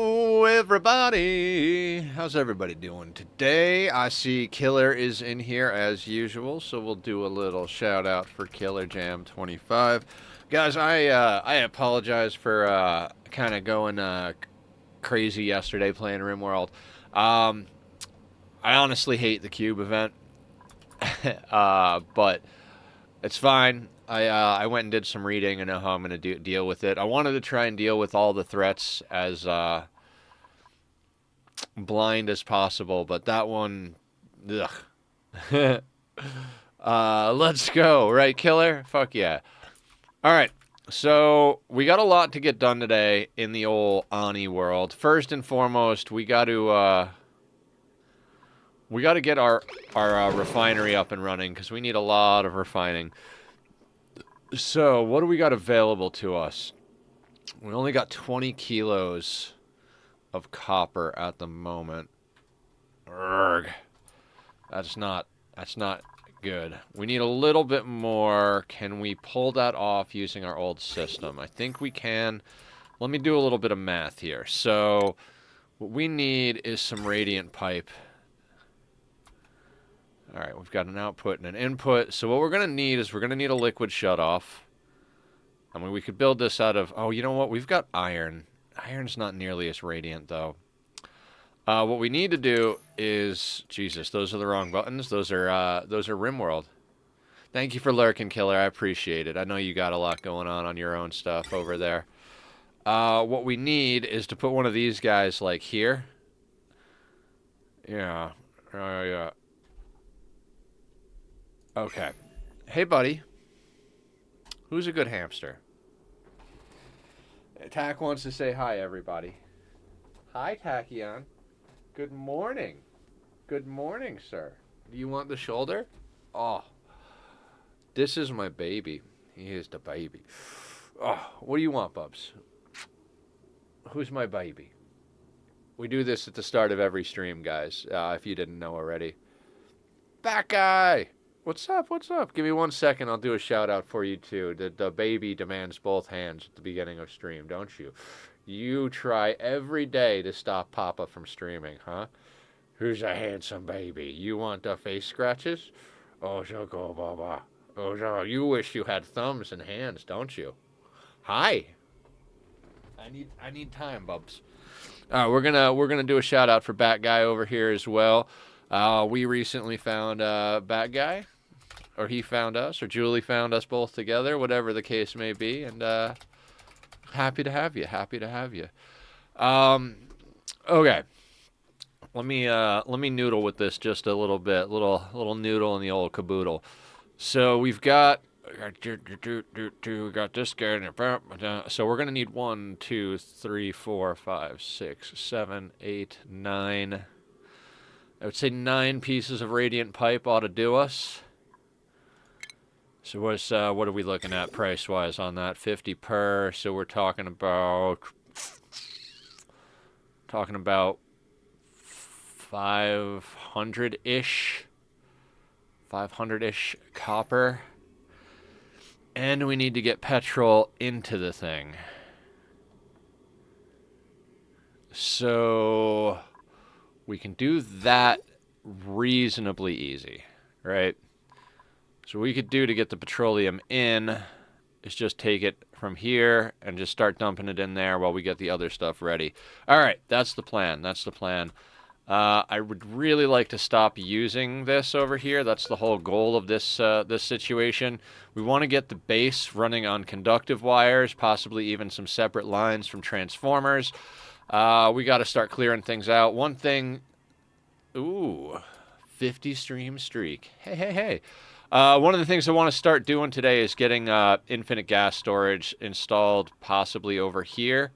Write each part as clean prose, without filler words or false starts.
Hello, everybody. How's everybody doing today? I see Killer is in here as usual, so we'll do a little shout out for Killer Jam 25. Guys, I apologize for kind of going crazy yesterday playing RimWorld. I honestly hate the cube event, but it's fine. I went and did some reading. I know how I'm going to deal with it. I wanted to try and deal with all the threats as blind as possible, but that one, ugh. Let's go, right, Killer? Fuck yeah. All right, so we got a lot to get done today in the old Ani world. First and foremost, we got to get our refinery up and running because we need a lot of refining. So, what do we got available to us? We only got 20 kilos of copper at the moment. Urgh. That's not good. We need a little bit more. Can we pull that off using our old system? I think we can. Let me do a little bit of math here. So, what we need is some radiant pipe. Alright, we've got an output and an input. So what we're going to need is we're going to need a liquid shutoff. I mean, we could build this out of... Oh, you know what? We've got iron. Iron's not nearly as radiant, though. What we need to do is... Jesus, those are the wrong buttons. Those are RimWorld. Thank you for lurking, Killer. I appreciate it. I know you got a lot going on your own stuff over there. What we need is to put one of these guys, like, here. Yeah. Yeah. Okay. Hey, buddy. Who's a good hamster? Tack wants to say hi, everybody. Hi, Tachyon. Good morning. Good morning, sir. Do you want the shoulder? Oh. This is my baby. He is the baby. Oh, what do you want, Bubs? Who's my baby? We do this at the start of every stream, guys, if you didn't know already. Back guy! What's up? What's up? Give me 1 second. I'll do a shout out for you too. The baby demands both hands at the beginning of stream, don't you? You try every day to stop Papa from streaming, huh? Who's a handsome baby? You want the face scratches? Oh, so go, Baba. Oh, so you wish you had thumbs and hands, don't you? Hi. I need time, Bubs. We're gonna do a shout out for Bat Guy over here as well. We recently found Bat Guy. Or he found us, or Julie found us both together, whatever the case may be, and happy to have you. Happy to have you. Okay, let me noodle with this just a little bit, little noodle in the old caboodle. So we got this guy. So we're gonna need 1, 2, 3, 4, 5, 6, 7, 8, 9. I would say 9 pieces of radiant pipe ought to do us. So what are we looking at price-wise on that? 50 per. So we're talking about 500-ish. 500-ish copper. And we need to get petrol into the thing. So we can do that reasonably easy, right? So what we could do to get the petroleum in is just take it from here and just start dumping it in there while we get the other stuff ready. All right, that's the plan. That's the plan. I would really like to stop using this over here. That's the whole goal of this this situation. We want to get the base running on conductive wires, possibly even some separate lines from transformers. We got to start clearing things out. One thing... Ooh, 50 stream streak. Hey. One of the things I want to start doing today is getting infinite gas storage installed possibly over here.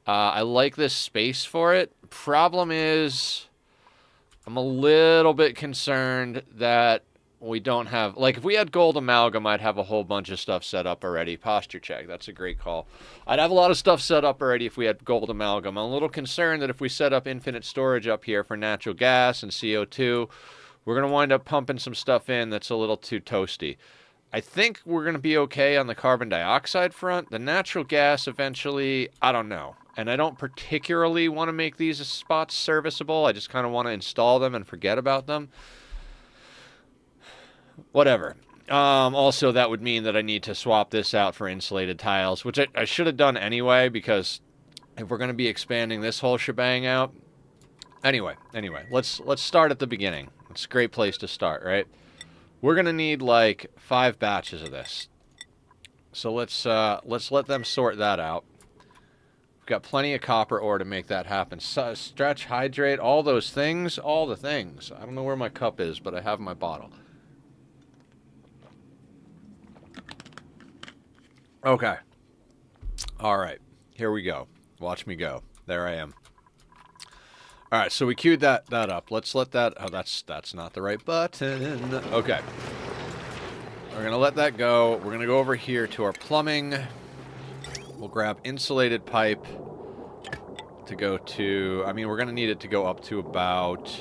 I like this space for it. Problem is, I'm a little bit concerned that we don't have... Like, if we had gold amalgam, I'd have a whole bunch of stuff set up already. Posture check, that's a great call. I'd have a lot of stuff set up already if we had gold amalgam. I'm a little concerned that if we set up infinite storage up here for natural gas and CO2... we're going to wind up pumping some stuff in that's a little too toasty. I think we're going to be okay on the carbon dioxide front. The natural gas eventually, I don't know. And I don't particularly want to make these spots serviceable. I just kind of want to install them and forget about them. Whatever. Also, that would mean that I need to swap this out for insulated tiles, which I should have done anyway, because if we're going to be expanding this whole shebang out... Anyway, let's start at the beginning. It's a great place to start, right? We're going to need, like, 5 batches of this. So let's let them sort that out. We've got plenty of copper ore to make that happen. Stretch, hydrate, all those things, all the things. I don't know where my cup is, but I have my bottle. Okay. All right. Here we go. Watch me go. There I am. All right, so we queued that up. Let's let that... Oh, that's not the right button. Okay. We're going to let that go. We're going to go over here to our plumbing. We'll grab insulated pipe to go to... I mean, we're going to need it to go up to about...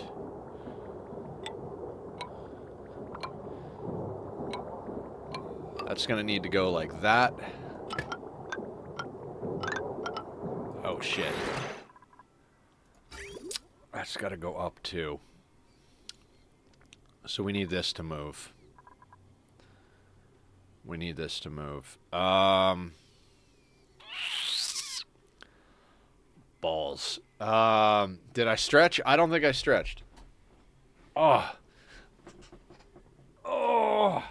That's going to need to go like that. Oh, shit. That's got to go up, too. So we need this to move. We need this to move. Balls. Did I stretch? I don't think I stretched. Oh. Oh.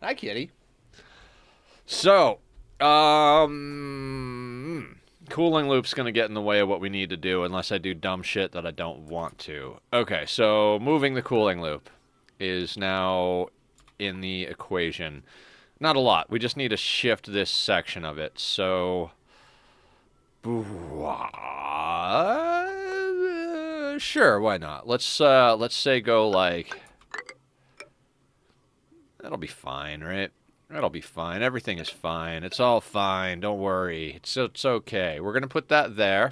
Hi, kitty. So, cooling loop's going to get in the way of what we need to do unless I do dumb shit that I don't want to. Okay, so moving the cooling loop is now in the equation. Not a lot. We just need to shift this section of it. So, sure, why not? Let's say go like... That'll be fine, right? That'll be fine. Everything is fine. It's all fine. Don't worry. It's okay. We're going to put that there.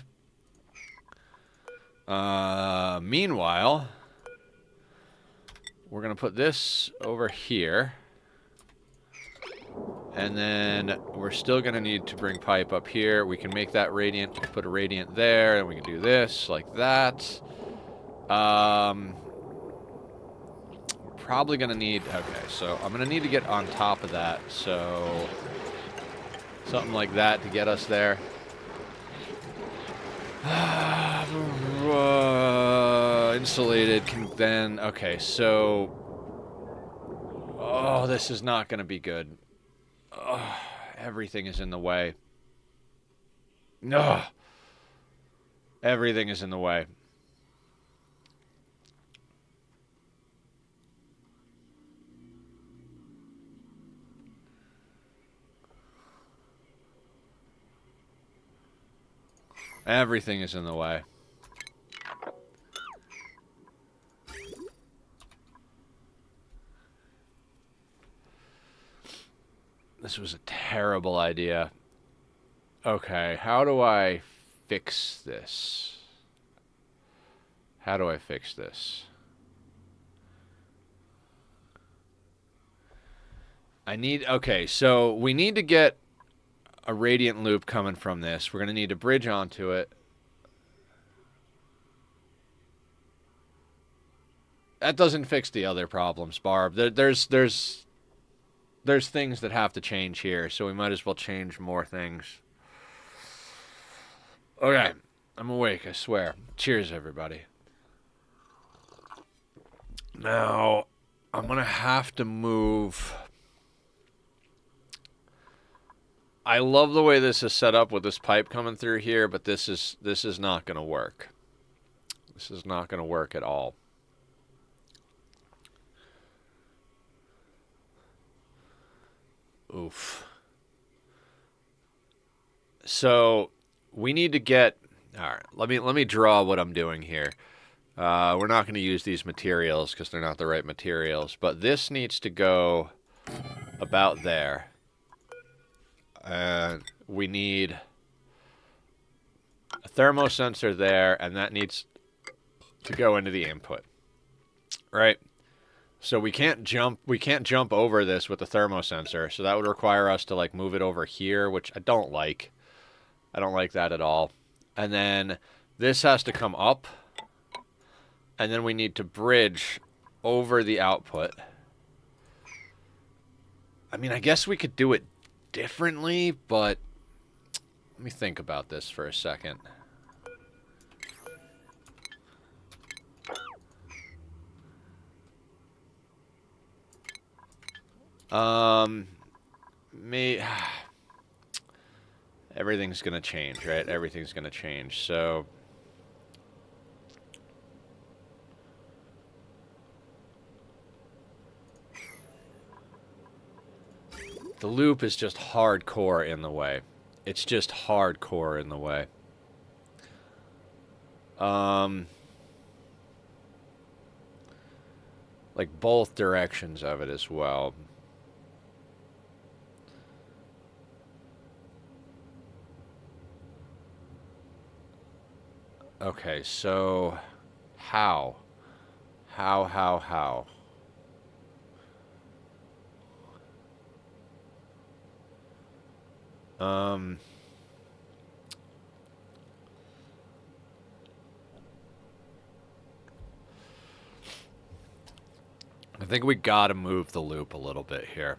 Meanwhile, we're going to put this over here. And then we're still going to need to bring pipe up here. We can make that radiant. We can put a radiant there, and we can do this like that. Probably going to need... Okay, so I'm going to need to get on top of that. So something like that to get us there. Insulated can then... Okay, so... Oh, this is not going to be good. Oh, everything is in the way. No, everything is in the way. Everything is in the way. This was a terrible idea. Okay, how do I fix this? How do I fix this? Okay, so we need to get a radiant loop coming from this. We're going to need to bridge onto it. That doesn't fix the other problems, Barb. There's things that have to change here, so we might as well change more things. Okay, I'm awake, I swear. Cheers, everybody. Now, I'm going to have to move... I love the way this is set up with this pipe coming through here, but this is not going to work. This is not going to work at all. Oof. So we need to get... All right, let me draw what I'm doing here. We're not going to use these materials because they're not the right materials, but this needs to go about there. And we need a thermosensor there, and that needs to go into the input. Right? So we can't jump over this with the thermosensor, so that would require us to like move it over here, which I don't like. I don't like that at all. And then this has to come up. And then we need to bridge over the output. I mean, I guess we could do it differently, but let me think about this for a second. Everything's gonna change, right? Everything's gonna change. So the loop is just hardcore in the way. It's just hardcore in the way. Like both directions of it as well. Okay, so how? How? I think we gotta move the loop a little bit here.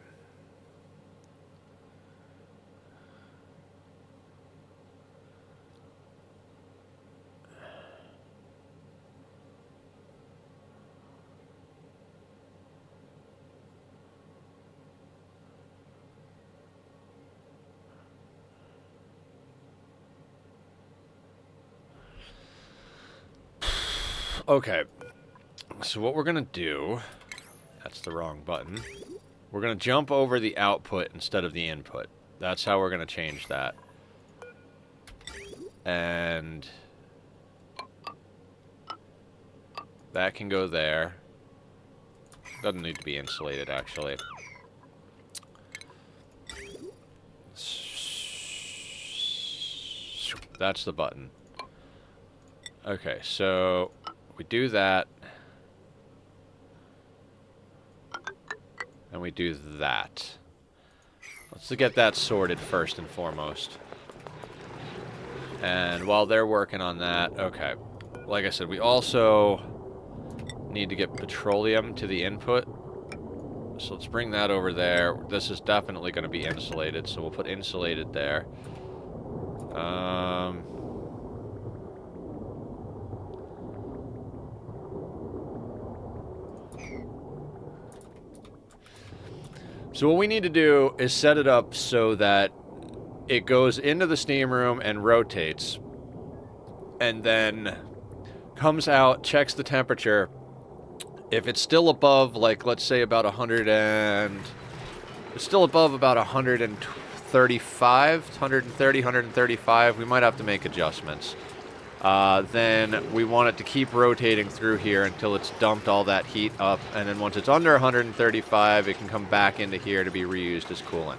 Okay, so what we're gonna do, that's the wrong button, we're gonna jump over the output instead of the input. That's how we're gonna change that. And that can go there. Doesn't need to be insulated, actually. That's the button. Okay, so we do that. And we do that. Let's get that sorted first and foremost. And while they're working on that, okay. Like I said, we also need to get petroleum to the input. So let's bring that over there. This is definitely going to be insulated, so we'll put insulated there. So what we need to do is set it up so that it goes into the steam room and rotates, and then comes out, checks the temperature. If it's still above, like, let's say about 100 and... It's still above about 135, 130, 135. We might have to make adjustments. Then we want it to keep rotating through here until it's dumped all that heat up. And then once it's under 135, it can come back into here to be reused as coolant.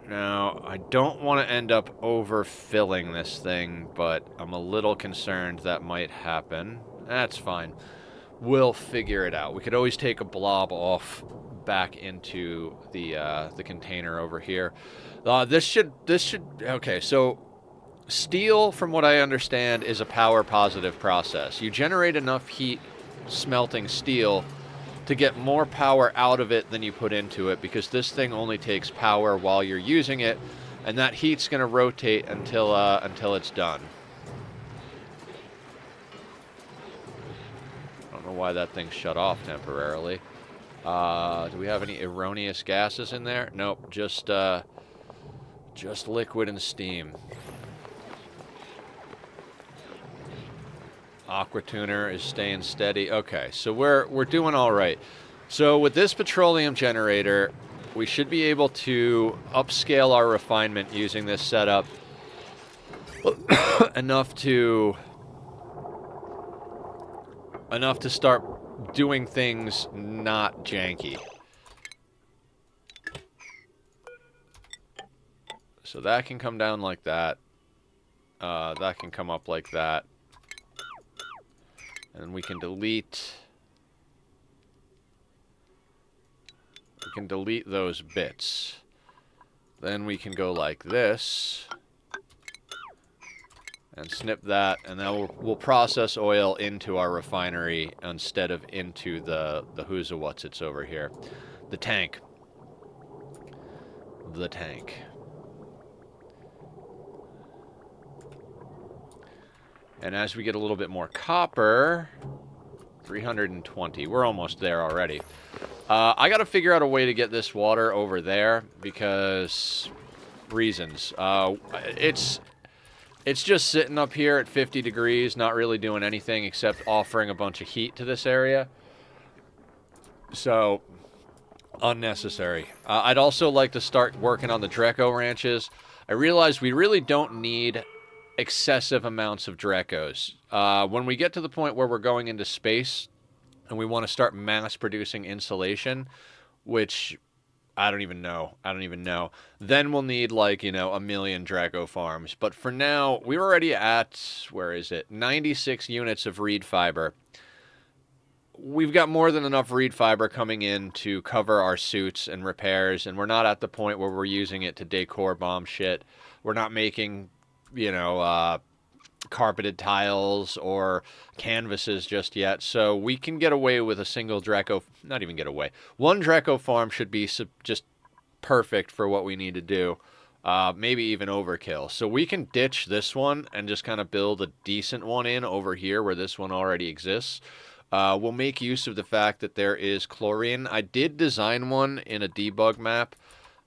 Now, I don't want to end up overfilling this thing, but I'm a little concerned that might happen. That's fine. We'll figure it out. We could always take a blob off back into the container over here. This should okay, so steel, from what I understand, is a power positive process. You generate enough heat smelting steel to get more power out of it than you put into it, because this thing only takes power while you're using it, and that heat's going to rotate until it's done. I don't know why that thing shut off temporarily. Do we have any erroneous gases in there? Nope, just liquid and steam. Aqua tuner is staying steady. Okay, so we're doing all right. So with this petroleum generator, we should be able to upscale our refinement using this setup enough to start doing things not janky. So that can come down like that. That can come up like that. And we can delete can delete those bits. Then we can go like this. And snip that, and then we'll process oil into our refinery instead of into the who's a what's it's over here. The tank. The tank. And as we get a little bit more copper, 320. We're almost there already. I got to figure out a way to get this water over there because reasons. It's just sitting up here at 50 degrees, not really doing anything except offering a bunch of heat to this area. So, unnecessary. I'd also like to start working on the Dreco ranches. I realize we really don't need excessive amounts of Drecos. When we get to the point where we're going into space and we want to start mass producing insulation, which I don't even know. Then we'll need, like, you know, 1 million Draco farms. But for now, we're already at, where is it? 96 units of reed fiber. We've got more than enough reed fiber coming in to cover our suits and repairs, and we're not at the point where we're using it to decor bomb shit. We're not making, you know, carpeted tiles or canvases just yet, so we can get away with a single Draco. Not even get away. One Draco farm should be just perfect for what we need to do. Maybe even overkill. So we can ditch this one and just kind of build a decent one in over here where this one already exists. We'll make use of the fact that there is chlorine. I did design one in a debug map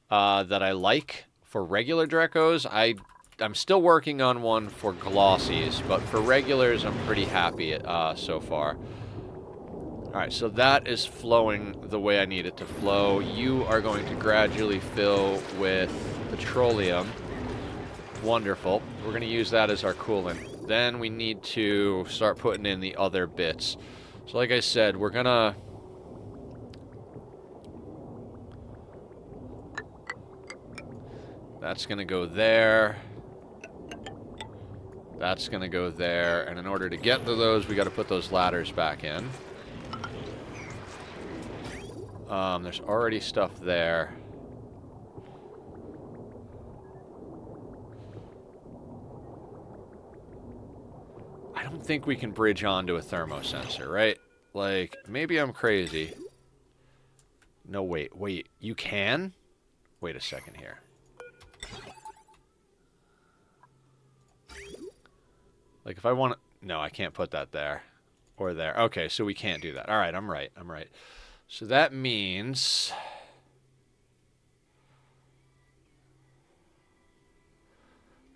that I like for regular Dracos. I'm still working on one for glossies, but for regulars, I'm pretty happy so far. Alright, so that is flowing the way I need it to flow. You are going to gradually fill with petroleum. Wonderful. We're going to use that as our coolant. Then we need to start putting in the other bits. So like I said, we're going to... That's going to go there. That's going to go there, and in order to get to those, we got to put those ladders back in. There's already stuff there. I don't think we can bridge onto a thermosensor, right? Like, maybe I'm crazy. No, wait, you can? Wait a second here. Like, if I want to... No, I can't put that there. Or there. Okay, so we can't do that. Alright, I'm right. So that means...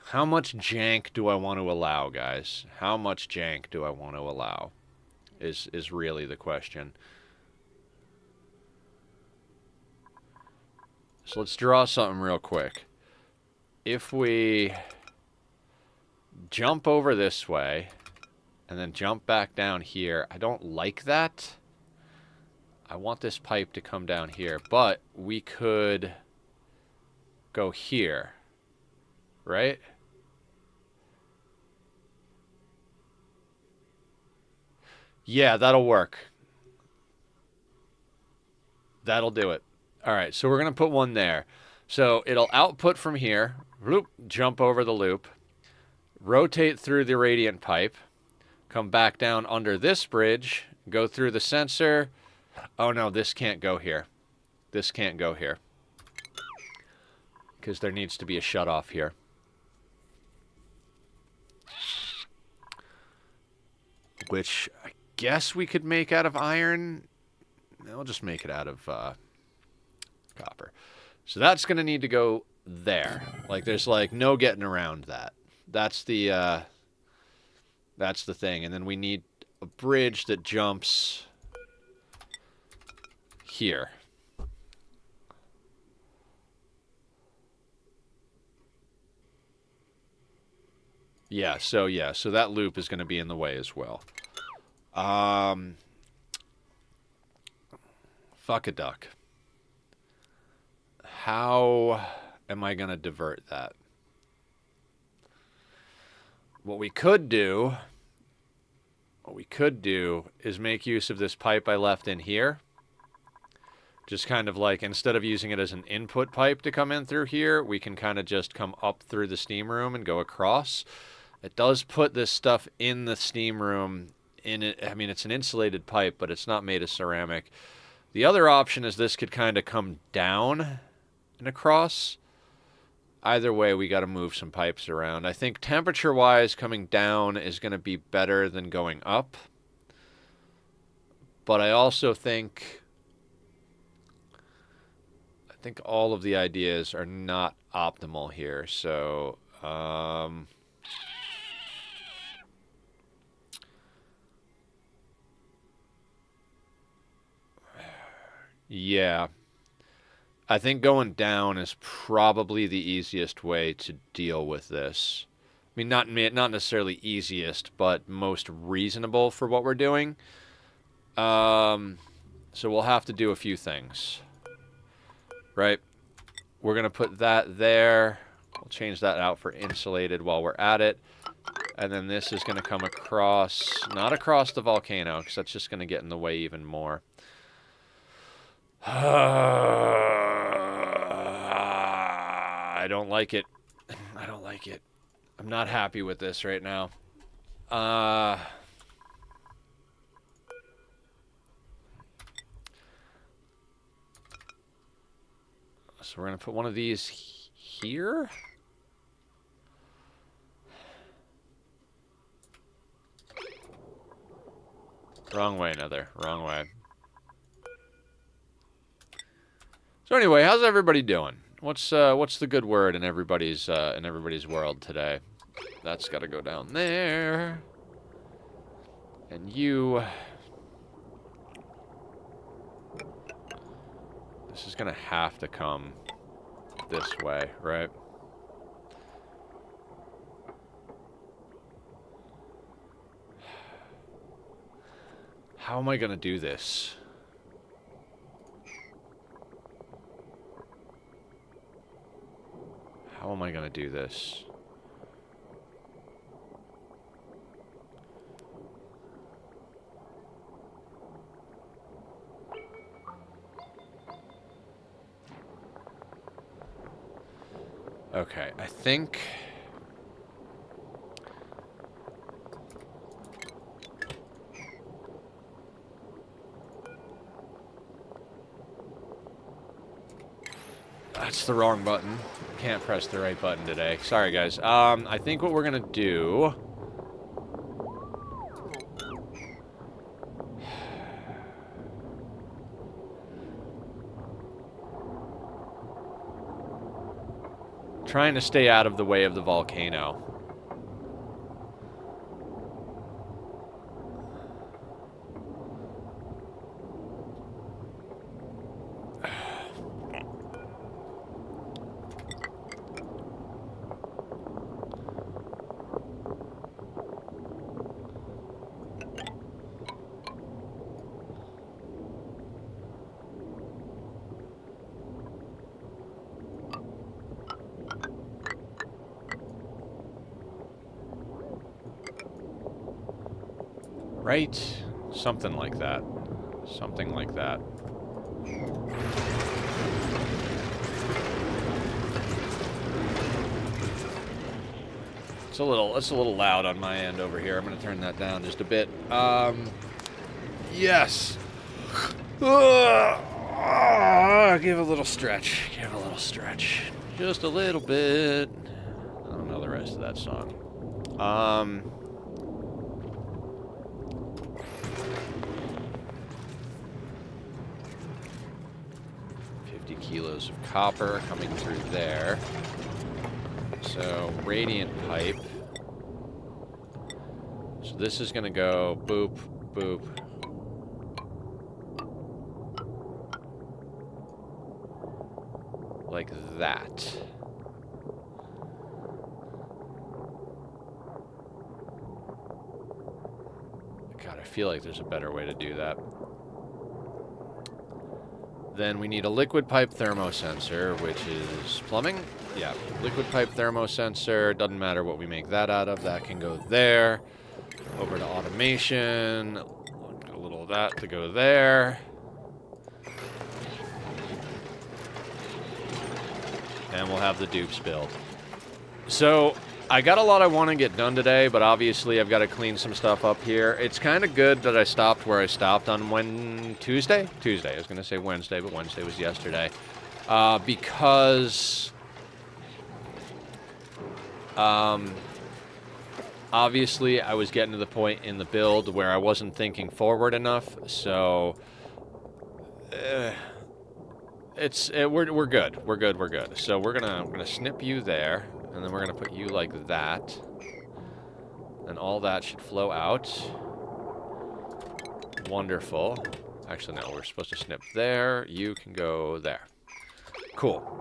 How much jank do I want to allow, guys? How much jank do I want to allow? Is really the question. So let's draw something real quick. If we... jump over this way, and then jump back down here. I don't like that. I want this pipe to come down here, but we could go here, right? Yeah, that'll work. That'll do it. All right, so we're going to put one there. So it'll output from here, whoop, jump over the loop, rotate through the radiant pipe, come back down under this bridge, go through the sensor. Oh no, this can't go here. This can't go here. Because there needs to be a shutoff here. Which I guess we could make out of iron. I'll just make it out of copper. So that's going to need to go there. Like, there's like no getting around that. That's the thing. And then we need a bridge that jumps here. Yeah, so that loop is going to be in the way as well. Fuck a duck. How am I going to divert that? What we could do is make use of this pipe I left in here. Just kind of like, instead of using it as an input pipe to come in through here, we can kind of just come up through the steam room and go across. It does put this stuff in the steam room in it. I mean, it's an insulated pipe, but it's not made of ceramic. The other option is this could kind of come down and across. Either way, we got to move some pipes around. I think temperature-wise, coming down is going to be better than going up. But I also think all of the ideas are not optimal here. So, yeah. I think going down is probably the easiest way to deal with this. I mean, not necessarily easiest, but most reasonable for what we're doing. So we'll have to do a few things. Right? We're going to put that there. We'll change that out for insulated while we're at it. And then this is going to come across, not across the volcano, because that's just going to get in the way even more. I don't like it. I don't like it. I'm not happy with this right now. So we're going to put one of these here. Wrong way, Nether. Wrong way. So anyway, how's everybody doing? What's the good word in everybody's world today? That's got to go down there. And you. This is gonna have to come this way, right? How am I gonna do this? How am I gonna do this? Okay, I think... That's the wrong button. Can't press the right button today. Sorry, guys. I think what we're gonna do... Trying to stay out of the way of the volcano. Right? Something like that. Something like that. It's a little loud on my end over here. I'm gonna turn that down just a bit. Yes. Give a little stretch. Give a little stretch. Just a little bit. I don't know the rest of that song. 50 kilos of copper coming through there. So, radiant pipe. So this is going to go boop, boop. Like that. God, I feel like there's a better way to do that. Then we need a liquid pipe thermosensor, which is plumbing. Yeah, liquid pipe thermosensor. Doesn't matter what we make that out of. That can go there. Over to automation. A little of that to go there. and we'll have the dupes build. So I got a lot I want to get done today, but obviously I've got to clean some stuff up here. It's kind of good that I stopped where I stopped on Tuesday. I was going to say Wednesday, but Wednesday was yesterday. Because obviously I was getting to the point in the build where I wasn't thinking forward enough, so we're good. We're good. So we're gonna snip you there, and then we're gonna put you like that, and all that should flow out. Wonderful. Actually, no, we're supposed to snip there. You can go there. Cool.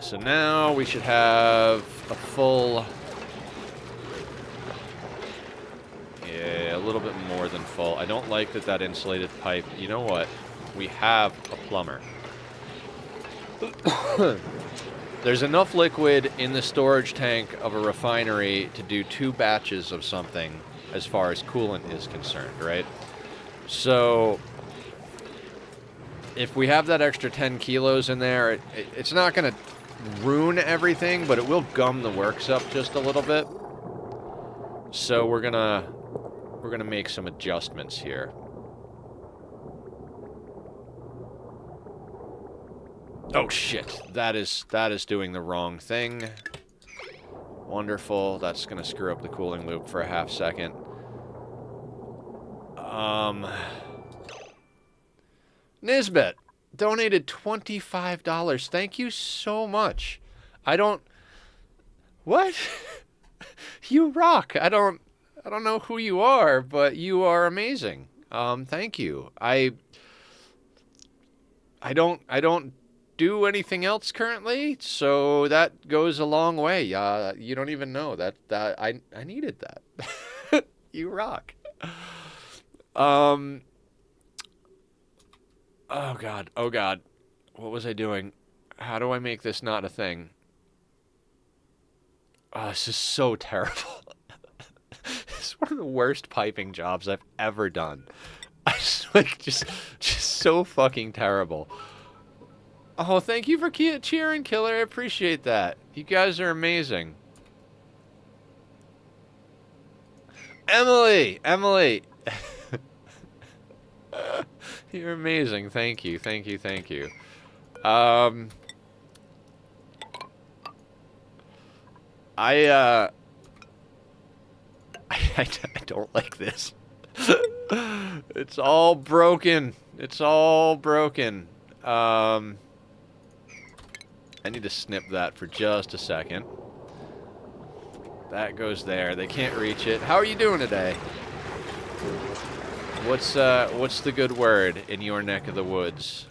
So now we should have a full... Yeah, a little bit more than full. I don't like that insulated pipe. You know what? We have a plumber. There's enough liquid in the storage tank of a refinery to do 2 batches of something as far as coolant is concerned, right? So if we have that extra 10 kilos in there, it's not going to ruin everything, but it will gum the works up just a little bit. So we're gonna make some adjustments here. Oh shit, that is doing the wrong thing. Wonderful. That's gonna screw up the cooling loop for a half second. Nisbet donated $25. Thank you so much. What? You rock. I don't know who you are, but you are amazing. Thank you. I don't do anything else currently, so that goes a long way. You don't even know that I needed that. You rock. Oh god. What was I doing? How do I make this not a thing? Oh, this is so terrible. This is one of the worst piping jobs I've ever done. I just so fucking terrible. Oh, thank you for cheering, Killer. I appreciate that. You guys are amazing. Emily! You're amazing. Thank you. I don't like this. It's all broken. I need to snip that for just a second. That goes there. They can't reach it. How are you doing today? What's the good word in your neck of the woods?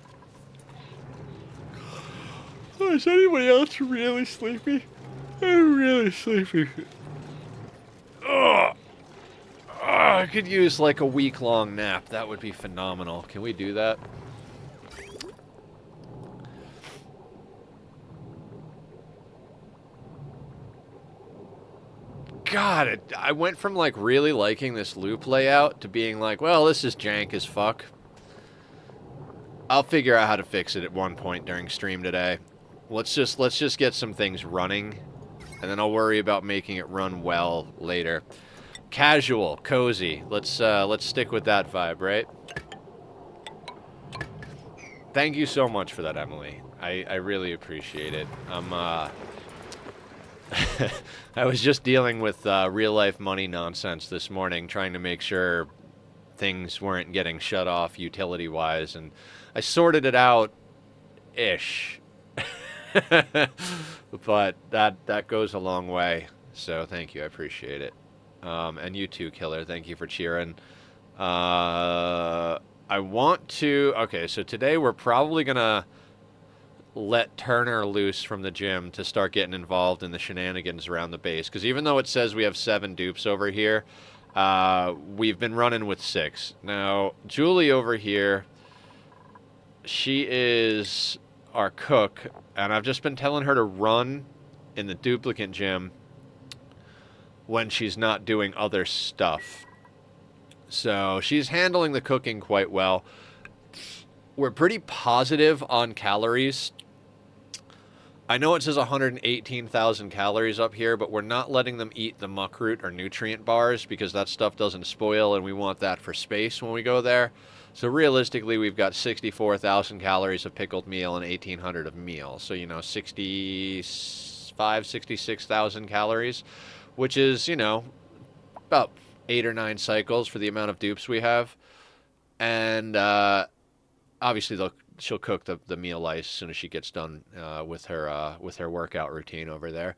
Oh, is anybody else really sleepy? I'm really sleepy. I could use like a week-long nap. That would be phenomenal. Can we do that? God, I went from like really liking this loop layout to being like, well, this is jank as fuck. I'll figure out how to fix it at one point during stream today. Let's just get some things running, and then I'll worry about making it run well later. Casual, cozy. Let's stick with that vibe, right? Thank you so much for that, Emily. I really appreciate it. I was just dealing with real-life money nonsense this morning, trying to make sure things weren't getting shut off utility-wise, and I sorted it out-ish. But that goes a long way, so thank you, I appreciate it. And you too, Killer, thank you for cheering. I want to... Okay, so today we're probably gonna let Turner loose from the gym to start getting involved in the shenanigans around the base. Because even though it says we have 7 dupes over here, we've been running with 6. Now, Julie over here, she is our cook, and I've just been telling her to run in the duplicate gym when she's not doing other stuff. So she's handling the cooking quite well. We're pretty positive on calories. I know it says 118,000 calories up here, but we're not letting them eat the muckroot or nutrient bars because that stuff doesn't spoil and we want that for space when we go there. So realistically, we've got 64,000 calories of pickled meal and 1,800 of meal. So, 65, 66,000 calories, which is, about 8 or 9 cycles for the amount of dupes we have. And obviously, she'll cook the meal lice as soon as she gets done with her workout routine over there.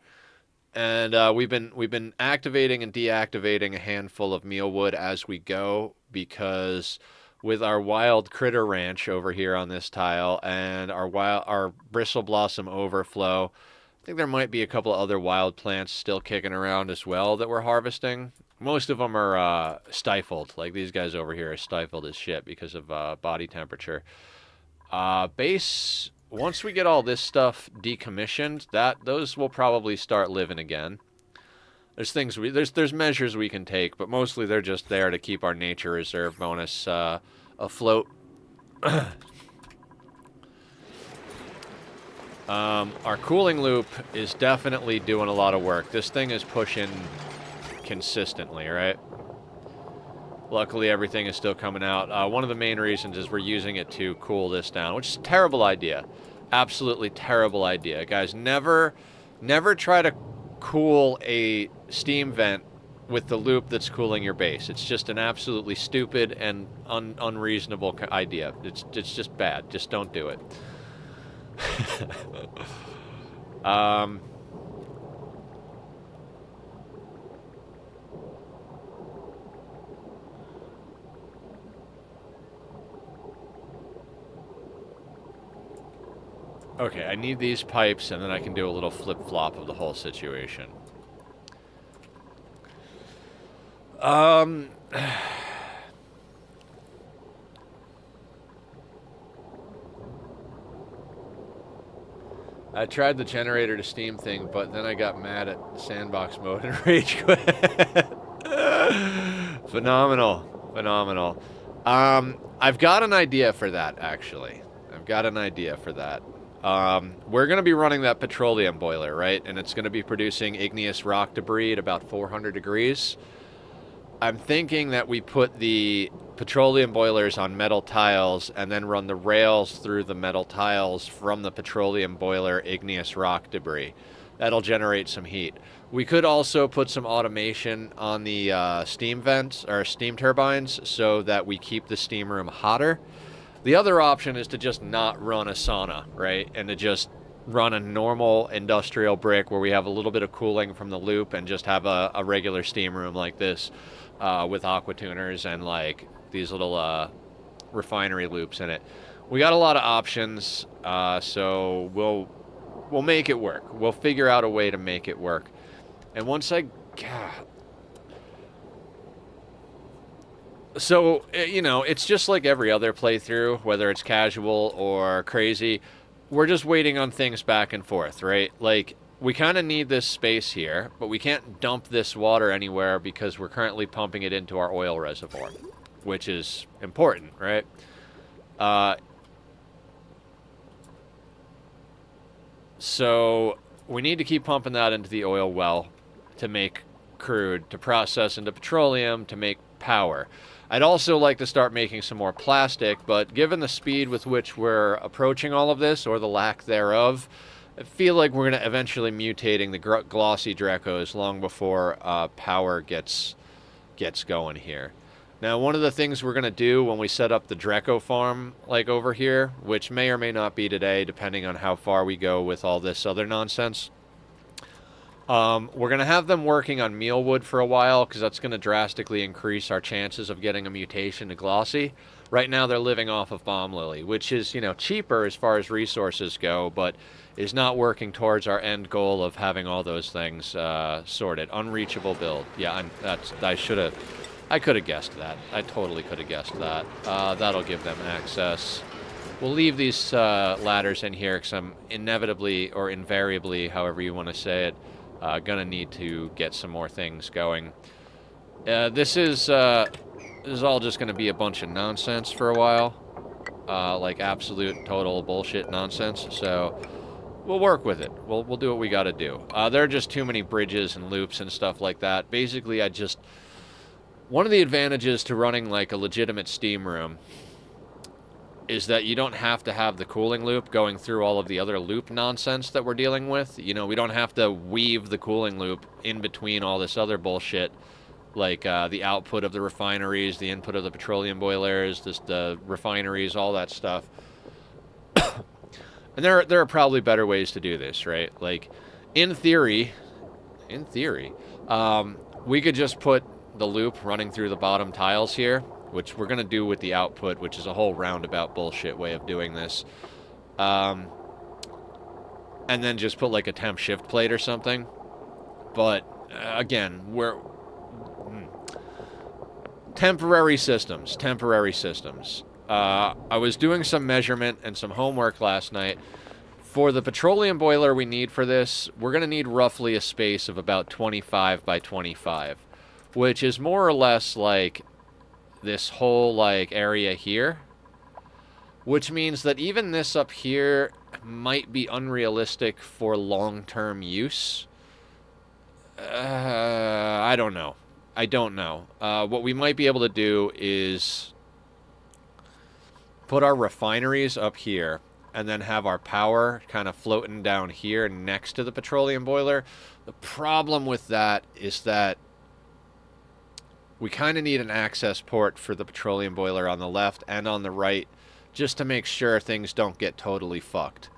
And we've been activating and deactivating a handful of meal wood as we go because with our wild critter ranch over here on this tile and our bristle blossom overflow, I think there might be a couple of other wild plants still kicking around as well that we're harvesting. Most of them are stifled. Like these guys over here are stifled as shit because of body temperature. Base, once we get all this stuff decommissioned, those will probably start living again. There's there's measures we can take, but mostly they're just there to keep our nature reserve bonus afloat. Our cooling loop is definitely doing a lot of work. This thing is pushing consistently, right? Luckily, everything is still coming out. One of the main reasons is we're using it to cool this down, which is a terrible idea. Absolutely terrible idea. Guys, never try to cool a steam vent with the loop that's cooling your base. It's just an absolutely stupid and unreasonable idea. It's just bad. Just don't do it. Okay, I need these pipes, and then I can do a little flip-flop of the whole situation. I tried the generator to steam thing, but then I got mad at sandbox mode and rage quit. Phenomenal. Phenomenal. I've got an idea for that, actually. I've got an idea for that. We're going to be running that petroleum boiler, right? And it's going to be producing igneous rock debris at about 400 degrees. I'm thinking that we put the petroleum boilers on metal tiles and then run the rails through the metal tiles from the petroleum boiler igneous rock debris. That'll generate some heat. We could also put some automation on the steam vents or steam turbines so that we keep the steam room hotter. The other option is to just not run a sauna, right? And to just run a normal industrial brick where we have a little bit of cooling from the loop and just have a regular steam room like this with aqua tuners and like these little refinery loops in it. We got a lot of options, so we'll make it work. We'll figure out a way to make it work. And once So, it's just like every other playthrough, whether it's casual or crazy. We're just waiting on things back and forth, right? Like, we kind of need this space here, but we can't dump this water anywhere because we're currently pumping it into our oil reservoir, which is important, right? So, we need to keep pumping that into the oil well to make crude, to process into petroleum, to make power. I'd also like to start making some more plastic, but given the speed with which we're approaching all of this, or the lack thereof, I feel like we're going to eventually mutating the glossy Drecos long before power gets going here. Now, one of the things we're going to do when we set up the Dreco farm, like over here, which may or may not be today, depending on how far we go with all this other nonsense, we're going to have them working on mealwood for a while because that's going to drastically increase our chances of getting a mutation to glossy. Right now they're living off of bomb lily, which is, cheaper as far as resources go, but is not working towards our end goal of having all those things sorted. Unreachable build. Yeah, I could have guessed that. I totally could have guessed that. That'll give them access. We'll leave these ladders in here because I'm inevitably or invariably, however you want to say it, gonna need to get some more things going. This is all just gonna be a bunch of nonsense for a while, like absolute total bullshit nonsense. So we'll work with it. We'll do what we got to do. There are just too many bridges and loops and stuff like that. Basically, one of the advantages to running like a legitimate steam room is that you don't have to have the cooling loop going through all of the other loop nonsense that we're dealing with. You know, we don't have to weave the cooling loop in between all this other bullshit, like the output of the refineries, the input of the petroleum boilers, the refineries, all that stuff. And there are probably better ways to do this, right? Like, in theory, we could just put the loop running through the bottom tiles here, which we're going to do with the output, which is a whole roundabout bullshit way of doing this. And then just put like a temp shift plate or something. But, again, temporary systems. I was doing some measurement and some homework last night. For the petroleum boiler we need for this, we're going to need roughly a space of about 25 by 25, which is more or less like this whole like area here, which means that even this up here might be unrealistic for long-term use. I don't know. What we might be able to do is put our refineries up here and then have our power kind of floating down here next to the petroleum boiler. The problem with that is that we kind of need an access port for the petroleum boiler on the left and on the right just to make sure things don't get totally fucked.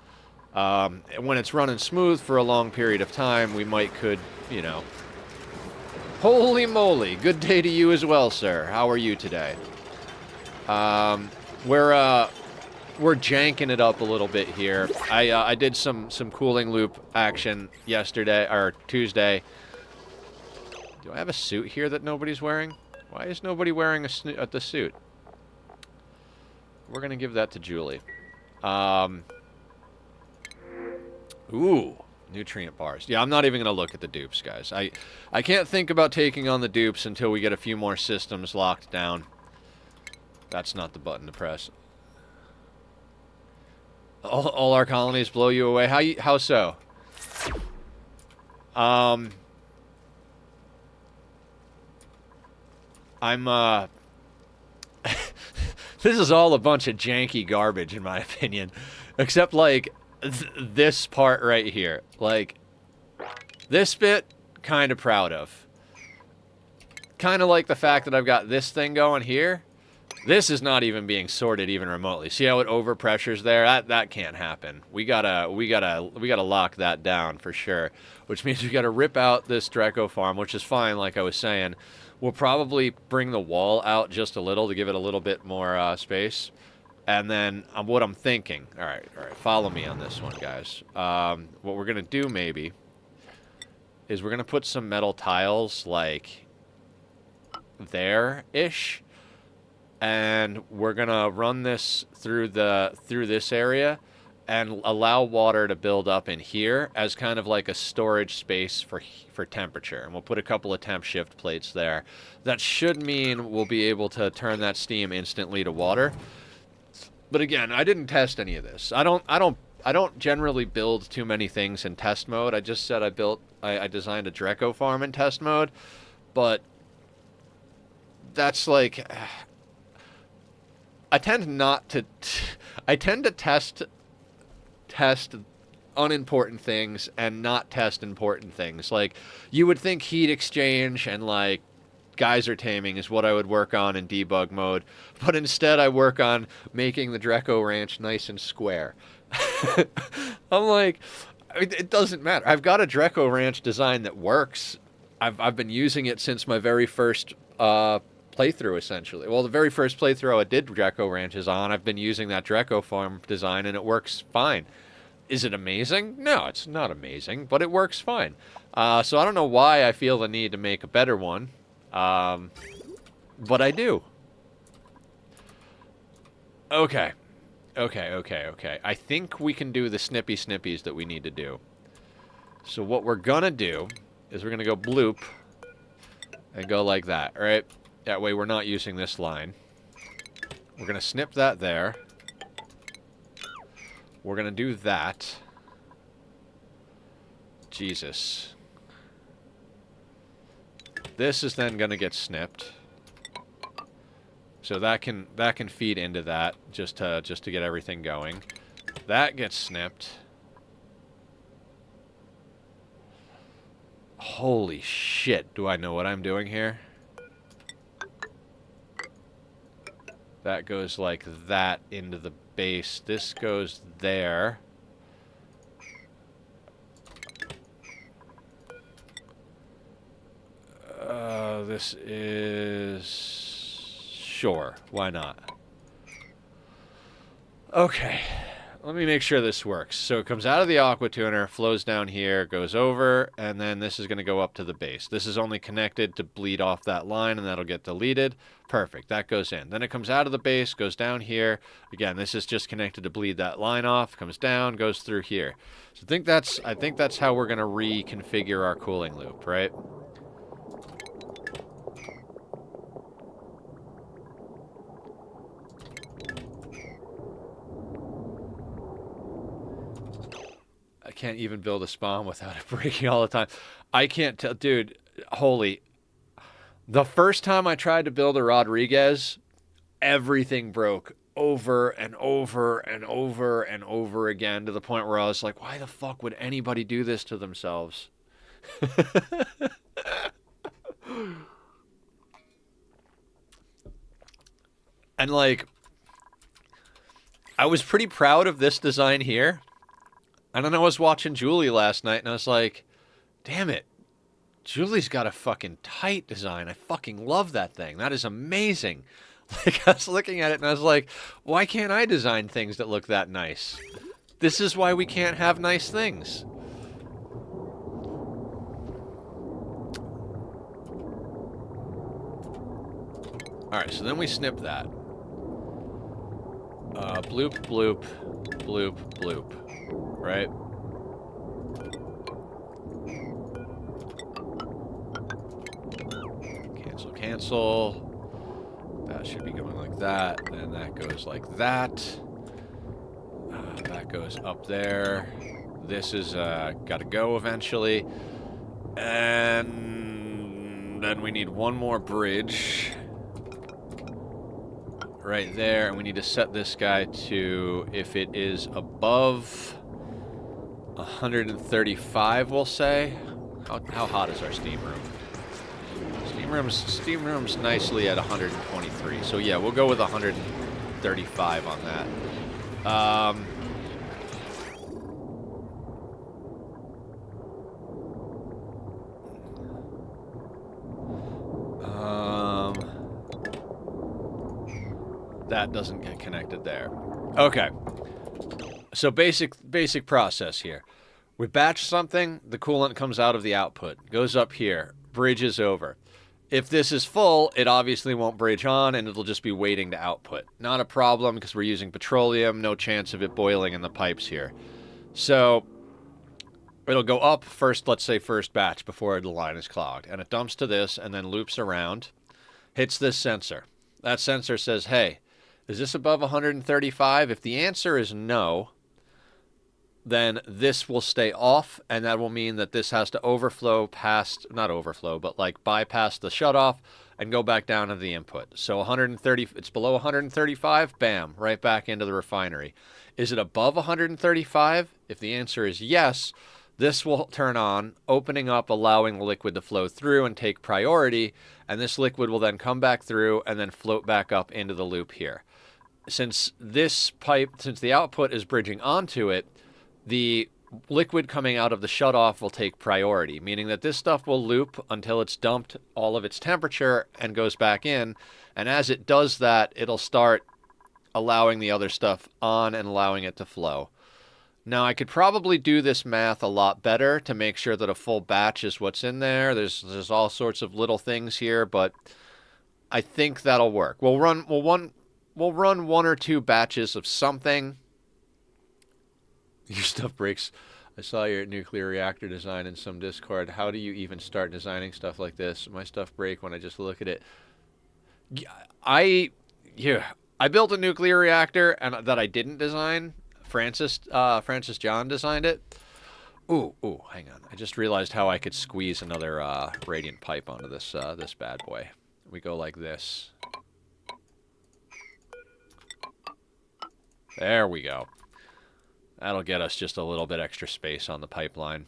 When it's running smooth for a long period of time, we could, you know... Holy moly, good day to you as well, sir. How are you today? We're janking it up a little bit here. I did some cooling loop action yesterday, or Tuesday. Do I have a suit here that nobody's wearing? Why is nobody wearing the suit? We're going to give that to Julie. Ooh, nutrient bars. Yeah, I'm not even going to look at the dupes, guys. I can't think about taking on the dupes until we get a few more systems locked down. That's not the button to press. All our colonies blow you away. How so? This is all a bunch of janky garbage, in my opinion. Except, like, this part right here. Like, this bit, kind of proud of. Kind of like the fact that I've got this thing going here. This is not even being sorted even remotely. See how it overpressures there? That can't happen. We gotta lock that down for sure. Which means we gotta rip out this Draco farm, which is fine, like I was saying. We'll probably bring the wall out just a little to give it a little bit more space. And then what I'm thinking... Alright, follow me on this one, guys. What we're gonna do, maybe, is we're gonna put some metal tiles, like, there-ish. And we're gonna run this through this area and allow water to build up in here as kind of like a storage space for temperature. And we'll put a couple of temp shift plates there. That should mean we'll be able to turn that steam instantly to water. But again, I didn't test any of this. I don't generally build too many things in test mode. I just said I designed a Draco farm in test mode, but that's like... I tend to test unimportant things and not test important things. Like, you would think heat exchange and, like, geyser taming is what I would work on in debug mode, but instead I work on making the Draco Ranch nice and square. I'm like, it doesn't matter. I've got a Draco Ranch design that works. I've been using it since my very first playthrough, essentially. Well, the very first playthrough I did Draco Ranches on, I've been using that Draco farm design, and it works fine. Is it amazing? No, it's not amazing, but it works fine. So I don't know why I feel the need to make a better one, but I do. Okay. I think we can do the snippies that we need to do. So what we're gonna do is we're gonna go bloop and go like that, right? That way we're not using this line. We're going to snip that there. We're going to do that. Jesus. This is then going to get snipped. So that can feed into that just to get everything going. That gets snipped. Holy shit, do I know what I'm doing here? That goes like that into the base. This goes there. This is... Sure, why not? Okay, let me make sure this works. So it comes out of the aqua tuner, flows down here, goes over, and then this is going to go up to the base. This is only connected to bleed off that line, and that'll get deleted. Perfect, that goes in. Then it comes out of the base, goes down here. Again, this is just connected to bleed that line off, comes down, goes through here. So I think that's how we're going to reconfigure our cooling loop, right? I can't even build a spawn without it breaking all the time. I can't tell. Dude, holy. The first time I tried to build a Rodriguez, everything broke over and over and over and over again to the point where I was like, why the fuck would anybody do this to themselves? And like, I was pretty proud of this design here. And then I was watching Julie last night, and I was like, damn it. Julie's got a fucking tight design. I fucking love that thing. That is amazing. Like, I was looking at it, and I was like, why can't I design things that look that nice? This is why we can't have nice things. Alright, so then we snip that. Bloop, bloop, bloop, bloop. Right? Cancel, cancel. That should be going like that. Then that goes like that. That goes up there. This is got to go eventually. And then we need one more bridge. Right there. And we need to set this guy to, if it is above 135, we'll say. How hot is our steam room? Steam room's nicely at 123. So yeah, we'll go with 135 on that. That doesn't get connected there. Okay. So basic process here. We batch something, the coolant comes out of the output, goes up here, bridges over. If this is full, it obviously won't bridge on, and it'll just be waiting to output. Not a problem, because we're using petroleum, no chance of it boiling in the pipes here. So it'll go up first, let's say first batch, before the line is clogged. And it dumps to this, and then loops around, hits this sensor. That sensor says, hey, is this above 135? If the answer is no, then this will stay off, and that will mean that this has to overflow past, not overflow, but like bypass the shutoff and go back down to the input. So 130, it's below 135, bam, right back into the refinery. Is it above 135? If the answer is yes, this will turn on, opening up, allowing the liquid to flow through and take priority, and this liquid will then come back through and then float back up into the loop here. Since this pipe, since the output is bridging onto it, the liquid coming out of the shutoff will take priority, meaning that this stuff will loop until it's dumped all of its temperature and goes back in. And as it does that, it'll start allowing the other stuff on and allowing it to flow. Now, I could probably do this math a lot better to make sure that a full batch is what's in there. There's all sorts of little things here, but I think that'll work. We'll run one or two batches of something. Your stuff breaks. I saw your nuclear reactor design in some Discord. How do you even start designing stuff like this? My stuff break when I just look at it. I built a nuclear reactor and that I didn't design. Francis John designed it. Ooh, hang on. I just realized how I could squeeze another radiant pipe onto this this bad boy. We go like this. There we go. That'll get us just a little bit extra space on the pipeline.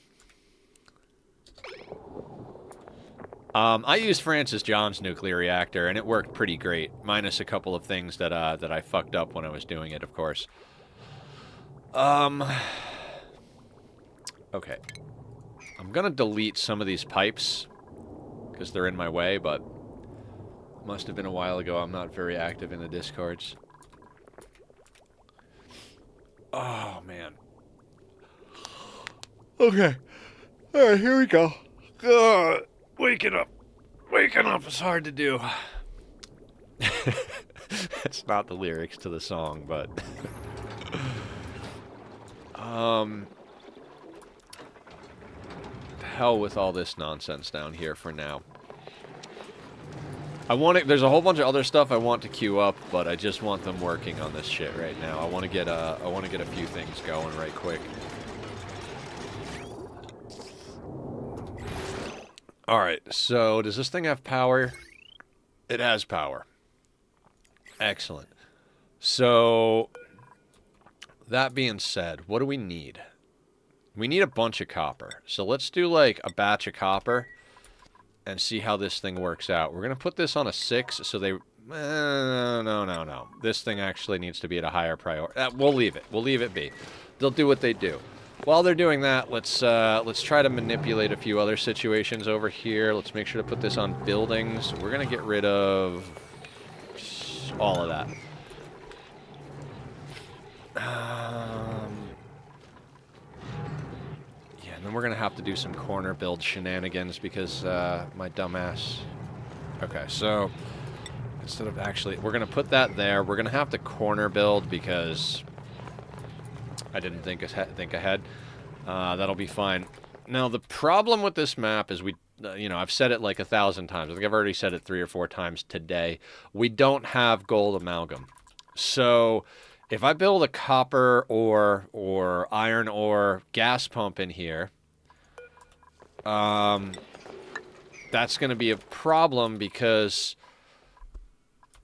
I used Francis John's nuclear reactor, and it worked pretty great, minus a couple of things that I fucked up when I was doing it, of course. Okay. I'm gonna delete some of these pipes, because they're in my way, but must have been a while ago. I'm not very active in the Discords. Oh, man. Okay. Alright, here we go. Waking up. Waking up is hard to do. It's not the lyrics to the song, but... hell with all this nonsense down here for now. There's a whole bunch of other stuff I want to queue up, but I just want them working on this shit right now. I want to get a few things going right quick. Alright, so does this thing have power? It has power. Excellent. So, that being said, what do we need? We need a bunch of copper. So let's do like a batch of copper and see how this thing works out. We're going to put this on a 6 so they... No. This thing actually needs to be at a higher priority. We'll leave it. We'll leave it be. They'll do what they do. While they're doing that, let's try to manipulate a few other situations over here. Let's make sure to put this on buildings. We're going to get rid of all of that. Yeah, and then we're going to have to do some corner build shenanigans because my dumbass... Okay, so instead of actually... We're going to put that there. We're going to have to corner build because... I didn't think ahead. That'll be fine. Now, the problem with this map is I've said it like 1,000 times. I think I've already said it 3 or 4 times today. We don't have gold amalgam. So, if I build a copper or iron ore gas pump in here, that's going to be a problem because...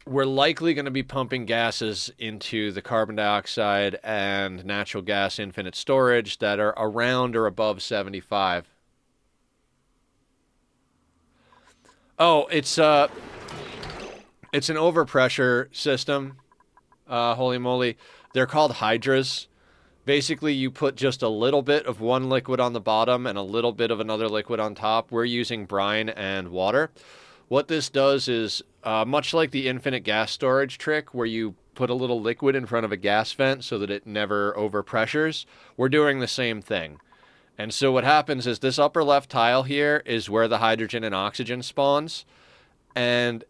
we're likely going to be pumping gases into the carbon dioxide and natural gas infinite storage that are around or above 75. Oh, it's an overpressure system. Holy moly. They're called hydras. Basically, you put just a little bit of one liquid on the bottom and a little bit of another liquid on top. We're using brine and water. What this does is, much like the infinite gas storage trick, where you put a little liquid in front of a gas vent so that it never overpressures, we're doing the same thing. And so what happens is this upper left tile here is where the hydrogen and oxygen spawns, and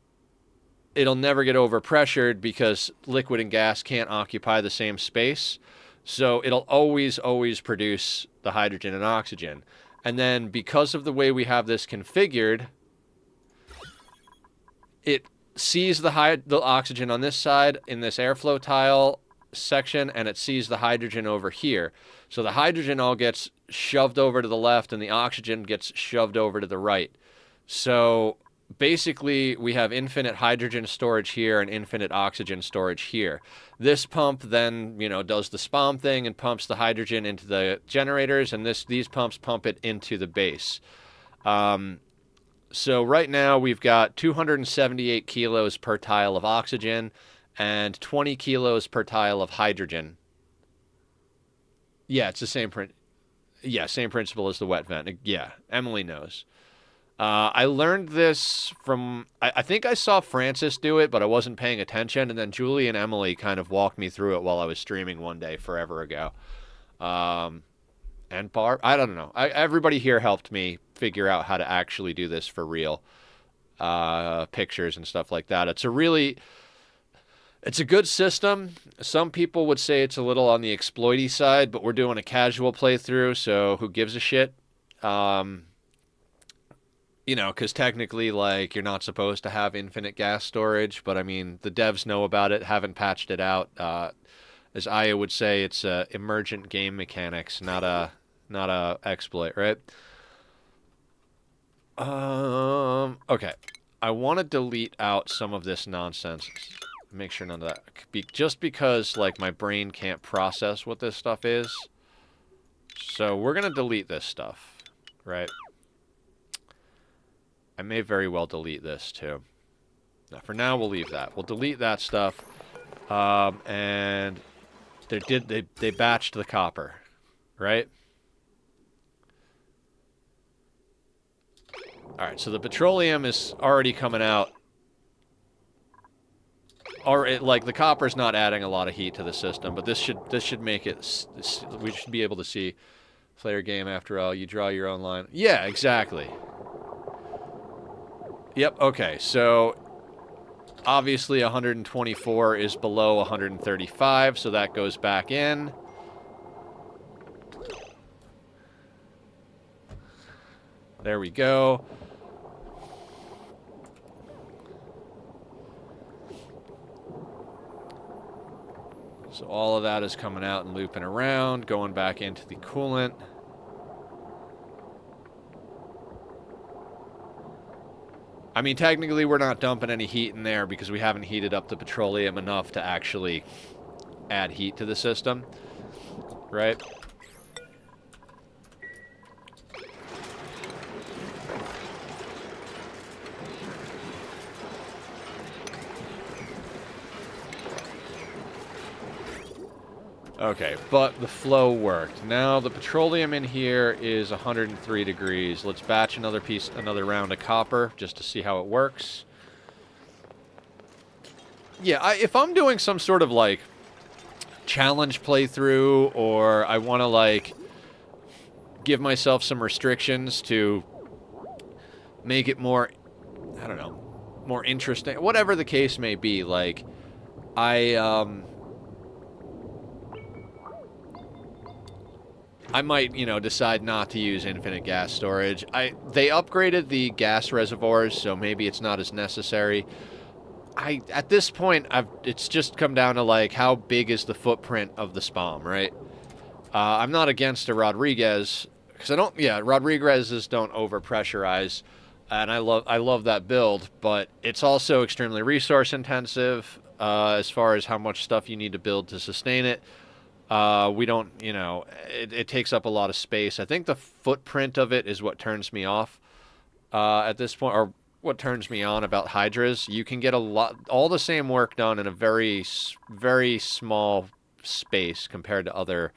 it'll never get overpressured because liquid and gas can't occupy the same space. So it'll always produce the hydrogen and oxygen. And then because of the way we have this configured... it sees the oxygen on this side in this airflow tile section, and it sees the hydrogen over here. So the hydrogen all gets shoved over to the left, and the oxygen gets shoved over to the right. So basically, we have infinite hydrogen storage here and infinite oxygen storage here. This pump then, does the SPOM thing and pumps the hydrogen into the generators, and these pumps pump it into the base. So right now we've got 278 kilos per tile of oxygen and 20 kilos per tile of hydrogen. Yeah, it's the same same principle as the wet vent. Yeah, Emily knows. I learned this from... I think I saw Francis do it, but I wasn't paying attention, and then Julie and Emily kind of walked me through it while I was streaming one day forever ago. And Barb, I don't know. Everybody here helped me figure out how to actually do this for real. Pictures and stuff like that. It's a good system. Some people would say it's a little on the exploity side, but we're doing a casual playthrough, so who gives a shit? Because technically, you're not supposed to have infinite gas storage, but I mean, the devs know about it, haven't patched it out. As Aya would say, it's emergent game mechanics, not not a exploit, right? Okay. I want to delete out some of this nonsense. Make sure none of that... just because, like, my brain can't process what this stuff is. So we're going to delete this stuff, right? I may very well delete this, too. Now, for now, we'll leave that. We'll delete that stuff. And they batched the copper, right? Alright, so the petroleum is already coming out. Like, the copper's not adding a lot of heat to the system, but this should make it... we should be able to see... Player game, after all. You draw your own line. Yeah, exactly. Yep, okay, so... obviously, 124 is below 135, so that goes back in. There we go. So all of that is coming out and looping around, going back into the coolant. I mean, technically we're not dumping any heat in there because we haven't heated up the petroleum enough to actually add heat to the system, right? Okay, but the flow worked. Now the petroleum in here is 103 degrees. Let's batch another round of copper just to see how it works. Yeah, if I'm doing some sort of like challenge playthrough, or I want to like give myself some restrictions to make it more, I don't know, more interesting, whatever the case may be, like I might, you know, decide not to use infinite gas storage. They upgraded the gas reservoirs, so maybe it's not as necessary. At this point, it's just come down to, like, how big is the footprint of the SPOM, right? I'm not against a Rodriguez, because Rodriguez's don't overpressurize, and I love that build, but it's also extremely resource intensive, as far as how much stuff you need to build to sustain it. We don't, you know, it takes up a lot of space. I think the footprint of it is what turns me off at this point, or what turns me on about Hydras. You can get all the same work done in a very, very small space compared to other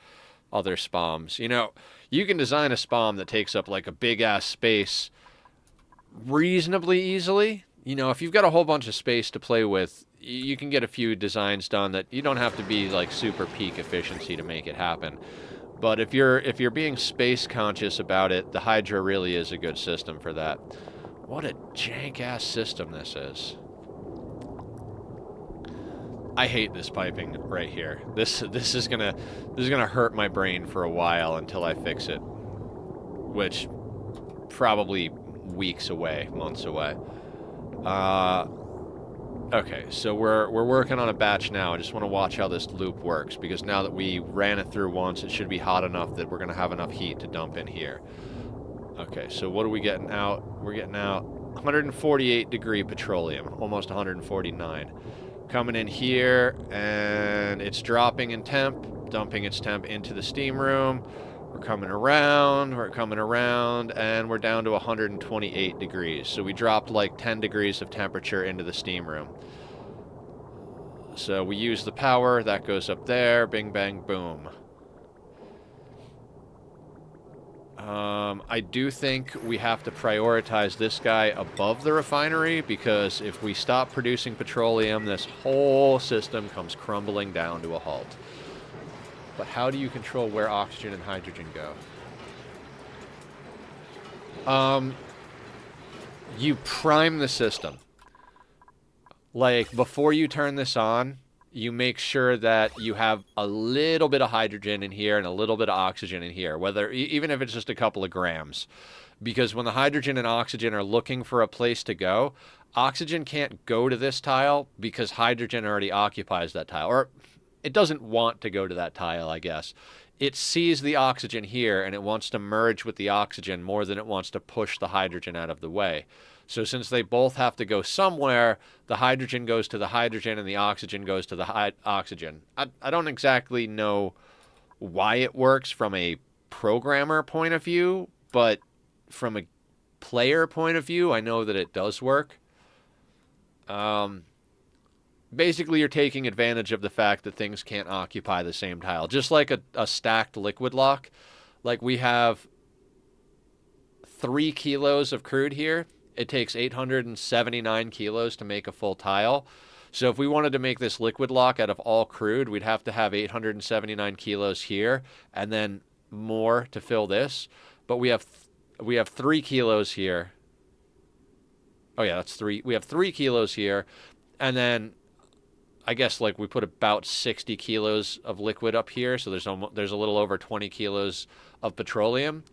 SPOMs. You know, you can design a SPOM that takes up like a big-ass space reasonably easily. You know, if you've got a whole bunch of space to play with, you can get a few designs done that you don't have to be like super peak efficiency to make it happen. But if you're being space conscious about it, the Hydra really is a good system for that. What a jank ass system this is. I hate this piping right here. This is gonna hurt my brain for a while until I fix it, which probably weeks away, months away. Okay, so we're working on a batch now. I just want to watch how this loop works, because now that we ran it through once, it should be hot enough that we're going to have enough heat to dump in here. Okay, so what are we getting out? We're getting out 148 degree petroleum, almost 149. Coming in here, and it's dropping in temp, dumping its temp into the steam room. We're coming around, and we're down to 128 degrees. So we dropped like 10 degrees of temperature into the steam room. So we use the power, that goes up there, bing, bang, boom. I do think we have to prioritize this guy above the refinery, because if we stop producing petroleum, this whole system comes crumbling down to a halt. But how do you control where oxygen and hydrogen go? You prime the system. Like, before you turn this on, you make sure that you have a little bit of hydrogen in here and a little bit of oxygen in here, even if it's just a couple of grams. Because when the hydrogen and oxygen are looking for a place to go, oxygen can't go to this tile because hydrogen already occupies that tile. Or it doesn't want to go to that tile, I guess. it sees the oxygen here and it wants to merge with the oxygen more than it wants to push the hydrogen out of the way. So since they both have to go somewhere, the hydrogen goes to the hydrogen and the oxygen goes to the oxygen. I don't exactly know why it works from a programmer point of view, but from a player point of view, I know that it does work. Basically, you're taking advantage of the fact that things can't occupy the same tile. Just like a stacked liquid lock. Like we have 3 kilos of crude here. It takes 879 kilos to make a full tile. So if we wanted to make this liquid lock out of all crude, we'd have to have 879 kilos here and then more to fill this. But we have 3 kilos here. Oh yeah, that's 3. We have 3 kilos here, and then I guess like we put about 60 kilos of liquid up here, so there's a little over 20 kilos of petroleum.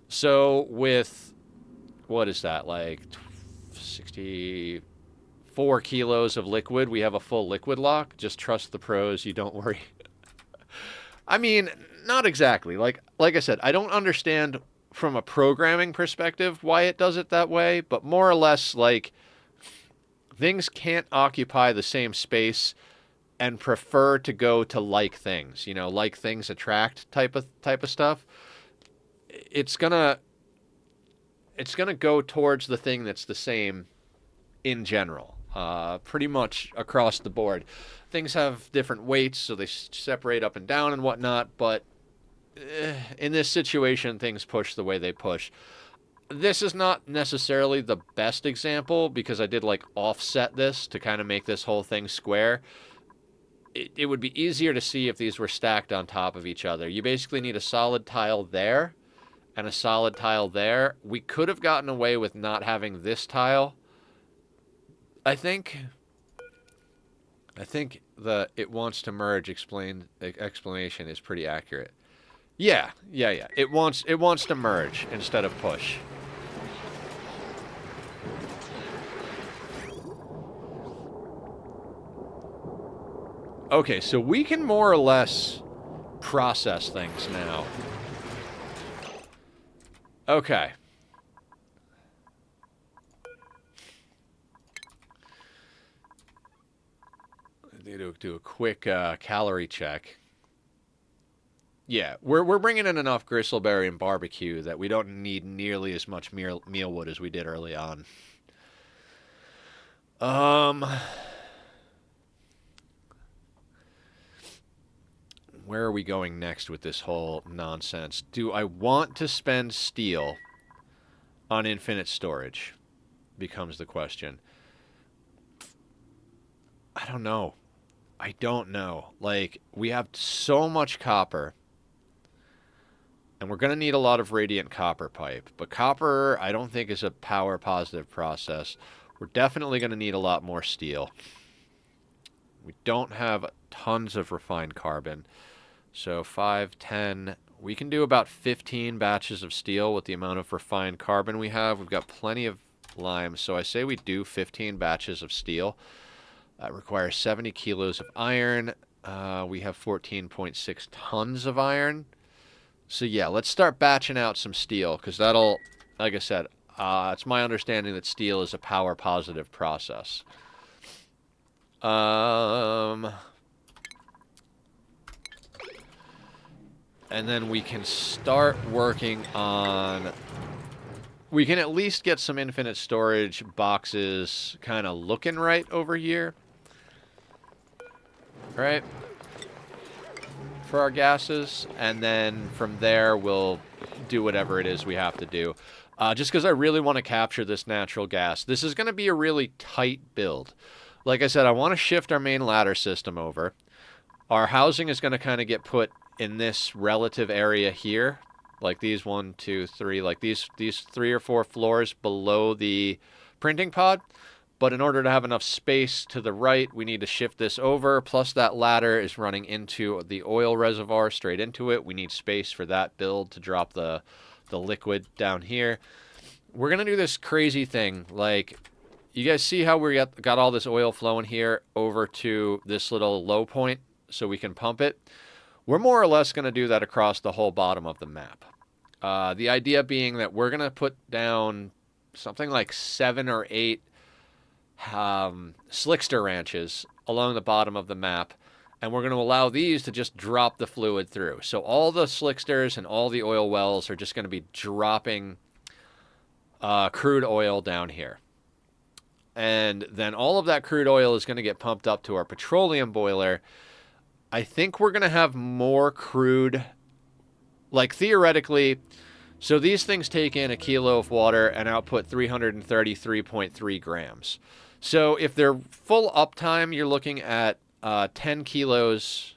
So with, what is that, like 64 kilos of liquid, we have a full liquid lock. Just trust the pros, you don't worry. I mean, not exactly. Like I said, I don't understand from a programming perspective why it does it that way, but more or less, like, things can't occupy the same space and prefer to go to like things. You know, like things attract type of stuff. It's gonna go towards the thing that's the same in general, pretty much across the board. Things have different weights, so they separate up and down and whatnot, but in this situation, things push the way they push. This is not necessarily the best example because I did like offset this to kind of make this whole thing square. It would be easier to see if these were stacked on top of each other. You basically need a solid tile there and a solid tile there. We could have gotten away with not having this tile. I think the it wants to merge explanation is pretty accurate. Yeah. It wants to merge instead of push. Okay, so we can more or less process things now. Okay. I need to do a quick calorie check. Yeah, we're bringing in enough gristleberry and barbecue that we don't need nearly as much mealwood as we did early on. Where are we going next with this whole nonsense? Do I want to spend steel on infinite storage? Becomes the question. I don't know. Like, we have so much copper. And we're going to need a lot of radiant copper pipe. But copper, I don't think, is a power positive process. We're definitely going to need a lot more steel. We don't have tons of refined carbon. So 5, 10... We can do about 15 batches of steel with the amount of refined carbon we have. We've got plenty of lime. So I say we do 15 batches of steel. That requires 70 kilos of iron. We have 14.6 tons of iron. So yeah, let's start batching out some steel, because that'll, like I said, it's my understanding that steel is a power positive process. And then we can start working on... We can at least get some infinite storage boxes kind of looking right over here. Right? For our gases. And then from there, we'll do whatever it is we have to do. Just because I really want to capture this natural gas. This is going to be a really tight build. Like I said, I want to shift our main ladder system over. Our housing is going to kind of get put in this relative area here. Like these 1, 2, 3, like these 3 or 4 floors below the printing pod. But in order to have enough space to the right, we need to shift this over. Plus that ladder is running into the oil reservoir straight into it. We need space for that build to drop the liquid down here. We're going to do this crazy thing. Like, you guys see how we got all this oil flowing here over to this little low point so we can pump it? We're more or less going to do that across the whole bottom of the map. The idea being that we're going to put down something like 7 or 8 slickster ranches along the bottom of the map, and we're going to allow these to just drop the fluid through. So all the slicksters and all the oil wells are just going to be dropping crude oil down here. And then all of that crude oil is going to get pumped up to our petroleum boiler. I think we're going to have more crude, like theoretically. So these things take in a kilo of water and output 333.3 grams. So if they're full uptime, you're looking at 10 kilos.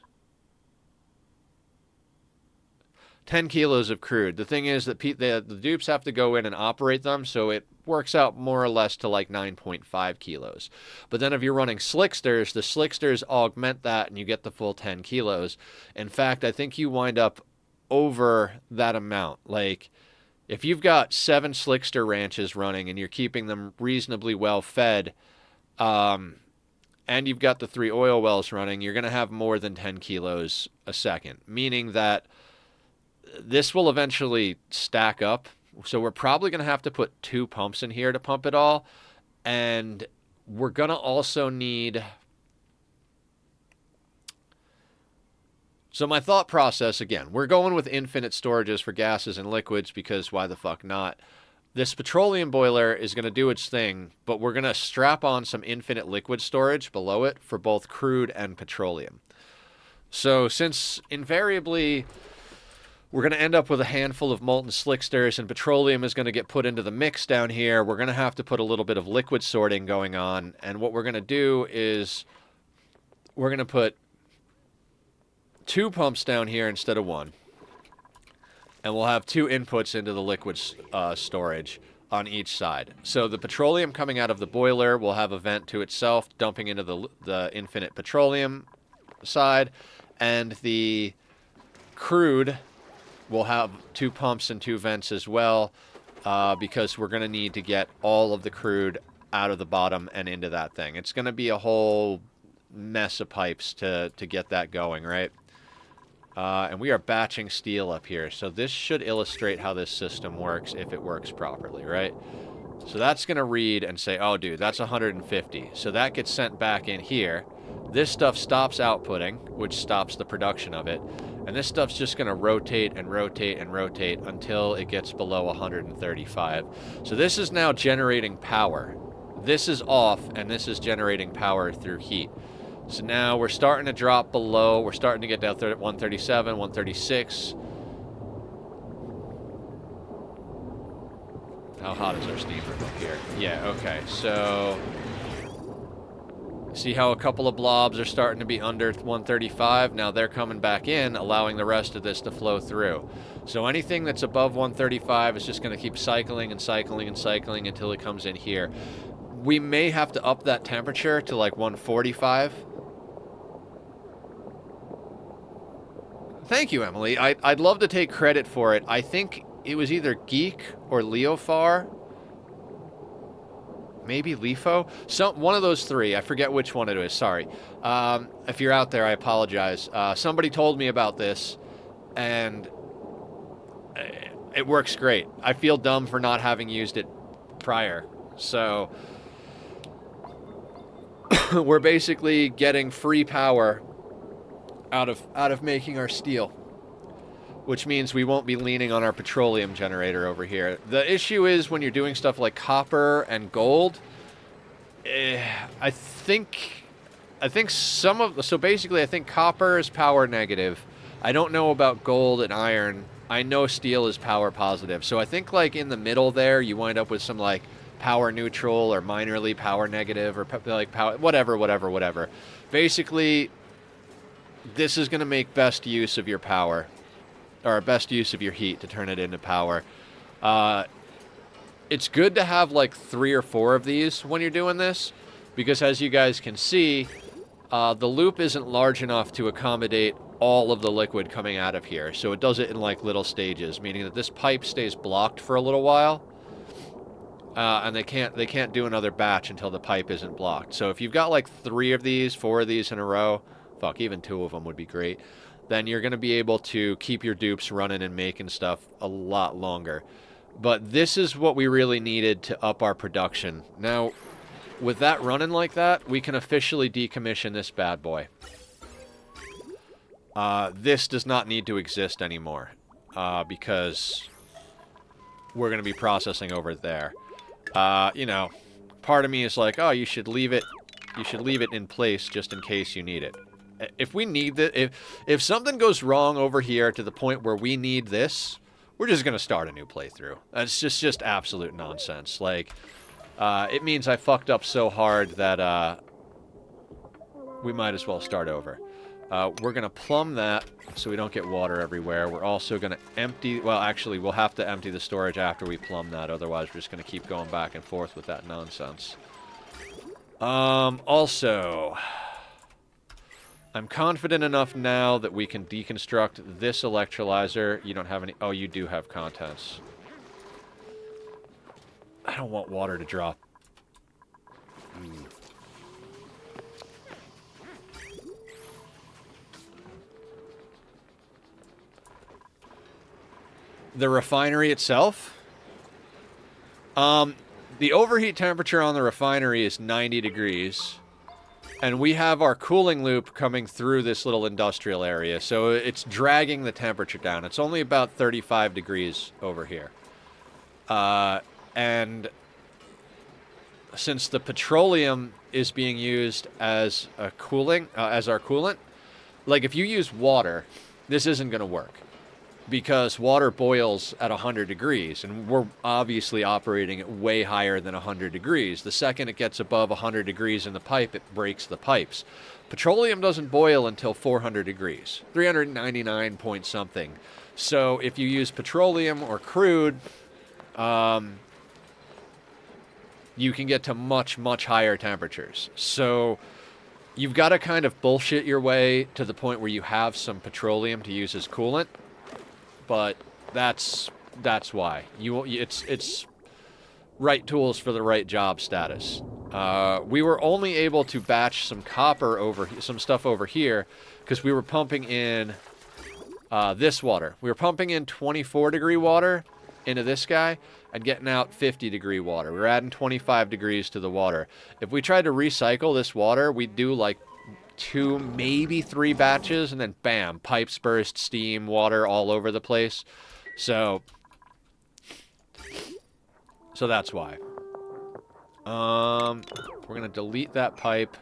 10 kilos of crude. The thing is that the dupes have to go in and operate them, so it works out more or less to like 9.5 kilos. But then if you're running slicksters, the slicksters augment that and you get the full 10 kilos. In fact, I think you wind up over that amount. Like, if you've got 7 slickster ranches running and you're keeping them reasonably well fed, and you've got the 3 oil wells running, you're going to have more than 10 kilos a second, meaning that this will eventually stack up. So we're probably going to have to put 2 pumps in here to pump it all. And we're going to also need... So my thought process, again, we're going with infinite storages for gases and liquids because why the fuck not? This petroleum boiler is going to do its thing, but we're going to strap on some infinite liquid storage below it for both crude and petroleum. So since invariably we're going to end up with a handful of molten slicksters and petroleum is going to get put into the mix down here, we're going to have to put a little bit of liquid sorting going on. And what we're going to do is we're going to put 2 pumps down here instead of 1. And we'll have 2 inputs into the liquid storage on each side. So the petroleum coming out of the boiler will have a vent to itself, dumping into the infinite petroleum side. And the crude will have 2 pumps and 2 vents as well, because we're going to need to get all of the crude out of the bottom and into that thing. It's going to be a whole mess of pipes to get that going, right? And we are batching steel up here, so this should illustrate how this system works if it works properly, right? So that's going to read and say, oh, dude, that's 150. So that gets sent back in here. This stuff stops outputting, which stops the production of it. And this stuff's just going to rotate and rotate and rotate until it gets below 135. So this is now generating power. This is off, and this is generating power through heat. So now we're starting to drop below. We're starting to get down to 137, 136. How hot is our steam room up here? Yeah, okay. So see how a couple of blobs are starting to be under 135? Now they're coming back in, allowing the rest of this to flow through. So anything that's above 135 is just going to keep cycling and cycling and cycling until it comes in here. We may have to up that temperature to like 145. Thank you, Emily. I'd love to take credit for it. I think it was either Geek or Leofar. Maybe Lefo? One of those 3. I forget which one it is. Sorry. If you're out there, I apologize. Somebody told me about this, and it works great. I feel dumb for not having used it prior. So we're basically getting free power out of making our steel, which means we won't be leaning on our petroleum generator over here. The issue is when you're doing stuff like copper and gold, I think so basically I think copper is power negative. I don't know about gold and iron. I know steel is power positive. So I think like in the middle there, you wind up with some like power neutral or minorly power negative or like power, whatever. Basically, this is going to make best use of your power, or best use of your heat to turn it into power. It's good to have like 3 or 4 of these when you're doing this, because as you guys can see, the loop isn't large enough to accommodate all of the liquid coming out of here. So it does it in like little stages, meaning that this pipe stays blocked for a little while. And they can't do another batch until the pipe isn't blocked. So if you've got like 3 of these, 4 of these in a row, fuck, even 2 of them would be great. then you're going to be able to keep your dupes running and making stuff a lot longer. But this is what we really needed to up our production. Now, with that running like that, we can officially decommission this bad boy. This does not need to exist anymore, because we're going to be processing over there. You know, part of me is like, oh, you should leave it in place just in case you need it. If we need it, if something goes wrong over here to the point where we need this, we're just going to start a new playthrough. It's just absolute nonsense. Like, it means I fucked up so hard that we might as well start over. We're going to plumb that so we don't get water everywhere. We're also going to empty... Well, actually, we'll have to empty the storage after we plumb that. Otherwise, we're just going to keep going back and forth with that nonsense. Also, I'm confident enough now that we can deconstruct this electrolyzer. You don't have any... Oh, you do have contents. I don't want water to drop. The refinery itself? The overheat temperature on the refinery is 90 degrees. And we have our cooling loop coming through this little industrial area, so it's dragging the temperature down. It's only about 35 degrees over here. And since the petroleum is being used as a cooling, as our coolant, like if you use water, this isn't going to work. Because water boils at 100 degrees, and we're obviously operating at way higher than 100 degrees. The second it gets above 100 degrees in the pipe, it breaks the pipes. Petroleum doesn't boil until 400 degrees, 399 point something. So if you use petroleum or crude, you can get to much, much higher temperatures. So you've got to kind of bullshit your way to the point where you have some petroleum to use as coolant. But that's why it's right tools for the right job status. We were only able to batch some copper some stuff over here because we were pumping in this water. We were pumping in 24-degree water into this guy and getting out 50-degree water. We were adding 25 degrees to the water. If we tried to recycle this water, we'd do like 2, maybe 3 batches, and then bam, pipes burst, steam, water all over the place. So that's why. We're gonna delete that pipe.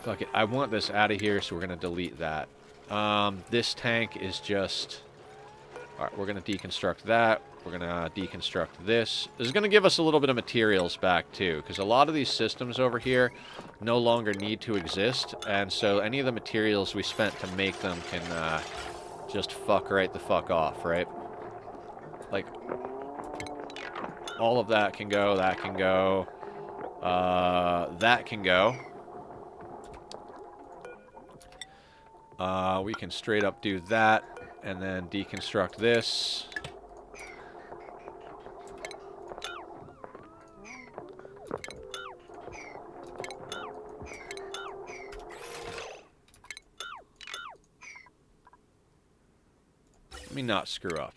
Fuck it, I want this out of here, so we're gonna delete that. This tank is just... Alright, we're gonna deconstruct that. We're gonna deconstruct this. This is gonna give us a little bit of materials back too, because a lot of these systems over here no longer need to exist, and so any of the materials we spent to make them can just fuck right the fuck off, right? Like, all of that can go, that can go, that can go. We can straight up do that, and then deconstruct this. Let me not screw up.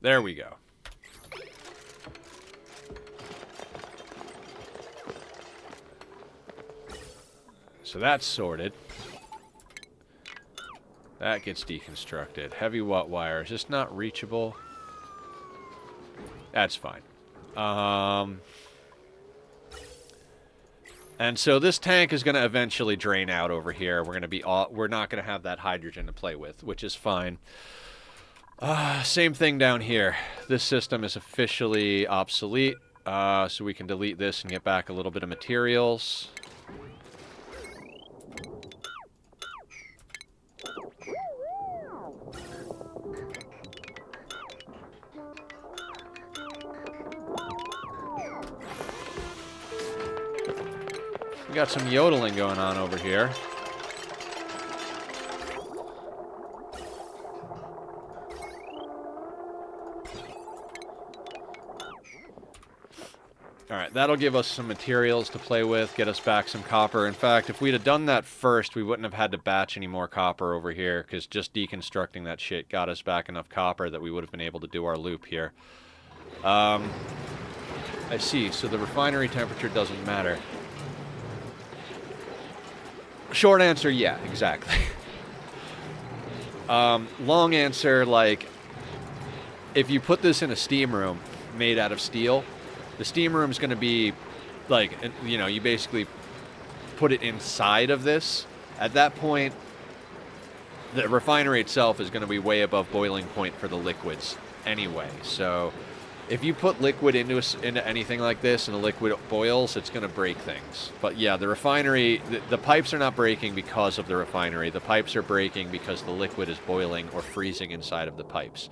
There we go. So that's sorted. That gets deconstructed. Heavy watt wire. Is this not reachable? That's fine. And so this tank is going to eventually drain out over here. We're not going to have that hydrogen to play with, which is fine. Same thing down here. This system is officially obsolete, so we can delete this and get back a little bit of materials. We got some yodeling going on over here. Alright, that'll give us some materials to play with, get us back some copper. In fact, if we'd have done that first, we wouldn't have had to batch any more copper over here, because just deconstructing that shit got us back enough copper that we would have been able to do our loop here. I see, so the refinery temperature doesn't matter. Short answer, yeah, exactly. Long answer, like, if you put this in a steam room made out of steel, the steam room is going to be, like, you know, you basically put it inside of this. At that point, the refinery itself is going to be way above boiling point for the liquids anyway. So if you put liquid into anything like this and the liquid boils, it's going to break things. But yeah, the refinery, the pipes are not breaking because of the refinery. The pipes are breaking because the liquid is boiling or freezing inside of the pipes.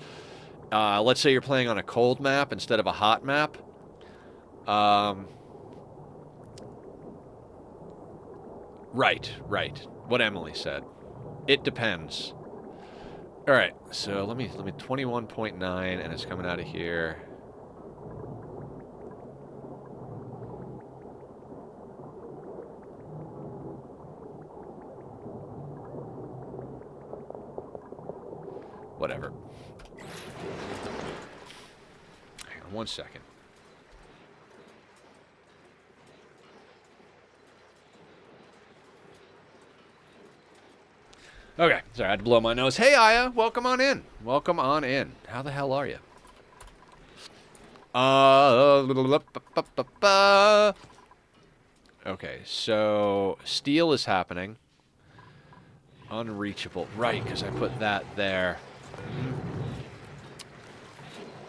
Let's say you're playing on a cold map instead of a hot map. Right. What Emily said. It depends. All right, so let me 21.9, and it's coming out of here. Whatever. Hang on 1 second. Okay, sorry, I had to blow my nose. Hey, Aya, welcome on in. Welcome on in. How the hell are you? Okay, so steel is happening. Unreachable. Right, because I put that there.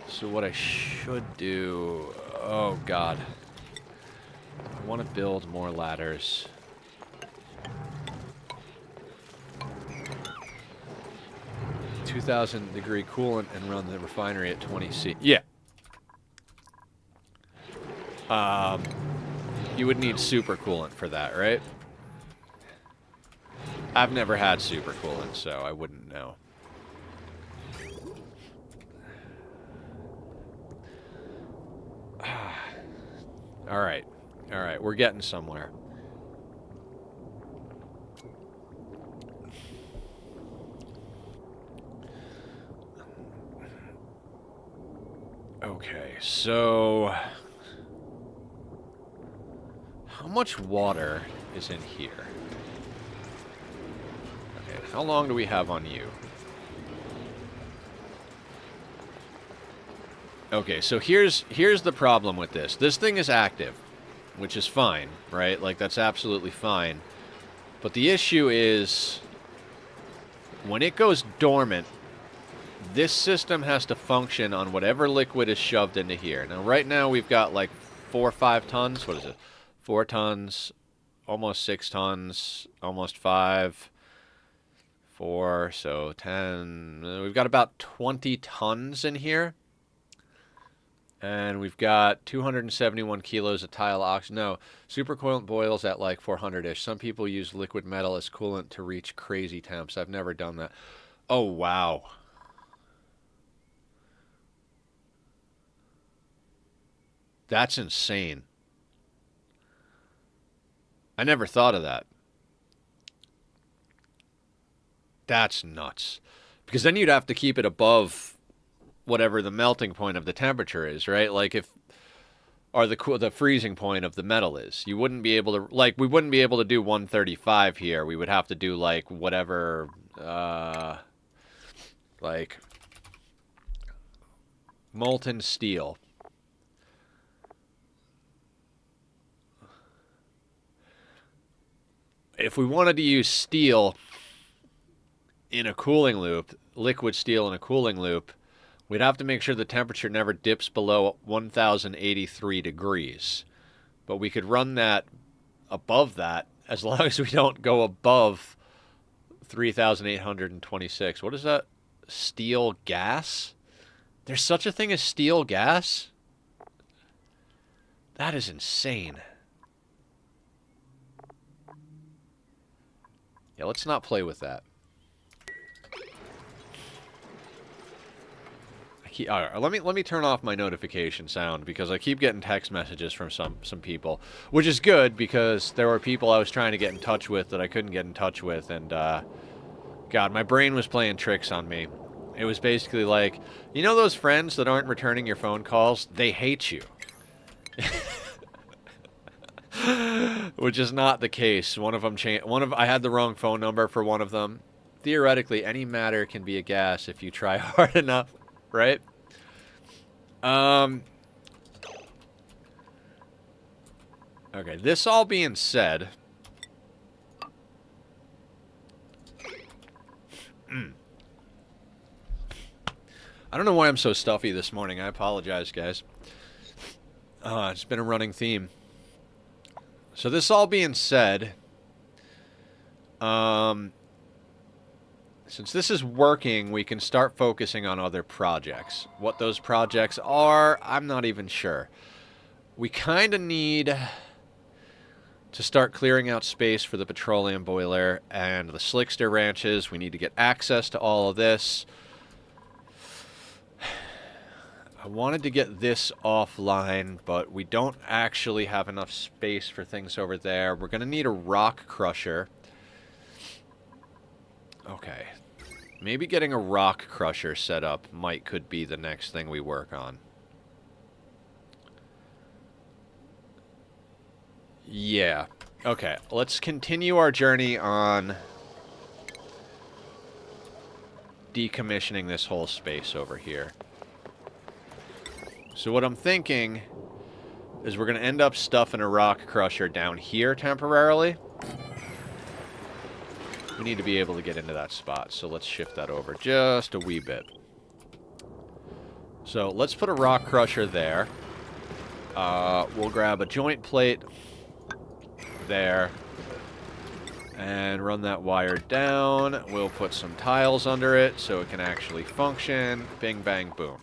So what I should do... Oh, God. I want to build more ladders. $2,000-degree coolant and run the refinery at 20C. Yeah. You would need super coolant for that, right? I've never had super coolant, so I wouldn't know. All right, we're getting somewhere. Okay, so how much water is in here? Okay, how long do we have on you? Okay, so here's the problem with this. This thing is active, which is fine, right? Like, that's absolutely fine. But the issue is, when it goes dormant, this system has to function on whatever liquid is shoved into here. Now, right now, we've got, like, 4 or 5 tons. What is it? 4 tons, almost 6 tons, almost 5, 4, so 10. We've got about 20 tons in here. And we've got 271 kilos of tile oxygen. No, supercoolant boils at like 400-ish. Some people use liquid metal as coolant to reach crazy temps. I've never done that. Oh, wow. That's insane. I never thought of that. That's nuts. Because then you'd have to keep it above whatever the melting point of the temperature is, right? Like if, or the freezing point of the metal is. You wouldn't be able to, like, we wouldn't be able to do 135 here. We would have to do like whatever, like molten steel. If we wanted to use steel in a cooling loop, liquid steel in a cooling loop, we'd have to make sure the temperature never dips below 1083 degrees. But we could run that above that as long as we don't go above 3826. What is that? Steel gas? There's such a thing as steel gas? That is insane. Yeah, let's not play with that. I All right, let me turn off my notification sound because I keep getting text messages from some people, which is good because there were people I was trying to get in touch with that I couldn't get in touch with, and God, my brain was playing tricks on me. It was basically like, you know those friends that aren't returning your phone calls? They hate you. Which is not the case. One of them I had the wrong phone number for one of them. Theoretically, any matter can be a gas if you try hard enough, right? Okay, this all being said, I don't know why I'm so stuffy this morning. I apologize, guys. It's been a running theme. So this all being said, since this is working, we can start focusing on other projects. What those projects are, I'm not even sure. We kind of need to start clearing out space for the petroleum boiler and the slickster ranches. We need to get access to all of this. I wanted to get this offline, but we don't actually have enough space for things over there. We're going to need a rock crusher. Okay. Maybe getting a rock crusher set up could be the next thing we work on. Yeah. Okay, let's continue our journey on decommissioning this whole space over here. So what I'm thinking is we're going to end up stuffing a rock crusher down here temporarily. We need to be able to get into that spot, so let's shift that over just a wee bit. So let's put a rock crusher there. We'll grab a joint plate there and run that wire down. We'll put some tiles under it so it can actually function. Bing, bang, boom.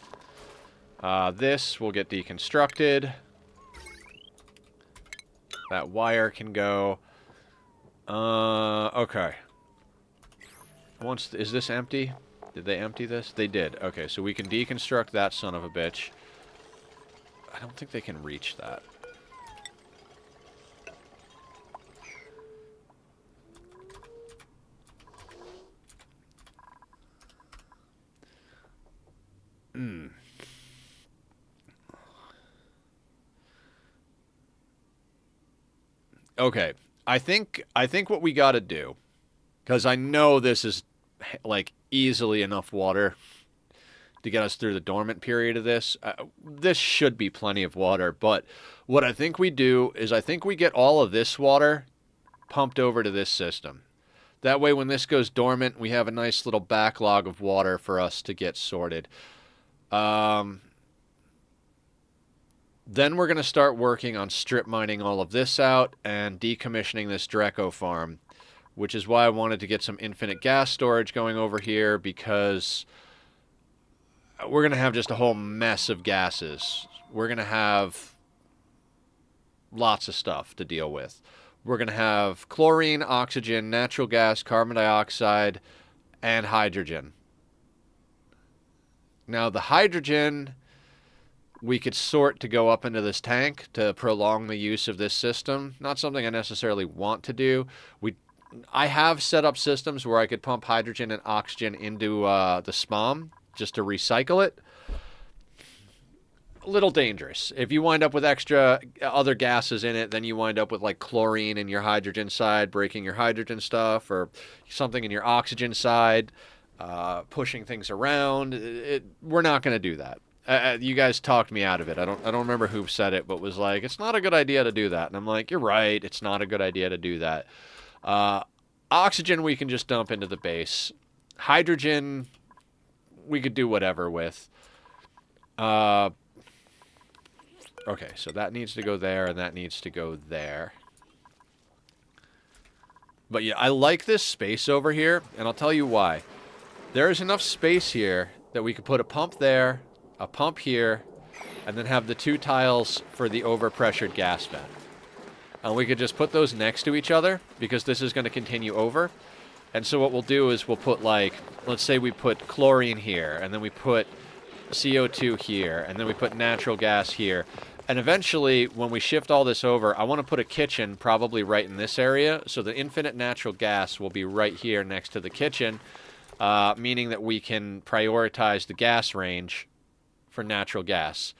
This will get deconstructed. That wire can go. Okay. Is this empty? Did they empty this? They did. Okay, so we can deconstruct that son of a bitch. I don't think they can reach that. Okay, I think what we got to do, because I know this is like easily enough water to get us through the dormant period of this. This should be plenty of water, but what I think we do is I think we get all of this water pumped over to this system. That way when this goes dormant, we have a nice little backlog of water for us to get sorted. Then we're going to start working on strip mining all of this out and decommissioning this Dreco farm, which is why I wanted to get some infinite gas storage going over here, because we're going to have just a whole mess of gases. We're going to have lots of stuff to deal with. We're going to have chlorine, oxygen, natural gas, carbon dioxide, and hydrogen. Now, the hydrogen we could sort to go up into this tank to prolong the use of this system. Not something I necessarily want to do. I have set up systems where I could pump hydrogen and oxygen into the SPOM just to recycle it. A little dangerous. If you wind up with extra other gases in it, then you wind up with like chlorine in your hydrogen side, breaking your hydrogen stuff, or something in your oxygen side, pushing things around. We're not going to do that. You guys talked me out of it. I don't remember who said it, but was like, it's not a good idea to do that. And I'm like, you're right. It's not a good idea to do that. Oxygen we can just dump into the base. Hydrogen we could do whatever with. Okay, so that needs to go there, and that needs to go there. But yeah, I like this space over here, and I'll tell you why. There is enough space here that we could put a pump there, a pump here, and then have the two tiles for the overpressured gas vent. And we could just put those next to each other, because this is going to continue over. And so what we'll do is we'll put, like, let's say we put chlorine here, and then we put CO2 here, and then we put natural gas here. And eventually, when we shift all this over, I want to put a kitchen probably right in this area, so the infinite natural gas will be right here next to the kitchen, meaning that we can prioritize the gas range for natural gas.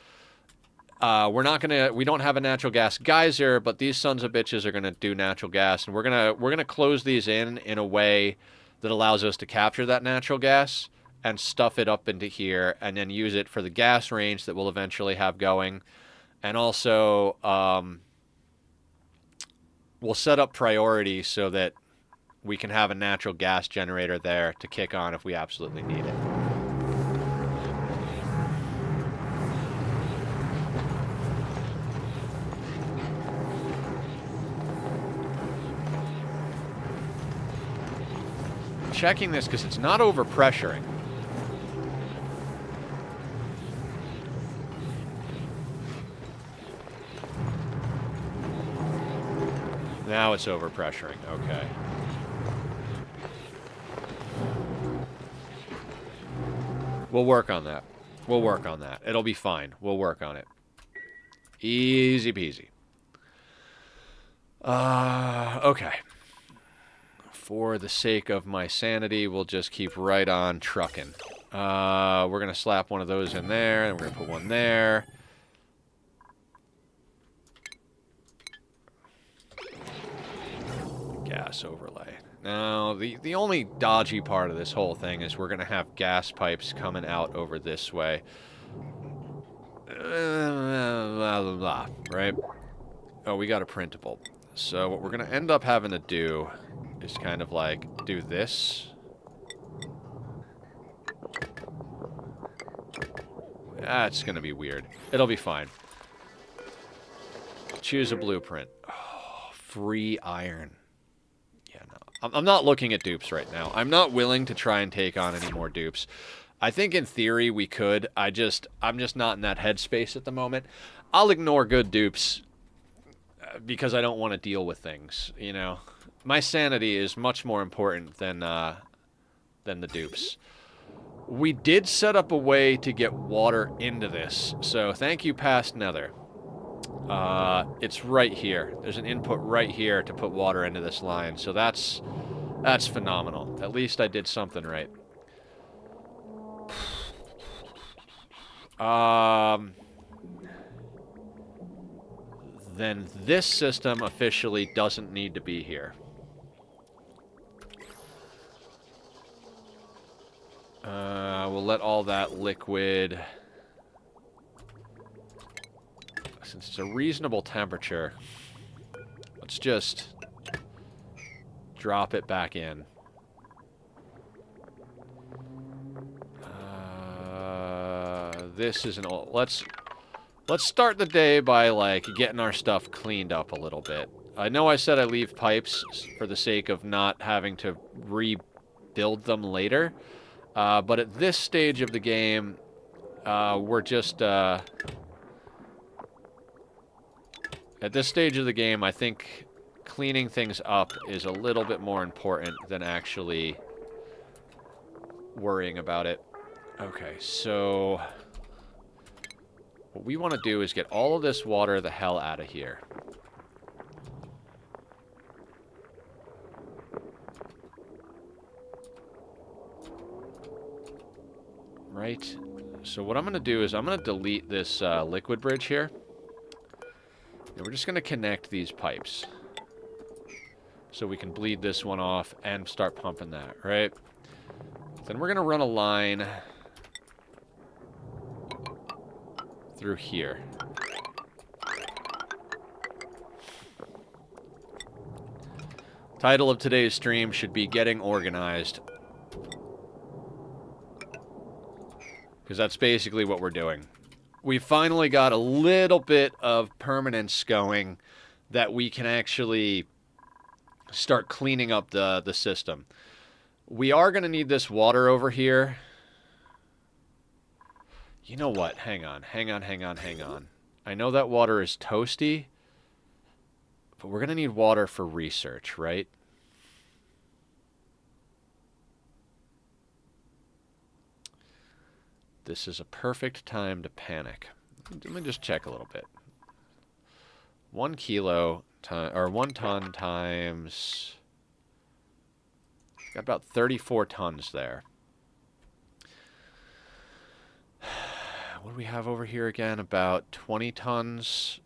We don't have a natural gas geyser, but these sons of bitches are gonna do natural gas, and we're gonna close these in a way that allows us to capture that natural gas and stuff it up into here, and then use it for the gas range that we'll eventually have going. And also, we'll set up priority so that we can have a natural gas generator there to kick on if we absolutely need it. I'm checking this because it's not overpressuring. Now it's overpressuring. Okay. We'll work on that. We'll work on that. It'll be fine. We'll work on it. Easy peasy. Okay. For the sake of my sanity, we'll just keep right on trucking. We're going to slap one of those in there, and we're going to put one there. Gas overlay. Now, the only dodgy part of this whole thing is we're going to have gas pipes coming out over this way. Blah, blah, blah, right? Oh, we got a printable. So what we're going to end up having to do is kind of like do this. It's going to be weird. It'll be fine. Choose a blueprint. Oh, free iron. I'm not looking at dupes right now. I'm not willing to try and take on any more dupes. I think in theory we could. I'm just not in that headspace at the moment. I'll ignore good dupes because I don't want to deal with things, you know. My sanity is much more important than the dupes. We did set up a way to get water into this, so thank you, past Nether. It's right here. There's an input right here to put water into this line, so that's phenomenal. At least I did something right. Then this system officially doesn't need to be here. We'll let all that liquid... Since it's a reasonable temperature, let's just drop it back in. This is an old... Let's start the day by, like, getting our stuff cleaned up a little bit. I know I said I leave pipes for the sake of not having to rebuild them later, but at this stage of the game, we're just... At this stage of the game, I think cleaning things up is a little bit more important than actually worrying about it. Okay, so what we want to do is get all of this water the hell out of here. Right? So what I'm going to do is I'm going to delete this liquid bridge here. And we're just going to connect these pipes so we can bleed this one off and start pumping that, right? Then we're going to run a line through here. Title of today's stream should be Getting Organized, because that's basically what we're doing. We finally got a little bit of permanence going that we can actually start cleaning up the system. We are going to need this water over here. You know what? Hang on. I know that water is toasty, but we're going to need water for research, right? this is a perfect time to panic. Let me just check a little bit. 1 kilo or 1 ton times. Got about 34 tons there. What do we have over here again? About 20 tons.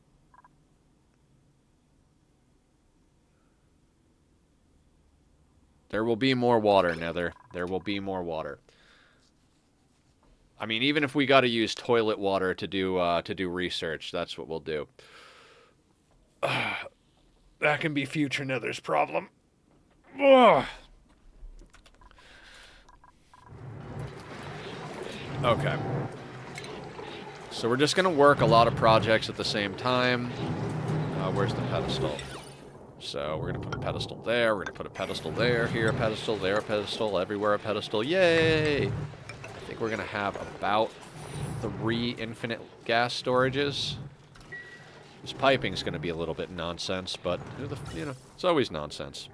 There will be more water, Nether. There will be more water. I mean, even if we got to use toilet water to do research, that's what we'll do. That can be future Nether's problem. Ugh. Okay. So we're just going to work a lot of projects at the same time. Where's the pedestal? So we're going to put a pedestal there. We're going to put a pedestal there. Here a pedestal. There a pedestal. Everywhere a pedestal. Yay! I think we're going to have about 3 infinite gas storages. This piping's going to be a little bit nonsense, but, you know, it's always nonsense.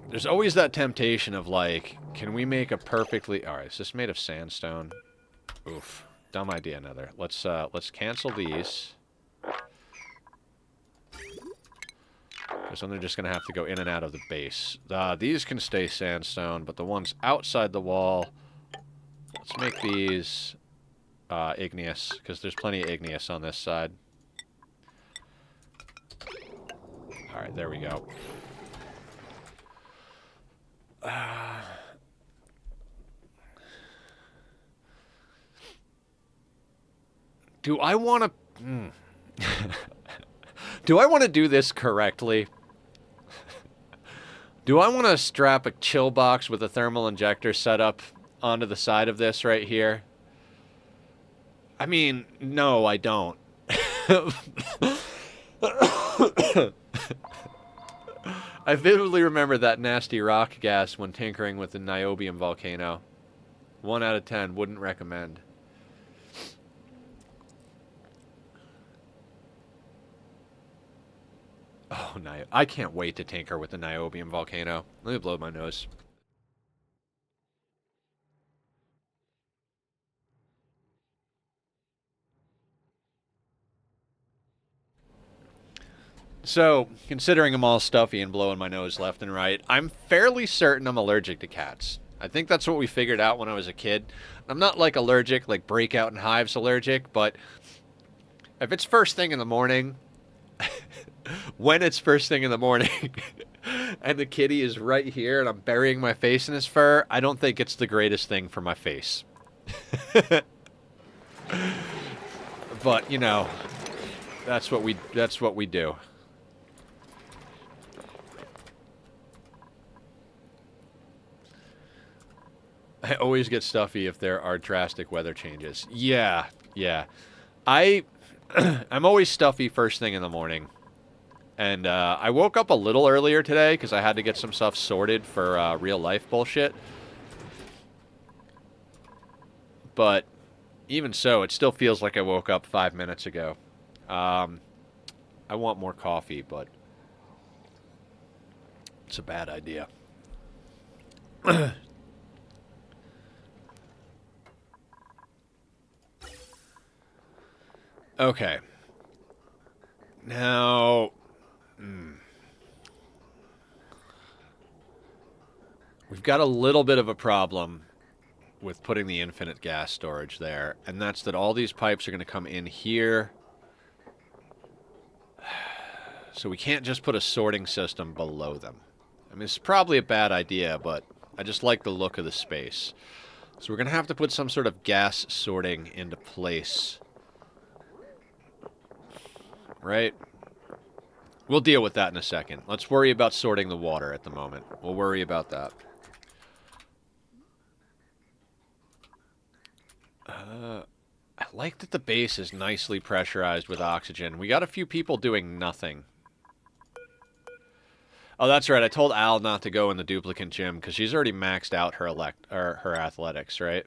There's always that temptation of, like, can we make a perfectly... Alright, is this made of sandstone? Oof. Dumb idea, Nether. Let's cancel these. Because then they're just going to have to go in and out of the base. These can stay sandstone, but the ones outside the wall... Let's make these igneous, because there's plenty of igneous on this side. Alright, there we go. Do I want to... Do I want to do this correctly? Do I want to strap a chill box with a thermal injector set up onto the side of this right here? I mean, no, I don't. I vividly remember that nasty rock gas when tinkering with the niobium volcano. 1 out of 10, wouldn't recommend. Oh, I can't wait to tinker with the niobium volcano. Let me blow my nose. So, considering I'm all stuffy and blowing my nose left and right, I'm fairly certain I'm allergic to cats. I think that's what we figured out when I was a kid. I'm not, like, allergic, like breakout and hives allergic, but if it's first thing in the morning, when it's first thing in the morning, and the kitty is right here and I'm burying my face in his fur, I don't think it's the greatest thing for my face. But, you know, that's what we do. I always get stuffy if there are drastic weather changes. Yeah. I'm always stuffy first thing in the morning. And I woke up a little earlier today because I had to get some stuff sorted for real life bullshit. But even so, it still feels like I woke up 5 minutes ago. I want more coffee, but it's a bad idea. Okay. Now... We've got a little bit of a problem with putting the infinite gas storage there, and that's that all these pipes are going to come in here. So we can't just put a sorting system below them. I mean, it's probably a bad idea, but I just like the look of the space. So we're going to have to put some sort of gas sorting into place. Right? We'll deal with that in a second. Let's worry about sorting the water at the moment. We'll worry about that. I like that the base is nicely pressurized with oxygen. We got a few people doing nothing. Oh, that's right. I told Al not to go in the duplicate gym because she's already maxed out her athletics, right?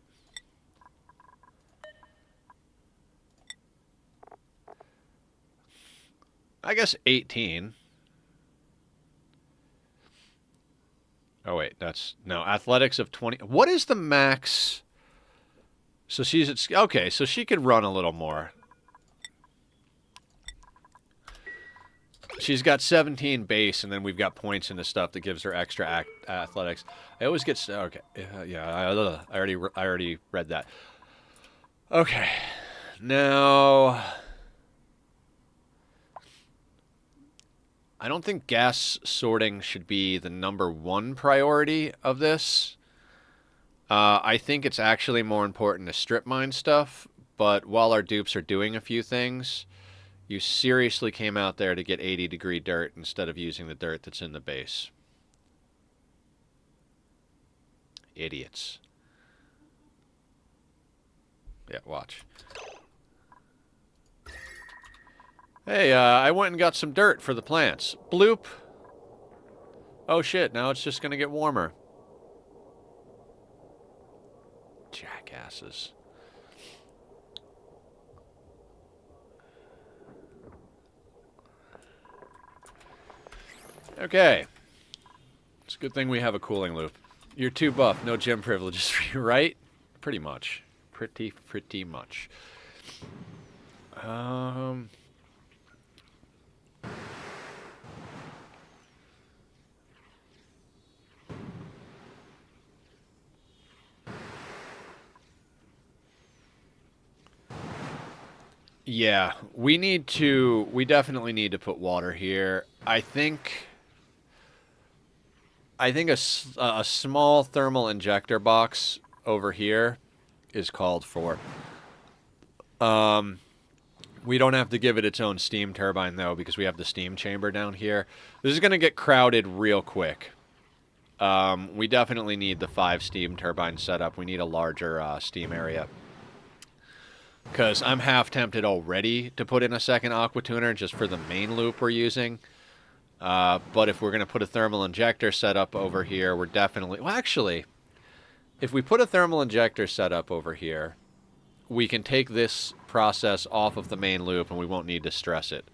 I guess 18. Oh, wait. That's... No, athletics of 20. What is the max? So she's at... Okay, so she could run a little more. She's got 17 base, and then we've got points into stuff that gives her extra athletics. I always get... Okay. Yeah, I already read that. Okay. Now... I don't think gas sorting should be the #1 priority of this. I think it's actually more important to strip mine stuff, but while our dupes are doing a few things, you seriously came out there to get 80-degree dirt instead of using the dirt that's in the base. Idiots. Yeah, watch. Hey, I went and got some dirt for the plants. Bloop. Oh shit, now it's just gonna get warmer. Jackasses. Okay. It's a good thing we have a cooling loop. You're too buff, no gym privileges for you, right? Pretty much. Pretty much. Yeah, we definitely need to put water here. I think a small thermal injector box over here is called for. We don't have to give it its own steam turbine, though, because we have the steam chamber down here. This is going to get crowded real quick. We definitely need the 5 steam turbines set up. We need a larger steam area. Because I'm half tempted already to put in a second aqua tuner just for the main loop we're using. But if we're going to put a thermal injector setup over here, we're definitely... Well, actually, if we put a thermal injector setup over here, we can take this process off of the main loop and we won't need to stress it.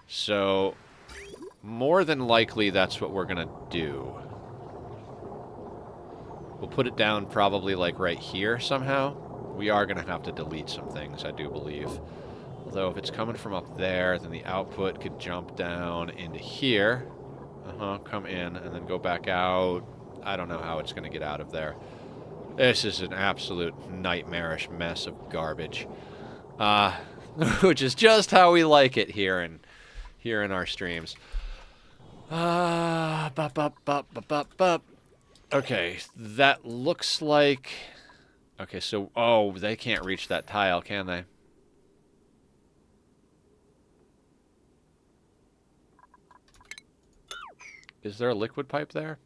So, more than likely, that's what we're going to do. We'll put it down probably like right here somehow. We are going to have to delete some things, I do believe. Although if it's coming from up there, then the output could jump down into here. Come in and then go back out. I don't know how it's going to get out of there. This is an absolute nightmarish mess of garbage. Which is just how we like it here in our streams. Okay, that looks like... Okay, so... Oh, they can't reach that tile, can they? Is there a liquid pipe there?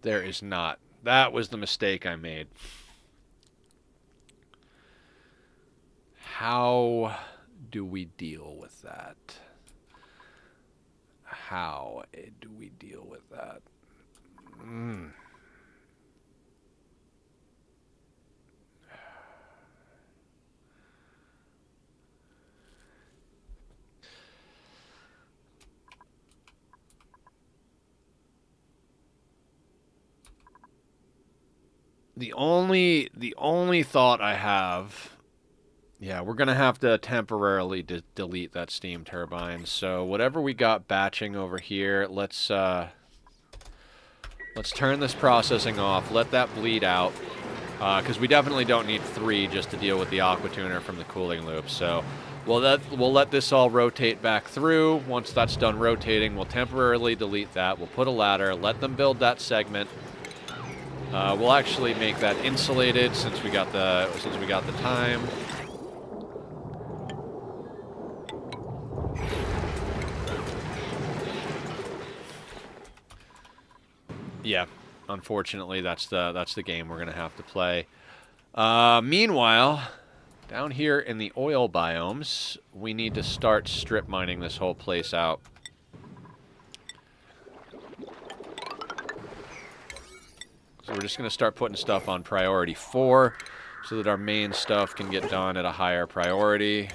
There is not. That was the mistake I made. How do we deal with that? How do we deal with that? The only thought I have... Yeah, we're going to have to temporarily delete that steam turbine. So whatever we got batching over here, let's turn this processing off. Let that bleed out. Because we definitely don't need 3 just to deal with the aqua tuner from the cooling loop. So we'll let this all rotate back through. Once that's done rotating, we'll temporarily delete that. We'll put a ladder, let them build that segment. We'll actually make that insulated since we got the time. Yeah, unfortunately, that's the game we're gonna have to play. Meanwhile, down here in the oil biomes, we need to start strip mining this whole place out. So we're just going to start putting stuff on priority 4 so that our main stuff can get done at a higher priority.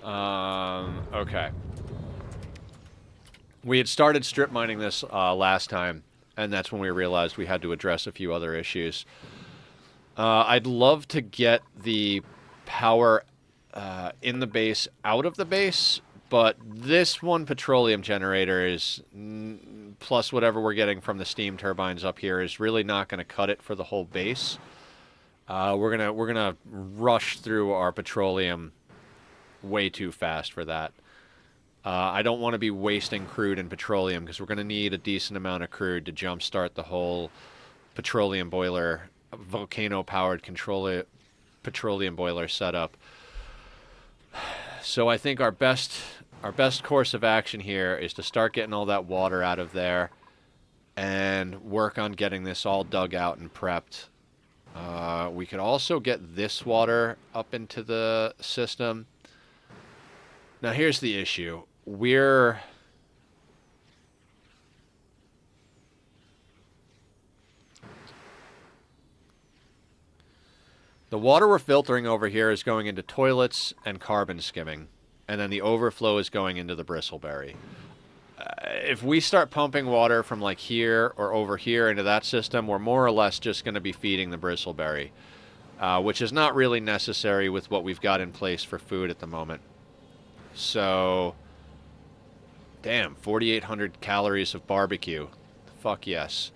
Okay. We had started strip mining this last time, and that's when we realized we had to address a few other issues. I'd love to get the power in the base out of the base, but this one petroleum generator is, plus whatever we're getting from the steam turbines up here, is really not going to cut it for the whole base. We're gonna rush through our petroleum way too fast for that. I don't want to be wasting crude and petroleum because we're going to need a decent amount of crude to jumpstart the whole petroleum boiler, volcano-powered petroleum boiler setup. So I think our best course of action here is to start getting all that water out of there and work on getting this all dug out and prepped. We could also get this water up into the system. Now here's the issue. The water we're filtering over here is going into toilets and carbon skimming, and then the overflow is going into the bristleberry. If we start pumping water from like here or over here into that system, we're more or less just going to be feeding the bristleberry, which is not really necessary with what we've got in place for food at the moment. So, damn, 4,800 calories of barbecue. Fuck yes.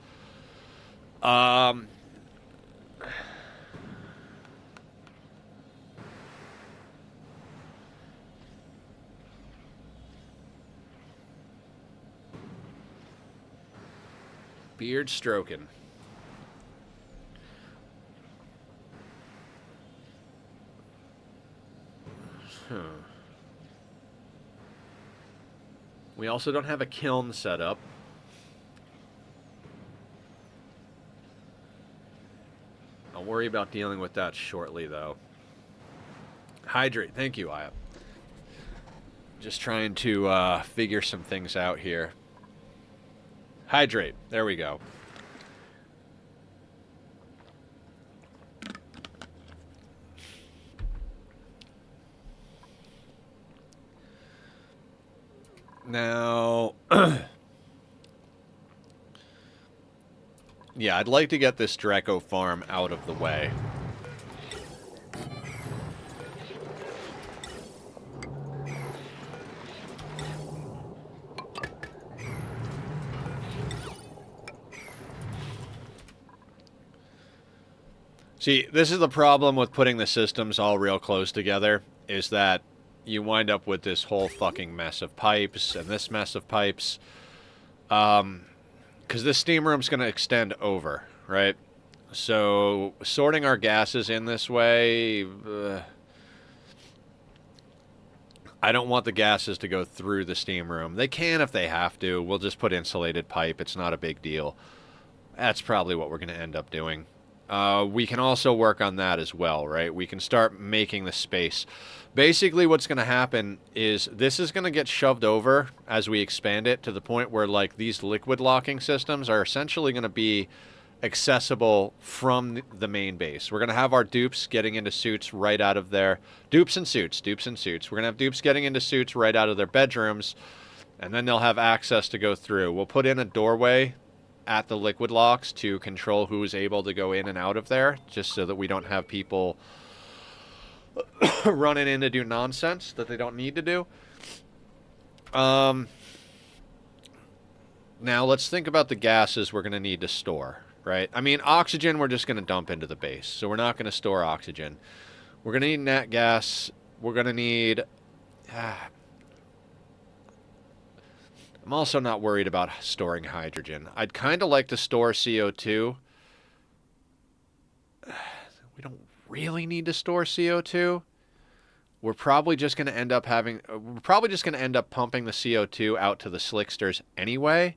Beard stroking. We also don't have a kiln set up. I'll worry about dealing with that shortly, though. Hydrate. Thank you, Aya. Just trying to figure some things out here. Hydrate. There we go. Now, yeah, I'd like to get this Draco farm out of the way. See, this is the problem with putting the systems all real close together, is that you wind up with this whole fucking mess of pipes and this mess of pipes. Because this steam room's going to extend over, right? So sorting our gases in this way, I don't want the gases to go through the steam room. They can if they have to. We'll just put insulated pipe. It's not a big deal. That's probably what we're going to end up doing. We can also work on that as well, right? We can start making the space. Basically, what's going to happen is this is going to get shoved over as we expand it to the point where, like, these liquid locking systems are essentially going to be accessible from the main base. We're going to have our dupes getting into suits right out of their... Dupes and suits. We're going to have dupes getting into suits right out of their bedrooms, and then they'll have access to go through. We'll put in a doorway at the liquid locks to control who's able to go in and out of there, just so that we don't have people running in to do nonsense that they don't need to do. Now let's think about the gases we're going to need to store, right? I mean, oxygen we're just going to dump into the base, so we're not going to store oxygen. We're going to need nat gas. We're going to need... I'm also not worried about storing hydrogen. I'd kind of like to store CO2. We don't really need to store CO2. We're probably just going to end up pumping the CO2 out to the slicksters anyway.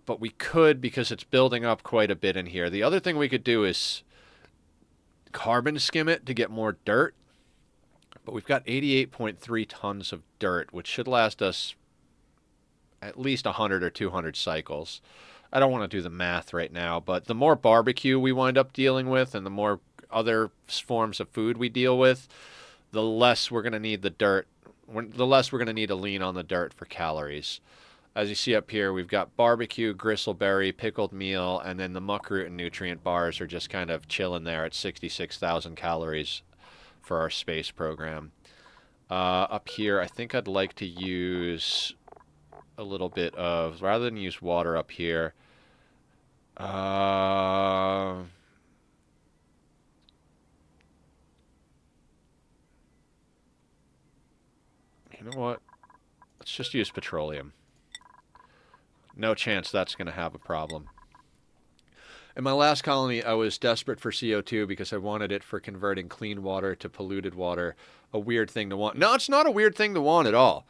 But we could, because it's building up quite a bit in here. The other thing we could do is carbon skim it to get more dirt. But we've got 88.3 tons of dirt, which should last us at least 100 or 200 cycles. I don't want to do the math right now, but the more barbecue we wind up dealing with and the more other forms of food we deal with, the less we're going to need the dirt, the less we're going to need to lean on the dirt for calories. As you see up here, we've got barbecue, gristleberry, pickled meal, and then the muckroot and nutrient bars are just kind of chilling there at 66,000 calories for our space program. Up here, I think I'd like to use a little bit of, rather than use water up here, you know what? Let's just use petroleum. No chance that's going to have a problem. In my last colony, I was desperate for CO2 because I wanted it for converting clean water to polluted water. A weird thing to want. No, it's not a weird thing to want at all.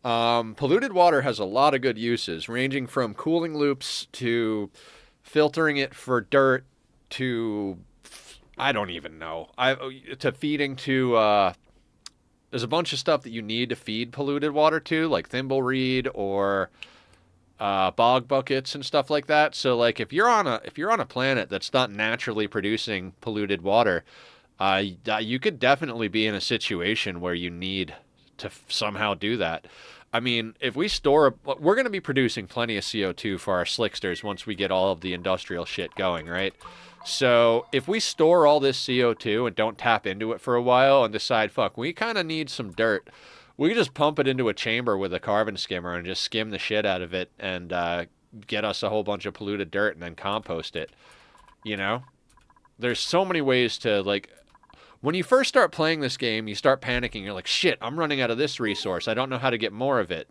Polluted water has a lot of good uses, ranging from cooling loops to filtering it for dirt to, I don't even know, to feeding to, there's a bunch of stuff that you need to feed polluted water to, like thimbleweed or bog buckets and stuff like that. So like if you're on a planet that's not naturally producing polluted water, you could definitely be in a situation where you need to somehow do that. I mean, if we store, we're going to be producing plenty of CO2 for our slicksters once we get all of the industrial shit going, right? So if we store all this CO2 and don't tap into it for a while and decide, fuck, we kind of need some dirt, we can just pump it into a chamber with a carbon skimmer and just skim the shit out of it and get us a whole bunch of polluted dirt and then compost it. You know? There's so many ways to, like, when you first start playing this game, you start panicking. You're like, shit, I'm running out of this resource. I don't know how to get more of it.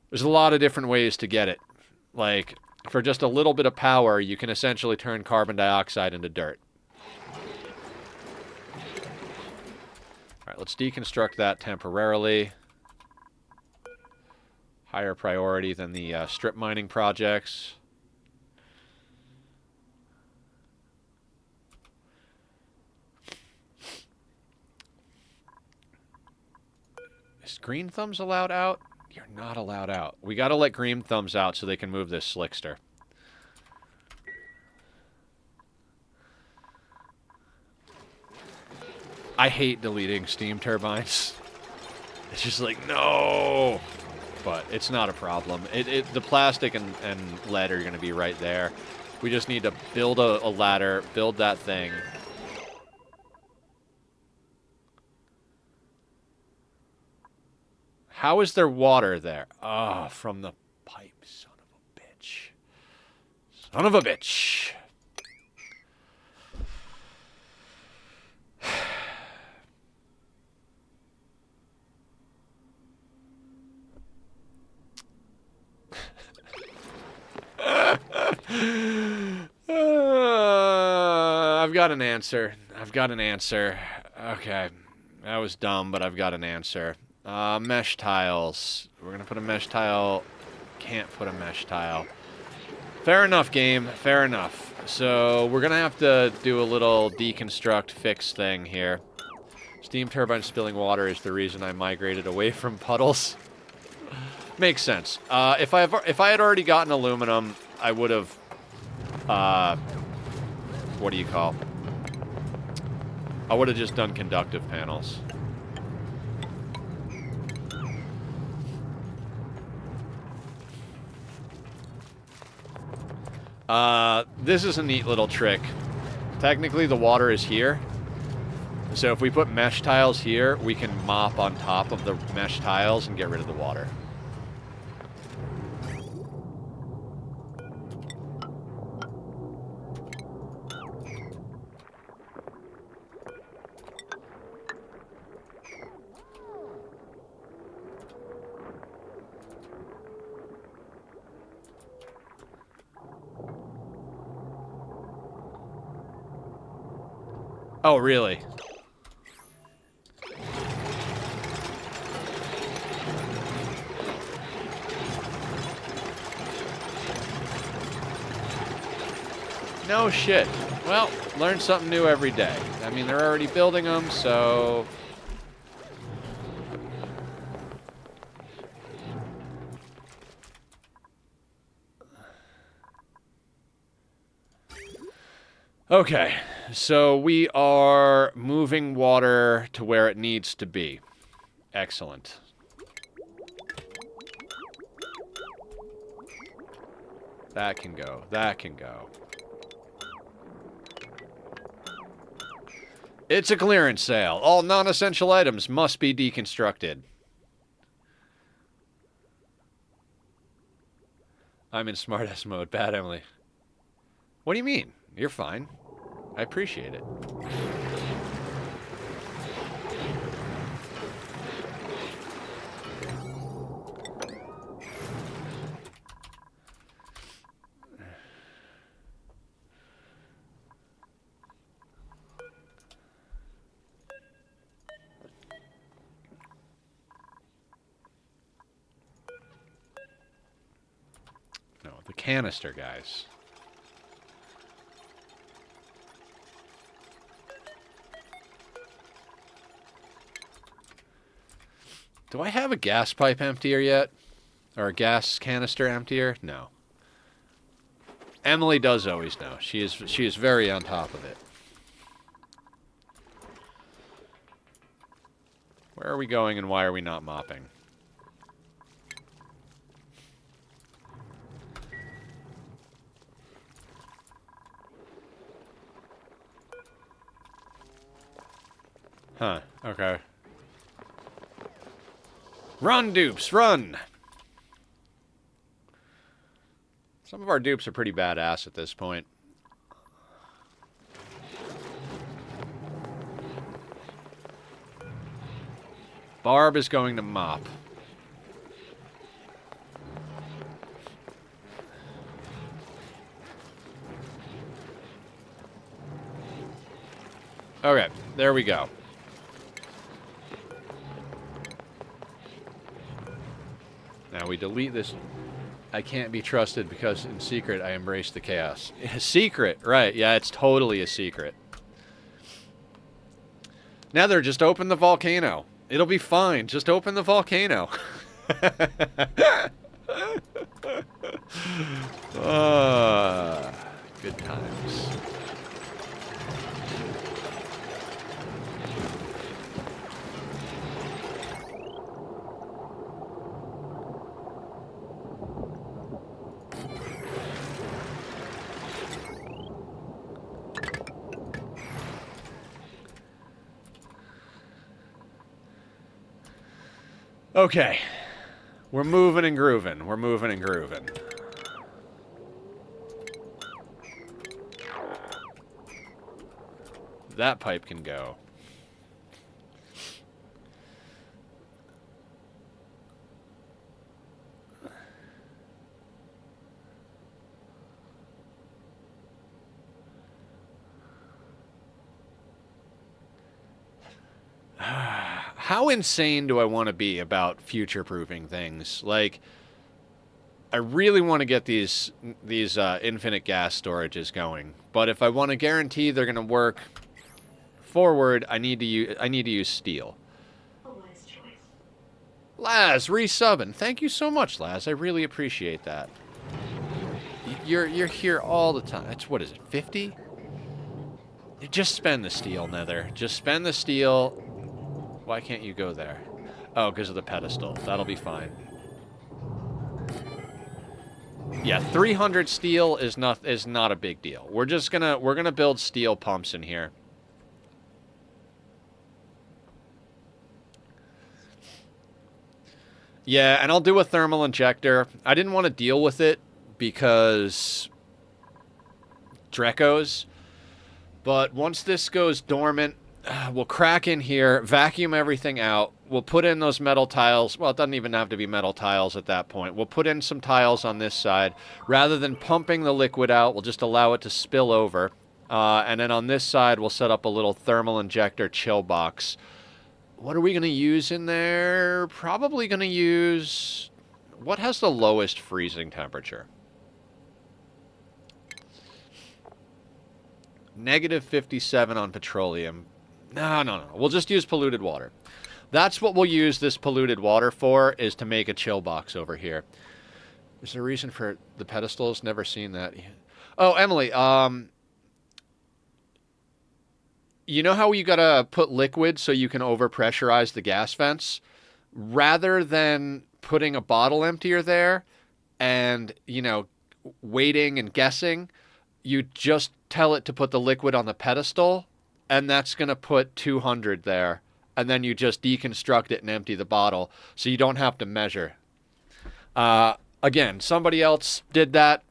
There's a lot of different ways to get it. Like, for just a little bit of power, you can essentially turn carbon dioxide into dirt. All right, let's deconstruct that temporarily. Higher priority than the strip mining projects. Is green thumbs allowed out? You're not allowed out. We gotta let green thumbs out so they can move this slickster. I hate deleting steam turbines. It's just like, no! But it's not a problem. The plastic and lead are gonna be right there. We just need to build a ladder, build that thing. How is there water there? Ah, from the pipe, son of a bitch. Son of a bitch. I've got an answer. I've got an answer. Okay. That was dumb, but I've got an answer. Mesh tiles. We're going to put a mesh tile. Can't put a mesh tile. Fair enough, game. Fair enough. So we're going to have to do a little deconstruct fix thing here. Steam turbine spilling water is the reason I migrated away from puddles. Makes sense. If I had already gotten aluminum, I would have... what do you call? I would have just done conductive panels. This is a neat little trick. Technically, the water is here. So if we put mesh tiles here, we can mop on top of the mesh tiles and get rid of the water. Oh, really? No shit. Well, learn something new every day. I mean, they're already building them, so... Okay, so we are moving water to where it needs to be. Excellent. That can go. That can go. It's a clearance sale. All non-essential items must be deconstructed. I'm in smartass mode. Bad, Emily. What do you mean? You're fine. I appreciate it. No, the canister, guys. Do I have a gas pipe emptier yet? Or a gas canister emptier? No. Emily does always know. She is very on top of it. Where are we going and why are we not mopping? Huh, okay. Run, dupes, run! Some of our dupes are pretty badass at this point. Barb is going to mop. Okay, there we go. Now we delete this. I can't be trusted because in secret I embrace the chaos. Secret, right. Yeah, it's totally a secret. Nether, just open the volcano. It'll be fine. Just open the volcano. Good times. Okay. We're moving and grooving. We're moving and grooving. That pipe can go. How insane do I want to be about future-proofing things? Like, I really want to get these infinite gas storages going, but if I want to guarantee they're going to work forward, I need to use steel. Laz, resubbing. Thank you so much, Laz. I really appreciate that. You're here all the time. It's, what is it, 50? Just spend the steel, Nether. Just spend the steel. Why can't you go there? Oh, because of the pedestal. That'll be fine. Yeah, 300 steel is not a big deal. We're gonna build steel pumps in here. Yeah, and I'll do a thermal injector. I didn't want to deal with it because Drecos. But once this goes dormant, we'll crack in here, vacuum everything out. We'll put in those metal tiles. Well, it doesn't even have to be metal tiles at that point. We'll put in some tiles on this side. Rather than pumping the liquid out, we'll just allow it to spill over. And then on this side, we'll set up a little thermal injector chill box. What are we going to use in there? Probably going to use... What has the lowest freezing temperature? Negative 57 on petroleum. No. We'll just use polluted water. That's what we'll use this polluted water for, is to make a chill box over here. Is there a reason for the pedestals? Never seen that. Oh, Emily, You know how you gotta put liquid so you can overpressurize the gas vents? Rather than putting a bottle emptier there and, waiting and guessing, you just tell it to put the liquid on the pedestal, and that's going to put 200 there. And then you just deconstruct it and empty the bottle, so you don't have to measure. Again, somebody else did that.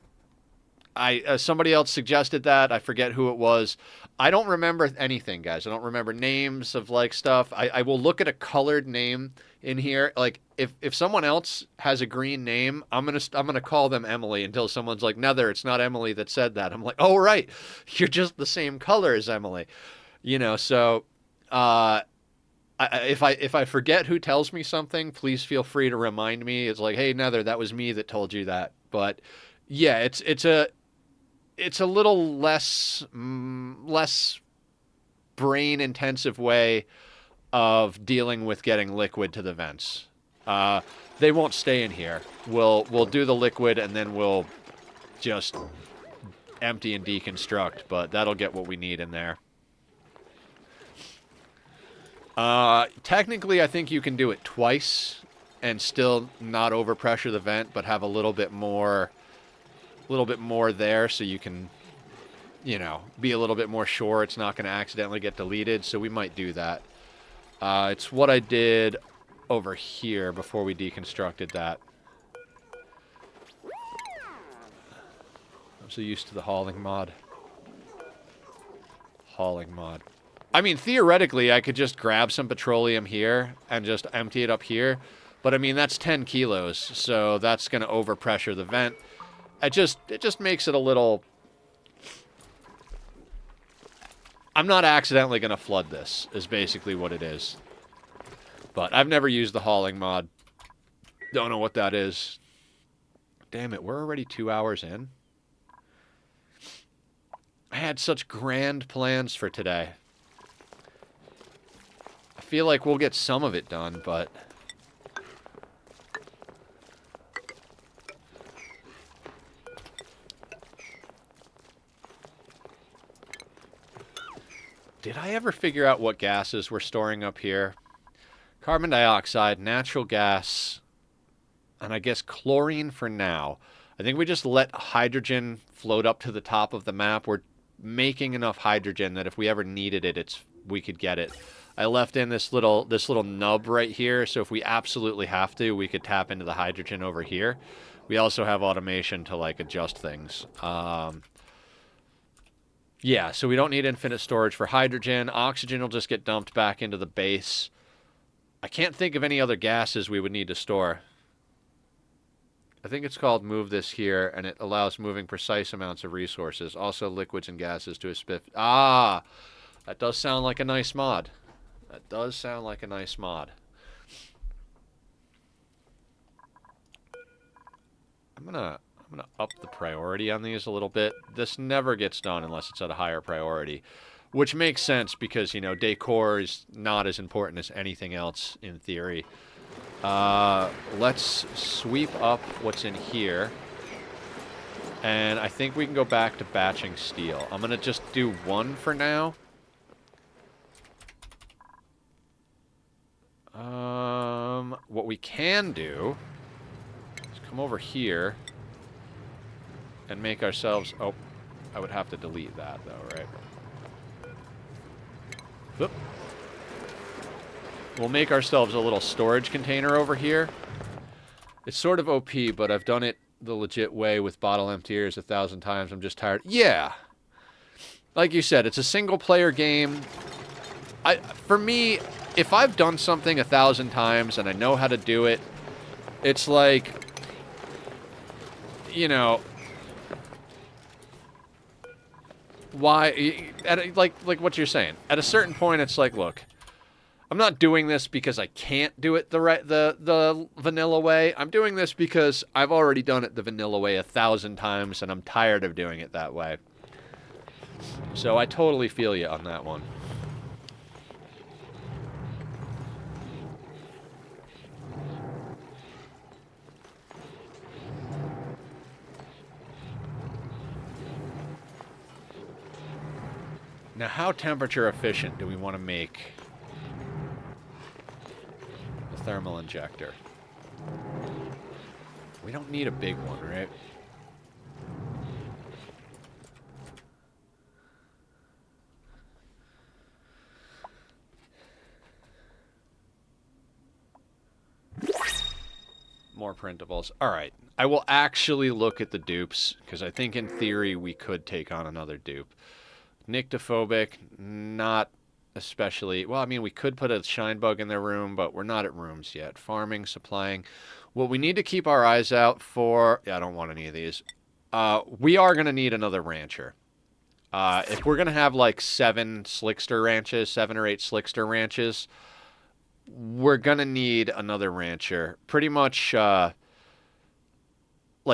Somebody else suggested that. I forget who it was. I don't remember anything, guys. I don't remember names of like stuff. I will look at a colored name in here. Like if someone else has a green name, I'm gonna call them Emily until someone's like, Nether, it's not Emily that said that. I'm like, oh right, you're just the same color as Emily. So if I forget who tells me something, please feel free to remind me. It's like, hey Nether, that was me that told you that. But yeah, it's a little less brain intensive way of dealing with getting liquid to the vents. They won't stay in here. We'll do the liquid and then we'll just empty and deconstruct, but that'll get what we need in there. Technically, I think you can do it twice and still not overpressure the vent, but have a little bit more there so you can, be a little bit more sure it's not going to accidentally get deleted. So we might do that. It's what I did over here before we deconstructed that. I'm so used to the hauling mod. I mean, theoretically, I could just grab some petroleum here and just empty it up here. But, I mean, that's 10 kilos, so that's going to overpressure the vent. It just makes it a little... I'm not accidentally going to flood this, is basically what it is. But I've never used the hauling mod. Don't know what that is. Damn it, we're already 2 hours in. I had such grand plans for today. I feel like we'll get some of it done, but... Did I ever figure out what gases we're storing up here? Carbon dioxide, natural gas, and I guess chlorine for now. I think we just let hydrogen float up to the top of the map. We're making enough hydrogen that if we ever needed it, we could get it. I left in this little nub right here, so if we absolutely have to, we could tap into the hydrogen over here. We also have automation to like adjust things. Yeah, so we don't need infinite storage for hydrogen. Oxygen will just get dumped back into the base. I can't think of any other gases we would need to store. I think it's called Move This Here, and it allows moving precise amounts of resources. Also liquids and gases to a spiff. Ah! That does sound like a nice mod. That does sound like a nice mod. I'm gonna up the priority on these a little bit. This never gets done unless it's at a higher priority, which makes sense because, decor is not as important as anything else in theory. Let's sweep up what's in here. And I think we can go back to batching steel. I'm gonna just do one for now. What we can do is come over here and make ourselves... Oh, I would have to delete that, though, right? Whoop. We'll make ourselves a little storage container over here. It's sort of OP, but I've done it the legit way with bottle emptiers 1,000 times. I'm just tired. Yeah! Like you said, it's a single-player game. For me, if I've done something 1,000 times and I know how to do it, it's like... Why, like what you're saying. At a certain point, it's like, look, I'm not doing this because I can't do it the vanilla way. I'm doing this because I've already done it the vanilla way 1,000 times, and I'm tired of doing it that way. So I totally feel you on that one. Now, how temperature efficient do we want to make the thermal injector? We don't need a big one, right? More printables. All right. I will actually look at the dupes, because I think in theory we could take on another dupe. Nyctophobic, not especially. Well, I mean, we could put a shine bug in their room, but we're not at rooms yet. Farming, supplying. What we need to keep our eyes out for... Yeah, I don't want any of these. We are going to need another rancher. If we're going to have like 7 slickster ranches, 7 or 8 slickster ranches... we're going to need another rancher. Pretty much, like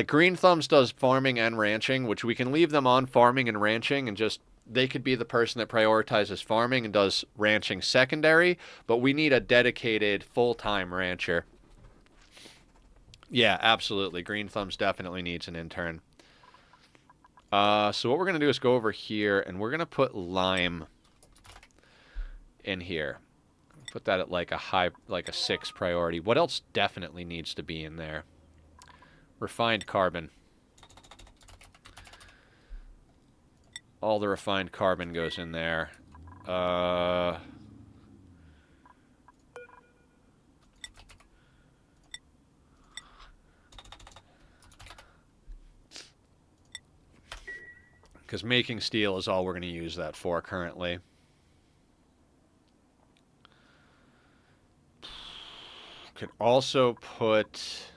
Green Thumbs does farming and ranching, which we can leave them on farming and ranching and just, they could be the person that prioritizes farming and does ranching secondary, but we need a dedicated full-time rancher. Yeah, absolutely. Green Thumbs definitely needs an intern. So what we're going to do is go over here, and we're going to put lime in here. Put that at like a 6 priority. What else definitely needs to be in there? Refined carbon. All the refined carbon goes in there. Because making steel is all we're going to use that for currently. Could also put...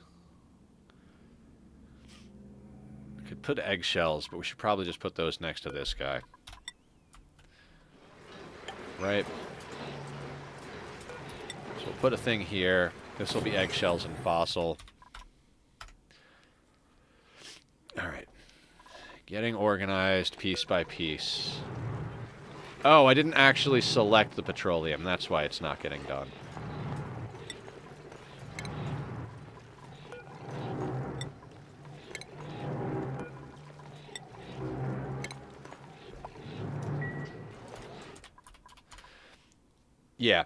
could put eggshells, but we should probably just put those next to this guy. Right? So we'll put a thing here. This will be eggshells and fossil. Alright. Getting organized piece by piece. Oh, I didn't actually select the petroleum. That's why it's not getting done. Yeah.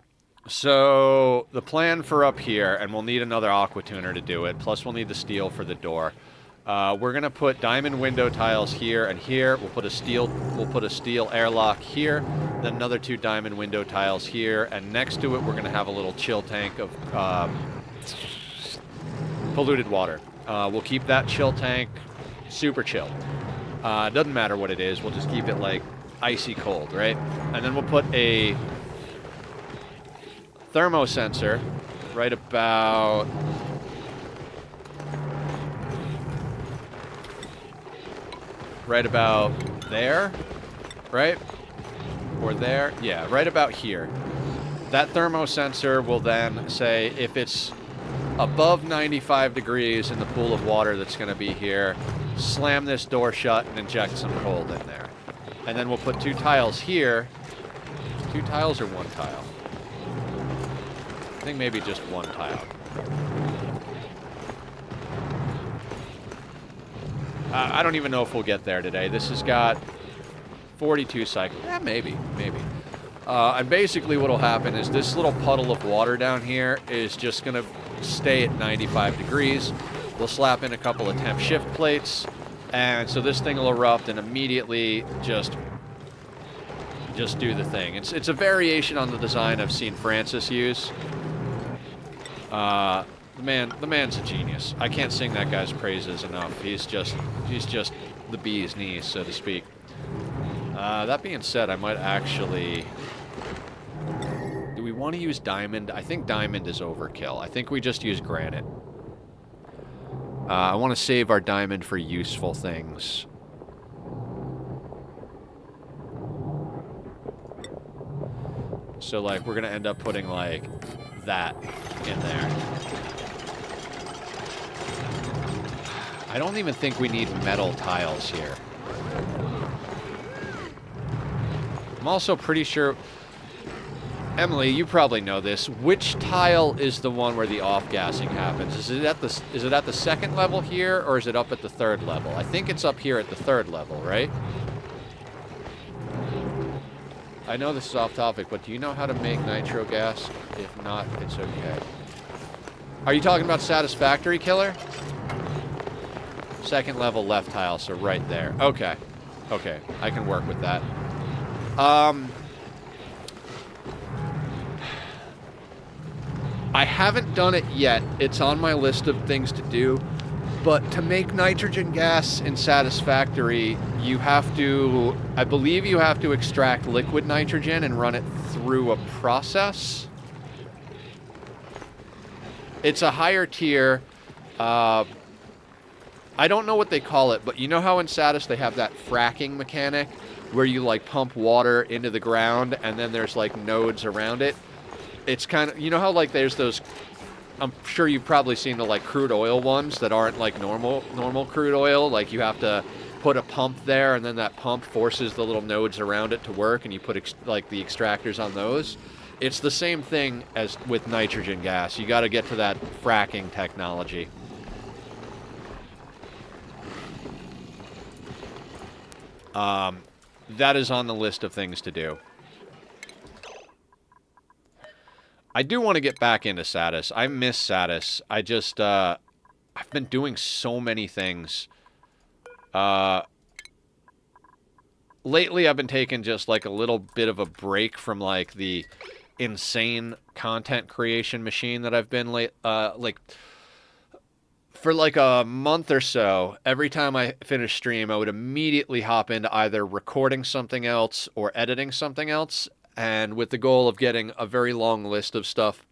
So the plan for up here, and we'll need another aqua tuner to do it, plus we'll need the steel for the door. We're gonna put diamond window tiles here and here. We'll put a steel airlock here, then another 2 diamond window tiles here, and next to it we're gonna have a little chill tank of polluted water. We'll keep that chill tank super chill. Doesn't matter what it is, we'll just keep it like icy cold, right? And then we'll put a thermosensor right about there, right? Or there? Yeah, right about here. That thermosensor will then say if it's above 95 degrees in the pool of water that's going to be here, slam this door shut and inject some cold in there. And then we'll put 2 tiles here. 2 tiles or 1 tile? I think maybe just 1 tile. I don't even know if we'll get there today. This has got 42 cycles. Yeah, maybe. And basically what will happen is this little puddle of water down here is just going to stay at 95 degrees. We'll slap in a couple of temp shift plates, and so this thing will erupt and immediately just do the thing. It's a variation on the design I've seen Francis use. The man's a genius. I can't sing that guy's praises enough. He's just the bee's knees, so to speak. That being said, I might actually... Do we want to use diamond? I think diamond is overkill. I think we just use granite. I want to save our diamond for useful things. So, like, we're going to end up putting, like, that in there. I don't even think we need metal tiles here. I'm also pretty sure... Emily, you probably know this. Which tile is the one where the off-gassing happens? Is it at the 2nd level here, or is it up at the 3rd level? I think it's up here at the 3rd level, right? I know this is off topic, but do you know how to make nitro gas? If not, it's okay. Are you talking about satisfactory, Killer? Second level left tile, so right there. Okay. Okay, I can work with that. I haven't done it yet. It's on my list of things to do. But to make nitrogen gas in satisfactory, you have to... I believe you have to extract liquid nitrogen and run it through a process. It's a higher tier. I don't know what they call it, but you know how in Satis they have that fracking mechanic where you, like, pump water into the ground and then there's, like, nodes around it? It's kind of... You know how, like, there's those... I'm sure you've probably seen the, like, crude oil ones that aren't, like, normal crude oil. Like, you have to put a pump there, and then that pump forces the little nodes around it to work, and you put, like, the extractors on those. It's the same thing as with nitrogen gas. You got to get to that fracking technology. That is on the list of things to do. I do want to get back into Satis. I miss Satis. I just, I've been doing so many things. Lately I've been taking just, like, a little bit of a break from, like, the insane content creation machine that I've been, like, for, like, a month or so, every time I finish stream, I would immediately hop into either recording something else or editing something else. And with the goal of getting a very long list of stuff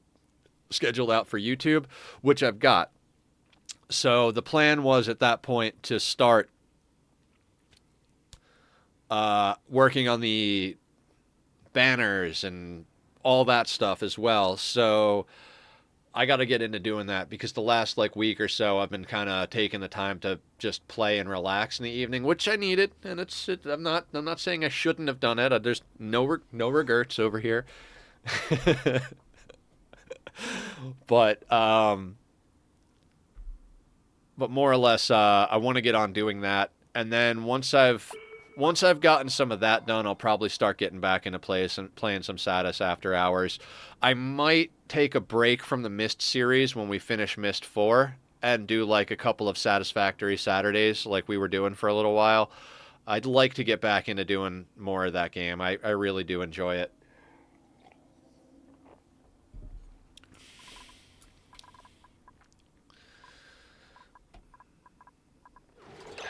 scheduled out for YouTube, which I've got. So the plan was at that point to start working on the banners and all that stuff as well. So I got to get into doing that because the last, like, week or so I've been kind of taking the time to just play and relax in the evening, which I needed. And I'm not saying I shouldn't have done it. There's no regrets over here. But more or less, I want to get on doing that. And then once I've gotten some of that done, I'll probably start getting back into playing some Satis after hours. I might take a break from the Mist series when we finish Mist 4 and do, like, a couple of Satisfactory Saturdays like we were doing for a little while. I'd like to get back into doing more of that game. I really do enjoy it.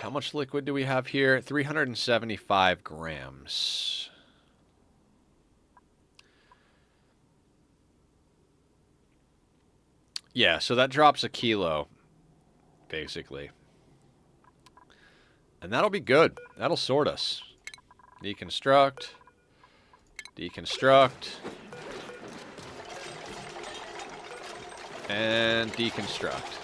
How much liquid do we have here? 375 grams. Yeah, so that drops a kilo, basically. And that'll be good. That'll sort us. Deconstruct. Deconstruct. And deconstruct.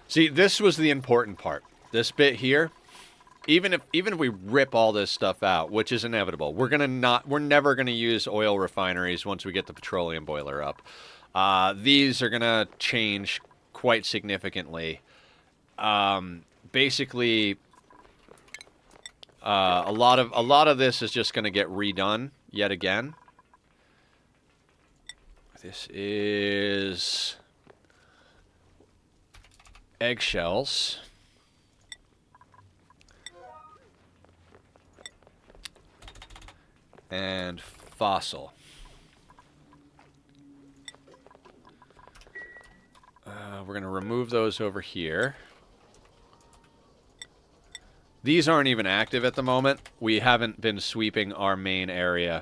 See, this was the important part. This bit here, even if we rip all this stuff out, which is inevitable, we're never gonna use oil refineries once we get the petroleum boiler up. These are gonna change quite significantly. Basically, a lot of this is just gonna get redone yet again. This is eggshells. And fossil. We're going to remove those over here. These aren't even active at the moment. We haven't been sweeping our main area.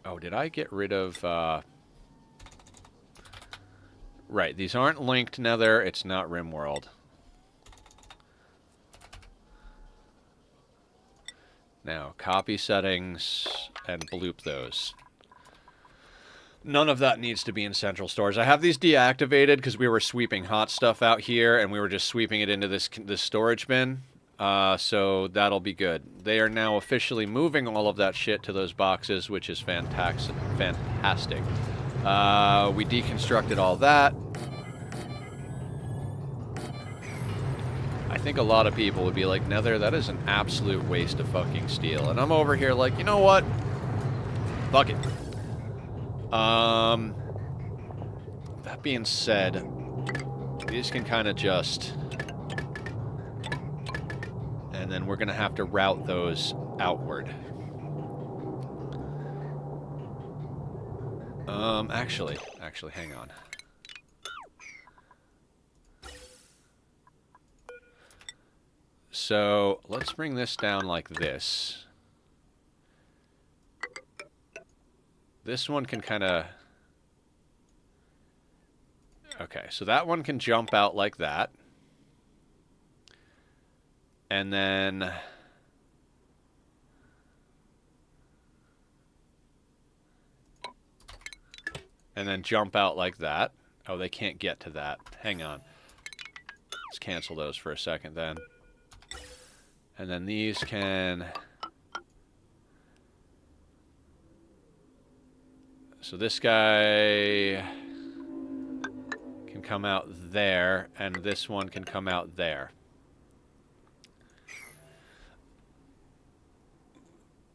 Oh, did I get rid of... Right, these aren't linked Nether. It's not RimWorld. Now, copy settings and bloop those. None of that needs to be in central stores. I have these deactivated because we were sweeping hot stuff out here and we were just sweeping it into this storage bin. So that'll be good. They are now officially moving all of that shit to those boxes, which is fantastic. We deconstructed all that. think a lot of people would be like, Nether, that is an absolute waste of fucking steel. And I'm over here like, you know what? Fuck it. That being said, these can kind of just... And then we're going to have to route those outward. Actually, hang on. So, let's bring this down like this. This one can kind of... Okay, so that one can jump out like that. And then... And then jump out like that. Oh, they can't get to that. Hang on. Let's cancel those for a second then. And then these can... So this guy can come out there, and this one can come out there.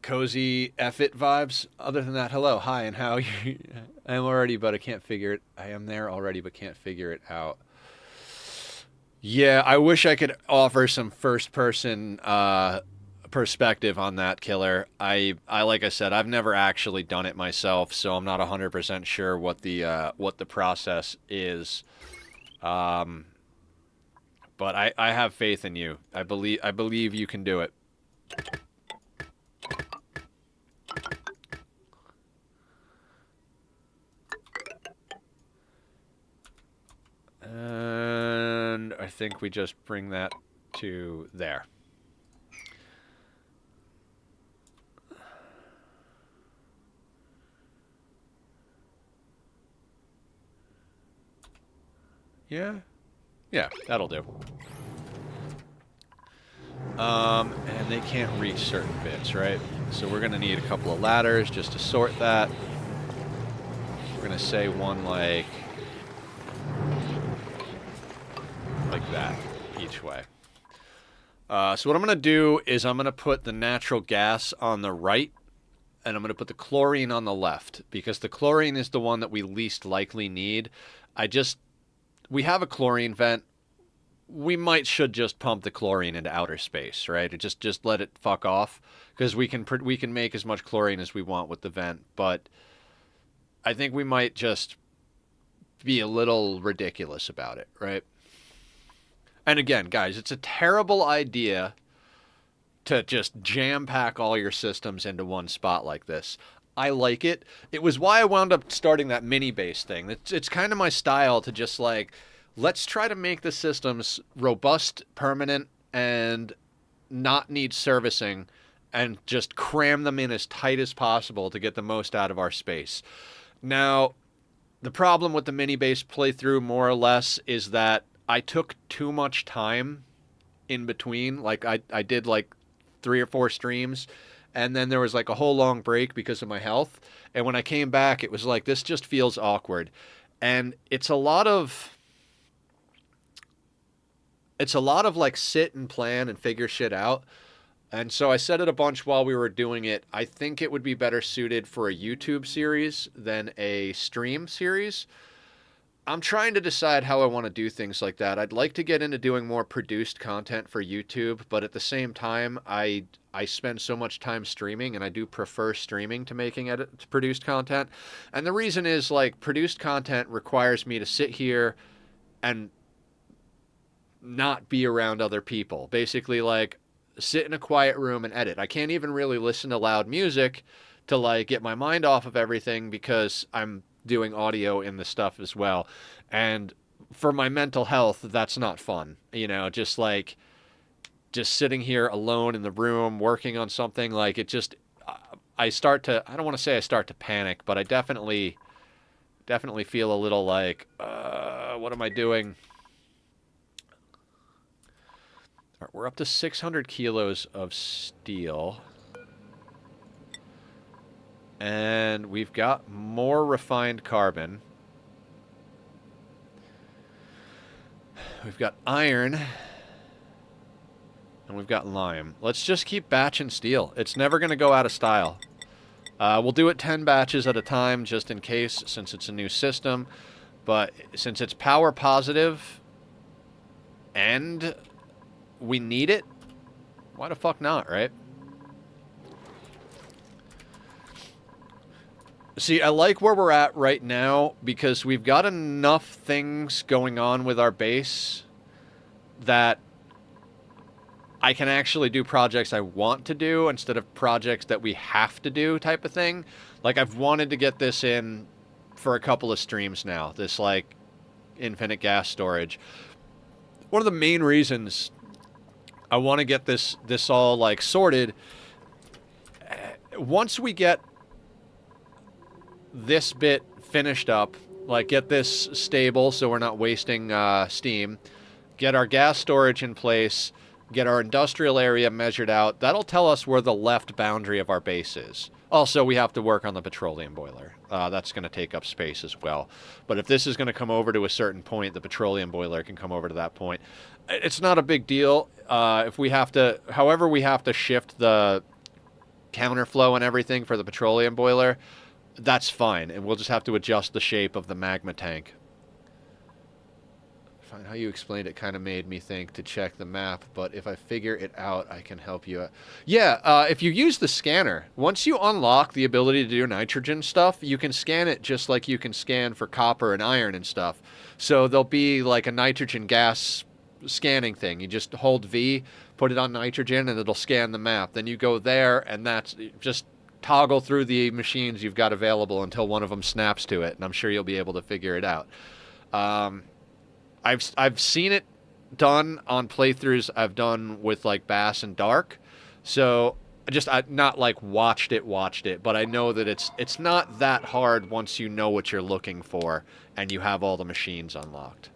Cozy F-it vibes. Other than that, hello, hi, and how you... I am already, but I can't figure it... I am there already, but can't figure it out. Yeah, I wish I could offer some first-person perspective on that, Killer. I like I said, I've never actually done it myself, so I'm not 100% sure what the process is. But I have faith in you. I believe you can do it. And I think we just bring that to there. Yeah? Yeah, that'll do. And they can't reach certain bits, right? So we're going to need a couple of ladders just to sort that. We're going to say one like that each way. So what I'm going to do is I'm going to put the natural gas on the right, and I'm going to put the chlorine on the left, because the chlorine is the one that we least likely need. We have a chlorine vent. We should just pump the chlorine into outer space, right? And just let it fuck off, because we can make as much chlorine as we want with the vent. But I think we might just be a little ridiculous about it, right? And again, guys, it's a terrible idea to just jam-pack all your systems into one spot like this. I like it. It was why I wound up starting that mini-base thing. It's kind of my style to just, like, let's try to make the systems robust, permanent, and not need servicing, and just cram them in as tight as possible to get the most out of our space. Now, the problem with the mini-base playthrough, more or less, is that I took too much time in between. Like, I did, like, 3 or 4 streams, and then there was, like, a whole long break because of my health. And when I came back, it was like, this just feels awkward. And it's a lot of, like, sit and plan and figure shit out. And so I said it a bunch while we were doing it. I think it would be better suited for a YouTube series than a stream series. I'm trying to decide how I want to do things like that. I'd like to get into doing more produced content for YouTube, but at the same time, I spend so much time streaming, and I do prefer streaming to making produced content. And the reason is, like, produced content requires me to sit here and not be around other people. Basically, like, sit in a quiet room and edit. I can't even really listen to loud music to, like, get my mind off of everything, because I'm doing audio in the stuff as well. And for my mental health, that's not fun. You know, just sitting here alone in the room working on something, like, it just, I don't want to say I start to panic, but I definitely feel a little like, what am I doing? All right, we're up to 600 kilos of steel. And we've got more refined carbon. We've got iron. And we've got lime. Let's just keep batching steel. It's never going to go out of style. We'll do it 10 batches at a time just in case, since it's a new system. But since it's power positive and we need it, why the fuck not, right? See, I like where we're at right now because we've got enough things going on with our base that I can actually do projects I want to do instead of projects that we have to do type of thing. Like, I've wanted to get this in for a couple of streams now, this, like, infinite gas storage. One of the main reasons I want to get this all, like, sorted, once we get this bit finished up, like, get this stable so we're not wasting steam, get our gas storage in place, get our industrial area measured out, that'll tell us where the left boundary of our base is. Also, we have to work on the petroleum boiler. That's going to take up space as well. But if this is going to come over to a certain point, the petroleum boiler can come over to that point. It's not a big deal. If we have to, however we have to shift the counterflow and everything for the petroleum boiler, that's fine. And we'll just have to adjust the shape of the magma tank. How you explained it kind of made me think to check the map, but if I figure it out, I can help you out. Yeah, if you use the scanner, once you unlock the ability to do nitrogen stuff, you can scan it just like you can scan for copper and iron and stuff. So there'll be like a nitrogen gas scanning thing. You just hold V, put it on nitrogen, and it'll scan the map. Then you go there, and that's just toggle through the machines you've got available until one of them snaps to it, and I'm sure you'll be able to figure it out. I've seen it done on playthroughs I've done with, like, Bass and Dark. So I've not, like, watched it, but I know that it's not that hard once you know what you're looking for and you have all the machines unlocked.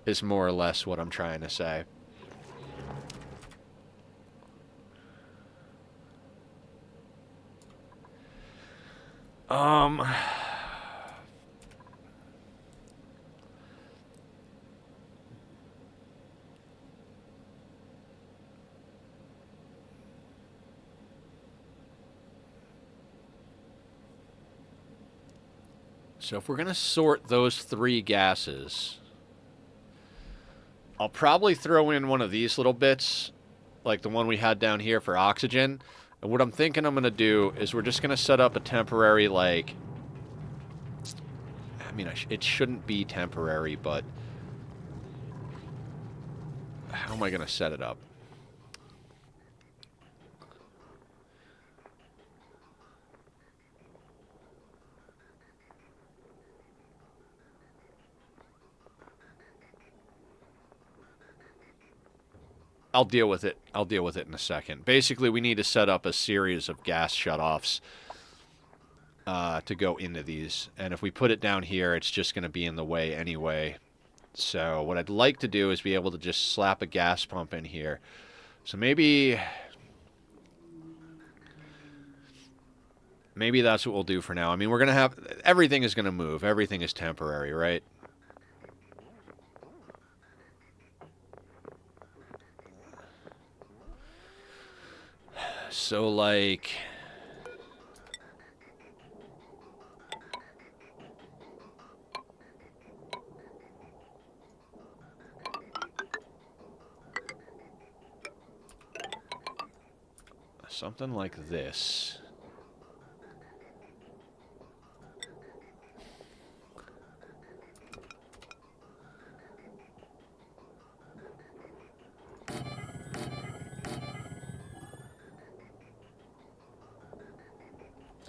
Is more or less what I'm trying to say. So if we're going to sort those three gases, I'll probably throw in one of these little bits, like the one we had down here for oxygen. And what I'm thinking I'm going to do is we're just going to set up a temporary, like... I mean, it shouldn't be temporary, but... How am I going to set it up? I'll deal with it. I'll deal with it in a second. Basically, we need to set up a series of gas shutoffs to go into these. And if we put it down here, it's just going to be in the way anyway. So what I'd like to do is be able to just slap a gas pump in here. So maybe that's what we'll do for now. I mean, we're going to have... Everything is going to move. Everything is temporary, right? So, like... something like this.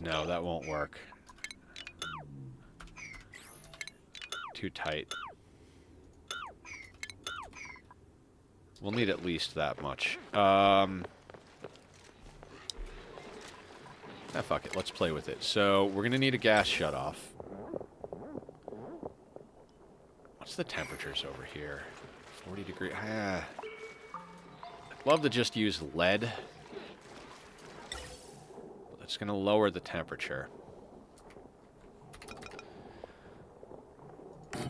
No, that won't work. Too tight. We'll need at least that much. Fuck it. Let's play with it. So, we're going to need a gas shutoff. What's the temperatures over here? 40 degrees. I'd love to just use lead. It's going to lower the temperature.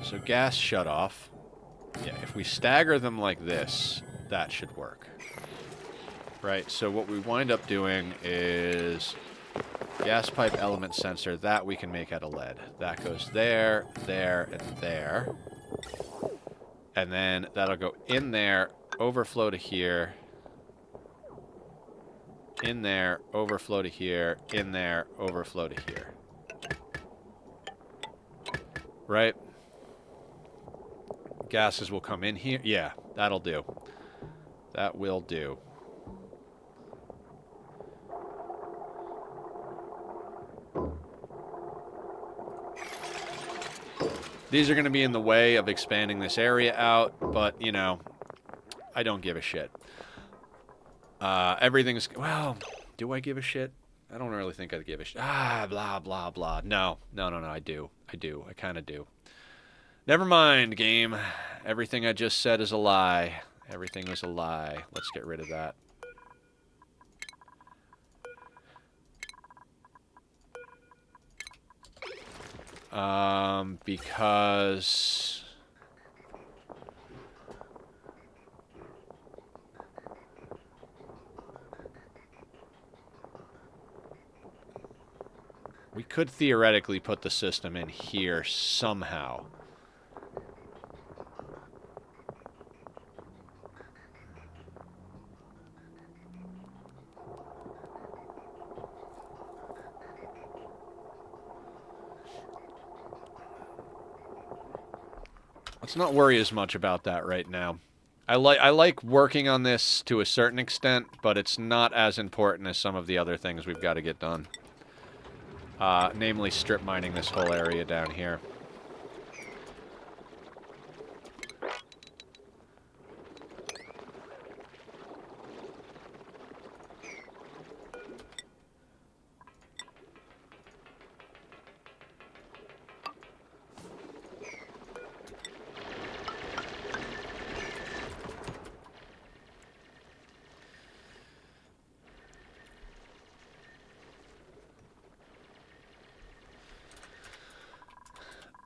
So gas shutoff. Yeah, if we stagger them like this, that should work. right? So what we wind up doing is gas pipe element sensor. That we can make out of lead. That goes there, there, and there. And then that'll go in there, overflow to here, in there, overflow to here, in there, overflow to here. Right? Gases will come in here. Yeah, that'll do. That will do. These are going to be in the way of expanding this area out, but, you know, I don't give a shit. Everything's... Well, do I give a shit? I don't really think I give a shit. Blah, blah, blah. No, I do. I kind of do. Never mind, game. Everything I just said is a lie. Everything is a lie. Let's get rid of that. Because... we could theoretically put the system in here somehow. Let's not worry as much about that right now. I like working on this to a certain extent, but it's not as important as some of the other things we've got to get done. Namely strip mining this whole area down here.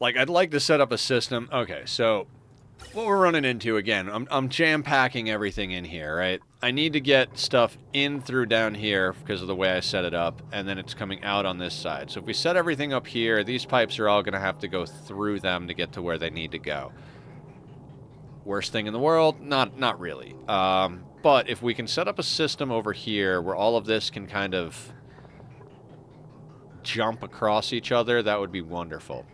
Like, I'd like to set up a system. Okay, so what we're running into, again, I'm jam-packing everything in here, right? I need to get stuff in through down here because of the way I set it up, and then it's coming out on this side. So if we set everything up here, these pipes are all going to have to go through them to get to where they need to go. Worst thing in the world? Not really. But if we can set up a system over here where all of this can kind of jump across each other, that would be wonderful.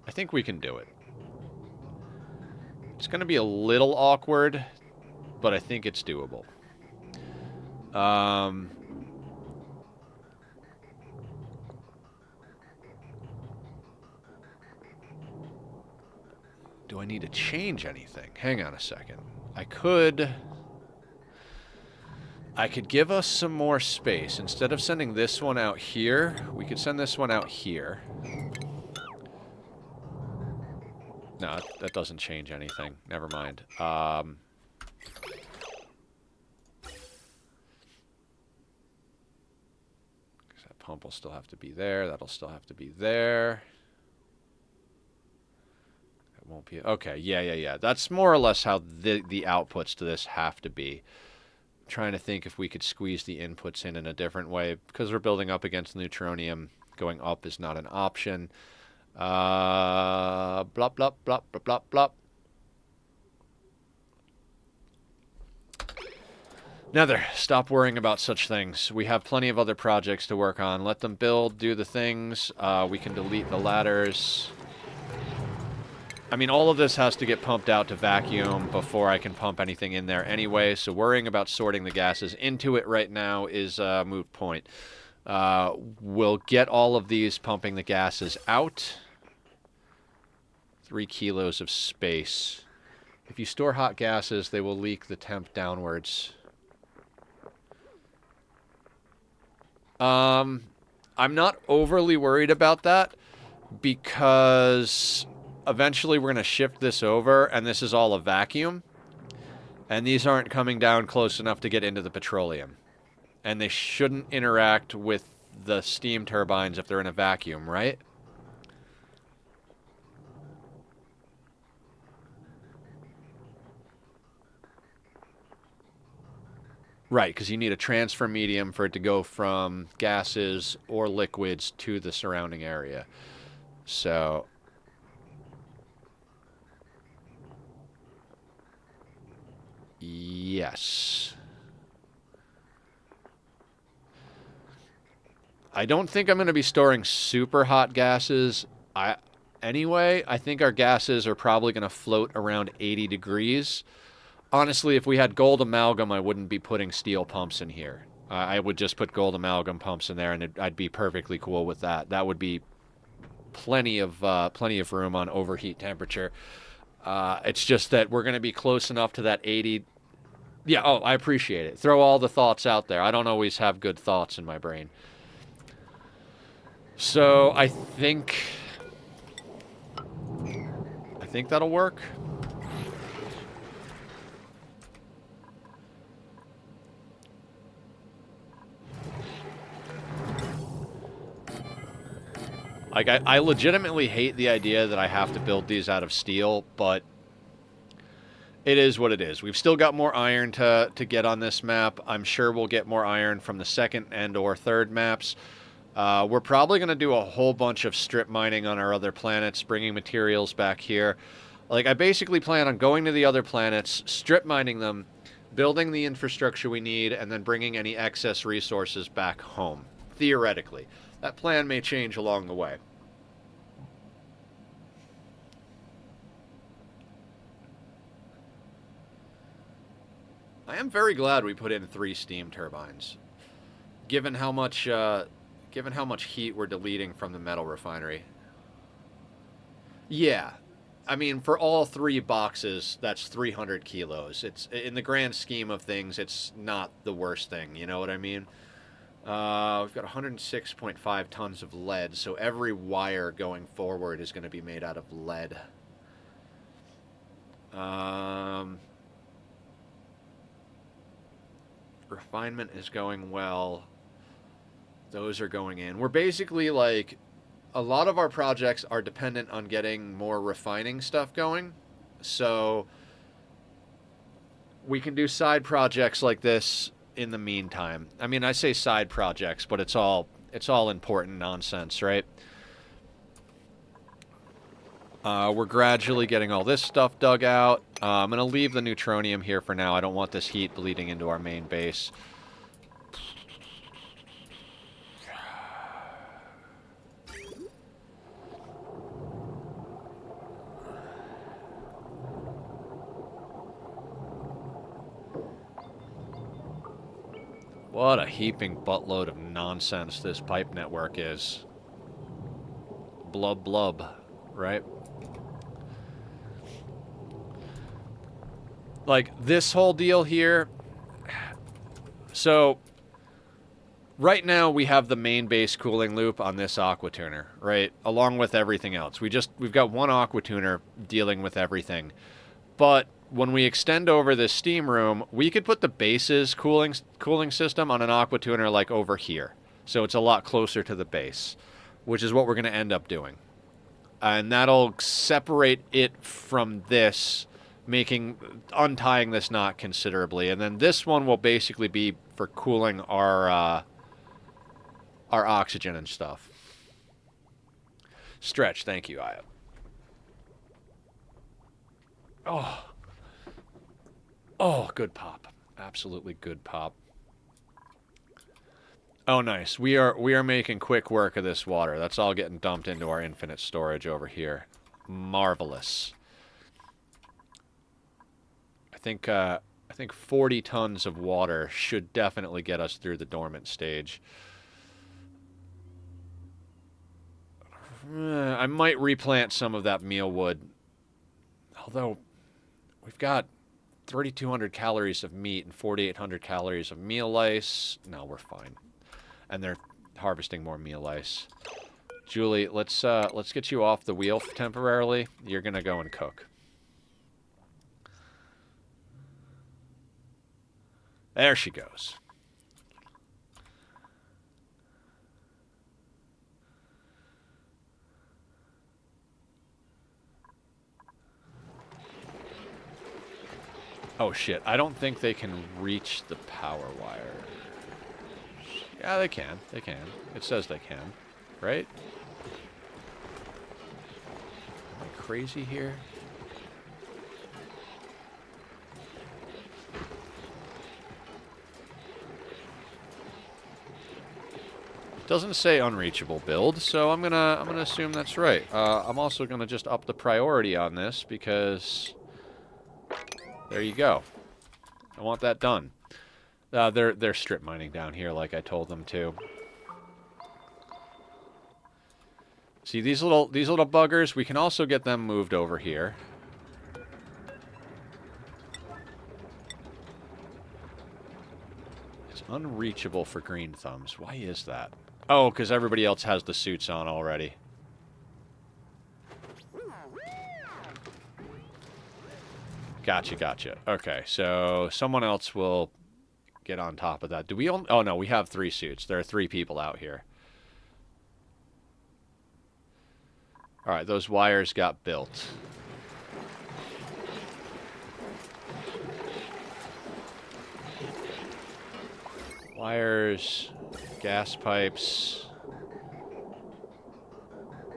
I think we can do it. It's going to be a little awkward, but I think it's doable. Do I need to change anything? Hang on a second. I could give us some more space. Instead of sending this one out here, we could send this one out here. No, that doesn't change anything. Never mind. That pump will still have to be there. That'll still have to be there. It won't be... Okay, yeah. That's more or less how the outputs to this have to be. I'm trying to think if we could squeeze the inputs in a different way. Because we're building up against neutronium, going up is not an option. Blop, blop, blop, blop, blop, blop. Nether, stop worrying about such things. We have plenty of other projects to work on. Let them build, do the things. We can delete the ladders. I mean, all of this has to get pumped out to vacuum before I can pump anything in there anyway, so worrying about sorting the gases into it right now is a moot point. We'll get all of these pumping the gases out. 3 kilos of space. If you store hot gases, they will leak the temp downwards. I'm not overly worried about that because eventually we're going to shift this over and this is all a vacuum. And these aren't coming down close enough to get into the petroleum. And they shouldn't interact with the steam turbines if they're in a vacuum, right? Right, because you need a transfer medium for it to go from gases or liquids to the surrounding area. So, yes. I don't think I'm going to be storing super hot gases. Anyway, I think our gases are probably going to float around 80 degrees. Honestly, if we had gold amalgam, I wouldn't be putting steel pumps in here. I would just put gold amalgam pumps in there, and I'd be perfectly cool with that. That would be plenty of room on overheat temperature. It's just that we're going to be close enough to that 80. Yeah. Oh, I appreciate it. Throw all the thoughts out there. I don't always have good thoughts in my brain. So I think that'll work. Like, I legitimately hate the idea that I have to build these out of steel, but it is what it is. We've still got more iron to get on this map. I'm sure we'll get more iron from the second and or third maps. We're probably going to do a whole bunch of strip mining on our other planets, bringing materials back here. Like, I basically plan on going to the other planets, strip mining them, building the infrastructure we need, and then bringing any excess resources back home. Theoretically. That plan may change along the way. I am very glad we put in 3 steam turbines, given how much heat we're deleting from the metal refinery. Yeah, I mean, for all 3 boxes, that's 300 kilos. It's in the grand scheme of things, it's not the worst thing. You know what I mean? We've got 106.5 tons of lead, so every wire going forward is going to be made out of lead. Refinement is going well. Those are going in. We're basically like, a lot of our projects are dependent on getting more refining stuff going. So we can do side projects like this in the meantime. I mean, I say side projects, but it's all important nonsense, right? We're gradually getting all this stuff dug out. I'm going to leave the neutronium here for now. I don't want this heat bleeding into our main base. What a heaping buttload of nonsense this pipe network is. Blub blub, right? Like, this whole deal here. So, right now we have the main base cooling loop on this aqua tuner, right? Along with everything else. We've got one aqua tuner dealing with everything. But when we extend over this steam room, we could put the base's cooling system on an aqua tuner like over here. So it's a lot closer to the base, which is what we're going to end up doing. And that'll separate it from this, untying this knot considerably. And then this one will basically be for cooling our oxygen and stuff. Stretch, thank you, Aya. Oh, good pop. Absolutely good pop. Oh, nice. We are making quick work of this water. That's all getting dumped into our infinite storage over here. Marvelous. I think 40 tons of water should definitely get us through the dormant stage. I might replant some of that mealwood. Although, we've got 3,200 calories of meat and 4,800 calories of meal lice. No, we're fine. And they're harvesting more meal lice. Julie, let's get you off the wheel temporarily. You're gonna go and cook. There she goes. Oh, shit. I don't think they can reach the power wire. Yeah, they can. They can. It says they can. Right? Am I crazy here? Doesn't say unreachable build, so I'm gonna assume that's right. I'm also gonna just up the priority on this because there you go. I want that done. They're strip mining down here like I told them to. See these little buggers? We can also get them moved over here. It's unreachable for green thumbs. Why is that? Oh, because everybody else has the suits on already. Gotcha, gotcha. Okay, so someone else will get on top of that. Do we oh no, we have 3 suits. There are 3 people out here. Alright, those wires got built. Wires, gas pipes.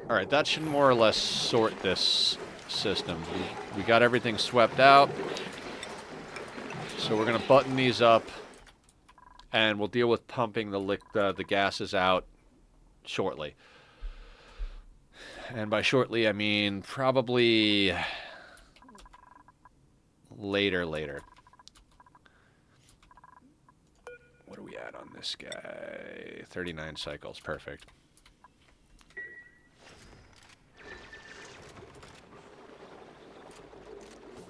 Alright, that should more or less sort this system. We got everything swept out. So we're going to button these up. And we'll deal with pumping the gases out shortly. And by shortly, I mean probably later. What are we at on this guy? 39 cycles. Perfect.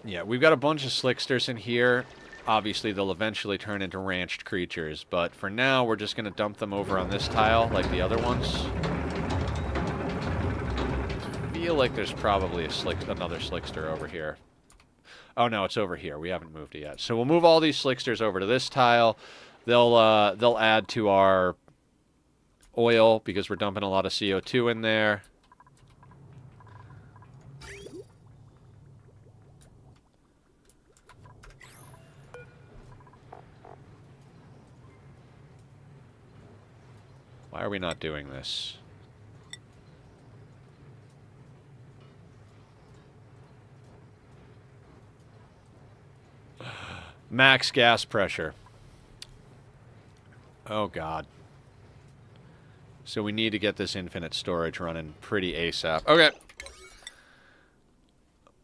Yeah, we've got a bunch of slicksters in here. Obviously, they'll eventually turn into ranched creatures, but for now, we're just going to dump them over on this tile like the other ones. I feel like there's probably another slickster over here. Oh, no, it's over here. We haven't moved it yet. So we'll move all these slicksters over to this tile. They'll add to our oil because we're dumping a lot of CO2 in there. Why are we not doing this? Max gas pressure. Oh, God. So we need to get this infinite storage running pretty ASAP. Okay.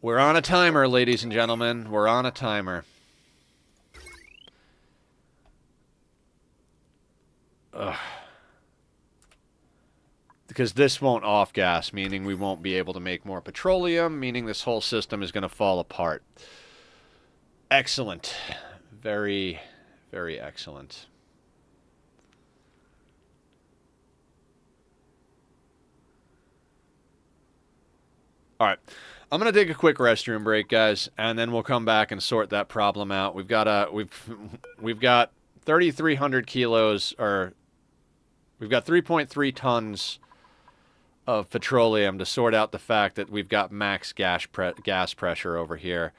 We're on a timer, ladies and gentlemen. We're on a timer. Ugh. Because this won't off-gas, meaning we won't be able to make more petroleum, meaning this whole system is going to fall apart. Excellent. Very, very excellent. Alright. I'm going to take a quick restroom break, guys, and then we'll come back and sort that problem out. We've got 3,300 kilos, or we've got 3.3 tons of petroleum to sort out the fact that we've got max gas pressure over here.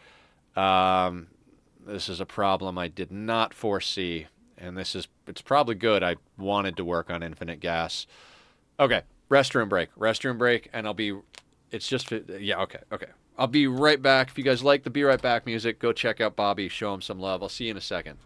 This is a problem I did not foresee, and it's probably good. I wanted to work on infinite gas. Okay, restroom break, and okay. I'll be right back. If you guys like the Be Right Back music, go check out Bobby, show him some love. I'll see you in a second.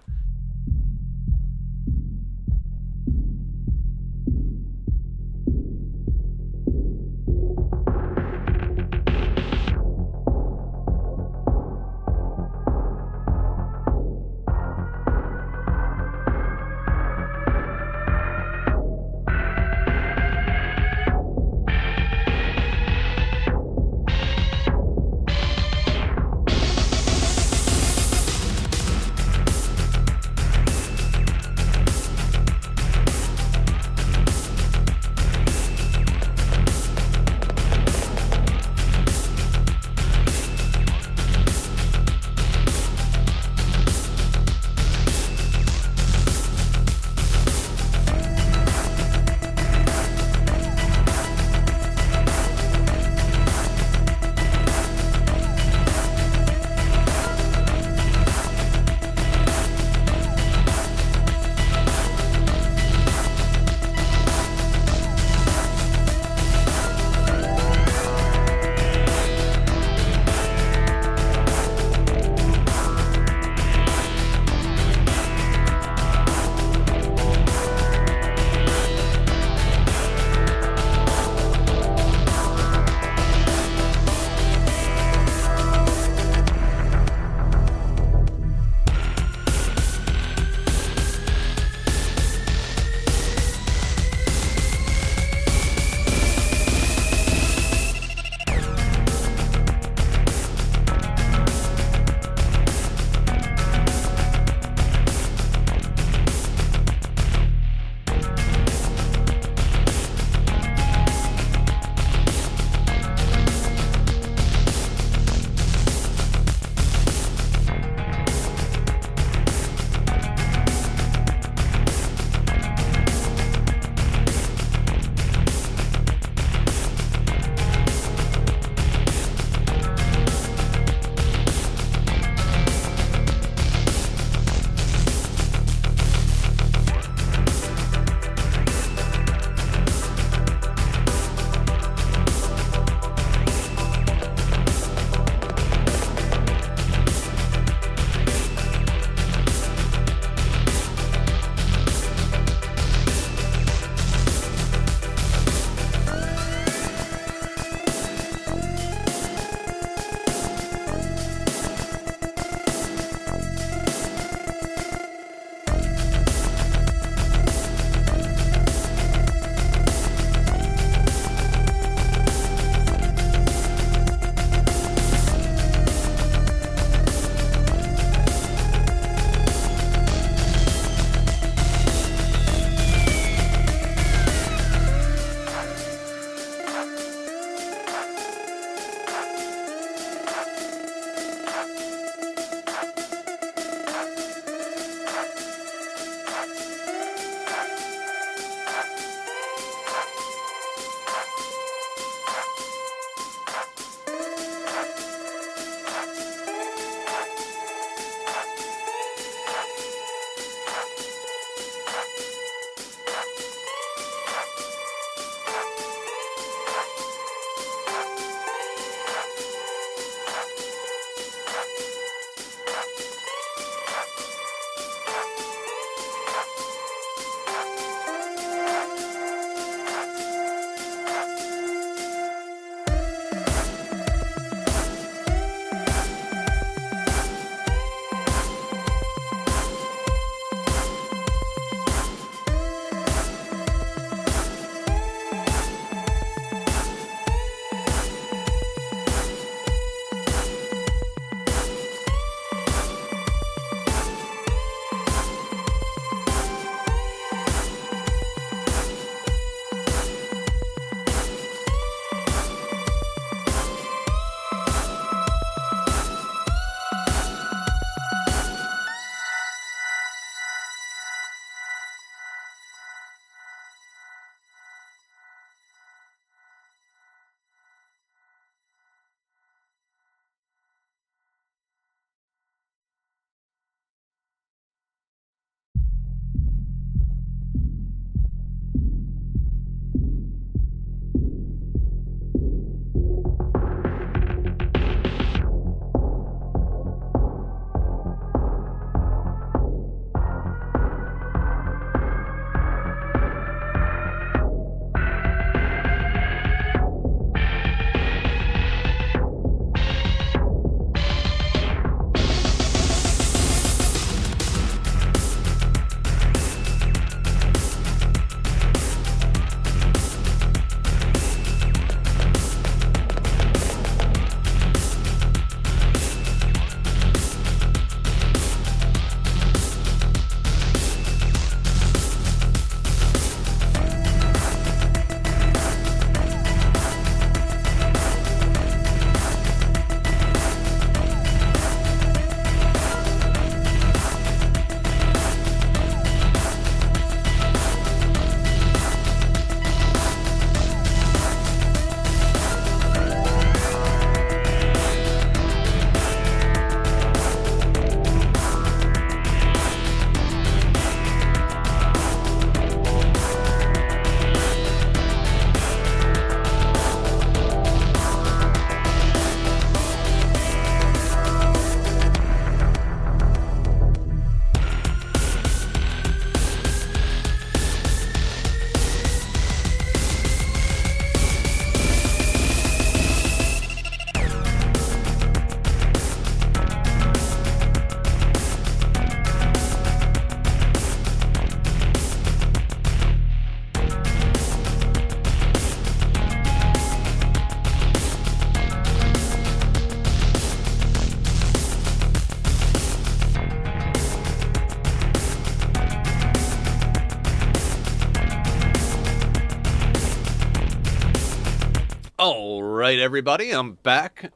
All right, everybody, I'm back.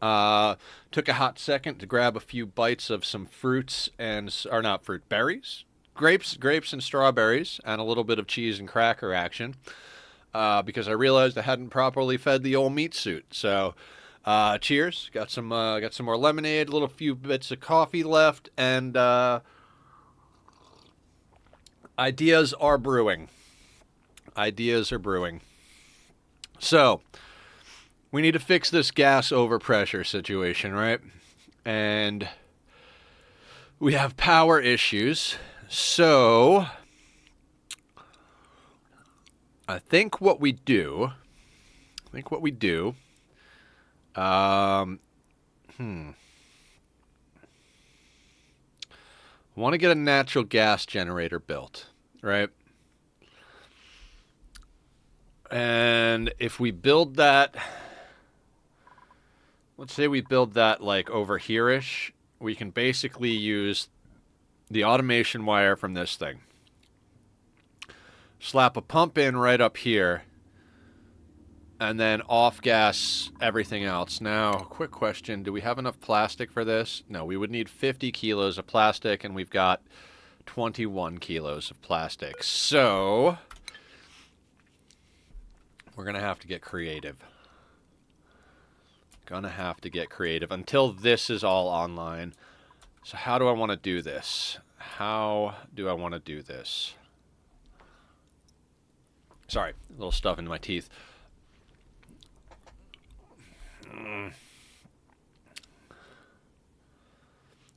Took a hot second to grab a few bites of some fruits or not fruit, berries, grapes and strawberries, and a little bit of cheese and cracker action. Because I realized I hadn't properly fed the old meat suit. So, cheers. Got some more lemonade, a little few bits of coffee left, and ideas are brewing. Ideas are brewing. So, we need to fix this gas overpressure situation, right? And we have power issues. So, I think what we do, I want to get a natural gas generator built, right? And if we build that, let's say we build that like over here-ish, we can basically use the automation wire from this thing. Slap a pump in right up here, and then off-gas everything else. Now, quick question, do we have enough plastic for this? No, we would need 50 kilos of plastic, and we've got 21 kilos of plastic. So, we're going to have to get creative. Until this is all online. So how do I want to do this? Sorry, a little stuff into my teeth.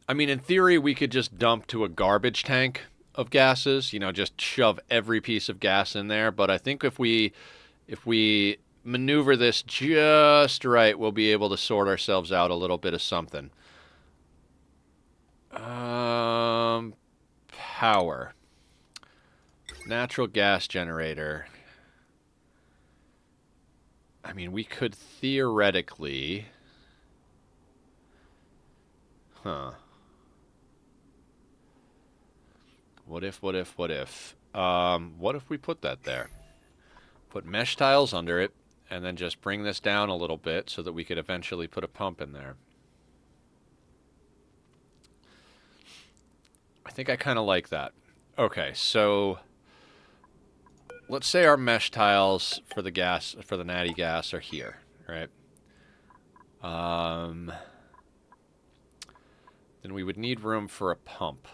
I mean, in theory, we could just dump to a garbage tank of gases, just shove every piece of gas in there. But I think if we maneuver this just right, we'll be able to sort ourselves out a little bit of something. Power. Natural gas generator. I mean, we could theoretically... What if? What if we put that there? Put mesh tiles under it, and then just bring this down a little bit so that we could eventually put a pump in there. I think I kind of like that. Okay, so let's say our mesh tiles for the natty gas are here, right? Then we would need room for a pump.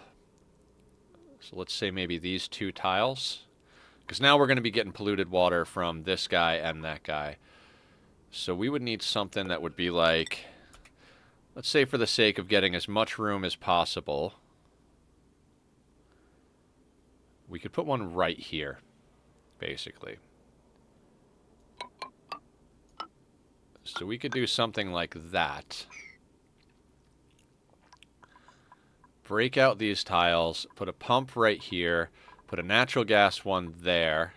So let's say maybe these two tiles. Because now we're going to be getting polluted water from this guy and that guy. So we would need something that would be like, let's say for the sake of getting as much room as possible, we could put one right here, basically. So we could do something like that. Break out these tiles, put a pump right here, put a natural gas one there.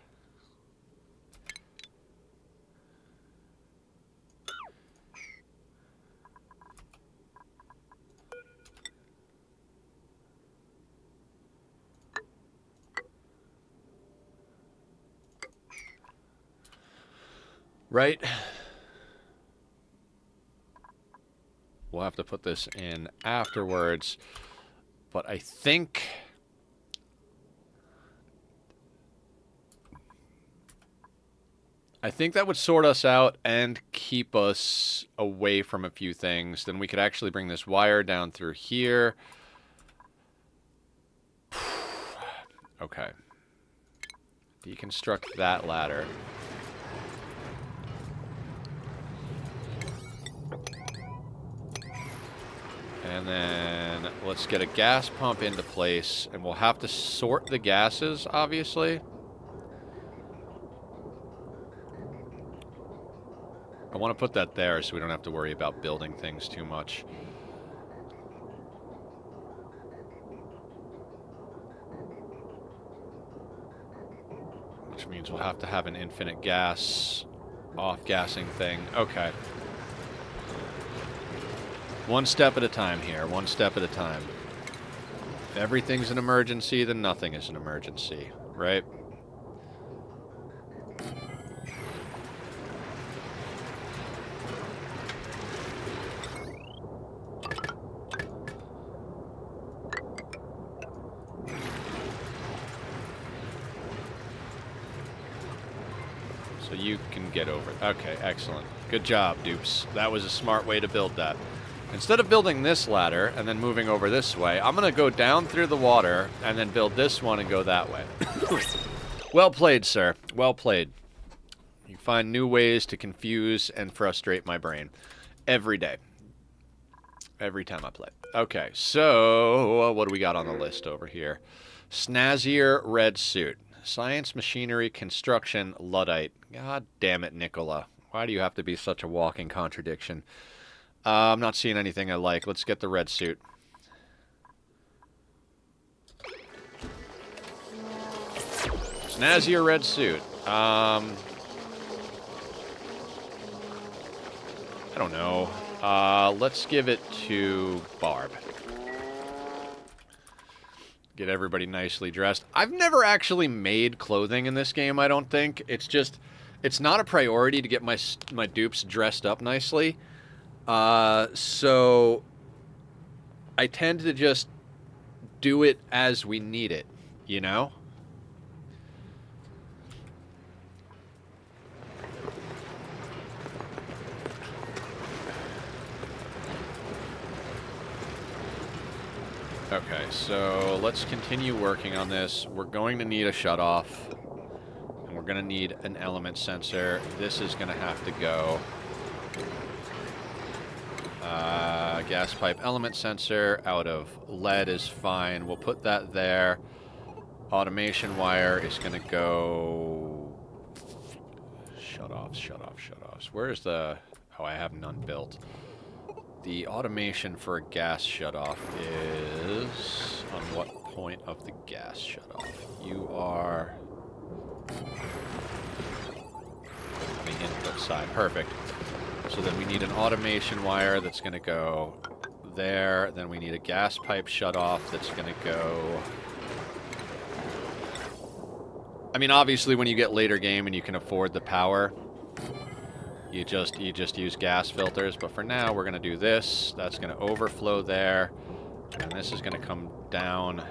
Right? We'll have to put this in afterwards, but I think that would sort us out and keep us away from a few things. Then we could actually bring this wire down through here. Okay. Deconstruct that ladder. And then let's get a gas pump into place, and we'll have to sort the gases, obviously. I want to put that there so we don't have to worry about building things too much. Which means we'll have to have an infinite gas off-gassing thing. Okay. One step at a time here, one step at a time. If everything's an emergency, then nothing is an emergency, right? So you can get over. Okay, excellent. Good job, dupes. That was a smart way to build that. Instead of building this ladder and then moving over this way, I'm going to go down through the water and then build this one and go that way. Well played, sir. Well played. You find new ways to confuse and frustrate my brain. Every day. Every time I play. Okay, so what do we got on the list over here? Snazzier red suit. Science, machinery, construction, Luddite. God damn it, Nicola. Why do you have to be such a walking contradiction? I'm not seeing anything I like. Let's get the red suit. Snazzier red suit. I don't know. Let's give it to Barb. Get everybody nicely dressed. I've never actually made clothing in this game, I don't think. It's just, it's not a priority to get my dupes dressed up nicely. So I tend to just do it as we need it, you know? Okay, so let's continue working on this. We're going to need a shutoff, and we're going to need an element sensor. This is going to have to go. Gas pipe element sensor out of lead is fine. We'll put that there. Automation wire is going to go. Shutoffs, shutoffs, shutoffs. Where's the... Oh, I have none built. The automation for a gas shutoff is on what point of the gas shutoff? You are on the input side. Perfect. So then we need an automation wire that's going to go there. Then we need a gas pipe shutoff that's going to go... I mean, obviously, when you get later game and you can afford the power... You just use gas filters, but for now we're gonna do this. That's gonna overflow there, and this is gonna come down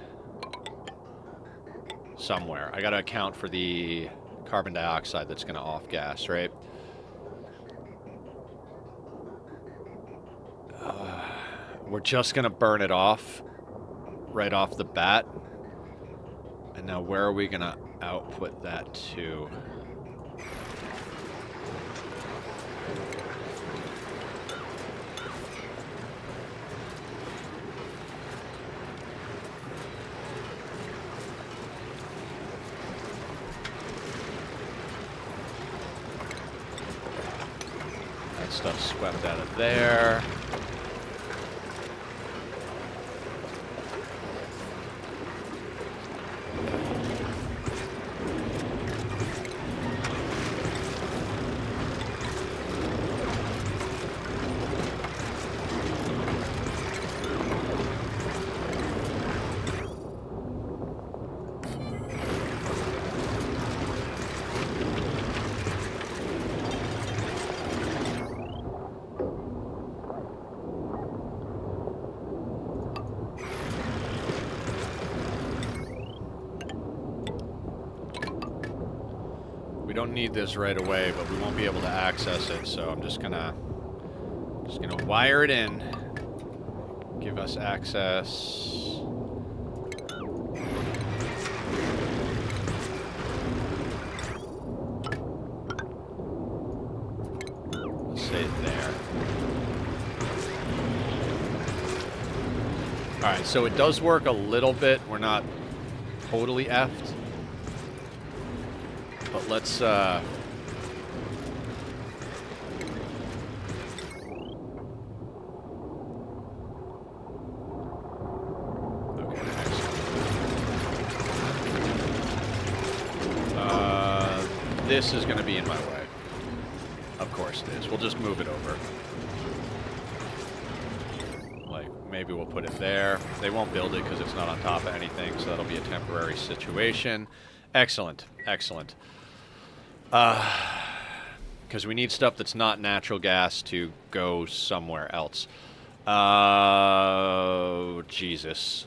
somewhere. I gotta account for the carbon dioxide that's gonna off gas, right? We're just gonna burn it off right off the bat. And now where are we gonna output that to? Stuff swept out of there. Don't need this right away, but we won't be able to access it, so I'm just gonna wire it in, give us access. Let's say it there. All right, so it does work a little bit. We're not totally effed. But let's, okay, this is going to be in my way. Of course it is. We'll just move it over. Like, maybe we'll put it there. They won't build it because it's not on top of anything, so that'll be a temporary situation. Excellent. Excellent. Because we need stuff that's not natural gas to go somewhere else. Jesus.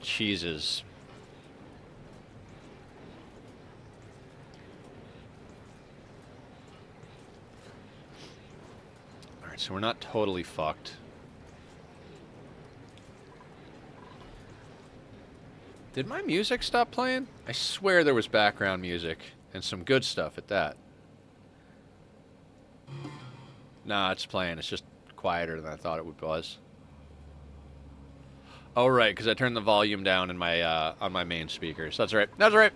Cheeses. so we're not totally fucked. Did my music stop playing? I swear there was background music, and some good stuff at that. Nah, it's playing. It's just quieter than I thought it was. Oh, right, because I turned the volume down in my on my main speakers. That's right. That's right.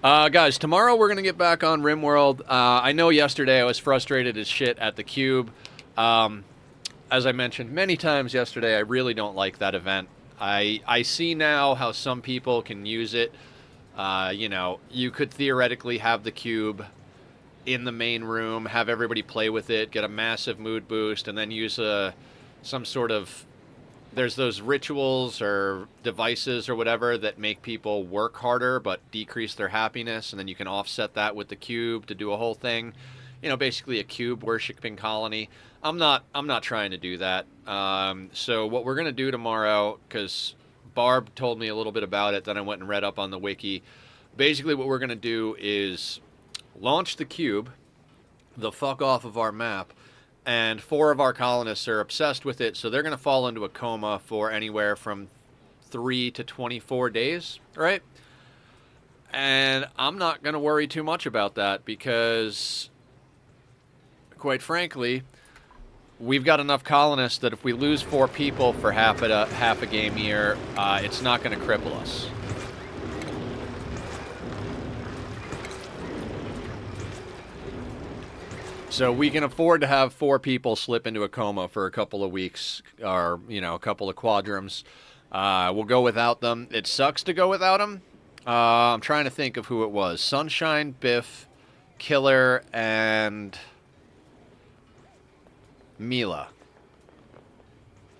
Guys, tomorrow we're going to get back on RimWorld. I know yesterday I was frustrated as shit at the cube. As I mentioned many times yesterday, I really don't like that event. I see now how some people can use it. You know, you could theoretically have the cube in the main room, have everybody play with it, get a massive mood boost, and then use some sort of... There's those rituals or devices or whatever that make people work harder but decrease their happiness, and then you can offset that with the cube to do a whole thing. You know, basically a cube worshipping colony. I'm not trying to do that. So what we're gonna do tomorrow, because Barb told me a little bit about it, then I went and read up on the wiki. Basically, what we're gonna do is launch the cube the fuck off of our map. And 4 of our colonists are obsessed with it, so they're going to fall into a coma for anywhere from 3 to 24 days, right? And I'm not going to worry too much about that because, quite frankly, we've got enough colonists that if we lose 4 people for half a game year, it's not going to cripple us. So we can afford to have 4 people slip into a coma for a couple of weeks, or, you know, a couple of quadrums. We'll go without them. It sucks to go without them. I'm trying to think of who it was. Sunshine, Biff, Killer, and Mila.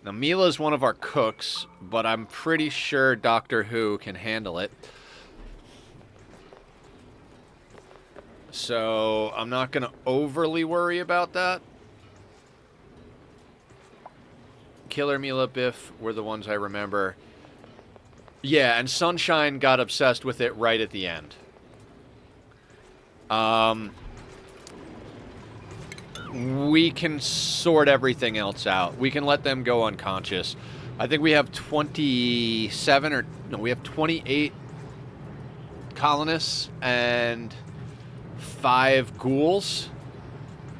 Now, Mila's one of our cooks, but I'm pretty sure Doctor Who can handle it. So I'm not going to overly worry about that. Killer, Mila, Biff were the ones I remember. Yeah, and Sunshine got obsessed with it right at the end. We can sort everything else out. We can let them go unconscious. I think we have 27 or... No, we have 28 colonists and 5 ghouls.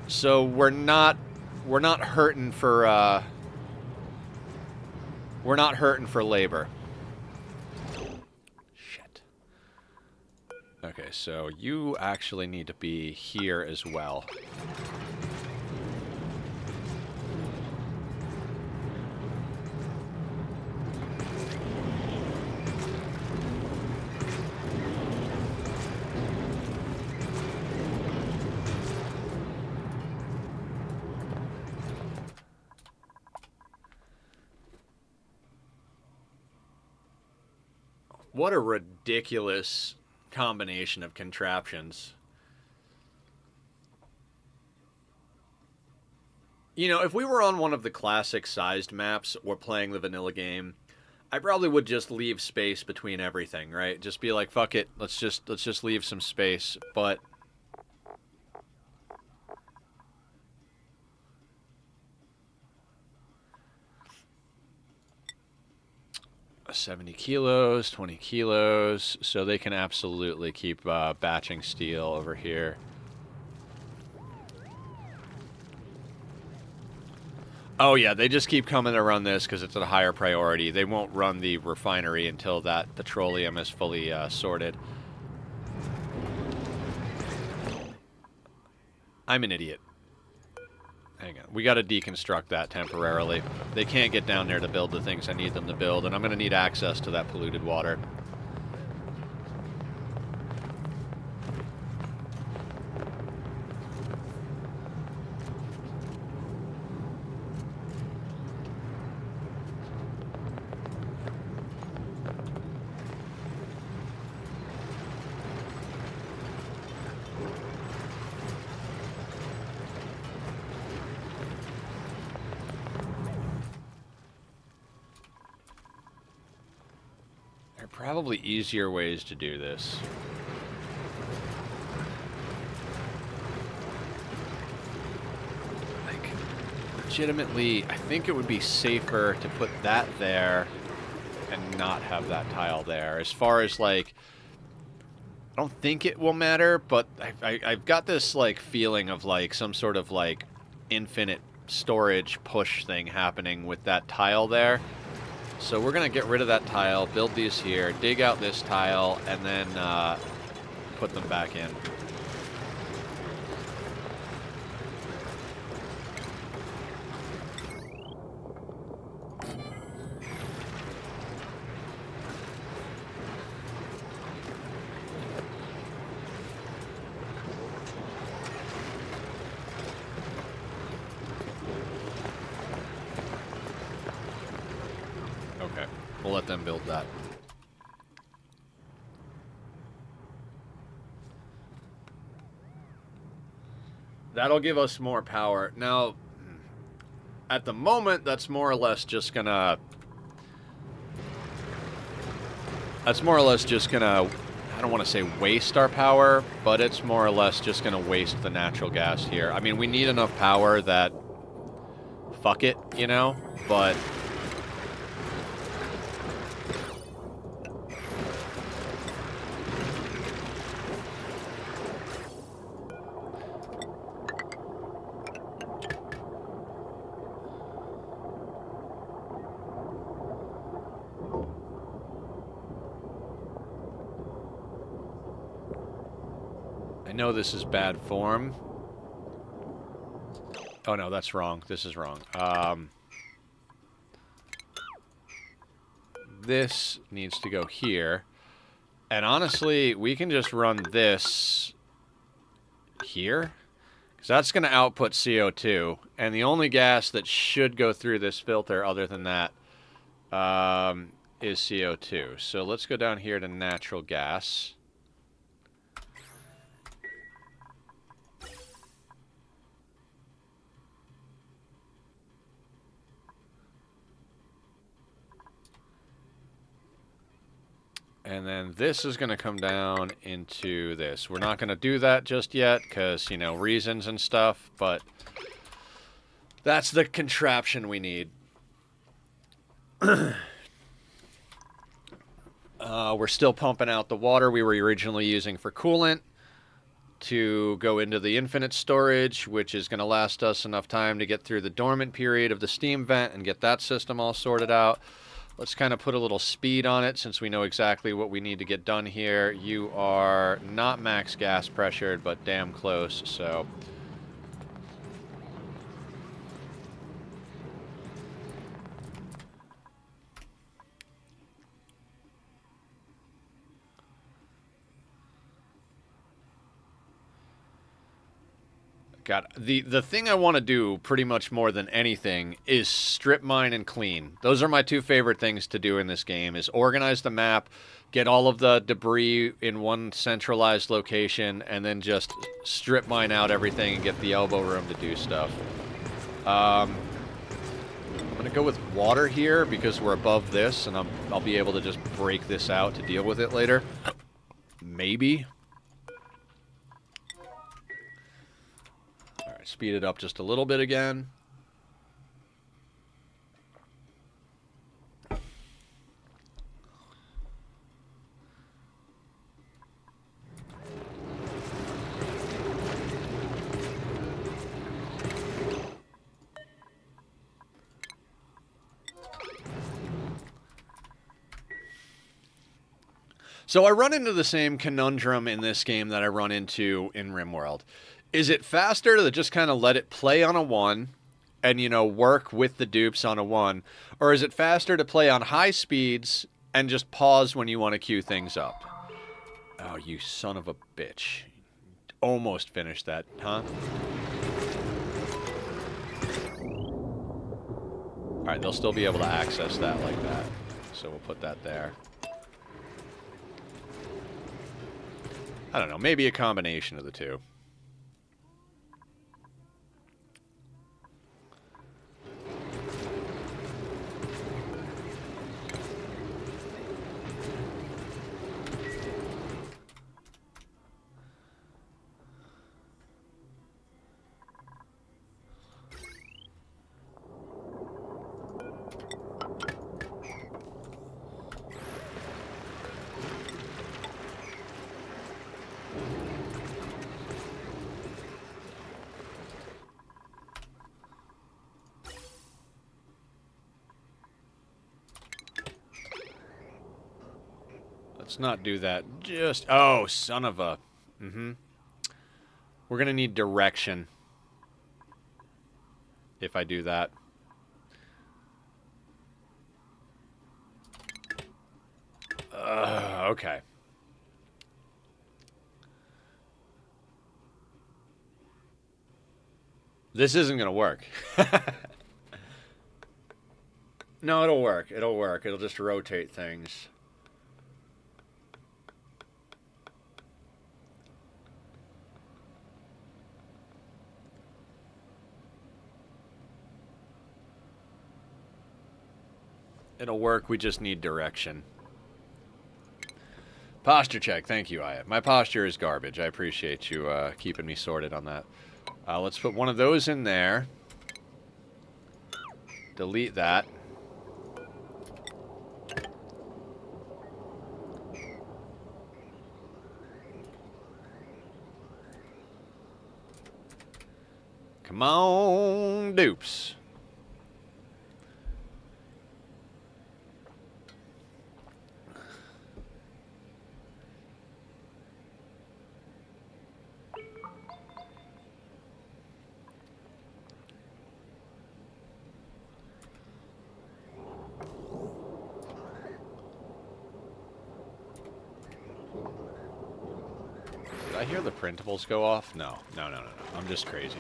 So we're not hurting for labor. Shit. Okay, so you actually need to be here as well. What a ridiculous combination of contraptions. You know, if we were on one of the classic sized maps or playing the vanilla game, I probably would just leave space between everything, right? Just be like, fuck it, let's just leave some space. But 70 kilos, 20 kilos, so they can absolutely keep batching steel over here. Oh yeah, they just keep coming to run this because it's a higher priority. They won't run the refinery until that petroleum is fully sorted. I'm an idiot. Hang on. We got to deconstruct that temporarily. They can't get down there to build the things I need them to build, and I'm going to need access to that polluted water. Probably easier ways to do this. Like legitimately, I think it would be safer to put that there and not have that tile there. As far as, like, I don't think it will matter, but I've got this, like, feeling of, like, some sort of, like, infinite storage push thing happening with that tile there. So we're going to get rid of that tile, build these here, dig out this tile, and then put them back in. Okay, we'll let them build that. That'll give us more power. Now, at the moment, that's more or less just gonna... That's more or less just gonna... I don't want to say waste our power, but it's more or less just gonna waste the natural gas here. I mean, we need enough power that... Fuck it, you know? But... I know this is bad form. Oh no, that's wrong. This is wrong. This needs to go here. And honestly, we can just run this here. Because that's going to output CO2. And the only gas that should go through this filter other than that is CO2. So let's go down here to natural gas. And then this is going to come down into this. We're not going to do that just yet because, you know, reasons and stuff, but that's the contraption we need. We're still pumping out the water we were originally using for coolant to go into the infinite storage, which is going to last us enough time to get through the dormant period of the steam vent and get that system all sorted out. Let's kind of put a little speed on it since we know exactly what we need to get done here. You are not max gas pressured, but damn close, so... God, the thing I want to do pretty much more than anything is strip mine and clean. Those are my two favorite things to do in this game, is organize the map, get all of the debris in one centralized location, and then just strip mine out everything and get the elbow room to do stuff. I'm going to go with water here because we're above this, and I'll be able to just break this out to deal with it later. Maybe. Speed it up just a little bit again. So I run into the same conundrum in this game that I run into in RimWorld. Is it faster to just kind of let it play on a 1 and, you know, work with the dupes on a 1? Or is it faster to play on high speeds and just pause when you want to queue things up? Oh, you son of a bitch. Almost finished that, huh? Alright, they'll still be able to access that like that. So we'll put that there. I don't know, maybe a combination of the two. Let's not do that. Just... Oh, son of a... Mm-hmm. We're going to need direction. If I do that. Okay. This isn't going to work. No, it'll work. It'll work. It'll just rotate things. It'll work. We just need direction. Posture check. Thank you, Aya. My posture is garbage. I appreciate you keeping me sorted on that. Let's put one of those in there. Delete that. Come on, dupes. Did I hear the printables go off? No. No. I'm just crazy.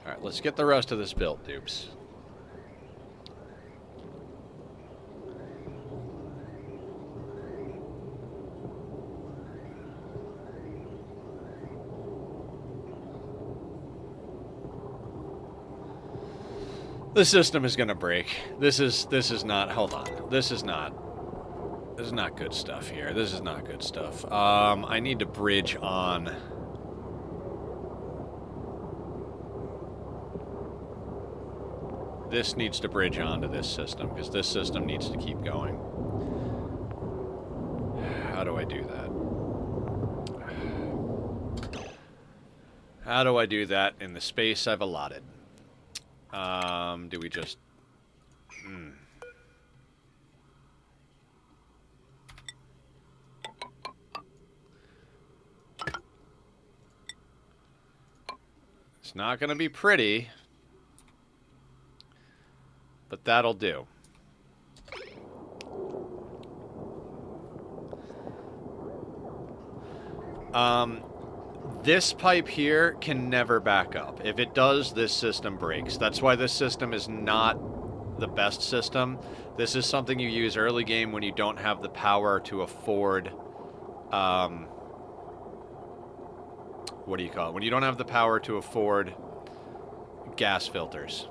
Alright, let's get the rest of this built, dupes. This system is gonna break. This is not, hold on. This is not good stuff here. This is not good stuff. I need to bridge on. This needs to bridge onto this system, because this system needs to keep going. How do I do that? How do I do that in the space I've allotted? Do we just... It's not going to be pretty, but that'll do. This pipe here can never back up. If it does, this system breaks. That's why this system is not the best system. This is something you use early game when you don't have the power to afford... what do you call it? When you don't have the power to afford gas filters.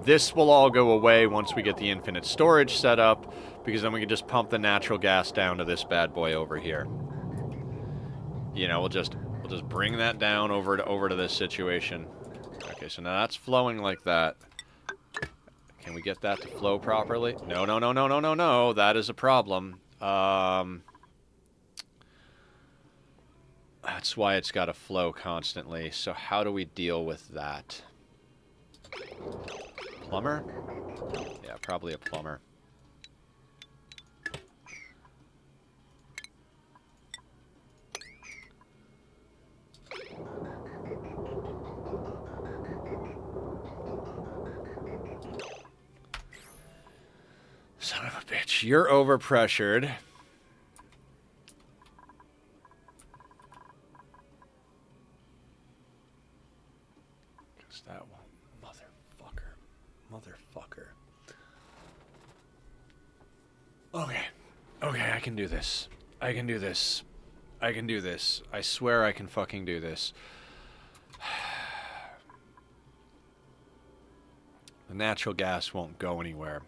This will all go away once we get the infinite storage set up, because then we can just pump the natural gas down to this bad boy over here. You know, we'll just bring that down over to this situation. Okay, so now that's flowing like that. Can we get that to flow properly? No. That is a problem. That's why it's got to flow constantly. So how do we deal with that? Plumber? Yeah, probably a plumber. Son of a bitch, you're overpressured. Because that one, motherfucker. Okay, I can do this. I can do this. I swear I can fucking do this. The natural gas won't go anywhere.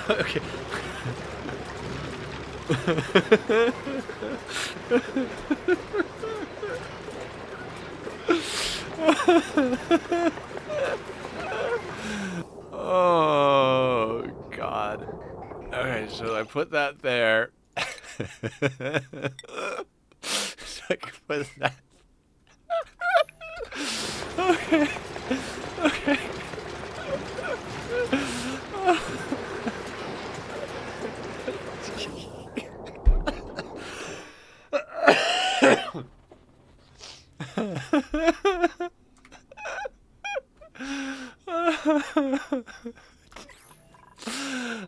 Okay. Oh, God. Okay, so I put that there. So I can put that. Okay. Okay.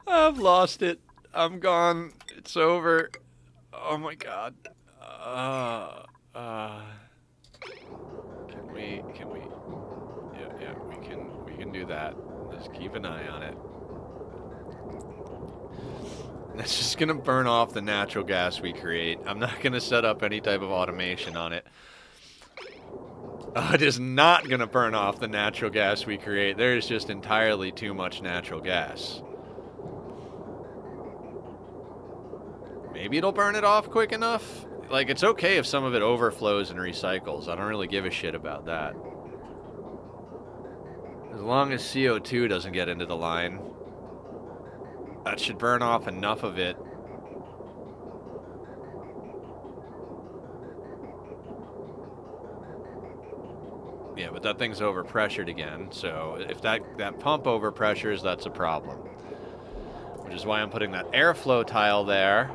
I've lost it. I'm gone. It's over. Oh my god. Uh, can we, yeah, we can do that. Just keep an eye on it. That's just gonna burn off the natural gas we create. I'm not gonna set up any type of automation on it. It is not gonna burn off the natural gas we create. There is just entirely too much natural gas. Maybe it'll burn it off quick enough. Like, it's okay if some of it overflows and recycles. I don't really give a shit about that. As long as CO2 doesn't get into the line, that should burn off enough of it. Yeah, but that thing's overpressured again, so if that pump overpressures, that's a problem. Which is why I'm putting that airflow tile there.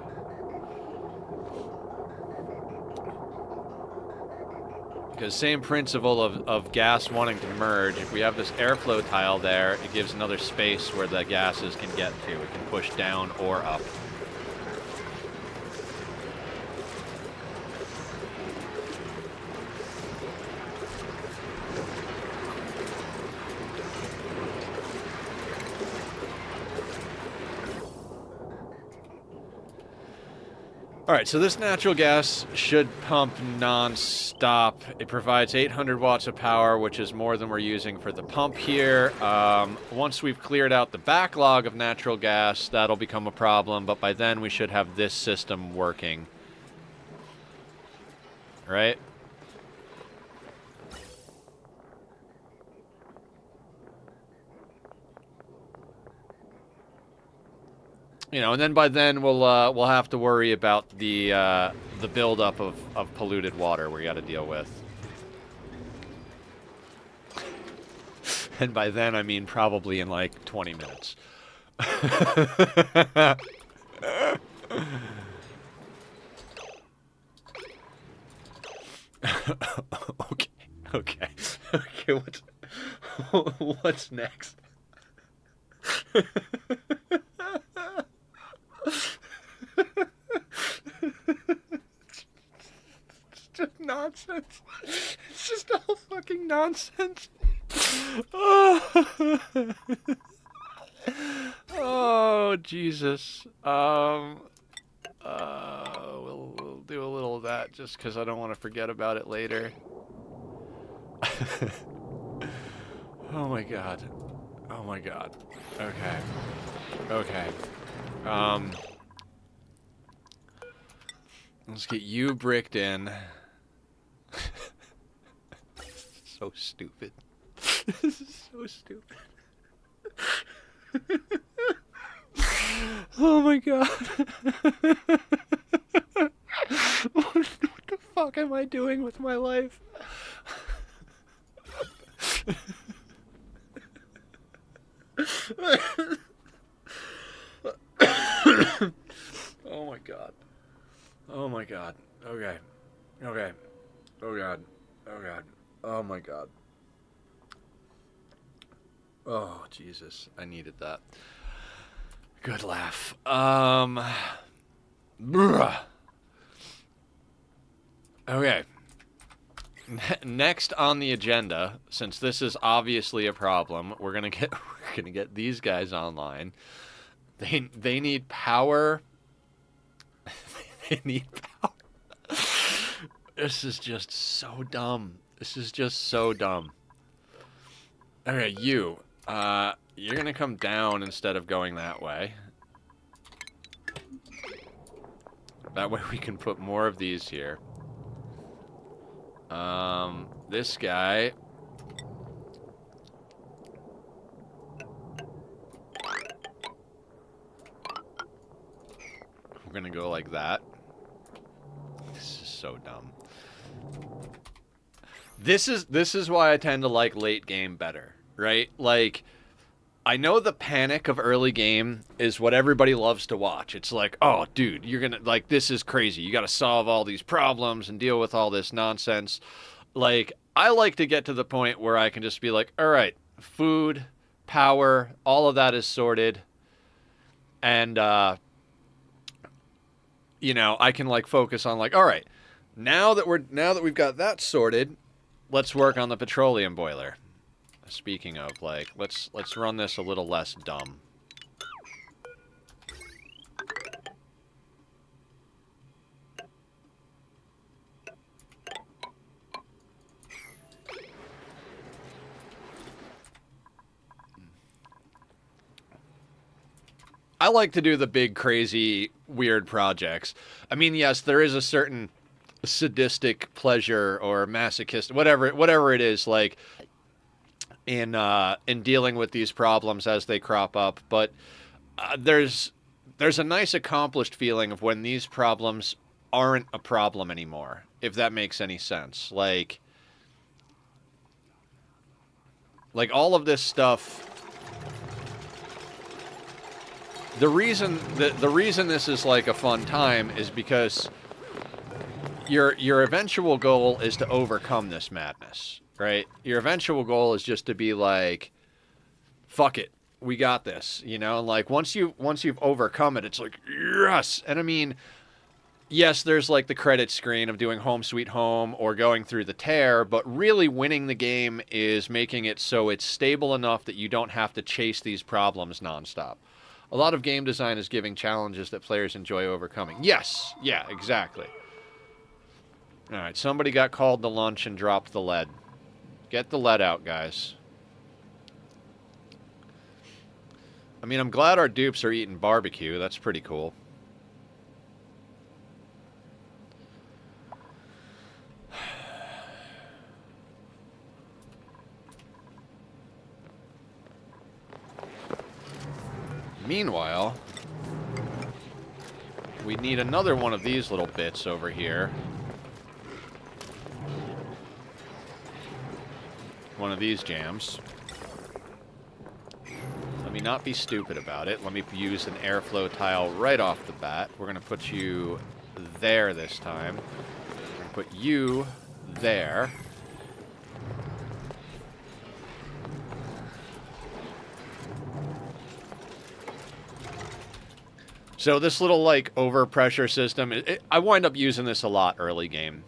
Because same principle of gas wanting to merge. If we have this airflow tile there, it gives another space where the gases can get to. It can push down or up. Alright, so this natural gas should pump non-stop. It provides 800 watts of power, which is more than we're using for the pump here. Once we've cleared out the backlog of natural gas, that'll become a problem, but by then we should have this system working. Right? You know, and then by then we'll have to worry about the buildup of polluted water we got to deal with. And by then I mean probably in like 20 minutes. Okay. What's next? It's just nonsense. It's just all fucking nonsense. Oh, Jesus. We'll do a little of that just because I don't want to forget about it later. Oh my god. Oh my god. Okay. Okay. Let's get you bricked in. So stupid. This is so stupid. Oh my god. What the fuck am I doing with my life? Oh my god. Oh my god. Okay. Okay. Oh god. Oh god. Oh my god. Oh, Jesus. I needed that. Good laugh. Okay. Next on the agenda, since this is obviously a problem, we're gonna get these guys online. They need power. They need power. This is just so dumb. This is just so dumb. Okay, you're gonna come down instead of going that way. That way we can put more of these here. This guy, We're going to go like that. This is so dumb. This is why I tend to like late game better, right? Like, I know the panic of early game is what everybody loves to watch. It's like, oh, dude, you're going to, like, this is crazy. You got to solve all these problems and deal with all this nonsense. Like, I like to get to the point where I can just be like, all right, food, power, all of that is sorted. And, you know, I can, like, focus on, like, all right, now that we've got that sorted, let's work on the petroleum boiler. Speaking of, like, let's run this a little less dumb. I like to do the big, crazy, weird projects. I mean, yes, there is a certain sadistic pleasure or masochist, whatever it is, like, in dealing with these problems as they crop up. But there's a nice accomplished feeling of when these problems aren't a problem anymore, if that makes any sense. Like all of this stuff. The reason this is like a fun time is because your eventual goal is to overcome this madness, right? Your eventual goal is just to be like, fuck it, we got this, you know? And like once you've overcome it, it's like, yes. And I mean, yes, there's like the credit screen of doing Home Sweet Home or going through the tear, but really winning the game is making it so it's stable enough that you don't have to chase these problems nonstop. A lot of game design is giving challenges that players enjoy overcoming. Yes, yeah, exactly. All right, somebody got called to lunch and dropped the lead. Get the lead out, guys. I mean, I'm glad our dupes are eating barbecue. That's pretty cool. Meanwhile, we need another one of these little bits over here. One of these jams. Let me not be stupid about it. Let me use an airflow tile right off the bat. We're going to put you there this time. We're going to put you there. So this little, like, overpressure system, I wind up using this a lot early game.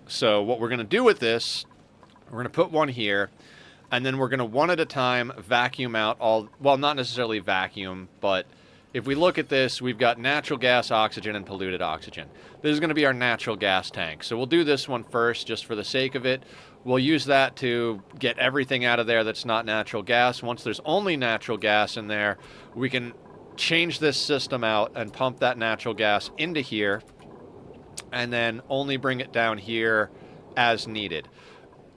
So what we're going to do with this, we're going to put one here, and then we're going to one at a time vacuum out all, well, not necessarily vacuum, but if we look at this, we've got natural gas, oxygen, and polluted oxygen. This is going to be our natural gas tank. So we'll do this one first just for the sake of it. We'll use that to get everything out of there that's not natural gas. Once there's only natural gas in there, we can change this system out and pump that natural gas into here and then only bring it down here as needed.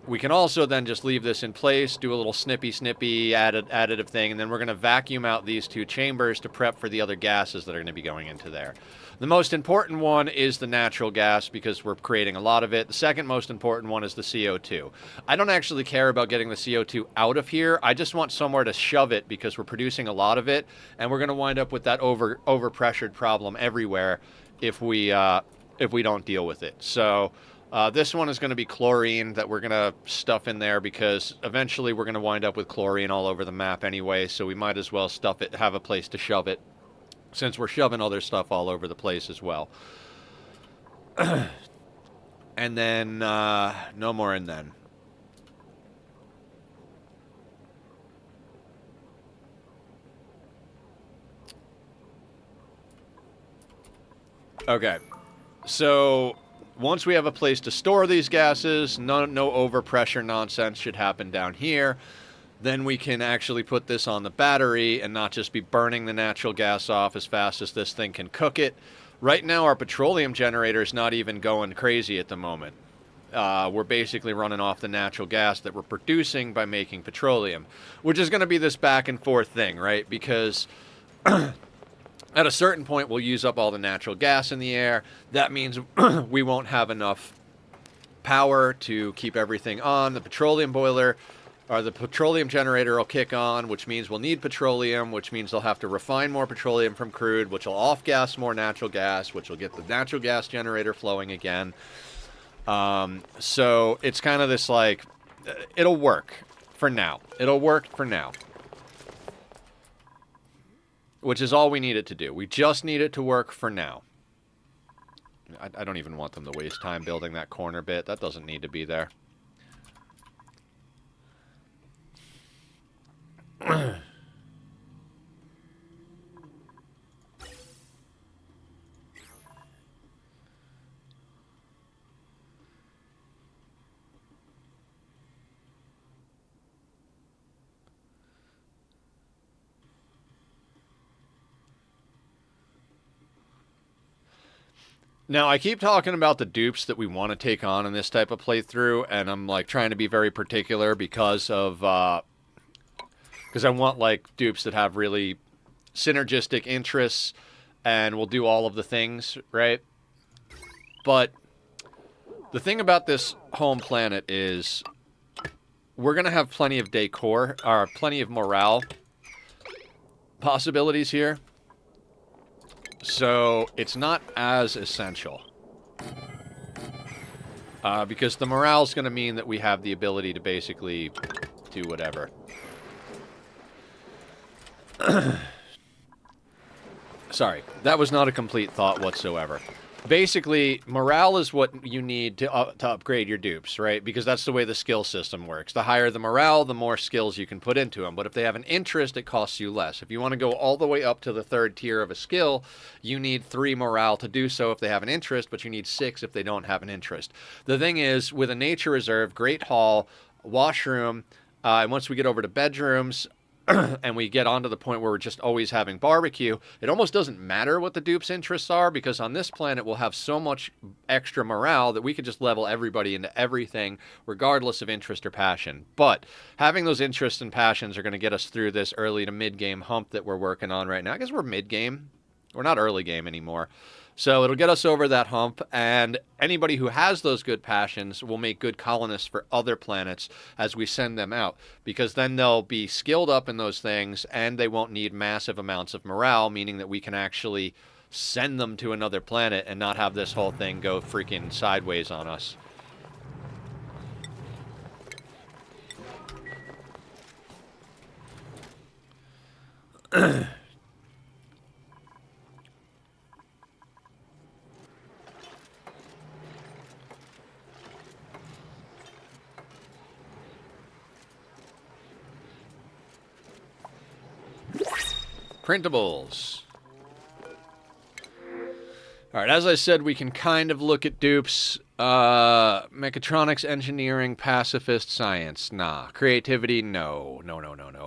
We can also then just leave this in place, do a little snippy additive thing, and then we're going to vacuum out these two chambers to prep for the other gases that are going to be going into there. The most important one is the natural gas because we're creating a lot of it. The second most important one is the CO2. I don't actually care about getting the CO2 out of here. I just want somewhere to shove it because we're producing a lot of it, and we're going to wind up with that overpressured problem everywhere if we don't deal with it. So this one is going to be chlorine that we're going to stuff in there because eventually we're going to wind up with chlorine all over the map anyway, so we might as well stuff it, have a place to shove it, since we're shoving other stuff all over the place as well. And then, no more and then. Okay, so once we have a place to store these gases, no overpressure nonsense should happen down here. Then we can actually put this on the battery and not just be burning the natural gas off as fast as this thing can cook it. Right now, our petroleum generator is not even going crazy at the moment. We're basically running off the natural gas that we're producing by making petroleum, which is going to be this back and forth thing, right? Because At a certain point, we'll use up all the natural gas in the air. That means we won't have enough power to keep everything on. The petroleum boiler or the petroleum generator will kick on, which means we'll need petroleum, which means they'll have to refine more petroleum from crude, which will off-gas more natural gas, which will get the natural gas generator flowing again. So it's kind of this like, it'll work for now. It'll work for now. Which is all we need it to do. We just need it to work for now. I don't even want them to waste time building that corner bit. That doesn't need to be there. Now, I keep talking about the dupes that we want to take on in this type of playthrough, and I'm, like, trying to be very particular because of, because I want, like, dupes that have really synergistic interests and will do all of the things, right? But the thing about this home planet is we're going to have plenty of decor, or plenty of morale possibilities here. So it's not as essential. Because the morale is going to mean that we have the ability to basically do whatever. Sorry, that was not a complete thought whatsoever. Basically, morale is what you need to upgrade your dupes, right? Because that's the way the skill system works. The higher the morale, the more skills you can put into them. But if they have an interest, it costs you less. If you want to go all the way up to the third tier of a skill, you need 3 morale to do so if they have an interest, but you need 6 if they don't have an interest. The thing is, with a nature reserve, great hall, washroom, and once we get over to bedrooms, and we get onto the point where we're just always having barbecue, it almost doesn't matter what the dupe's interests are, because on this planet we'll have so much extra morale that we could just level everybody into everything, regardless of interest or passion. But having those interests and passions are going to get us through this early to mid-game hump that we're working on right now. I guess we're mid-game. We're not early game anymore. So it'll get us over that hump, and anybody who has those good passions will make good colonists for other planets as we send them out, because then they'll be skilled up in those things, and they won't need massive amounts of morale, meaning that we can actually send them to another planet and not have this whole thing go freaking sideways on us. Printables. Alright, as I said, we can kind of look at dupes. Mechatronics, engineering, pacifist, science. Nah. Creativity, no. No.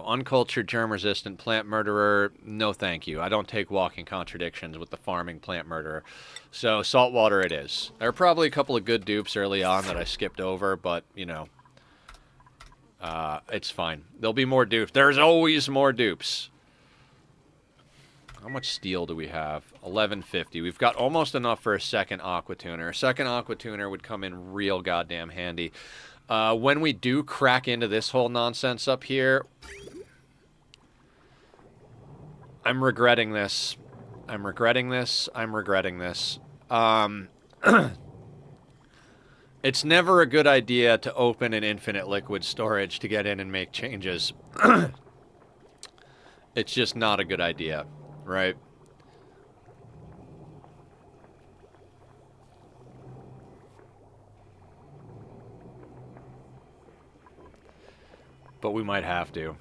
Uncultured, germ-resistant, plant murderer, no thank you. I don't take walking contradictions with the farming plant murderer. So, saltwater it is. There are probably a couple of good dupes early on that I skipped over, but, you know, it's fine. There'll be more dupes. There's always more dupes. How much steel do we have? 1150. We've got almost enough for a second aqua tuner. A second aqua tuner would come in real goddamn handy. When we do crack into this whole nonsense up here, I'm regretting this. I'm regretting this. It's never a good idea to open an infinite liquid storage to get in and make changes. It's just not a good idea. Right. But we might have to.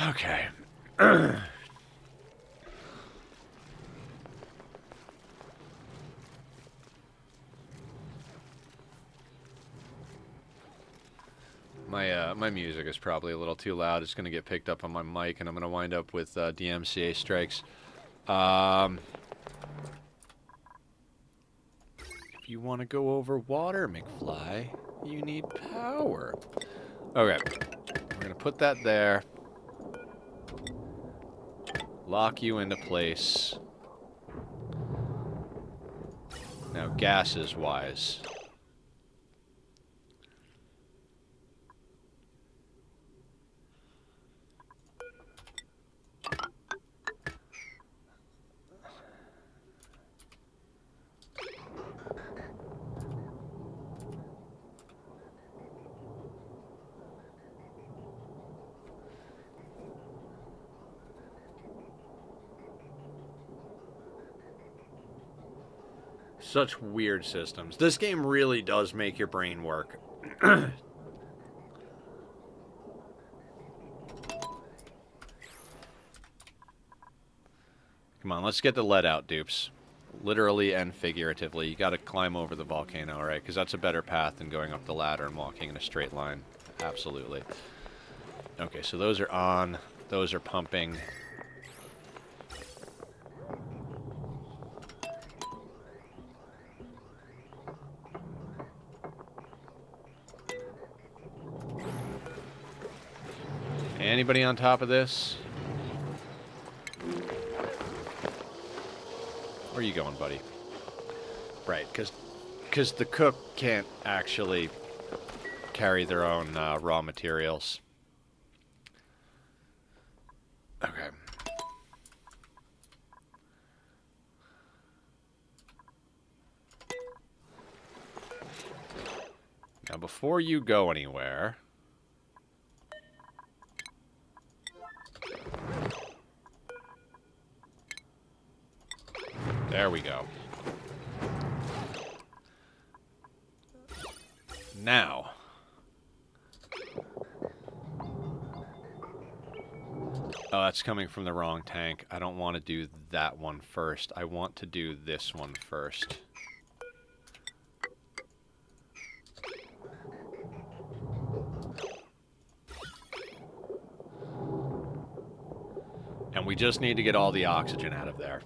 Okay. My music is probably a little too loud. It's going to get picked up on my mic, and I'm going to wind up with DMCA strikes. you want to go over water, McFly, you need power. Okay. We're going to put that there. Lock you into place. Now, gases-wise. Such weird systems. This game really does make your brain work. Come on, let's get the lead out, dupes. Literally and figuratively. You gotta climb over the volcano, right? Because that's a better path than going up the ladder and walking in a straight line. Absolutely. Okay, so those are on. Those are pumping. Anybody on top of this? Where are you going, buddy? Right, because the cook can't actually carry their own raw materials. Okay. Now, before you go anywhere... There we go. Now. Oh, that's coming from the wrong tank. I don't want to do that one first. I want to do this one first. And we just need to get all the oxygen out of there.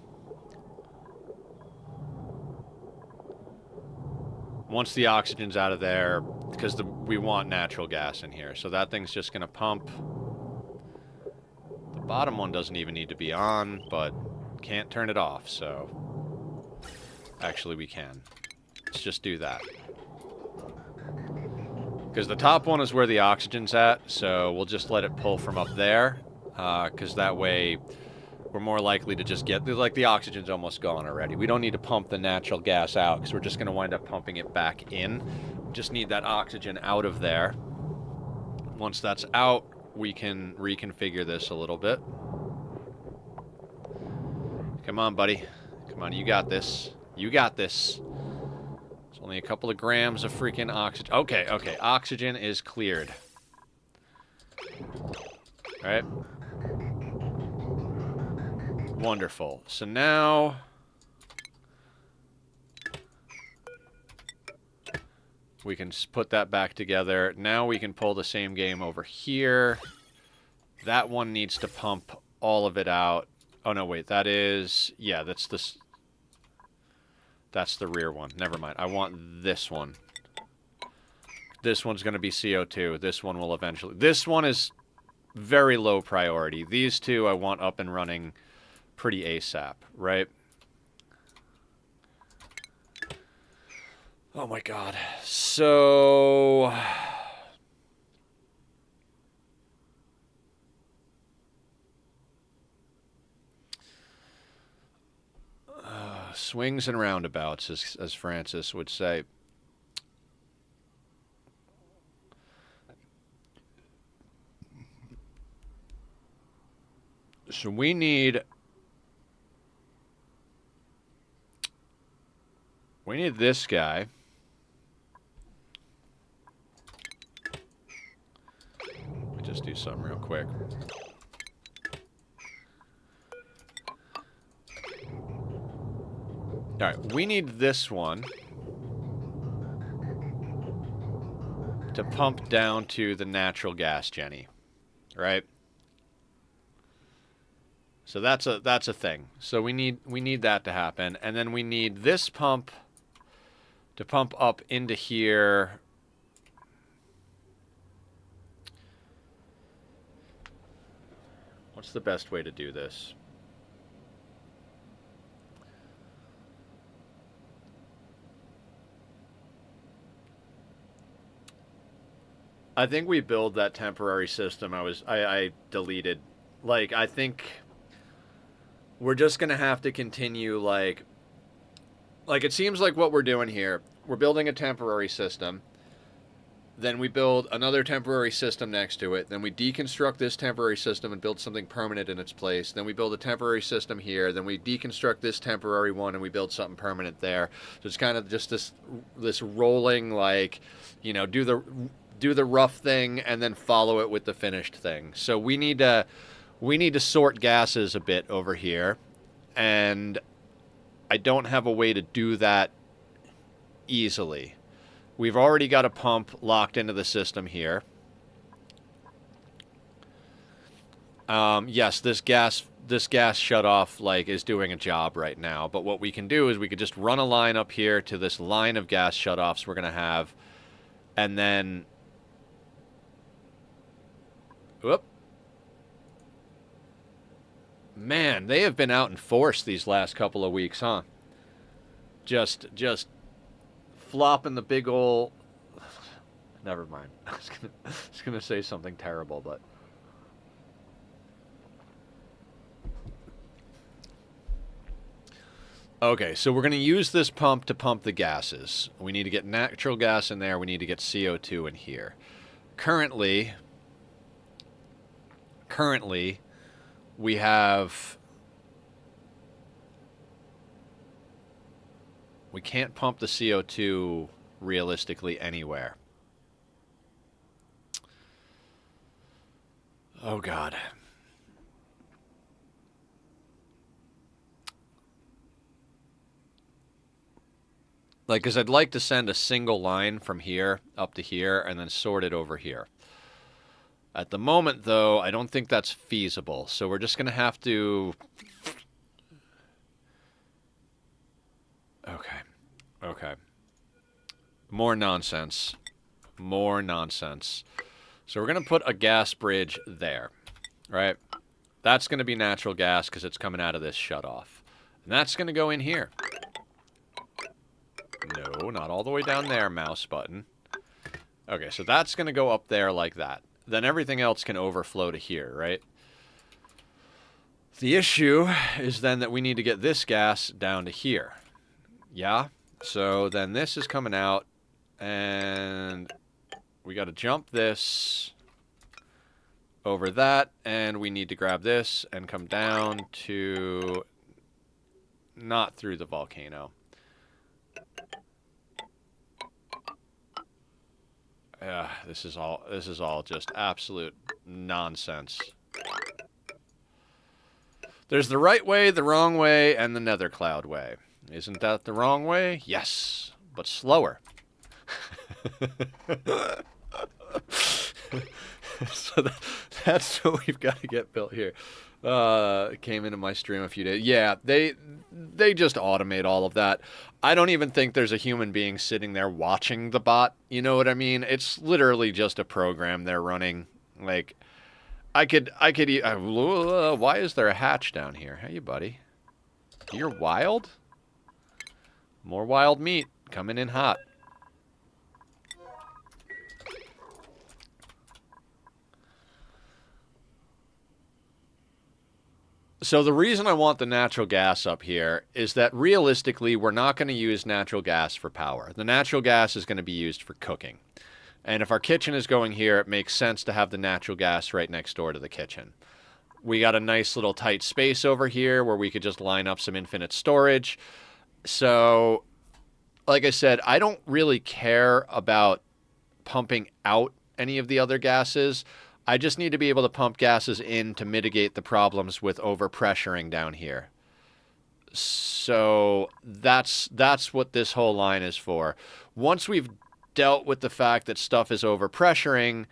Once the oxygen's out of there, because we want natural gas in here, so that thing's just going to pump. The bottom one doesn't even need to be on, but can't turn it off, so... Actually, we can. Let's just do that. Because the top one is where the oxygen's at, so we'll just let it pull from up there, because that way... We're more likely to just get... Like, the oxygen's almost gone already. We don't need to pump the natural gas out, because we're just going to wind up pumping it back in. We just need that oxygen out of there. Once that's out, we can reconfigure this a little bit. Come on, buddy. Come on, you got this. You got this. It's only a couple of grams of freaking oxygen. Okay, okay. Oxygen is cleared. All right. Wonderful. So now... we can put that back together. Now we can pull the same game over here. That one needs to pump all of it out. Oh, no, wait. That is... Yeah, that's this... That's the rear one. Never mind. I want this one. This one's going to be CO2. This one will eventually... This one is very low priority. These two I want up and running... pretty ASAP, right? Oh my god. So... swings and roundabouts, as Francis would say. So we need... We need this guy. Let me just do something real quick. Alright, we need this one to pump down to the natural gas, Jenny. Right? So that's a thing. So we need that to happen. And then we need this pump to pump up into here. What's the best way to do this? I think we build that temporary system I deleted. Like, I think we're just going to have to continue, like, it seems like what we're doing here, we're building a temporary system. Then we build another temporary system next to it. Then we deconstruct this temporary system and build something permanent in its place. Then we build a temporary system here. Then we deconstruct this temporary one and we build something permanent there. So it's kind of just this rolling, like, you know, do the rough thing and then follow it with the finished thing. So we need to sort gases a bit over here, and I don't have a way to do that easily. We've already got a pump locked into the system here. Yes, this gas shut off, like, is doing a job right now. But what we can do is we could just run a line up here to this line of gas shutoffs we're going to have, and then, whoop. Man, they have been out in force these last couple of weeks, huh? Just flopping the big ol'... Never mind. I was gonna say something terrible, but... Okay, so we're going to use this pump to pump the gases. We need to get natural gas in there. We need to get CO2 in here. Currently, we have... We can't pump the CO2 realistically anywhere. Oh, God. Like, because I'd like to send a single line from here up to here and then sort it over here. At the moment, though, I don't think that's feasible. So we're just going to have to... Okay. More nonsense. So we're going to put a gas bridge there, right? That's going to be natural gas because it's coming out of this shutoff. And that's going to go in here. No, not all the way down there, mouse button. Okay, so that's going to go up there like that. Then everything else can overflow to here, right? The issue is then that we need to get this gas down to here. Yeah? So then this is coming out, and we got to jump this over that, and we need to grab this and come down to... not through the volcano. This is all just absolute nonsense. There's the right way, the wrong way, and the nether cloud way. Isn't that the wrong way? Yes, but slower. So that's what we've got to get built here. Came into my stream a few days. Yeah, they just automate all of that. I don't even think there's a human being sitting there watching the bot. You know what I mean? It's literally just a program they're running. Like, I could. Why is there a hatch down here? Hey, buddy. You're wild? More wild meat coming in hot. So the reason I want the natural gas up here is that realistically, we're not going to use natural gas for power. The natural gas is going to be used for cooking. And if our kitchen is going here, it makes sense to have the natural gas right next door to the kitchen. We got a nice little tight space over here where we could just line up some infinite storage. So, like I said, I don't really care about pumping out any of the other gases. I just need to be able to pump gases in to mitigate the problems with overpressuring down here. So that's what this whole line is for. Once we've dealt with the fact that stuff is overpressuring,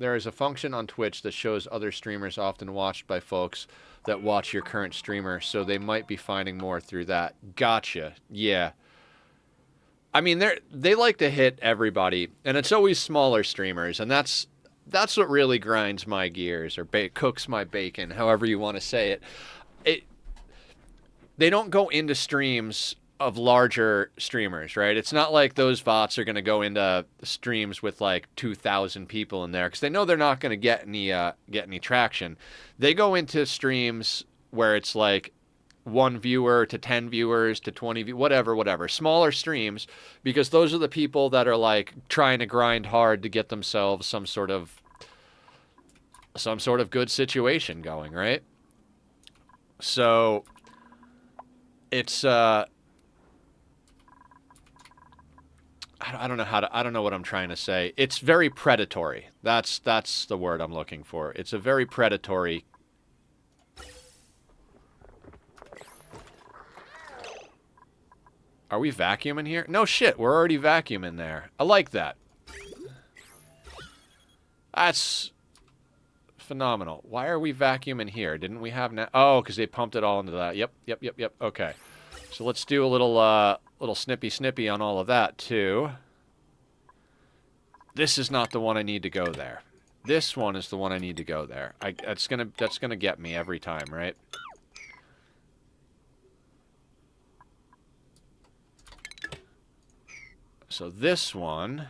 There is a function on Twitch that shows other streamers often watched by folks that watch your current streamer, so they might be finding more through that. Gotcha. Yeah. I mean, they like to hit everybody, and it's always smaller streamers, and that's what really grinds my gears or cooks my bacon, however you want to say it. They don't go into streams of larger streamers, right? It's not like those VODs are going to go into streams with like 2,000 people in there because they know they're not going to get any traction. They go into streams where it's like 1 viewer to 10 viewers to 20 whatever, smaller streams, because those are the people that are like trying to grind hard to get themselves some sort of good situation going, right? So it's I don't know what I'm trying to say. It's very predatory. That's the word I'm looking for. It's a very predatory. Are we vacuuming here? No shit, we're already vacuuming there. I like that. That's phenomenal. Why are we vacuuming here? Didn't we have oh, because they pumped it all into that. Yep. Okay. So let's do a little snippy on all of that too. This is not the one I need to go there. This one is the one I need to go there. That's gonna get me every time, right? So this one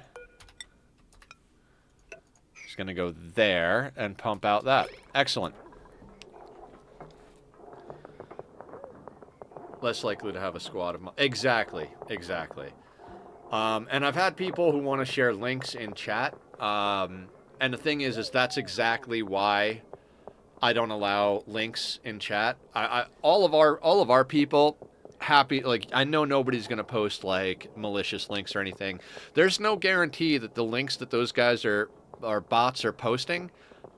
is gonna go there and pump out that. Excellent. Less likely to have a squad of... Exactly. And I've had people who want to share links in chat. And the thing is that's exactly why I don't allow links in chat. All of our people happy, like, I know nobody's going to post like malicious links or anything. There's no guarantee that the links that those guys or bots are posting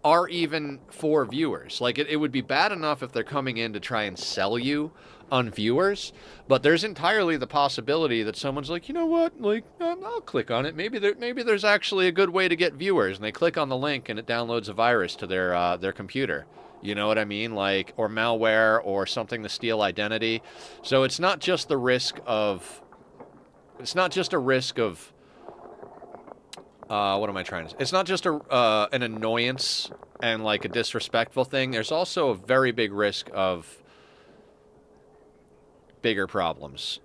are even for viewers. Like, it would be bad enough if they're coming in to try and sell you on viewers, but there's entirely the possibility that someone's like, you know what, like, I'll click on it. Maybe there's actually a good way to get viewers, and they click on the link and it downloads a virus to their computer. You know what I mean? Like, or malware or something to steal identity. So it's not just the risk of... It's not just a risk of... what am I trying to say? It's not just an annoyance and like a disrespectful thing. There's also a very big risk of bigger problems.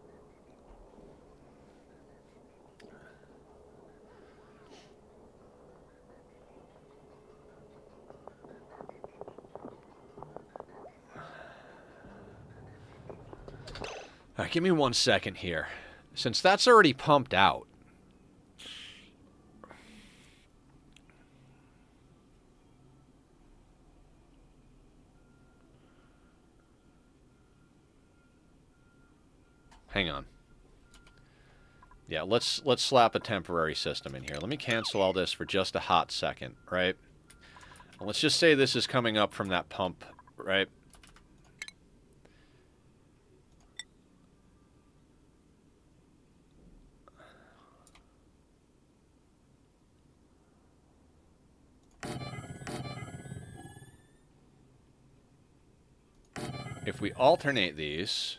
All right, give me 1 second here. Since that's already pumped out, hang on. Yeah, let's slap a temporary system in here. Let me cancel all this for just a hot second, right? And let's just say this is coming up from that pump, right? If we alternate these...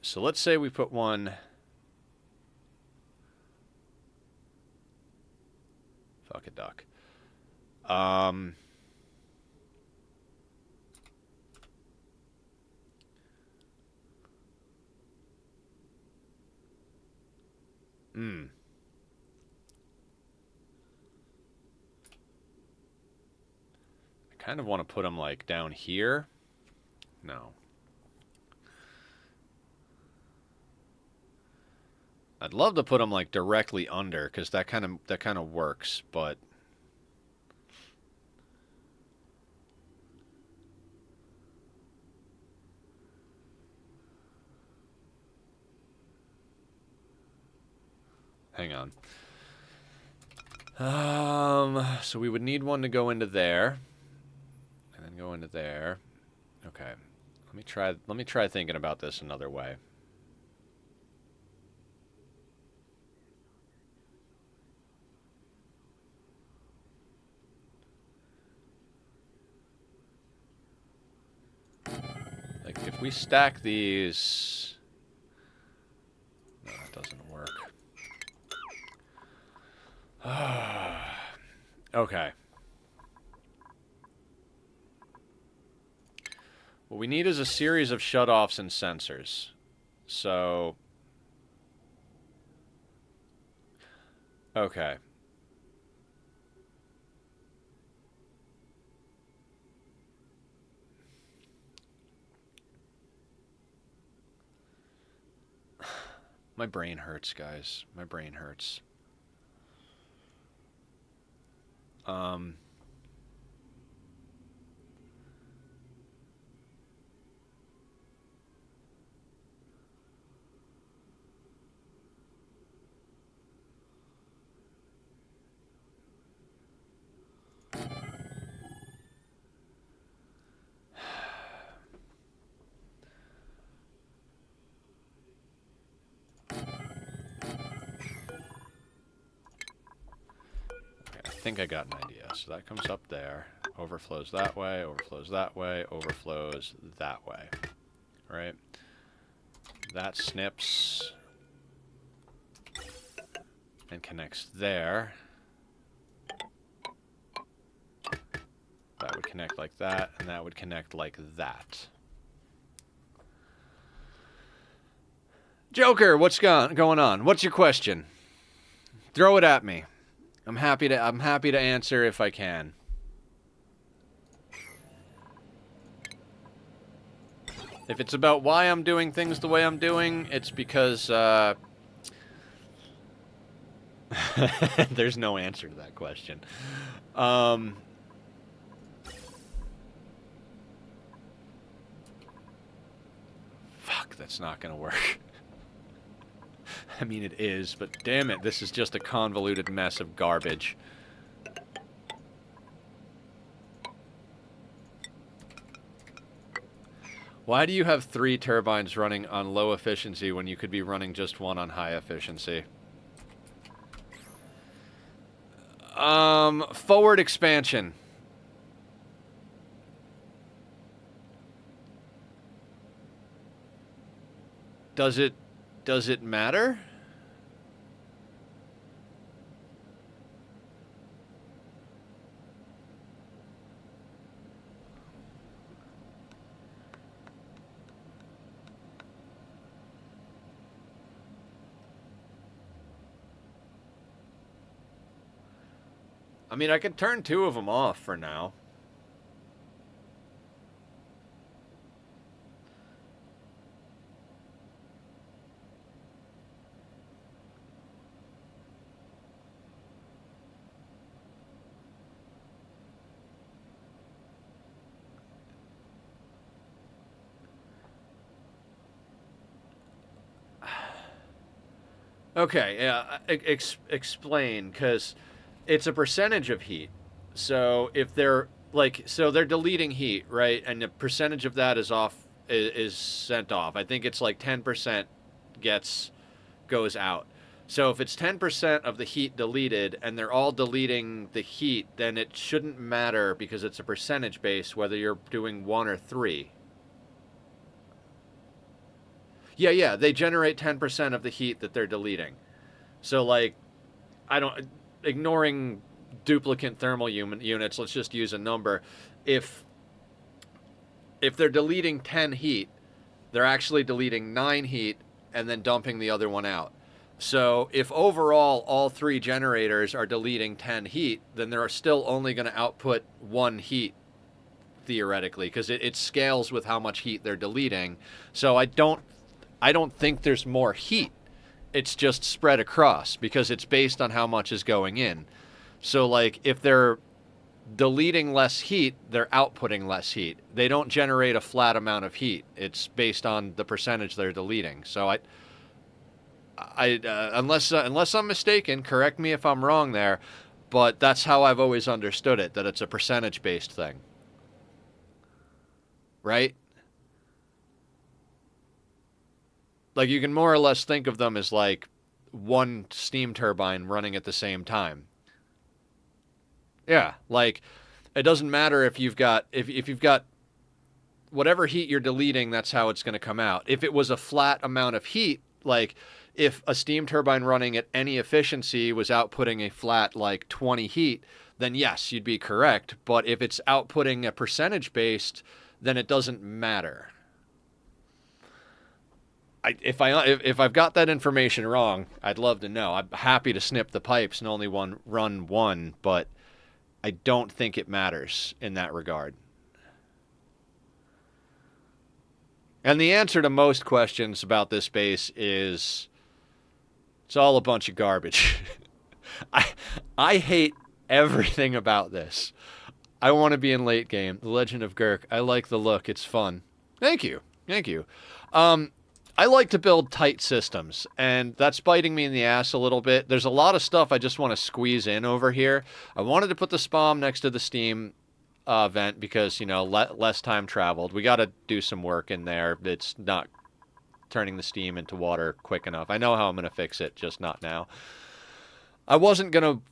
So let's say we put one... Fuck a duck. I kind of want to put them like down here. No. I'd love to put them like directly under, because that kind of works, but hang on. So we would need one to go into there, and then go into there. Okay, let me try thinking about this another way. Like if we stack these, no, that doesn't work. Okay. What we need is a series of shutoffs and sensors. So, okay. My brain hurts, guys. My brain hurts. I think I got an idea. So that comes up there, overflows that way, overflows that way, overflows that way. Right? That snips and connects there. That would connect like that, and that would connect like that. Joker, what's going on? What's your question? Throw it at me. I'm happy to answer if I can. If it's about why I'm doing things the way I'm doing, it's because there's no answer to that question. Fuck, that's not gonna work. I mean, it is, but damn it, this is just a convoluted mess of garbage. Why do you have 3 turbines running on low efficiency when you could be running just one on high efficiency? Forward expansion. Does it matter? I mean, I could turn 2 of them off for now. Okay, yeah, explain, because it's a percentage of heat. So if they're so they're deleting heat, right? And the percentage of that is sent off. I think it's like 10% goes out. So if it's 10% of the heat deleted and they're all deleting the heat, then it shouldn't matter because it's a percentage base whether you're doing 1 or 3. Yeah, they generate 10% of the heat that they're deleting. So like I don't ignoring duplicate thermal units, let's just use a number. If they're deleting 10 heat, they're actually deleting 9 heat and then dumping the other one out. So if overall all 3 generators are deleting 10 heat, then they're still only going to output 1 heat theoretically, because it scales with how much heat they're deleting. So I don't think there's more heat. It's just spread across because it's based on how much is going in. So like if they're deleting less heat, they're outputting less heat. They don't generate a flat amount of heat. It's based on the percentage they're deleting. So unless I'm mistaken, correct me if I'm wrong there, but that's how I've always understood it, that it's a percentage-based thing. Right? Like, you can more or less think of them as like one steam turbine running at the same time. Yeah, like it doesn't matter if you've got if you've got whatever heat you're deleting, that's how it's going to come out. If it was a flat amount of heat, like if a steam turbine running at any efficiency was outputting a flat like 20 heat, then yes, you'd be correct. But if it's outputting a percentage based, then it doesn't matter. If I've got that information wrong, I'd love to know. I'm happy to snip the pipes and only run one, but I don't think it matters in that regard. And the answer to most questions about this base is it's all a bunch of garbage. I hate everything about this. I want to be in late game. The Legend of Gurk. I like the look. It's fun. Thank you. Thank you. I like to build tight systems, and that's biting me in the ass a little bit. There's a lot of stuff I just want to squeeze in over here. I wanted to put the SPOM next to the steam vent because, you know, less time traveled. We got to do some work in there. It's not turning the steam into water quick enough. I know how I'm going to fix it, just not now. I wasn't going to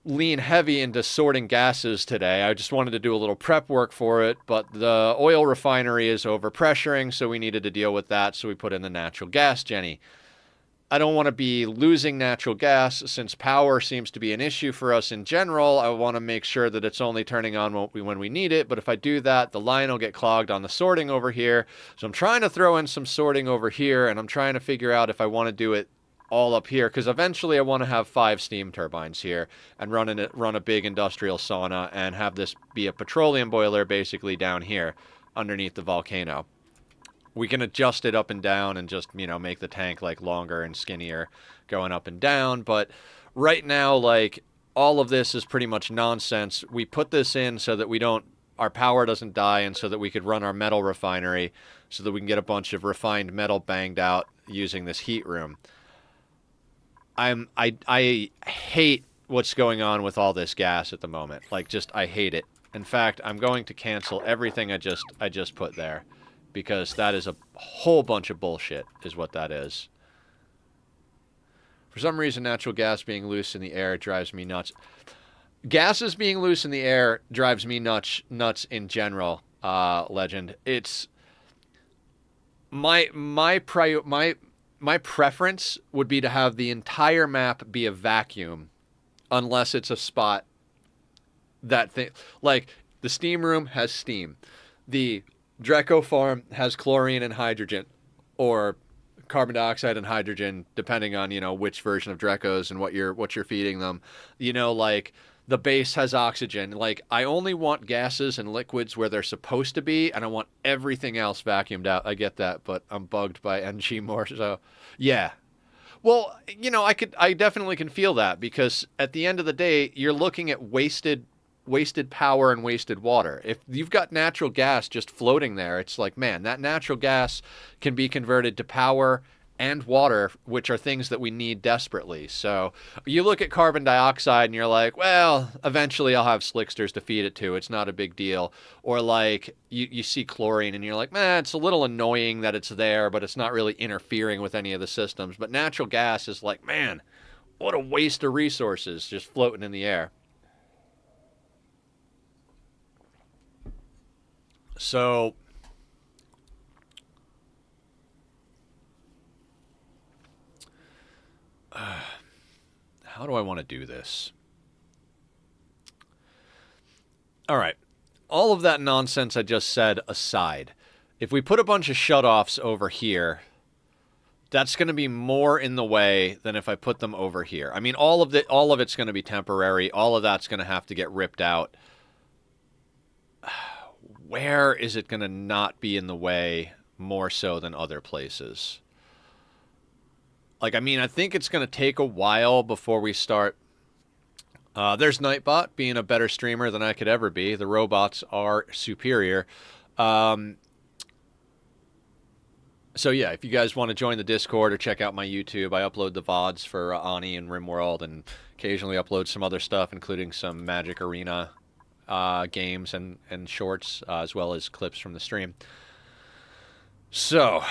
lean heavy into sorting gases today. I just wanted to do a little prep work for it, but the oil refinery is overpressuring, so we needed to deal with that, so we put in the natural gas Jenny. I don't want to be losing natural gas since power seems to be an issue for us in general. I want to make sure that it's only turning on when we need it, but if I do that, the line will get clogged on the sorting over here. So I'm trying to throw in some sorting over here, and I'm trying to figure out if I want to do it all up here, because eventually I want to have 5 steam turbines here and run a big industrial sauna and have this be a petroleum boiler basically down here underneath the volcano. We can adjust it up and down and just, you know, make the tank like longer and skinnier going up and down. But right now, like, all of this is pretty much nonsense. We put this in so that our power doesn't die, and so that we could run our metal refinery so that we can get a bunch of refined metal banged out using this heat room. I hate what's going on with all this gas at the moment. Like, just, I hate it. In fact, I'm going to cancel everything I just put there, because that is a whole bunch of bullshit, is what that is. For some reason, natural gas being loose in the air drives me nuts. Gases being loose in the air drives me nuts in general, Legend. It's my preference would be to have the entire map be a vacuum, unless it's a spot that like the steam room has steam, the Dreco farm has chlorine and hydrogen, or carbon dioxide and hydrogen, depending on, you know, which version of Drecos and what you're feeding them. You know, like the base has oxygen. Like, I only want gases and liquids where they're supposed to be, and I want everything else vacuumed out. I get that, but I'm bugged by NG more, so yeah. Well, you know, I definitely can feel that, because at the end of the day, you're looking at wasted power and wasted water. If you've got natural gas just floating there, it's like, man, that natural gas can be converted to power and water, which are things that we need desperately. So you look at carbon dioxide and you're like, well, eventually I'll have slicksters to feed it to. It's not a big deal. Or like you see chlorine and you're like, man, it's a little annoying that it's there, but it's not really interfering with any of the systems. But natural gas is like, man, what a waste of resources just floating in the air. So how do I want to do this? All right. All of that nonsense I just said aside, if we put a bunch of shutoffs over here, that's going to be more in the way than if I put them over here. I mean, all of it's going to be temporary. All of that's going to have to get ripped out. Where is it going to not be in the way more so than other places? Like, I mean, I think it's going to take a while before we start. There's Nightbot being a better streamer than I could ever be. The robots are superior. So yeah, if you guys want to join the Discord or check out my YouTube, I upload the VODs for Ani and RimWorld, and occasionally upload some other stuff, including some Magic Arena games and shorts, as well as clips from the stream. So,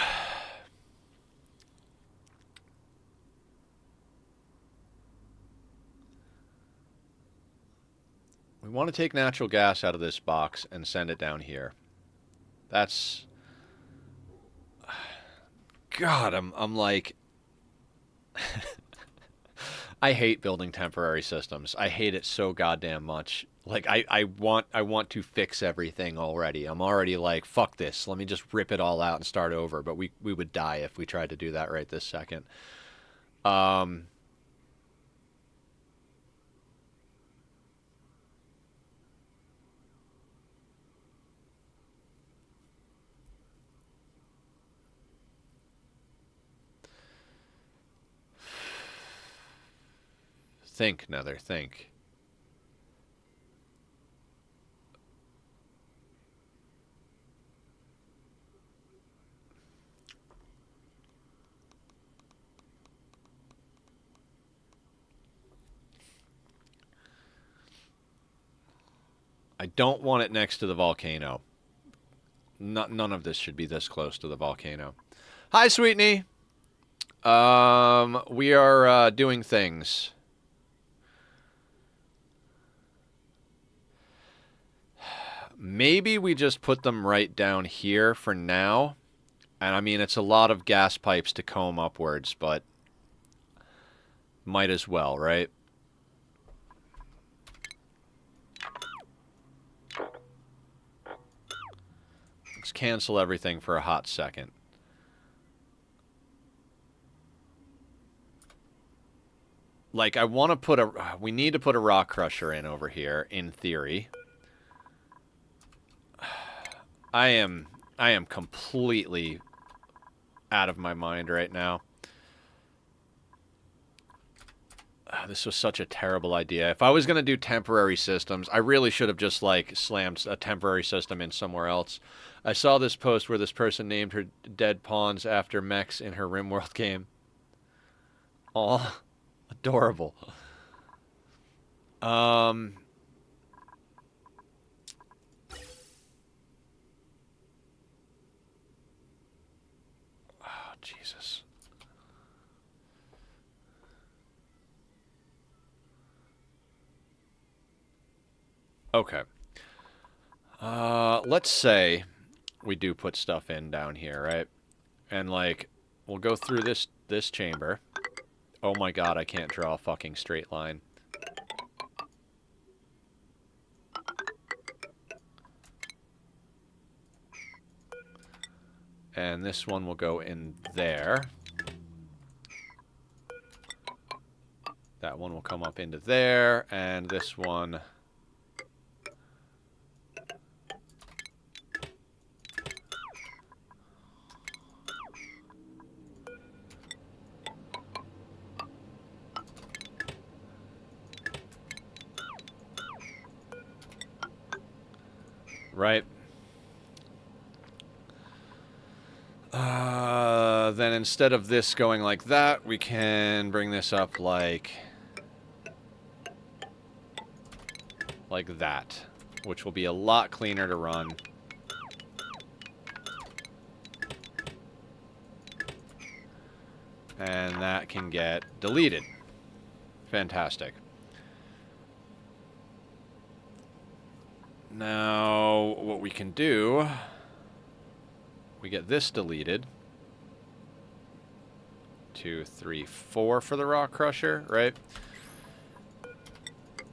we want to take natural gas out of this box and send it down here. That's... God, I'm like... I hate building temporary systems. I hate it so goddamn much. Like, I want to fix everything already. I'm already like, fuck this. Let me just rip it all out and start over. But we would die if we tried to do that right this second. Think, Nether, think. I don't want it next to the volcano. None of this should be this close to the volcano. Hi, Sweetney. We are doing things. Maybe we just put them right down here for now. And I mean, it's a lot of gas pipes to comb upwards, but might as well, right? Let's cancel everything for a hot second. Like, I want to put a... We need to put a rock crusher in over here, in theory. I am completely out of my mind right now. This was such a terrible idea. If I was going to do temporary systems, I really should have just, like, slammed a temporary system in somewhere else. I saw this post where this person named her dead pawns after mechs in her RimWorld game. Aw, adorable. Oh, Jesus. Okay. Let's say we do put stuff in down here, right? And, like, we'll go through this chamber. Oh my god, I can't draw a fucking straight line. And this one will go in there. That one will come up into there, and this one... Right. Then instead of this going like that, we can bring this up like that, which will be a lot cleaner to run. And that can get deleted. Fantastic. Now, what we can do, we get this deleted. 2, 3, 4 for the rock crusher, right?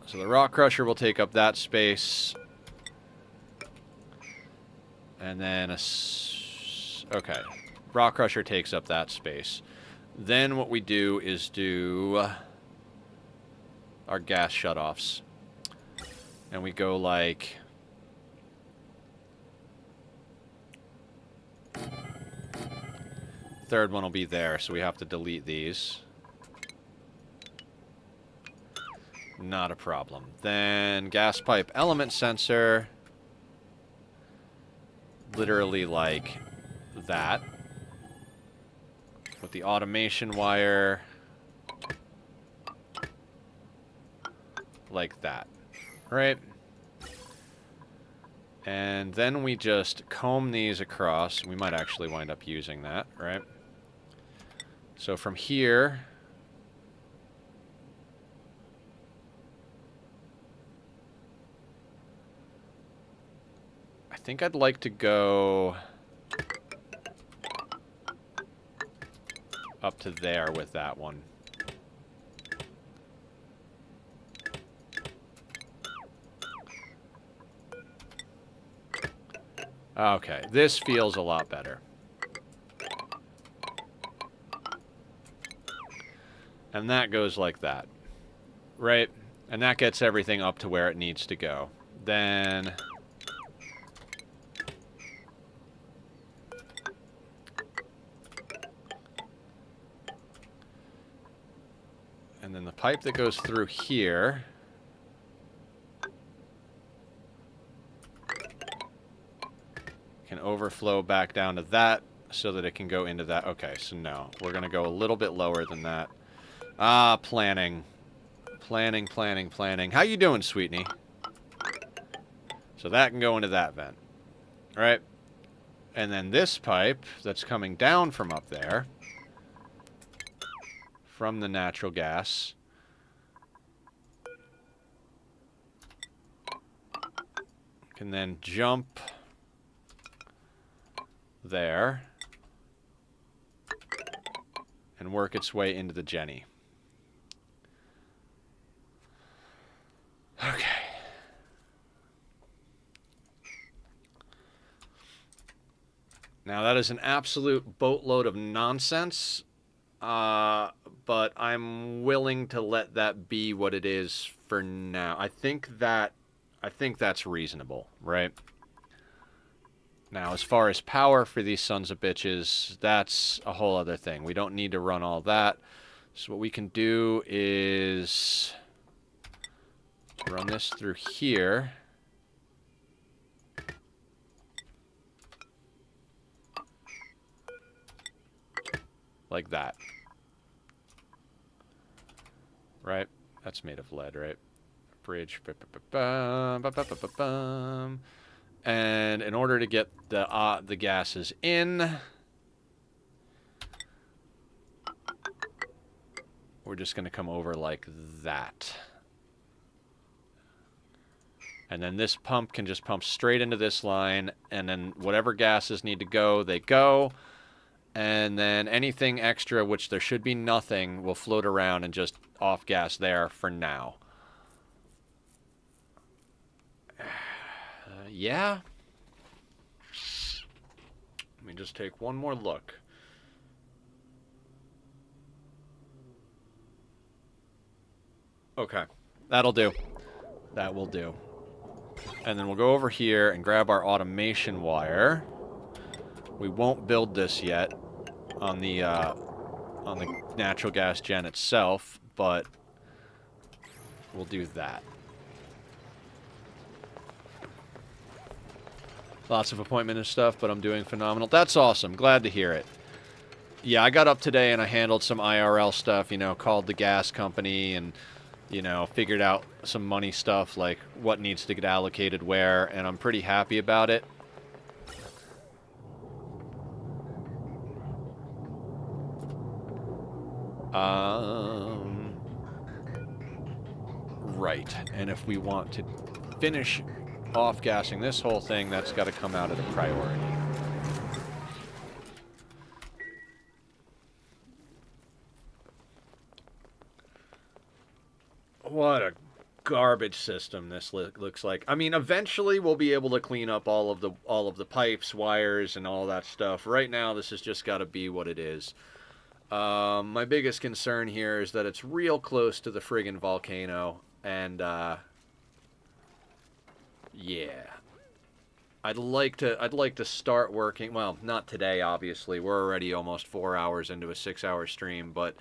So the rock crusher will take up that space. And then okay. Rock crusher takes up that space. Then what we do is do our gas shutoffs. And we go like... Third one will be there, so we have to delete these. Not a problem. Then gas pipe element sensor. Literally like that. with the automation wire like that, right? And then we just comb these across. We might actually wind up using that, right? So from here, I think I'd like to go up to there with that one. Okay, this feels a lot better. And that goes like that, right? And that gets everything up to where it needs to go. Then and then the pipe that goes through here can overflow back down to that so that it can go into that. Okay, so no, we're going to go a little bit lower than that. Ah, planning. Planning, planning, planning. How you doing, Sweetney? So that can go into that vent, right? And then this pipe that's coming down from up there, from the natural gas, can then jump there and work its way into the Jenny. Okay. Now that is an absolute boatload of nonsense, but I'm willing to let that be what it is for now. I think that's reasonable, right? Now, as far as power for these sons of bitches, that's a whole other thing. We don't need to run all that. So what we can do is run this through here. Like that. Right? That's made of lead, right? Bridge. And in order to get the gases in, we're just going to come over like that. And then this pump can just pump straight into this line, and then whatever gases need to go, they go. And then anything extra, which there should be nothing, will float around and just off gas there for now. Yeah. Let me just take one more look. Okay. That'll do. That will do. And then we'll go over here and grab our automation wire. We won't build this yet on the natural gas gen itself, but we'll do that. Lots of appointment and stuff, but I'm doing phenomenal. That's awesome. Glad to hear it. Yeah, I got up today and I handled some IRL stuff, you know, called the gas company and, you know, figured out some money stuff, like what needs to get allocated where, and I'm pretty happy about it. Right, and if we want to finish off-gassing this whole thing, that's got to come out at a priority. What a garbage system this looks like. I mean, eventually we'll be able to clean up all of the pipes, wires, and all that stuff. Right now, this has just got to be what it is. My biggest concern here is that it's real close to the friggin' volcano, and yeah. I'd like to start working. Well, not today, obviously. We're already almost 4 hours into a 6-hour stream, but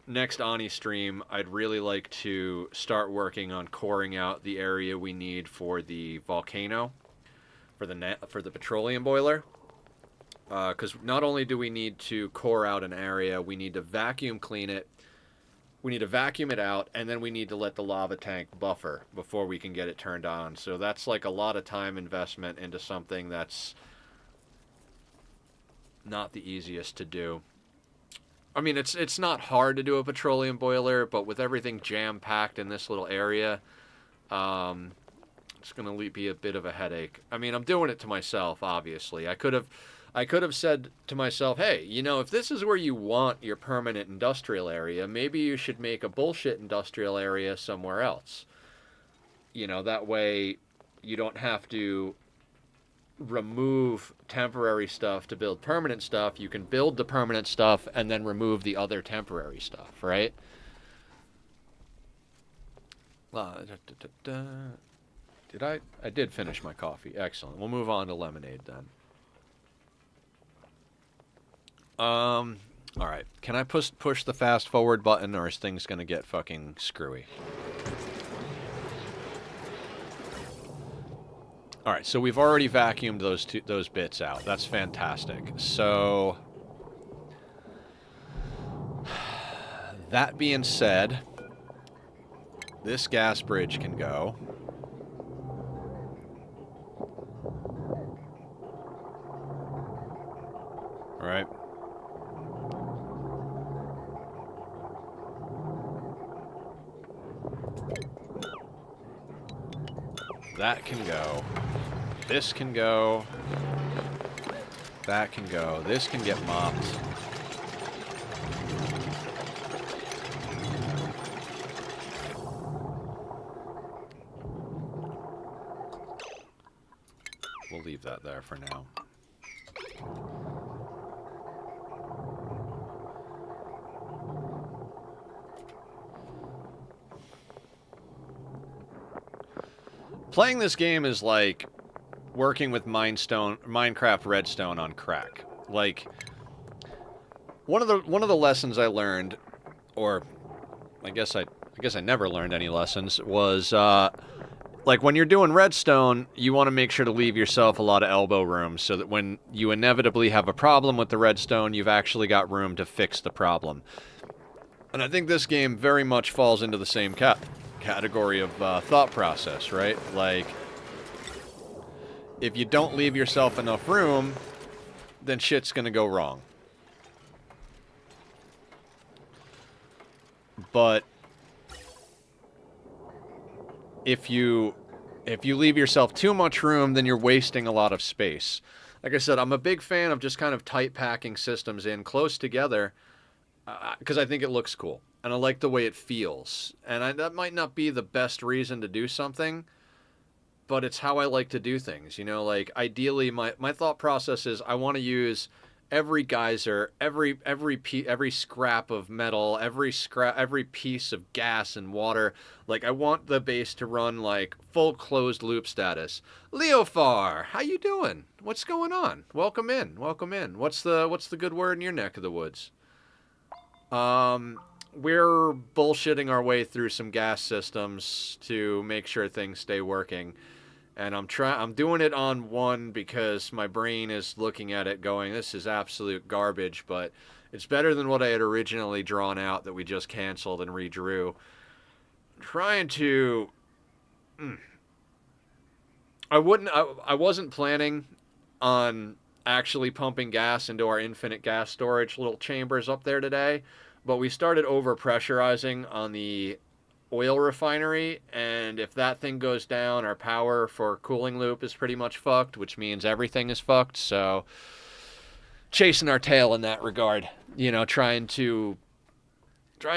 next Ani stream, I'd really like to start working on coring out the area we need for the volcano, for the petroleum boiler. Because not only do we need to core out an area, we need to vacuum clean it. We need to vacuum it out, and then we need to let the lava tank buffer before we can get it turned on. So that's like a lot of time investment into something that's not the easiest to do. I mean, it's not hard to do a petroleum boiler, but with everything jam packed in this little area, um, it's gonna be a bit of a headache. I mean, I'm doing it to myself, obviously. I could have said to myself, hey, you know, if this is where you want your permanent industrial area, maybe you should make a bullshit industrial area somewhere else. You know, that way you don't have to remove temporary stuff to build permanent stuff. You can build the permanent stuff and then remove the other temporary stuff, right? Did I? I did finish my coffee. Excellent. We'll move on to lemonade then. All right. Can I push the fast forward button, or is things gonna get fucking screwy? All right. So we've already vacuumed those bits out. That's fantastic. So that being said, this gas bridge can go. All right. That can go. This can go. That can go. This can get mopped. We'll leave that there for now. Playing this game is like working with Minecraft Redstone on crack. Like one of the lessons I learned, or I guess I never learned any lessons, was like when you're doing redstone, you want to make sure to leave yourself a lot of elbow room so that when you inevitably have a problem with the redstone, you've actually got room to fix the problem. And I think this game very much falls into the same category of thought process, right? Like, if you don't leave yourself enough room, then shit's gonna go wrong. But if you leave yourself too much room, then you're wasting a lot of space. Like I said, I'm a big fan of just kind of tight packing systems in close together because I think it looks cool. And I like the way it feels. And that might not be the best reason to do something, but it's how I like to do things. You know, like ideally my thought process is I want to use every geyser, every scrap of metal, every piece of gas and water. Like I want the base to run like full closed loop status. Leofar, how you doing? What's going on? Welcome in. Welcome in. What's the good word in your neck of the woods? We're bullshitting our way through some gas systems to make sure things stay working. And I'm doing it on one because my brain is looking at it going, this is absolute garbage, but it's better than what I had originally drawn out that we just canceled and redrew. Trying to... I wasn't planning on actually pumping gas into our infinite gas storage little chambers up there today, but we started overpressurizing on the oil refinery, and if that thing goes down, our power for cooling loop is pretty much fucked, which means everything is fucked. So chasing our tail in that regard, you know, trying to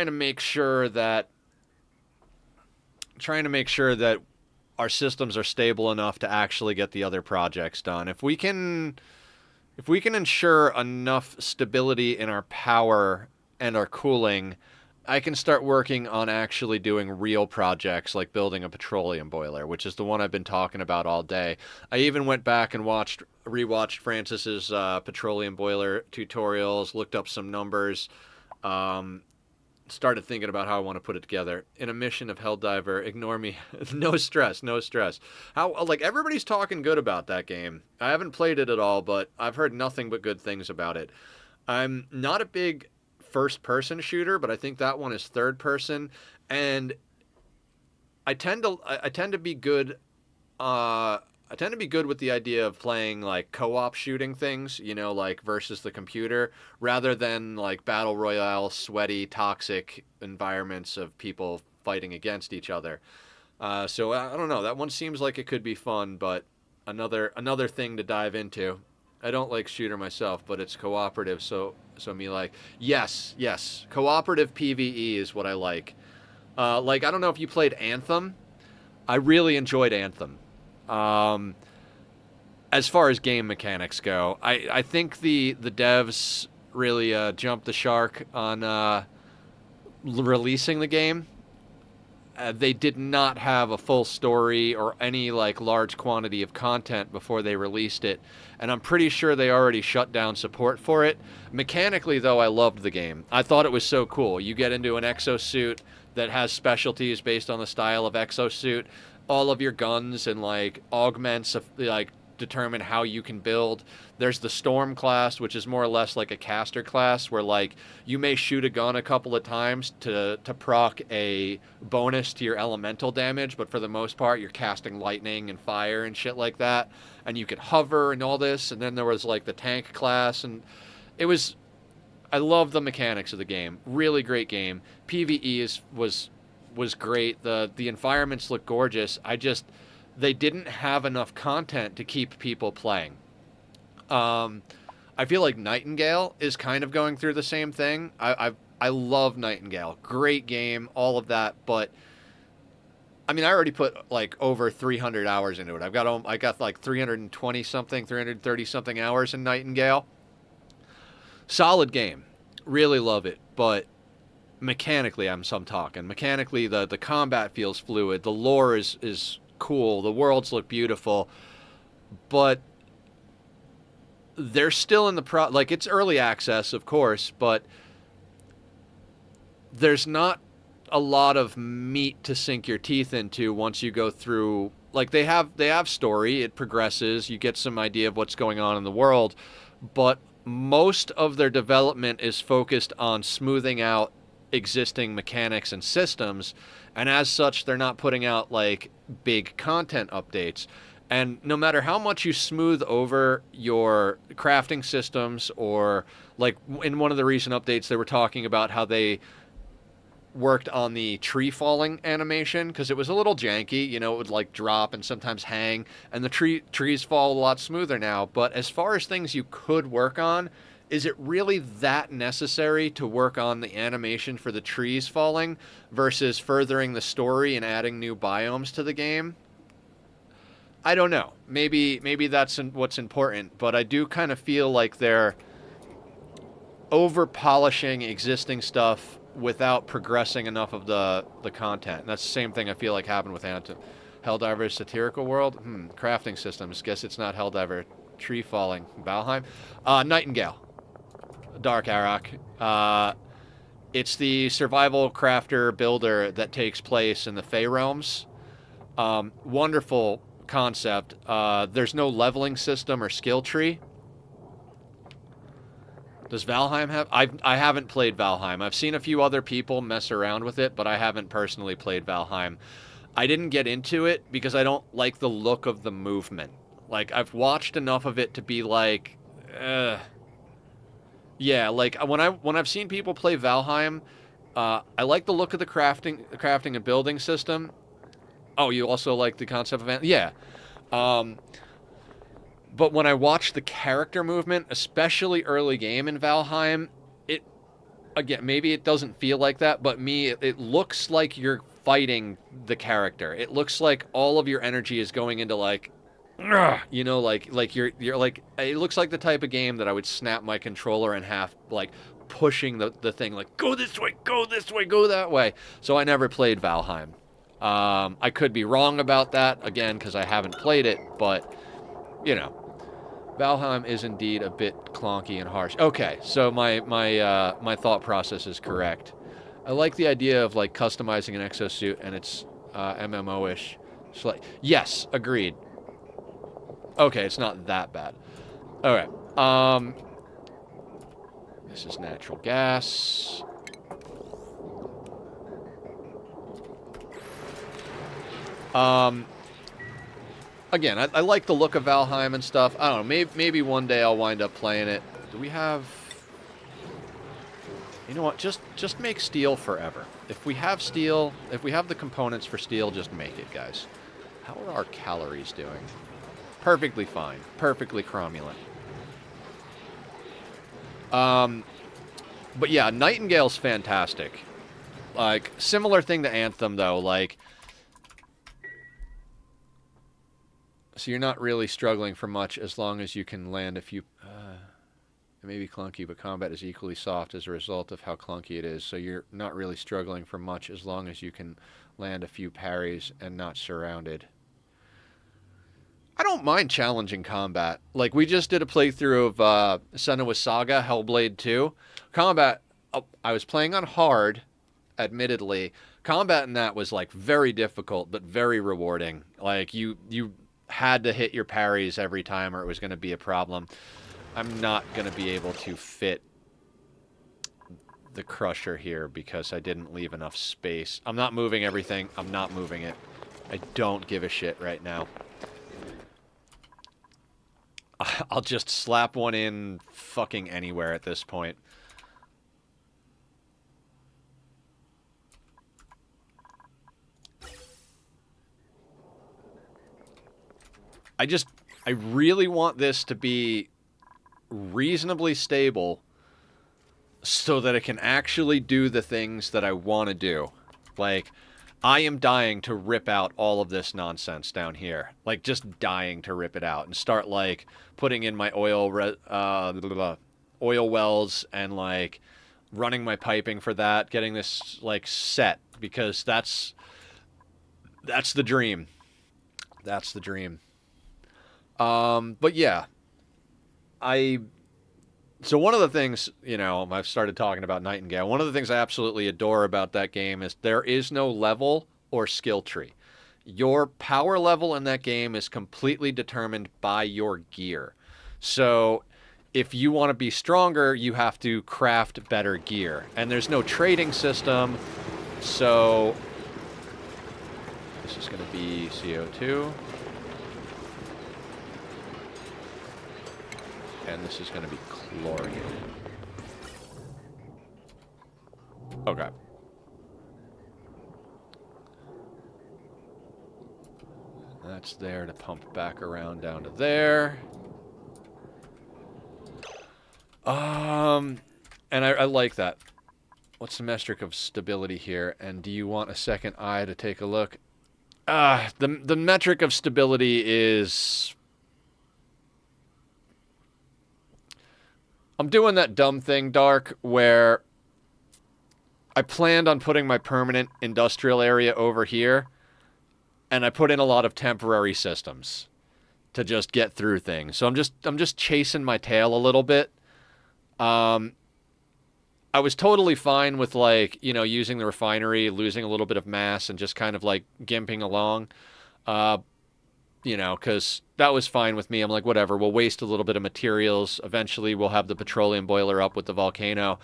make sure that our systems are stable enough to actually get the other projects done. If we can ensure enough stability in our power and our cooling, I can start working on actually doing real projects like building a petroleum boiler, which is the one I've been talking about all day. I even went back and rewatched Francis's petroleum boiler tutorials, looked up some numbers. started thinking about how I want to put it together. In a mission of Helldiver, ignore me. No stress, no stress. How, like, everybody's talking good about that game. I haven't played it at all, but I've heard nothing but good things about it. I'm not a big first person shooter, but I think that one is third person, and I tend to be good I tend to be good with the idea of playing like co-op shooting things, you know, like versus the computer, rather than like battle royale, sweaty, toxic environments of people fighting against each other. So I don't know. That one seems like it could be fun, but another thing to dive into. I don't like shooter myself, but it's cooperative, so me like yes, cooperative PVE is what I like. Like I don't know if you played Anthem. I really enjoyed Anthem. Um, as far as game mechanics go, I think the devs really jumped the shark on releasing the game. They did not have a full story or any like large quantity of content before they released it, and I'm pretty sure they already shut down support for it. Mechanically, though, I loved the game. I thought it was so cool. You get into an exosuit that has specialties based on the style of exosuit. All of your guns and like augments of like determine how you can build. There's the Storm class, which is more or less like a caster class, where like you may shoot a gun a couple of times to proc a bonus to your elemental damage, but for the most part you're casting lightning and fire and shit like that, and you could hover and all this. And then there was like the tank class, and it was I love the mechanics of the game. Really great game. PvE was great. The environments look gorgeous. They didn't have enough content to keep people playing. I feel like Nightingale is kind of going through the same thing. I love Nightingale. Great game, all of that, but I mean, I already put like over 300 hours into it. I got like 320 something, 330 something hours in Nightingale. Solid game. Really love it, but mechanically I'm talking. Mechanically the combat feels fluid. The lore is cool. The worlds look beautiful, but they're still in the like it's early access, of course, but there's not a lot of meat to sink your teeth into once you go through. Like they have story, it progresses, you get some idea of what's going on in the world, but most of their development is focused on smoothing out existing mechanics and systems, and as such they're not putting out like big content updates. And no matter how much you smooth over your crafting systems, or like in one of the recent updates they were talking about how they worked on the tree falling animation because it was a little janky, you know, it would like drop and sometimes hang, and the trees fall a lot smoother now. But as far as things you could work on, is it really that necessary to work on the animation for the trees falling versus furthering the story and adding new biomes to the game? I don't know. Maybe that's what's important, but I do kind of feel like they're over polishing existing stuff without progressing enough of the content. And that's the same thing I feel like happened with Helldiver's Satirical World. Crafting systems. Guess it's not Helldiver. Tree falling. Valheim. Nightingale. Dark Arok. It's the survival crafter builder that takes place in the Fey Realms. Wonderful concept. There's no leveling system or skill tree. Does Valheim have? I haven't played Valheim. I've seen a few other people mess around with it, but I haven't personally played Valheim. I didn't get into it because I don't like the look of the movement. Like, I've watched enough of it to be like, yeah, like when I've seen people play Valheim, I like the look of the crafting and building system. Oh, you also like the concept of yeah. But when I watch the character movement, especially early game in Valheim, it, again, maybe it doesn't feel like that, but it looks like you're fighting the character. It looks like all of your energy is going into like, you know, like you're like, it looks like the type of game that I would snap my controller in half, like pushing the thing, like go this way, go that way. So I never played Valheim. I could be wrong about that, again, because I haven't played it, but, you know, Valheim is indeed a bit clunky and harsh. Okay, so my thought process is correct. I like the idea of like customizing an exosuit, and it's MMO-ish. Yes, agreed. Okay, it's not that bad. All right. This is natural gas. Um, Again, I like the look of Valheim and stuff. I don't know. Maybe one day I'll wind up playing it. Do we have? You know what? Just make steel forever. If we have steel, if we have the components for steel, just make it, guys. How are our calories doing? Perfectly fine. Perfectly cromulent. But yeah, Nightingale's fantastic. Like, similar thing to Anthem, though. Like, so you're not really struggling for much as long as you can land a few... it may be clunky, but combat is equally soft as a result of how clunky it is. So you're not really struggling for much as long as you can land a few parries and not surrounded. I don't mind challenging combat. Like, we just did a playthrough of Senua's Saga, Hellblade 2. Combat, I was playing on hard, admittedly. Combat in that was, like, very difficult, but very rewarding. Like, you had to hit your parries every time or it was going to be a problem. I'm not going to be able to fit the crusher here because I didn't leave enough space. I'm not moving everything. I'm not moving it. I don't give a shit right now. I'll just slap one in fucking anywhere at this point. I really want this to be reasonably stable so that it can actually do the things that I want to do. Like, I am dying to rip out all of this nonsense down here. Like, just dying to rip it out and start, like, putting in my oil wells and, like, running my piping for that, getting this, like, set, because that's the dream. That's the dream. But yeah, so one of the things, you know, I've started talking about Nightingale. One of the things I absolutely adore about that game is there is no level or skill tree. Your power level in that game is completely determined by your gear. So if you want to be stronger, you have to craft better gear. And there's no trading system. So this is going to be CO2. And this is going to be chlorine. Okay. That's there to pump back around down to there. And I like that. What's the metric of stability here? And do you want a second eye to take a look? The metric of stability is... I'm doing that dumb thing, Dark, where I planned on putting my permanent industrial area over here, and I put in a lot of temporary systems to just get through things. So I'm just chasing my tail a little bit. I was totally fine with, like, you know, using the refinery, losing a little bit of mass, and just kind of like gimping along. You know, because that was fine with me. I'm like, whatever, we'll waste a little bit of materials. Eventually, we'll have the petroleum boiler up with the volcano.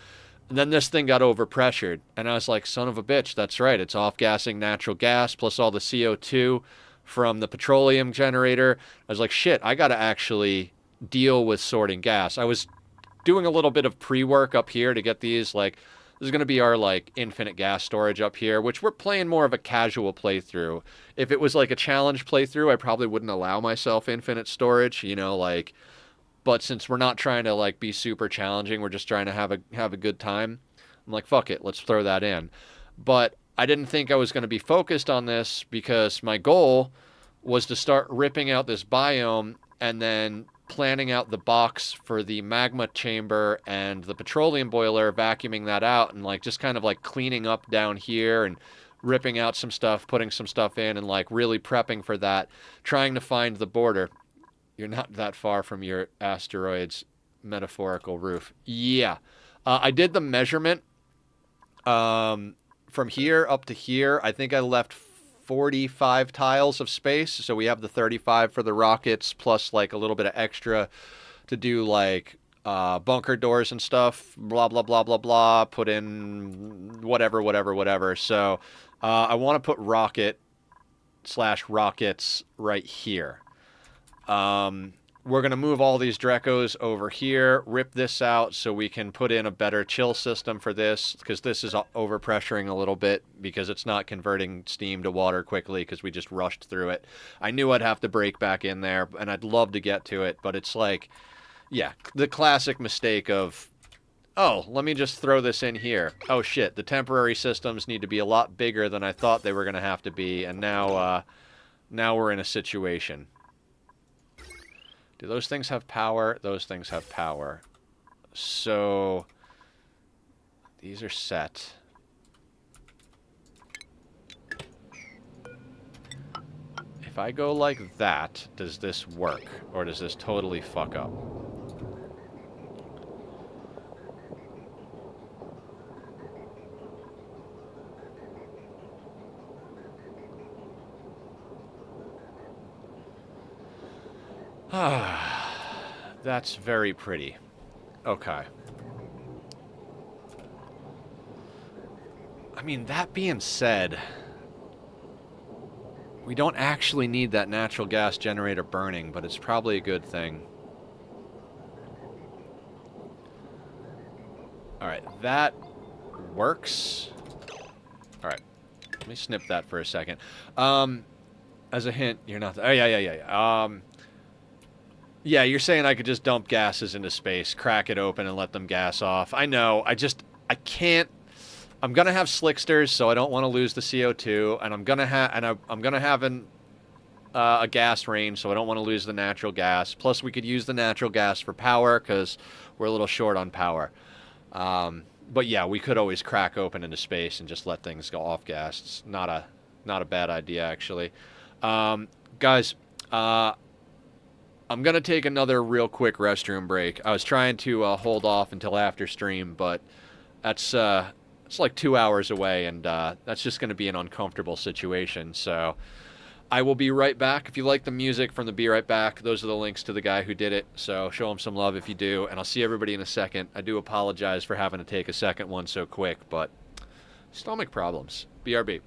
And then this thing got overpressured. And I was like, son of a bitch, that's right. It's off-gassing natural gas plus all the CO2 from the petroleum generator. I was like, shit, I got to actually deal with sorting gas. I was doing a little bit of pre-work up here to get these, like, this is going to be our, like, infinite gas storage up here, which we're playing more of a casual playthrough. If it was, like, a challenge playthrough, I probably wouldn't allow myself infinite storage, you know, like... But since we're not trying to, like, be super challenging, we're just trying to have a good time, I'm like, fuck it, let's throw that in. But I didn't think I was going to be focused on this because my goal was to start ripping out this biome and then planning out the box for the magma chamber and the petroleum boiler, vacuuming that out and, like, just kind of, like, cleaning up down here and ripping out some stuff, putting some stuff in, and, like, really prepping for that, trying to find the border. You're not that far from your asteroid's metaphorical roof. Yeah. I did the measurement. From here up to here, I think I left 45 tiles of space. So we have the 35 for the rockets, plus like a little bit of extra to do like bunker doors and stuff. Blah, blah, blah, blah, blah. Put in whatever, whatever, whatever. So I want to put rockets right here. We're going to move all these Drecos over here, rip this out so we can put in a better chill system for this, because this is overpressuring a little bit because it's not converting steam to water quickly because we just rushed through it. I knew I'd have to break back in there, and I'd love to get to it, but it's like, yeah, the classic mistake of, oh, let me just throw this in here. Oh, shit, the temporary systems need to be a lot bigger than I thought they were going to have to be, and now we're in a situation. Do those things have power? Those things have power. So these are set. If I go like that, does this work? Or does this totally fuck up? That's very pretty. Okay. I mean, that being said, we don't actually need that natural gas generator burning, but it's probably a good thing. Alright, that works. Alright, let me snip that for a second. As a hint, you're not... Oh, yeah. Yeah, you're saying I could just dump gases into space, crack it open, and let them gas off. I know. I can't. I'm gonna have slicksters, so I don't want to lose the CO2, and I'm gonna have a gas range, so I don't want to lose the natural gas. Plus, we could use the natural gas for power because we're a little short on power. But yeah, we could always crack open into space and just let things go off gas. It's not a bad idea, actually. Guys. I'm going to take another real quick restroom break. I was trying to hold off until after stream, but it's like 2 hours away, and that's just going to be an uncomfortable situation. So I will be right back. If you like the music from the Be Right Back, those are the links to the guy who did it. So show him some love if you do, and I'll see everybody in a second. I do apologize for having to take a second one so quick, but stomach problems. BRB.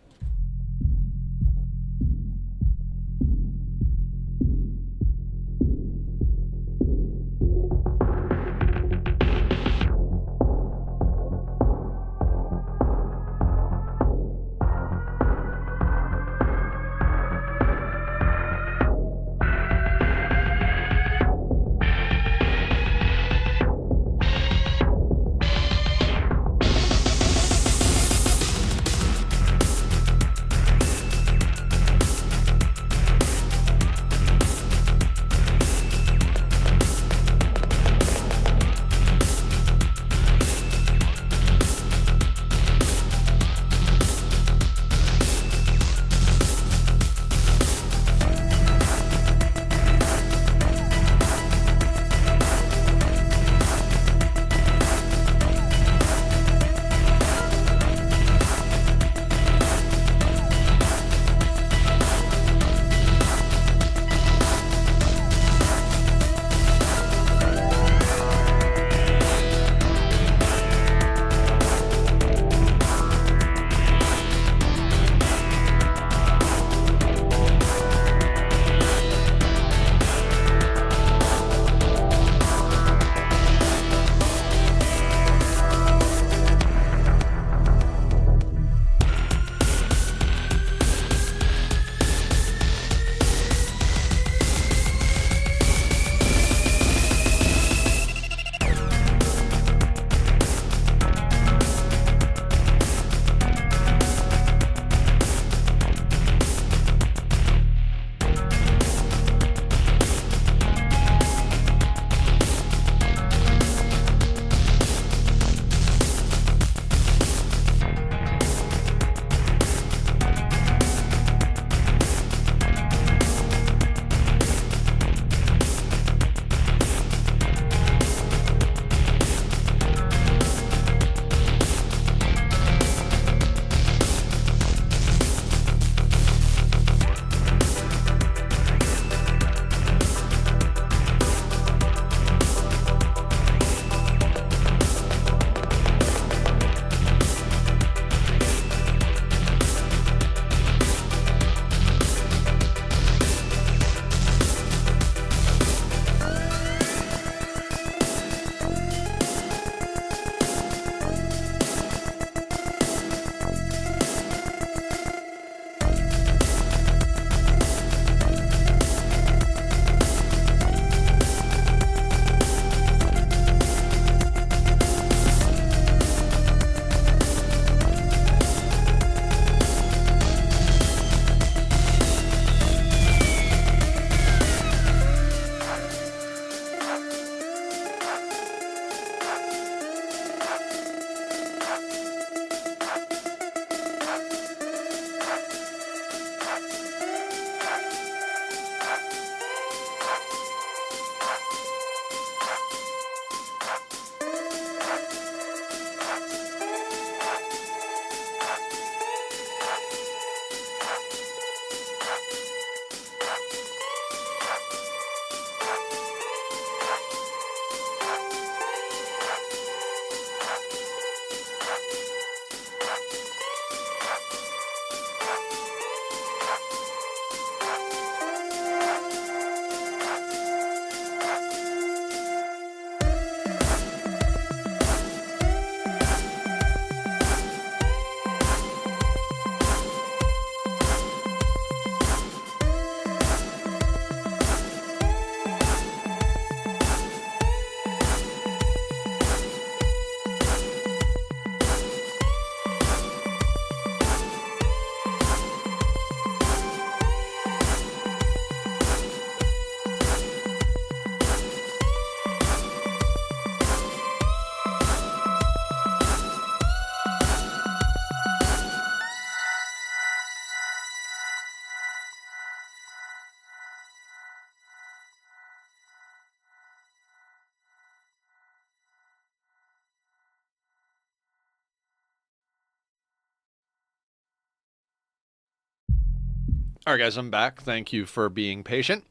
All right, guys, I'm back. Thank you for being patient.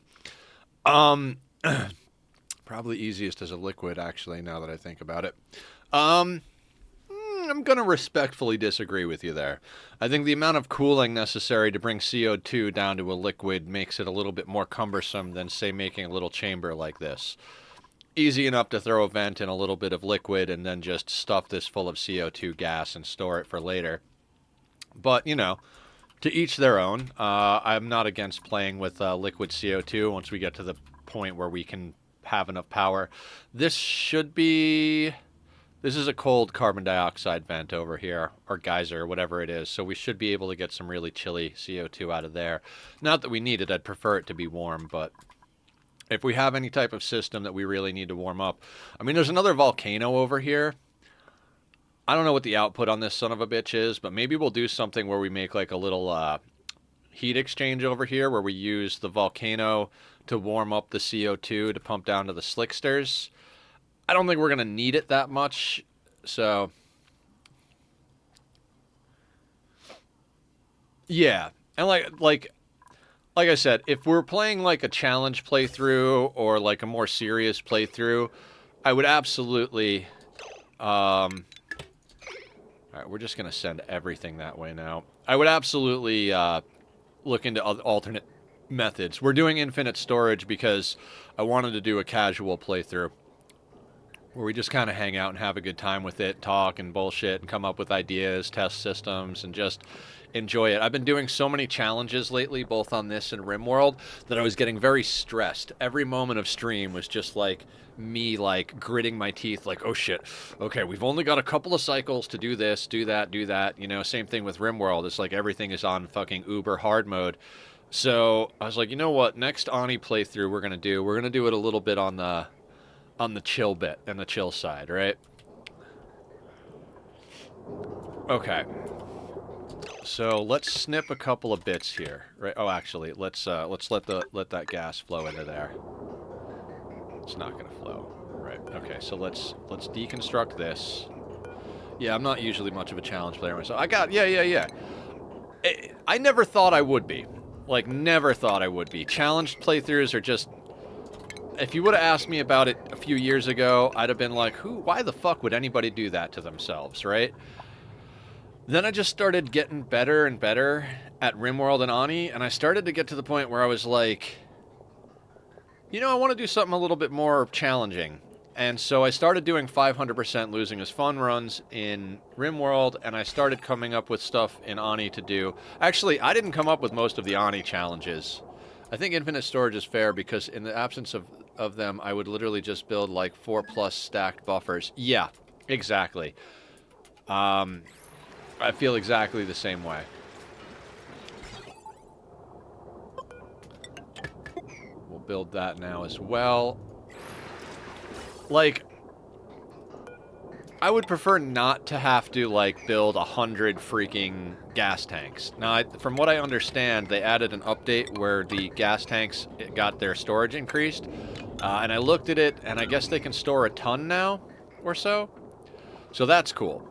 Um, Probably easiest as a liquid, actually, now that I think about it. Um, I'm going to respectfully disagree with you there. I think the amount of cooling necessary to bring CO2 down to a liquid makes it a little bit more cumbersome than, say, making a little chamber like this. Easy enough to throw a vent in a little bit of liquid and then just stuff this full of CO2 gas and store it for later. But, you know, to each their own. I'm not against playing with liquid CO2 once we get to the point where we can have enough power. This should be... This is a cold carbon dioxide vent over here, or geyser, whatever it is, so we should be able to get some really chilly CO2 out of there. Not that we need it, I'd prefer it to be warm, but if we have any type of system that we really need to warm up... I mean, there's another volcano over here. I don't know what the output on this son of a bitch is, but maybe we'll do something where we make like a little heat exchange over here where we use the volcano to warm up the CO2 to pump down to the slicksters. I don't think we're going to need it that much, so... Yeah, and like I said, if we're playing like a challenge playthrough or like a more serious playthrough, I would absolutely... All right, we're just going to send everything that way now. I would absolutely look into alternate methods. We're doing infinite storage because I wanted to do a casual playthrough where we just kind of hang out and have a good time with it, talk and bullshit and come up with ideas, test systems, and just enjoy it. I've been doing so many challenges lately, both on this and RimWorld, that I was getting very stressed. Every moment of stream was just like me like gritting my teeth like, oh shit, okay, we've only got a couple of cycles to do this, do that, you know. Same thing with RimWorld. It's like everything is on fucking uber hard mode. So I was like, you know what, next Ani playthrough we're gonna do it a little bit on the chill bit and the chill side, right? Okay, so let's snip a couple of bits here, right? Oh, actually, let's let that gas flow into there. It's not gonna flow, right? Okay, so let's deconstruct this. Yeah, I'm not usually much of a challenge player myself. Yeah. I never thought I would be. Like, never thought I would be. Challenged playthroughs are just... If you would have asked me about it a few years ago, I'd have been like, why the fuck would anybody do that to themselves, right? Then I just started getting better and better at RimWorld and Ani, and I started to get to the point where I was like, you know, I want to do something a little bit more challenging. And so I started doing 500% losing is fun runs in RimWorld, and I started coming up with stuff in Ani to do. Actually, I didn't come up with most of the Ani challenges. I think infinite storage is fair because in the absence of them, I would literally just build like 4+ stacked buffers. Yeah, exactly. I feel exactly the same way. We'll build that now as well. Like, I would prefer not to have to, like, build 100 freaking gas tanks. Now, from what I understand, they added an update where the gas tanks got their storage increased. And I looked at it, and I guess they can store a ton now, or so. So that's cool.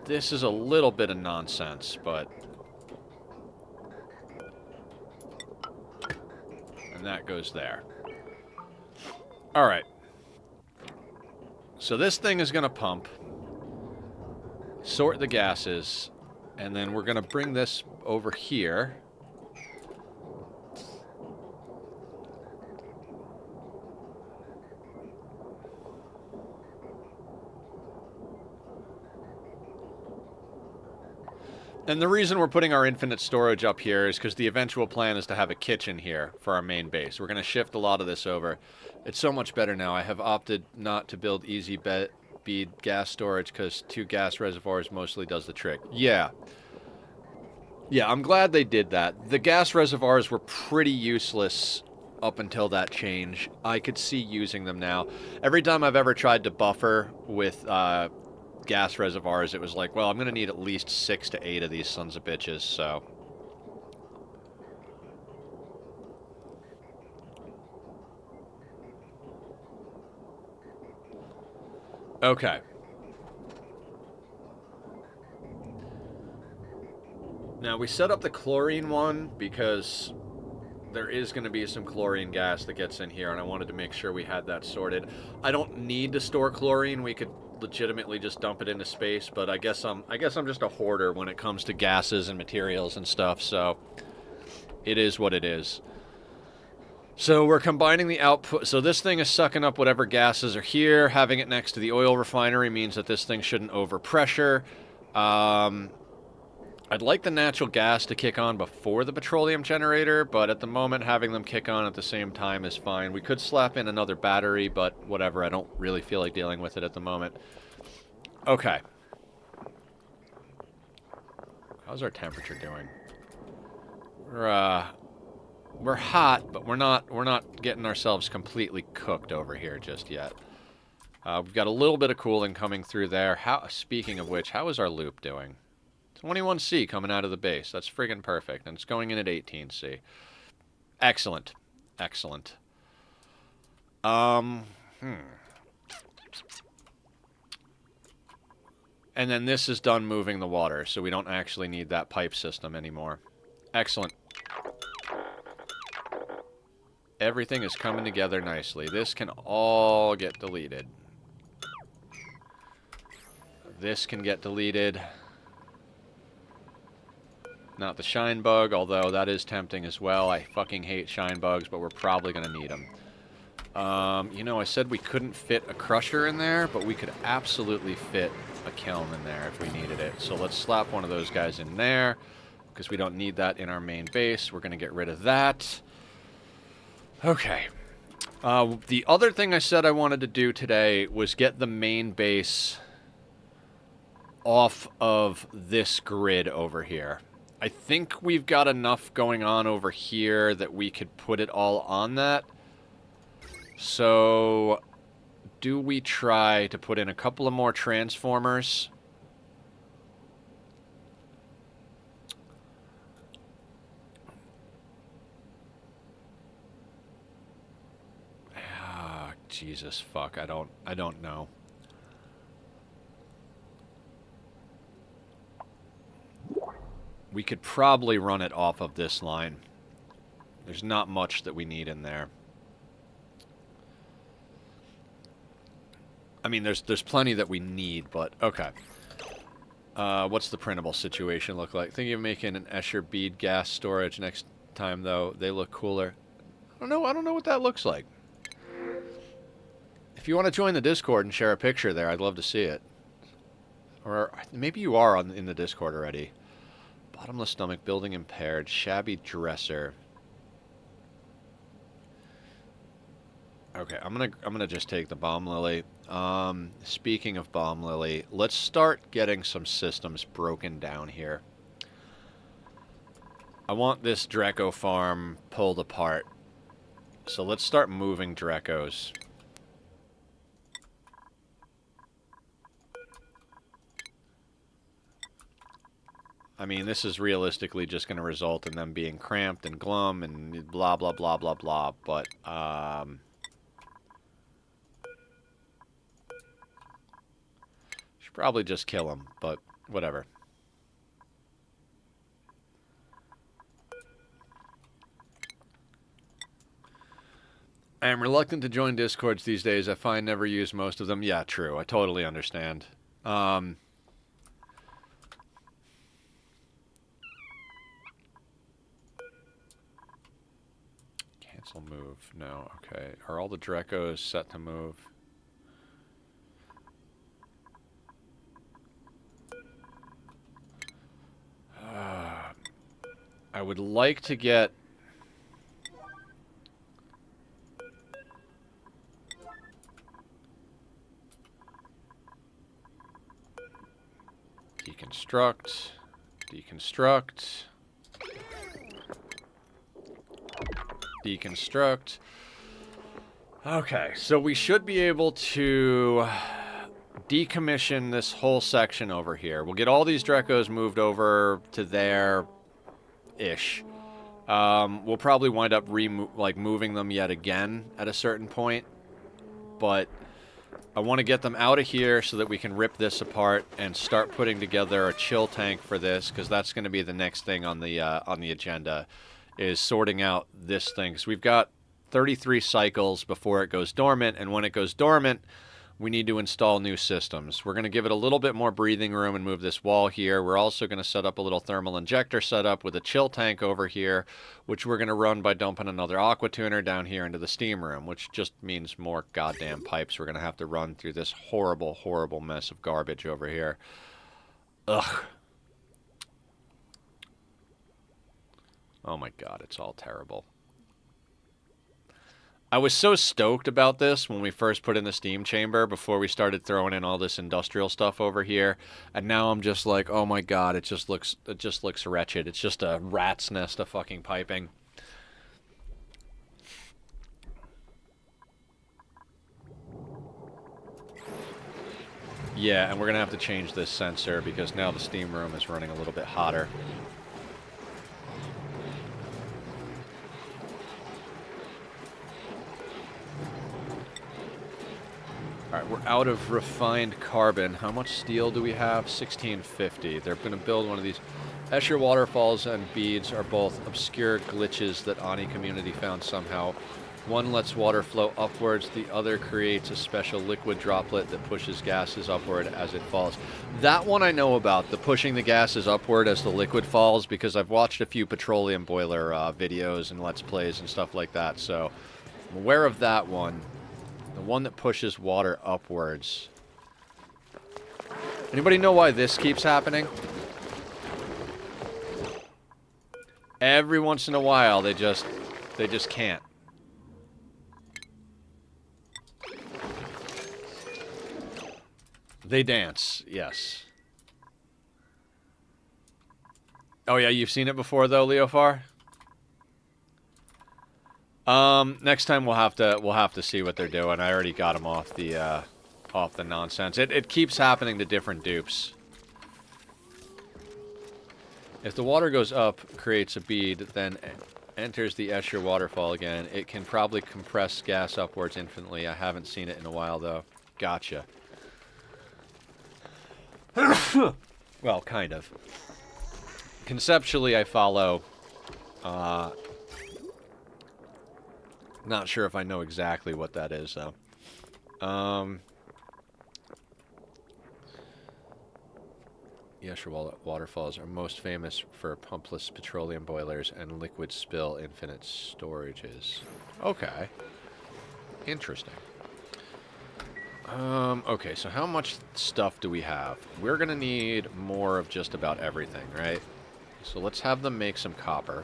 This is a little bit of nonsense, but... And that goes there. Alright. So this thing is going to pump, sort the gases, and then we're going to bring this over here. And the reason we're putting our infinite storage up here is because the eventual plan is to have a kitchen here for our main base. We're going to shift a lot of this over. It's so much better now. I have opted not to build easy bead gas storage because 2 gas reservoirs mostly does the trick. Yeah. Yeah, I'm glad they did that. The gas reservoirs were pretty useless up until that change. I could see using them now. Every time I've ever tried to buffer with gas reservoirs, it was like, well, I'm going to need at least 6 to 8 of these sons of bitches, so... Okay. Now, we set up the chlorine one because there is going to be some chlorine gas that gets in here, and I wanted to make sure we had that sorted. I don't need to store chlorine. We could legitimately just dump it into space, but I guess I'm just a hoarder when it comes to gases and materials and stuff, so it is what it is. So we're combining the output. So this thing is sucking up whatever gases are here. Having it next to the oil refinery means that this thing shouldn't overpressure. I'd like the natural gas to kick on before the petroleum generator, but at the moment having them kick on at the same time is fine. We could slap in another battery, but whatever. I don't really feel like dealing with it at the moment. Okay. How's our temperature doing? We're hot, but we're not getting ourselves completely cooked over here just yet. We've got a little bit of cooling coming through there. Speaking of which, how is our loop doing? 21C coming out of the base. That's friggin' perfect. And it's going in at 18C. Excellent. Excellent. And then this is done moving the water, so we don't actually need that pipe system anymore. Excellent. Everything is coming together nicely. This can all get deleted. This can get deleted. Not the shine bug, although that is tempting as well. I fucking hate shine bugs, but we're probably going to need them. You know, I said we couldn't fit a crusher in there, but we could absolutely fit a kiln in there if we needed it. So let's slap one of those guys in there, because we don't need that in our main base. We're going to get rid of that. Okay. The other thing I said I wanted to do today was get the main base off of this grid over here. I think we've got enough going on over here that we could put it all on that. So, do we try to put in a couple of more transformers? Ah, Jesus fuck, I don't know. We could probably run it off of this line. There's not much that we need in there. I mean, there's plenty that we need, but okay. What's the printable situation look like? Thinking of making an Escher bead gas storage next time, though. They look cooler. I don't know what that looks like. If you want to join the Discord and share a picture there, I'd love to see it. Or maybe you are in the Discord already. Bottomless stomach, building impaired, shabby dresser. Okay, I'm gonna just take the bomb lily. Speaking of bomb lily, let's start getting some systems broken down here. I want this Draco farm pulled apart. So let's start moving Dracos. I mean, this is realistically just going to result in them being cramped and glum and blah, blah, blah, blah, blah. But, should probably just kill them, but whatever. I am reluctant to join Discords these days. I find never use most of them. Yeah, true. I totally understand. Cancel move. No, okay. Are all the Dracos set to move? I would like to get... Deconstruct. Deconstruct. Deconstruct. Okay, so we should be able to decommission this whole section over here. We'll get all these Dracos moved over to there-ish. We'll probably wind up moving them yet again at a certain point. But I want to get them out of here so that we can rip this apart and start putting together a chill tank for this, because that's going to be the next thing on the agenda, is sorting out this thing. Because we've got 33 cycles before it goes dormant, and when it goes dormant, we need to install new systems. We're going to give it a little bit more breathing room and move this wall here. We're also going to set up a little thermal injector setup with a chill tank over here, which we're going to run by dumping another aqua tuner down here into the steam room, which just means more goddamn pipes we're going to have to run through this horrible, horrible mess of garbage over here. Ugh. Oh my god, it's all terrible. I was so stoked about this when we first put in the steam chamber before we started throwing in all this industrial stuff over here, and now I'm just like, oh my god, it just looks wretched. It's just a rat's nest of fucking piping. Yeah, and we're gonna have to change this sensor because now the steam room is running a little bit hotter. Alright, we're out of refined carbon. How much steel do we have? 1650. They're going to build one of these. Escher waterfalls and beads are both obscure glitches that Ani community found somehow. One lets water flow upwards, the other creates a special liquid droplet that pushes gases upward as it falls. That one I know about, the pushing the gases upward as the liquid falls, because I've watched a few petroleum boiler videos and Let's Plays and stuff like that, so I'm aware of that one. The one that pushes water upwards. Anybody know why this keeps happening? Every once in a while, they just can't. They dance, yes. Oh yeah, you've seen it before though, Leofar? Next time we'll have to see what they're doing. I already got them off the nonsense. It keeps happening to different dupes. If the water goes up, creates a bead, then enters the Escher waterfall again, it can probably compress gas upwards infinitely. I haven't seen it in a while though. Gotcha. Well, kind of. Conceptually, I follow. Not sure if I know exactly what that is, though. The Escher waterfalls are most famous for pumpless petroleum boilers and liquid spill infinite storages. Okay. Interesting. Okay, so how much stuff do we have? We're gonna need more of just about everything, right? So let's have them make some copper.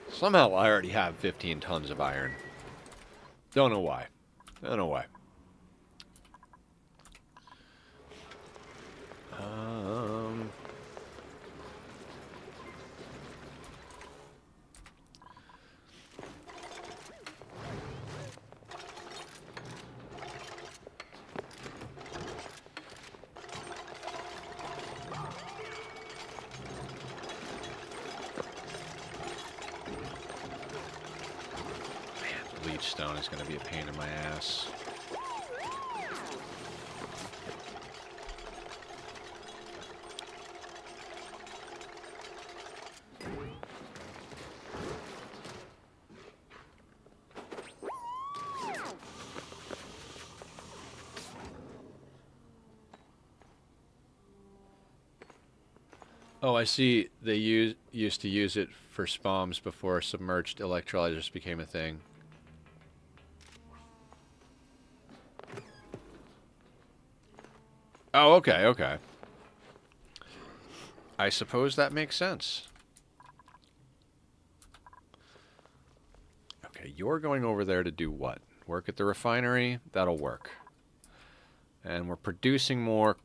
Somehow I already have 15 tons of iron. Don't know why. Don't know why. Stone is going to be a pain in my ass. Oh, I see. They used to use it for SPOMs before submerged electrolyzers became a thing. Oh, okay, okay. I suppose that makes sense. Okay, you're going over there to do what? Work at the refinery? That'll work. And we're producing more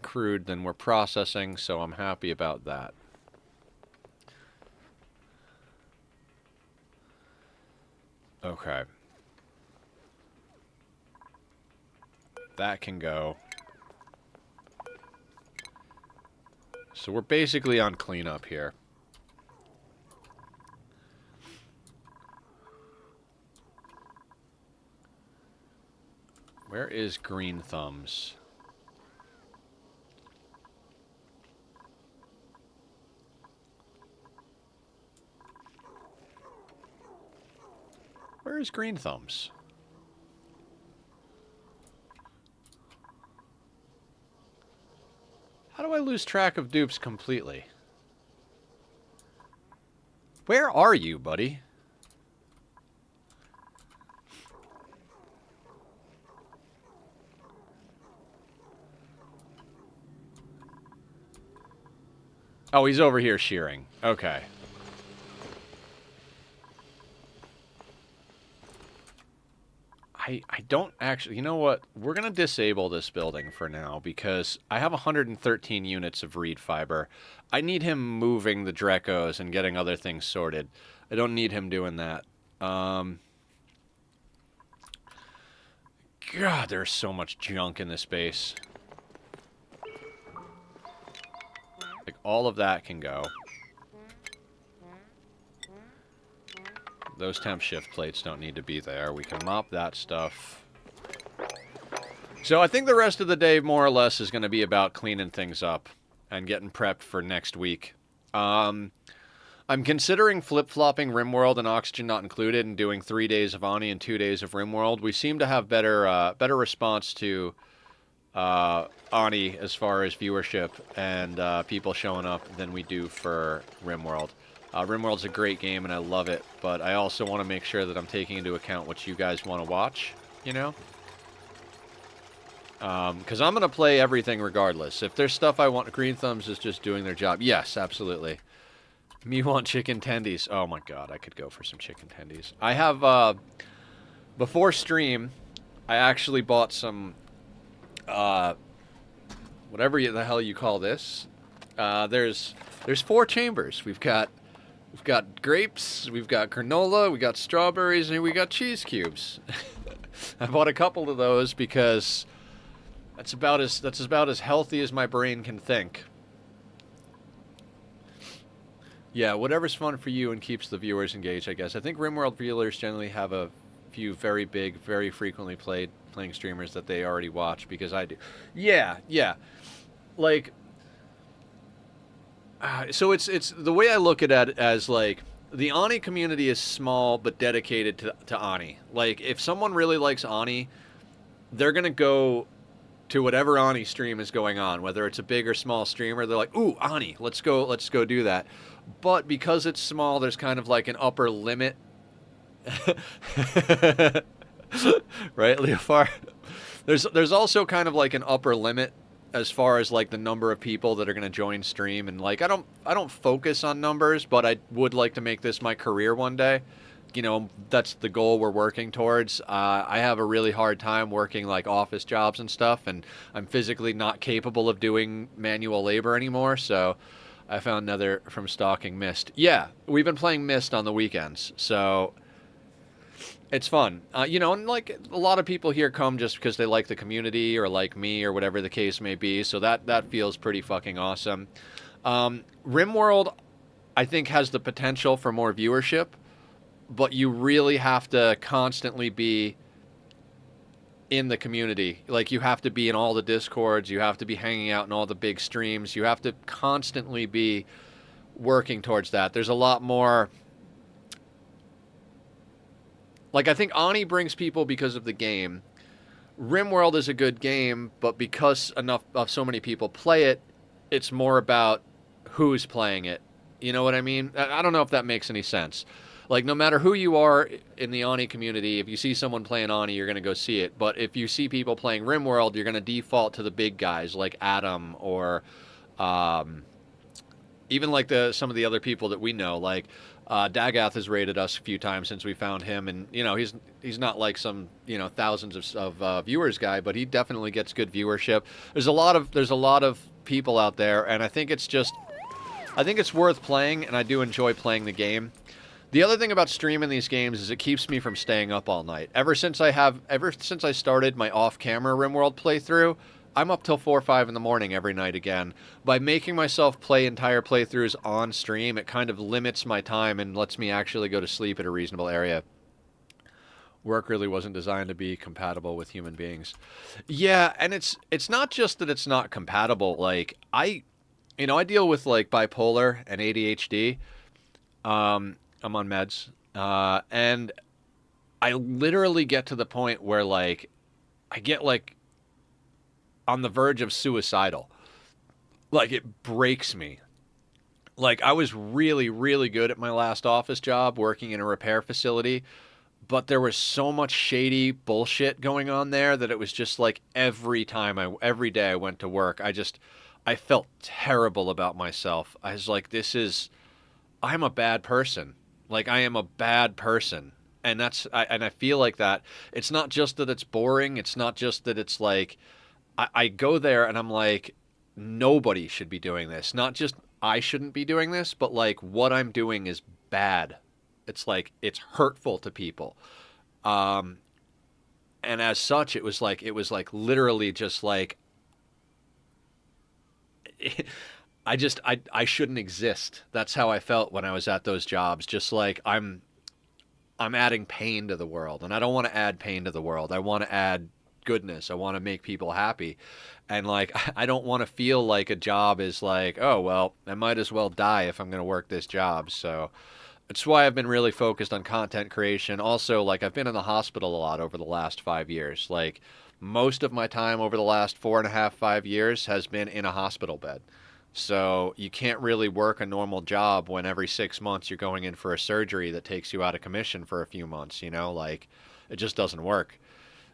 crude than we're processing, so I'm happy about that. Okay. That can go. So we're basically on cleanup here. is Green Thumbs? Where is Green Thumbs? How do I lose track of dupes completely? Where are you, buddy? Oh, he's over here shearing. Okay. I don't actually... You know what? We're going to disable this building for now because I have 113 units of reed fiber. I need him moving the Drecos and getting other things sorted. I don't need him doing that. God, there's so much junk in this base. Like, all of that can go. Those temp shift plates don't need to be there. We can mop that stuff. So I think the rest of the day, more or less, is going to be about cleaning things up and getting prepped for next week. I'm considering flip-flopping RimWorld and Oxygen Not Included and doing 3 days of Ani and 2 days of RimWorld. We seem to have better response to Ani as far as viewership and people showing up than we do for RimWorld. RimWorld's a great game, and I love it, but I also want to make sure that I'm taking into account what you guys want to watch, you know? Because I'm going to play everything regardless. If there's stuff I want... Green Thumbs is just doing their job. Yes, absolutely. Me want chicken tendies. Oh my god, I could go for some chicken tendies. I have, before stream, I actually bought some, whatever the hell you call this. There's 4 chambers. We've got grapes, we've got granola, we got strawberries, and we got cheese cubes. I bought a couple of those because that's about as healthy as my brain can think. Yeah, whatever's fun for you and keeps the viewers engaged, I guess. I think RimWorld viewers generally have a few very big, very frequently playing streamers that they already watch, because I do. Yeah. Like, so it's the way I look at it as, like, the Ani community is small but dedicated to Ani. Like, if someone really likes Ani, they're going to go to whatever Ani stream is going on, whether it's a big or small streamer. They're like, ooh, Ani, let's go do that. But because it's small, there's kind of like an upper limit. Right, Leofar? There's also kind of like an upper limit as far as like the number of people that are going to join stream, and like I don't focus on numbers, but I would like to make this my career one day. You know, that's the goal we're working towards. I have a really hard time working like office jobs and stuff, and I'm physically not capable of doing manual labor anymore, so I found another from stalking Myst. Yeah, we've been playing Myst on the weekends, so it's fun. You know, and like a lot of people here come just because they like the community or like me or whatever the case may be, so that feels pretty fucking awesome. RimWorld, I think, has the potential for more viewership, but you really have to constantly be in the community. Like, you have to be in all the Discords, you have to be hanging out in all the big streams, you have to constantly be working towards that. There's a lot more... Like, I think Ani brings people because of the game. RimWorld is a good game, but because so many people play it, it's more about who's playing it. You know what I mean? I don't know if that makes any sense. Like, no matter who you are in the Ani community, if you see someone playing Ani, you're going to go see it. But if you see people playing RimWorld, you're going to default to the big guys like Adam or even like some of the other people that we know. Like, Dagath has raided us a few times since we found him, and you know he's not like some, you know, thousands of viewers guy, but he definitely gets good viewership. There's a lot of people out there, and I think it's worth playing, and I do enjoy playing the game. The other thing about streaming these games is it keeps me from staying up all night. Ever since I started my off-camera RimWorld playthrough, I'm up till 4 or 5 in the morning every night again. By making myself play entire playthroughs on stream, it kind of limits my time and lets me actually go to sleep at a reasonable area. Work really wasn't designed to be compatible with human beings. Yeah, and it's not just that it's not compatible. Like I deal with like bipolar and ADHD. I'm on meds, and I literally get to the point where like I get like on the verge of suicidal. Like it breaks me. Like I was really, really good at my last office job working in a repair facility, but there was so much shady bullshit going on there that it was just like every day I went to work, I felt terrible about myself. I was like, I'm a bad person. Like I am a bad person. And I feel like that. It's not just that it's boring. It's not just that it's like I go there and I'm like, nobody should be doing this. Not just I shouldn't be doing this, but like what I'm doing is bad. It's like it's hurtful to people. Um, and as such, it was like literally just like I shouldn't exist. That's how I felt when I was at those jobs. Just like I'm adding pain to the world, and I don't want to add pain to the world. I want to add goodness. I want to make people happy. And like I don't want to feel like a job is like, oh well, I might as well die if I'm going to work this job. So it's why I've been really focused on content creation. Also, like I've been in the hospital a lot over the last 5 years. Like most of my time over the last 4.5, 5 years has been in a hospital bed. So you can't really work a normal job when every 6 months you're going in for a surgery that takes you out of commission for a few months, like it just doesn't work.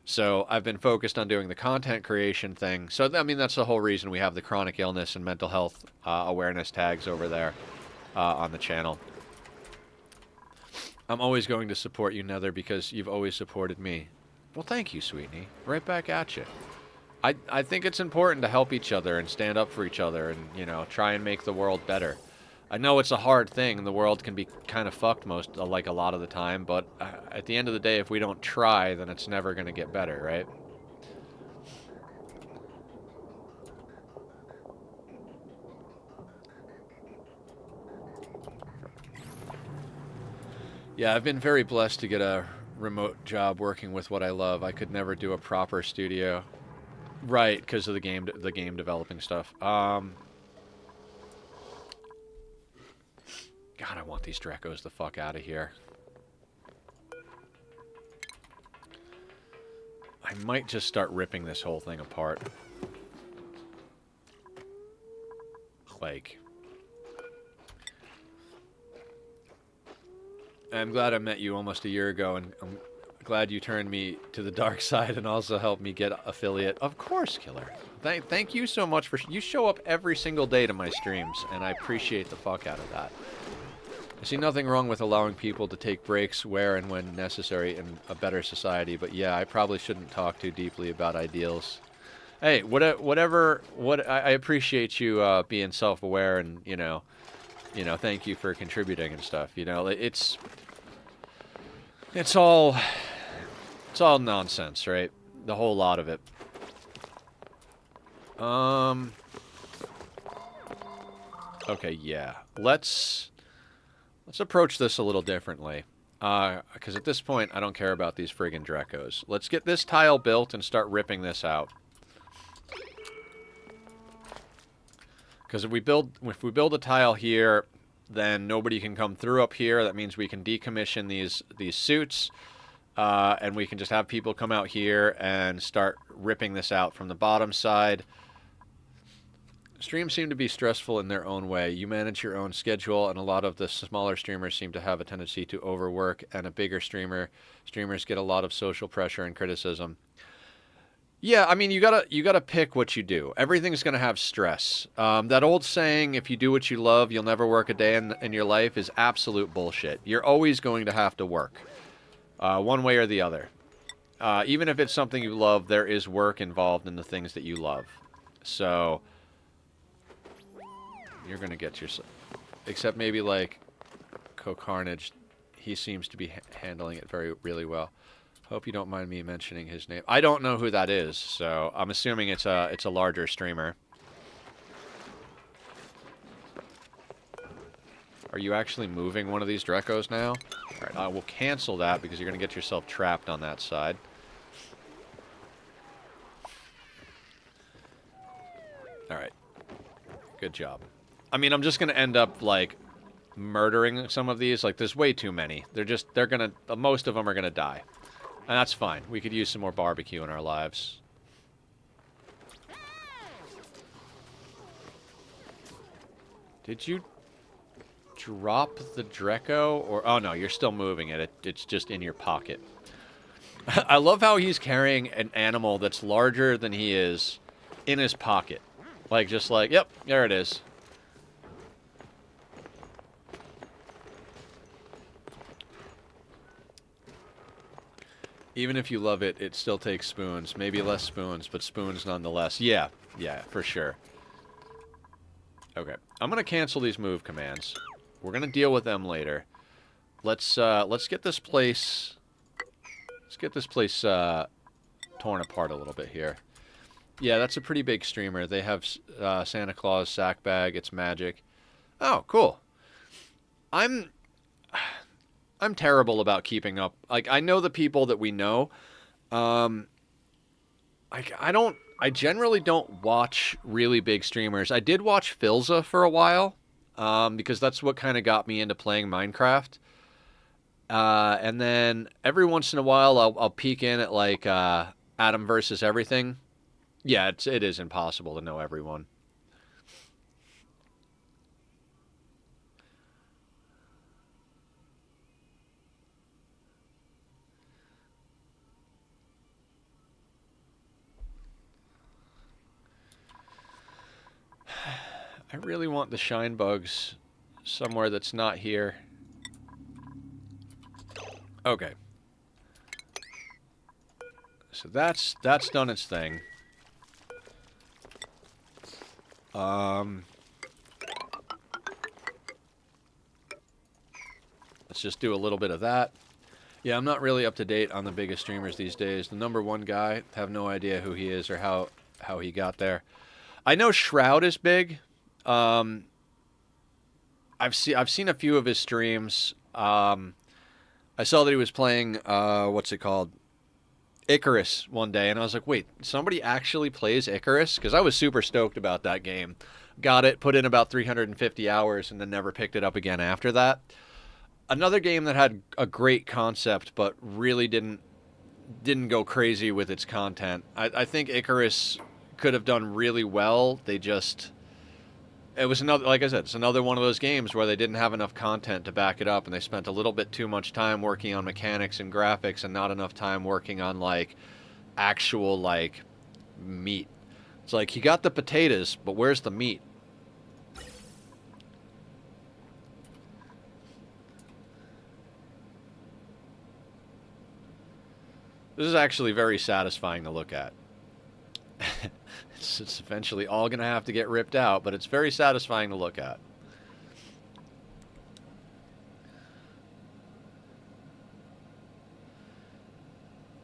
So I've been focused on doing the content creation thing. So I mean that's the whole reason we have the chronic illness and mental health awareness tags over there on the channel. I'm always going to support you, Nether, because you've always supported me. Well, thank you, Sweetney. Right back at you. I think it's important to help each other and stand up for each other and, try and make the world better. I know it's a hard thing. The world can be kind of fucked like a lot of the time, but at the end of the day, if we don't try, then it's never going to get better, right? Yeah, I've been very blessed to get a remote job working with what I love. I could never do a proper studio. Right, because of the game developing stuff. God, I want these Drekos the fuck out of here. I might just start ripping this whole thing apart. Like, I'm glad I met you almost a year ago, and I'm glad you turned me to the dark side and also helped me get affiliate. Of course, Killer. Thank you so much for... You show up every single day to my streams, and I appreciate the fuck out of that. I see nothing wrong with allowing people to take breaks where and when necessary in a better society, but yeah, I probably shouldn't talk too deeply about ideals. Hey, I appreciate you being self-aware and, thank you for contributing and stuff. It's all nonsense, right? The whole lot of it. Okay, yeah. Let's approach this a little differently. Because at this point, I don't care about these friggin' Drekos. Let's get this tile built and start ripping this out. Because if we build a tile here, then nobody can come through up here. That means we can decommission these suits, and we can just have people come out here and start ripping this out from the bottom side. Streams seem to be stressful in their own way. You manage your own schedule, and a lot of the smaller streamers seem to have a tendency to overwork, and a bigger streamers get a lot of social pressure and criticism. Yeah, I mean, you gotta pick what you do. Everything's gonna have stress. That old saying, if you do what you love, you'll never work a day in your life, is absolute bullshit. You're always going to have to work, one way or the other. Even if it's something you love, there is work involved in the things that you love. So you're gonna get yourself, except maybe like Co-Carnage, he seems to be handling it really well. Hope you don't mind me mentioning his name. I don't know who that is, so I'm assuming it's a larger streamer. Are you actually moving one of these Drecos now? Alright, I will cancel that because you're going to get yourself trapped on that side. Alright. Good job. I mean, I'm just going to end up, like, murdering some of these. Like, there's way too many. They're going to, most of them are going to die. And that's fine. We could use some more barbecue in our lives. Did you drop the Dreco? Or, oh no, you're still moving it. It's just in your pocket. I love how he's carrying an animal that's larger than he is in his pocket. Like, just like, yep, there it is. Even if you love it, it still takes spoons. Maybe less spoons, but spoons nonetheless. Yeah, for sure. Okay, I'm gonna cancel these move commands. We're gonna deal with them later. Let's get this place. Let's get this place torn apart a little bit here. Yeah, that's a pretty big streamer. They have Santa Claus sack bag. It's magic. Oh, cool. I'm terrible about keeping up. Like, I know the people that we know. I generally don't watch really big streamers. I did watch Filza for a while, because that's what kind of got me into playing Minecraft. And then every once in a while, I'll peek in at, like, Adam versus Everything. Yeah, it is impossible to know everyone. I really want the shine bugs somewhere that's not here. Okay. So that's done its thing. Let's just do a little bit of that. Yeah, I'm not really up to date on the biggest streamers these days. The #1 guy, have no idea who he is or how he got there. I know Shroud is big. I've seen a few of his streams. I saw that he was playing what's it called? Icarus one day, and I was like, wait, somebody actually plays Icarus? Because I was super stoked about that game. Got it, put in about 350 hours, and then never picked it up again after that. Another game that had a great concept, but really didn't go crazy with its content. I think Icarus could have done really well. It was another, like I said, it's another one of those games where they didn't have enough content to back it up, and they spent a little bit too much time working on mechanics and graphics and not enough time working on, like, actual, like, meat. It's like, you got the potatoes, but where's the meat? This is actually very satisfying to look at. It's eventually all going to have to get ripped out, but it's very satisfying to look at.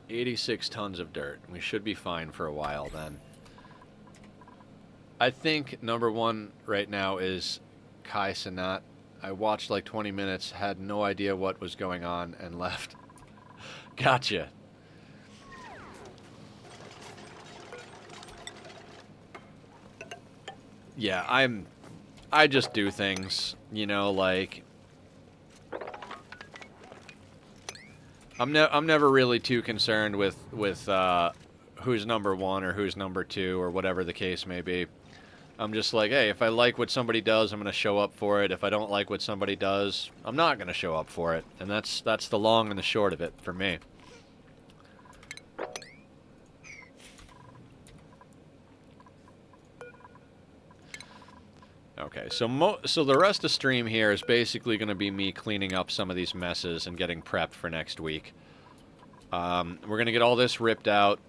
$86 tons of dirt. We should be fine for a while then. I think #1 right now is Kai Cenat. I watched like 20 minutes, had no idea what was going on, and left. Gotcha. Yeah, I just do things, you know, like, I'm never really too concerned with who's #1 or who's #2 or whatever the case may be. I'm just like, hey, if I like what somebody does, I'm going to show up for it. If I don't like what somebody does, I'm not going to show up for it. And that's the long and the short of it for me. Okay, so the rest of stream here is basically going to be me cleaning up some of these messes and getting prepped for next week. We're going to get all this ripped out,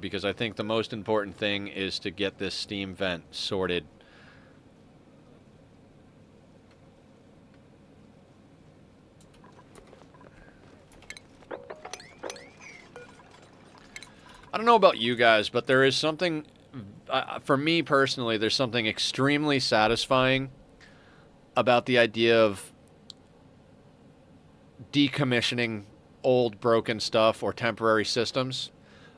because I think the most important thing is to get this steam vent sorted. I don't know about you guys, but there is something... for me personally, there's something extremely satisfying about the idea of decommissioning old broken stuff or temporary systems.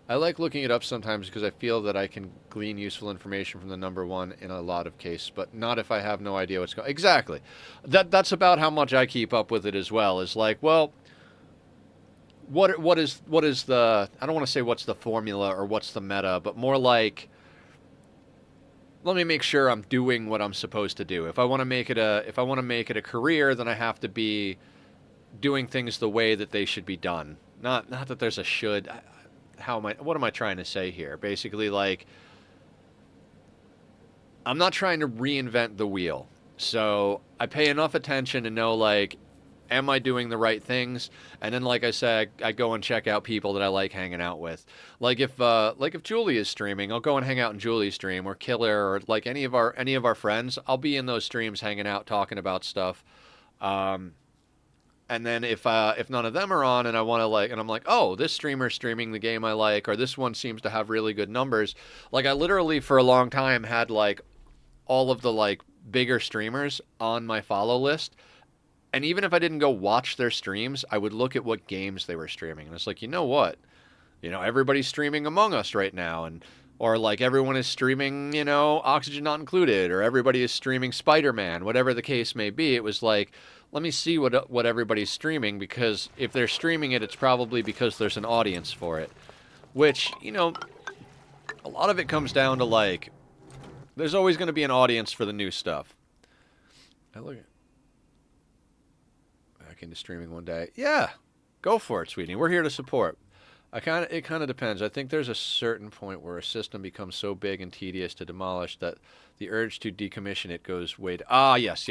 I like looking it up sometimes because I feel that I can glean useful information from the number one in a lot of cases, but not if I have no idea what's going. Exactly. That's about how much I keep up with it as well. Is like, well, what is the, I don't want to say what's the formula or what's the meta, but more like, let me make sure I'm doing what I'm supposed to do. If I want to make it a career, then I have to be doing things the way that they should be done. Not that there's a should. What am I trying to say here? Basically, like, I'm not trying to reinvent the wheel. So I pay enough attention to know, like, am I doing the right things? And then, like I said, I go and check out people that I like hanging out with. Like if Julie is streaming, I'll go and hang out in Julie's stream, or Killer, or like any of our friends. I'll be in those streams hanging out, talking about stuff. And then if none of them are on, and I want to, like, and I'm like, oh, this streamer's streaming the game I like, or this one seems to have really good numbers. Like, I literally for a long time had like all of the like bigger streamers on my follow list. And even if I didn't go watch their streams, I would look at what games they were streaming. And it's like, you know what? You know, everybody's streaming Among Us right now, and or like everyone is streaming, you know, Oxygen Not Included, or everybody is streaming Spider-Man, whatever the case may be. It was like, let me see what everybody's streaming, because if they're streaming it, it's probably because there's an audience for it. Which, you know, a lot of it comes down to, like, there's always going to be an audience for the new stuff. I look at back into streaming one day. Yeah, go for it, sweetie. We're here to support. It kind of depends. I think there's a certain point where a system becomes so big and tedious to demolish that the urge to decommission it goes way to... Ah, yes.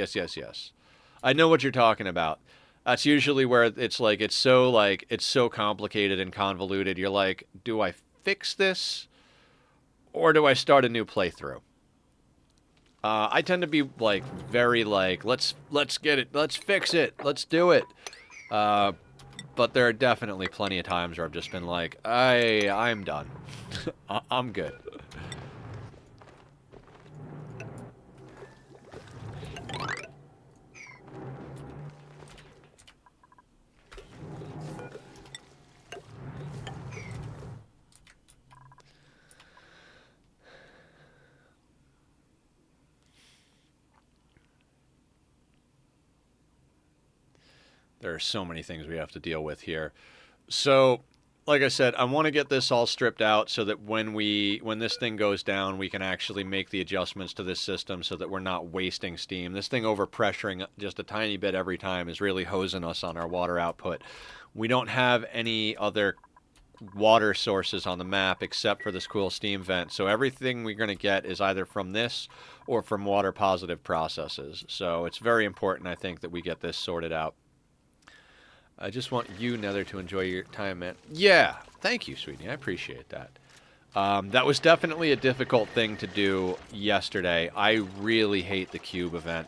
I know what you're talking about. That's usually where it's so complicated and convoluted. You're like, do I fix this, or do I start a new playthrough? I tend to be like very like, let's get it, let's fix it, let's do it. But there are definitely plenty of times where I've just been like, I'm done. I'm good. There are so many things we have to deal with here. So, like I said, I want to get this all stripped out so that when this thing goes down, we can actually make the adjustments to this system so that we're not wasting steam. This thing overpressuring just a tiny bit every time is really hosing us on our water output. We don't have any other water sources on the map except for this cool steam vent. So everything we're going to get is either from this or from water positive processes. So it's very important, I think, that we get this sorted out. I just want you, Nether, to enjoy your time, man. Yeah, thank you, sweetie. I appreciate that. That was definitely a difficult thing to do yesterday. I really hate the cube event.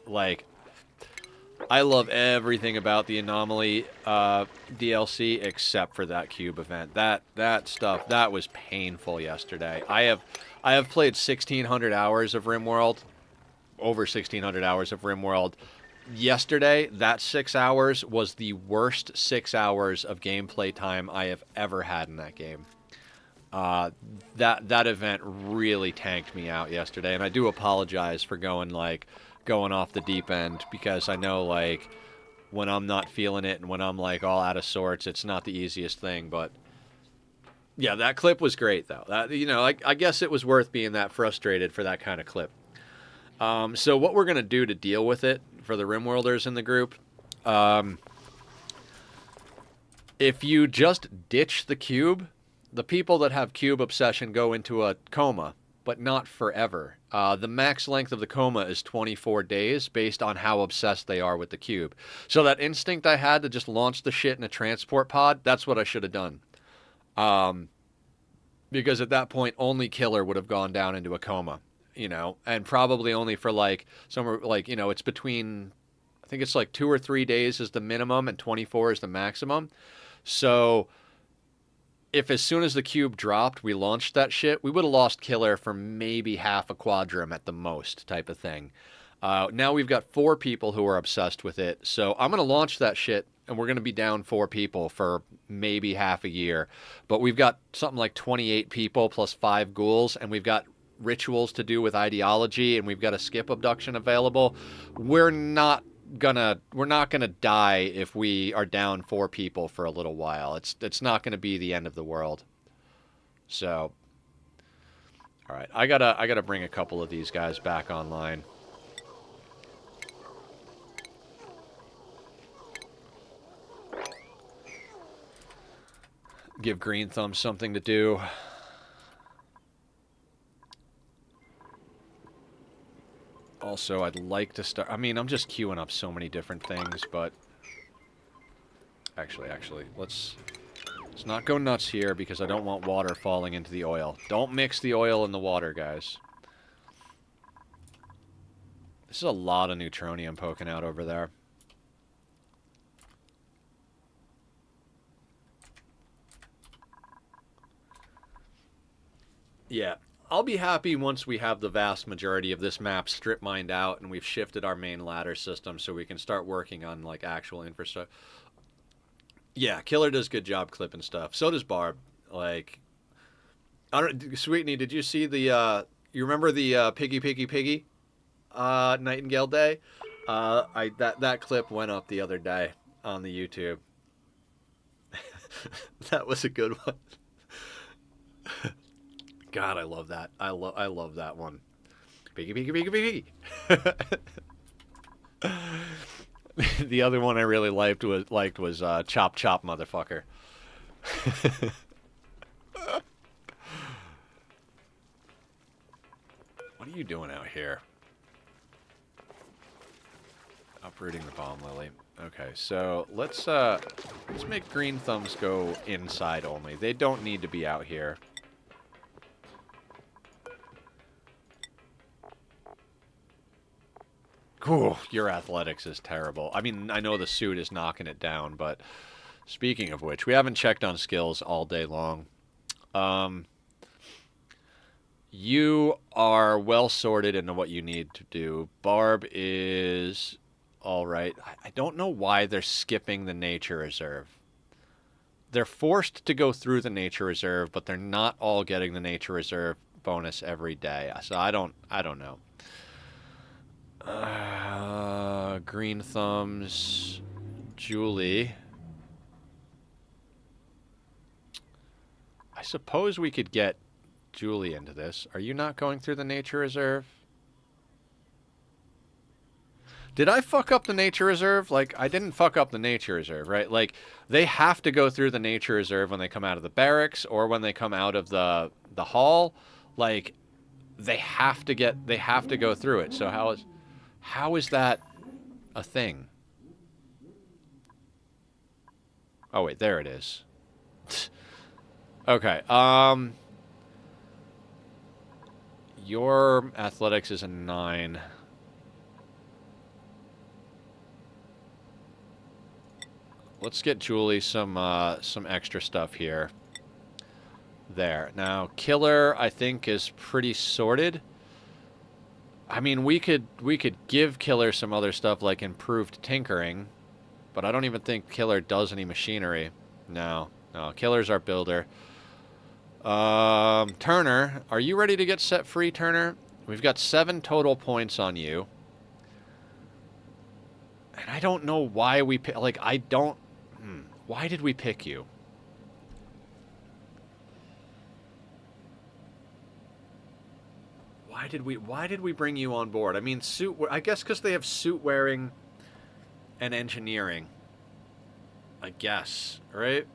Like, I love everything about the Anomaly DLC except for that cube event. That stuff, that was painful yesterday. I have played 1,600 hours of RimWorld, over 1,600 hours of RimWorld. Yesterday, that 6 hours was the worst 6 hours of gameplay time I have ever had in that game. That event really tanked me out yesterday, and I do apologize for going off the deep end, because I know, like, when I'm not feeling it and when I'm like all out of sorts, it's not the easiest thing. But yeah, that clip was great though. That, you know, I guess it was worth being that frustrated for that kind of clip. So what we're gonna do to deal with it for the RimWorlders in the group, if you just ditch the cube, the people that have cube obsession go into a coma, but not forever. The max length of the coma is 24 days based on how obsessed they are with the cube. So that instinct I had to just launch the shit in a transport pod, that's what I should have done. Because at that point, only Killer would have gone down into a coma. You know, and probably only for like somewhere like, you know, it's between, I think it's like 2 or 3 days is the minimum and 24 is the maximum. So if as soon as the cube dropped, we launched that shit, we would have lost Killer for maybe half a quadrum at the most, type of thing. Now we've got 4 people who are obsessed with it. So I'm going to launch that shit and we're going to be down 4 people for maybe half a year. But we've got something like 28 people plus 5 ghouls, and we've got rituals to do with ideology, and we've got a skip abduction available. We're not gonna die if we are down 4 people for a little while. It's not gonna be the end of the world. So, all right, I gotta bring a couple of these guys back online. Give Green Thumb something to do. Also, I'd like to start... I mean, I'm just queuing up so many different things, but... Actually, let's not go nuts here because I don't want water falling into the oil. Don't mix the oil and the water, guys. This is a lot of neutronium poking out over there. Yeah, I'll be happy once we have the vast majority of this map strip mined out and we've shifted our main ladder system so we can start working on like actual infrastructure. Yeah, Killer does good job clipping stuff. So does Barb. Like, I don't. Sweetney, did you see the? You remember the Piggy Nightingale Day? That clip went up the other day on the YouTube. That was a good one. God, I love that. I love that one. Piggy. The other one I really liked was Chop Motherfucker. What are you doing out here? Uprooting the bomb lily. Okay, so let's make Green Thumbs go inside only. They don't need to be out here. Cool. Your athletics is terrible. I mean, I know the suit is knocking it down, but speaking of which, we haven't checked on skills all day long. You are well sorted into what you need to do. Barb is all right. I don't know why they're skipping the nature reserve. They're forced to go through the nature reserve, but they're not all getting the nature reserve bonus every day. So I don't know. Green Thumbs, Julie. I suppose we could get Julie into this. Are you not going through the nature reserve? Did I fuck up the nature reserve? Like, I didn't fuck up the nature reserve, right? Like, they have to go through the nature reserve when they come out of the barracks or when they come out of the hall. Like, they have to go through it. So how is that a thing? Oh wait, there it is. Okay. Your athletics is a 9. Let's get Julie some extra stuff here. There. Now, Killer, I think, is pretty sorted. I mean, we could give Killer some other stuff like improved tinkering, but I don't even think Killer does any machinery. No, Killer's our builder. Turner, are you ready to get set free, Turner? We've got 7 total points on you. And I don't know why we pick... Like, I don't... Why did we pick you? Why did we bring you on board? I mean, I guess because they have suit wearing and engineering. I guess, right?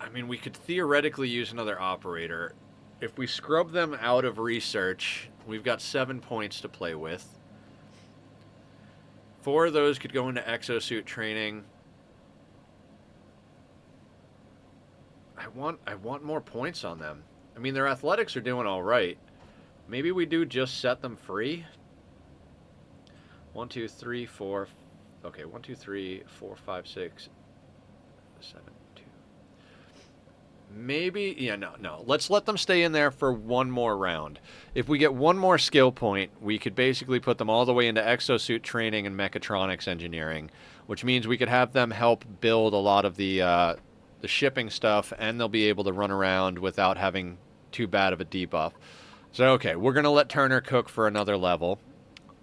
I mean, we could theoretically use another operator. If we scrub them out of research, we've got 7 points to play with. 4 of those could go into exosuit training. I want more points on them. I mean, their athletics are doing all right. Maybe we do just set them free. 1, 2, 3, 4. Okay, 1, 2, 3, 4, 5, 6, 7, 2. Maybe, yeah, no. Let's let them stay in there for one more round. If we get one more skill point, we could basically put them all the way into exosuit training and mechatronics engineering, which means we could have them help build a lot of the shipping stuff, and they'll be able to run around without having too bad of a debuff. So, okay, we're going to let Turner cook for another level.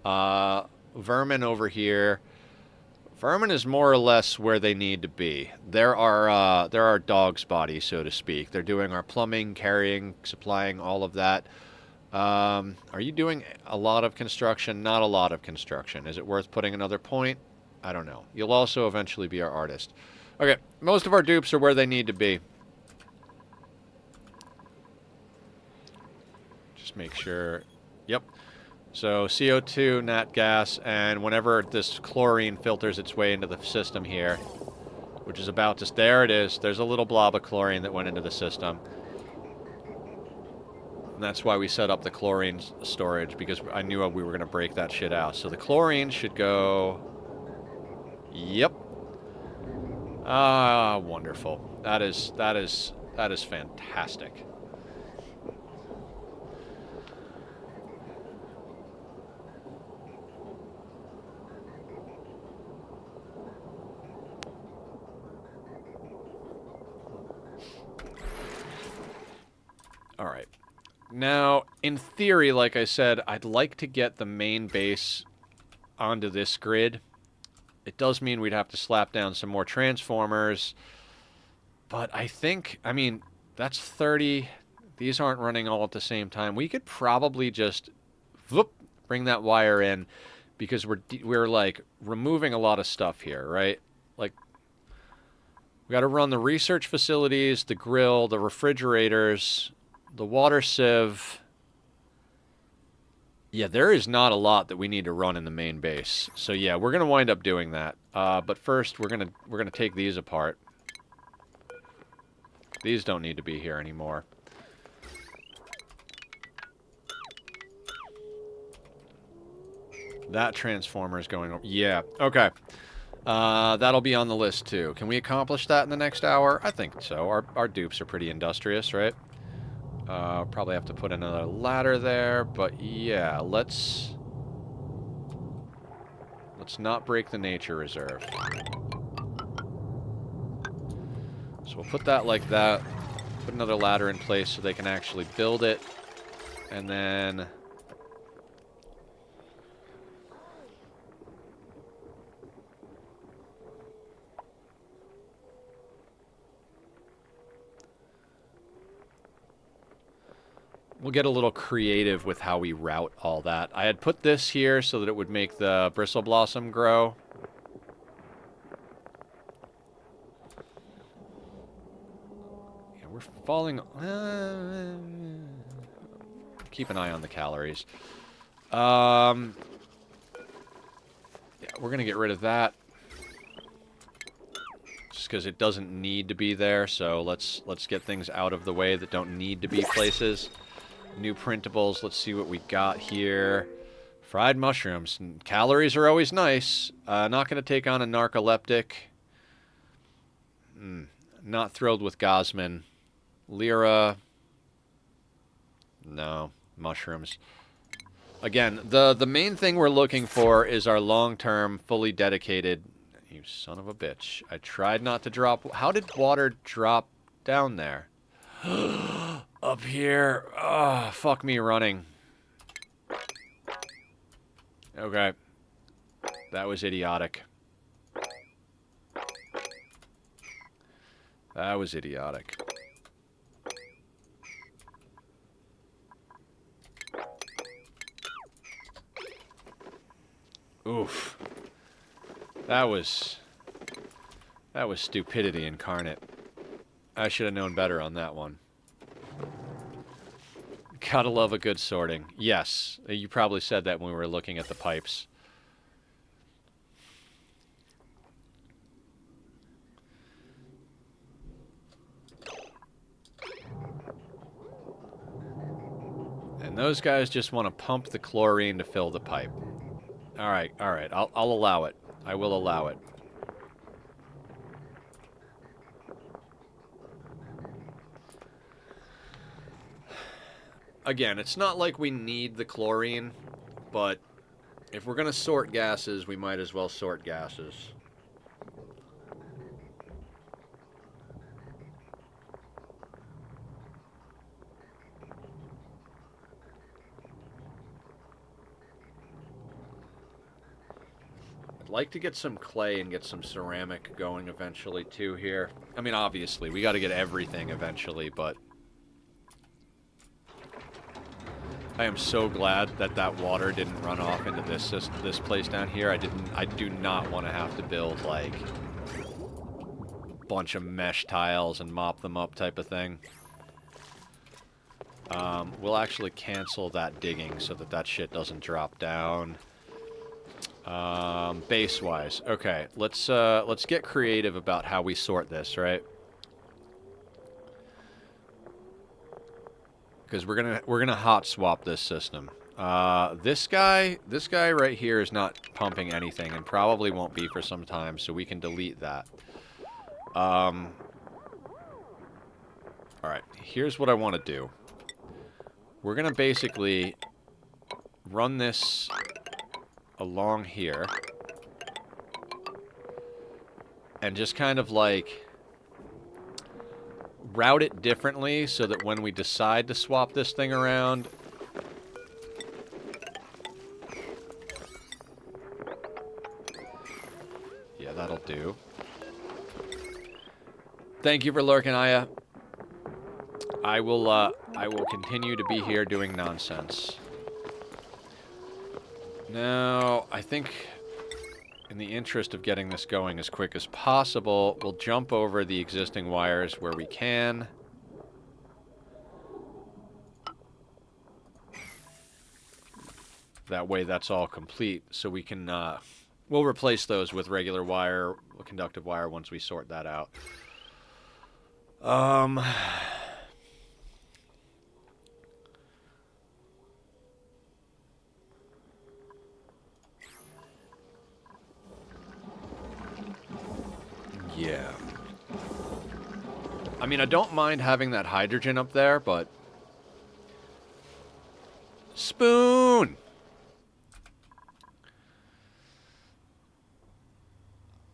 Vermin over here. Vermin is more or less where they need to be. They're our dog's body, so to speak. They're doing our plumbing, carrying, supplying, all of that. Are you doing a lot of construction? Not a lot of construction. Is it worth putting another point? I don't know. You'll also eventually be our artist. Okay, most of our dupes are where they need to be. Just make sure. Yep. So CO2, nat gas, and whenever this chlorine filters its way into the system here, which is about to... There it is. There's a little blob of chlorine that went into the system. And that's why we set up the chlorine storage, because I knew we were going to break that shit out. So the chlorine should go... Yep. Ah, wonderful. That is fantastic. All right. Now, in theory, like I said, I'd like to get the main base onto this grid. It does mean we'd have to slap down some more transformers. But I think, I mean, that's 30. These aren't running all at the same time. We could probably just whoop, bring that wire in, because we're like removing a lot of stuff here, right? Like, we got to run the research facilities, the grill, the refrigerators, the water sieve. Yeah, there is not a lot that we need to run in the main base. So yeah, we're gonna wind up doing that. But first, we're gonna take these apart. These don't need to be here anymore. That transformer is going over. Yeah, okay. That'll be on the list too. Can we accomplish that in the next hour? I think so. Our dupes are pretty industrious, right? Probably have to put another ladder there, but yeah, let's not break the nature reserve. So we'll put that like that. Put another ladder in place so they can actually build it. And then... we'll get a little creative with how we route all that. I had put this here so that it would make the bristle blossom grow. Yeah, we're falling... keep an eye on the calories. Yeah, we're going to get rid of that. Just because it doesn't need to be there, so let's get things out of the way that don't need to be places. New printables. Let's see what we got here. Fried mushrooms. Calories are always nice. Not going to take on a narcoleptic. Not thrilled with Gosman. Lyra. No. Mushrooms. Again, the main thing we're looking for is our long-term, fully dedicated... You son of a bitch. I tried not to drop... How did water drop down there? Up here. Oh, fuck me running. Okay. That was idiotic. That was idiotic. Oof. That was stupidity incarnate. I should have known better on that one. Gotta love a good sorting. Yes, you probably said that when we were looking at the pipes. And those guys just want to pump the chlorine to fill the pipe. Alright, alright. I'll allow it. I will allow it. Again, it's not like we need the chlorine, but if we're going to sort gases, we might as well sort gases. I'd like to get some clay and get some ceramic going eventually, too, here. I mean, obviously, we got to get everything eventually, but I am so glad that that water didn't run off into this place down here. I do not want to have to build, like, a bunch of mesh tiles and mop them up type of thing. We'll actually cancel that digging so that that shit doesn't drop down. Base-wise. Okay, let's get creative about how we sort this, right? Because we're gonna hot swap this system. This guy right here is not pumping anything and probably won't be for some time, so we can delete that. Alright, here's what I want to do. We're gonna basically run this along here and just kind of like route it differently so that when we decide to swap this thing around, yeah, that'll do. Thank you for lurking, Aya. I will continue to be here doing nonsense. Now, I think in the interest of getting this going as quick as possible, we'll jump over the existing wires where we can. That way that's all complete, so we can, we'll replace those with regular wire, conductive wire once we sort that out. Yeah. I mean, I don't mind having that hydrogen up there, but... Spoon!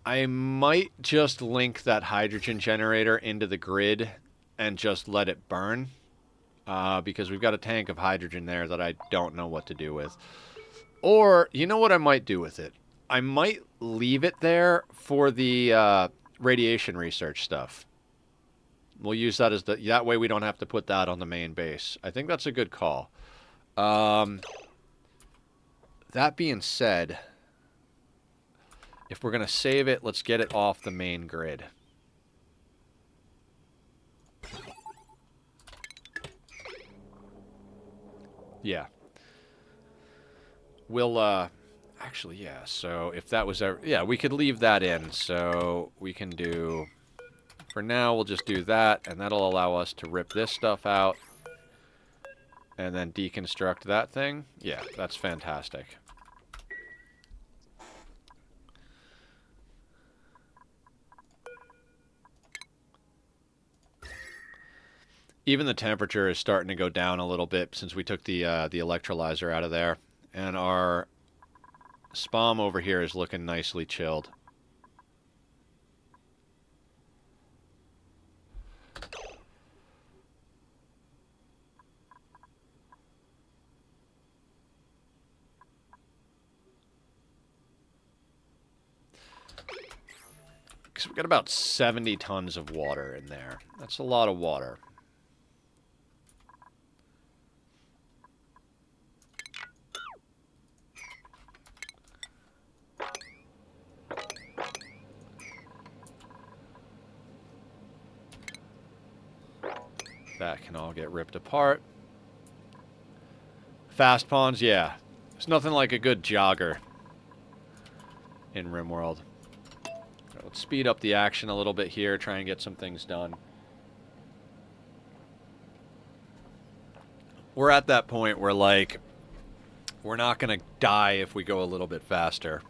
I might just link that hydrogen generator into the grid and just let it burn. Because we've got a tank of hydrogen there that I don't know what to do with. Or, you know what I might do with it? I might leave it there for the radiation research stuff. We'll use that as the... That way we don't have to put that on the main base. I think that's a good call. That being said, if we're going to save it, let's get it off the main grid. Yeah. We'll, actually, yeah, so if that was... Yeah, we could leave that in, so we can do... For now, we'll just do that, and that'll allow us to rip this stuff out and then deconstruct that thing. Yeah, that's fantastic. Even the temperature is starting to go down a little bit since we took the electrolyzer out of there. And our SPOM over here is looking nicely chilled. Because we've got about 70 tons of water in there. That's a lot of water. That can all get ripped apart. Fast pawns, yeah. There's nothing like a good jogger in RimWorld. Let's speed up the action a little bit here, try and get some things done. We're at that point where, like, we're not going to die if we go a little bit faster.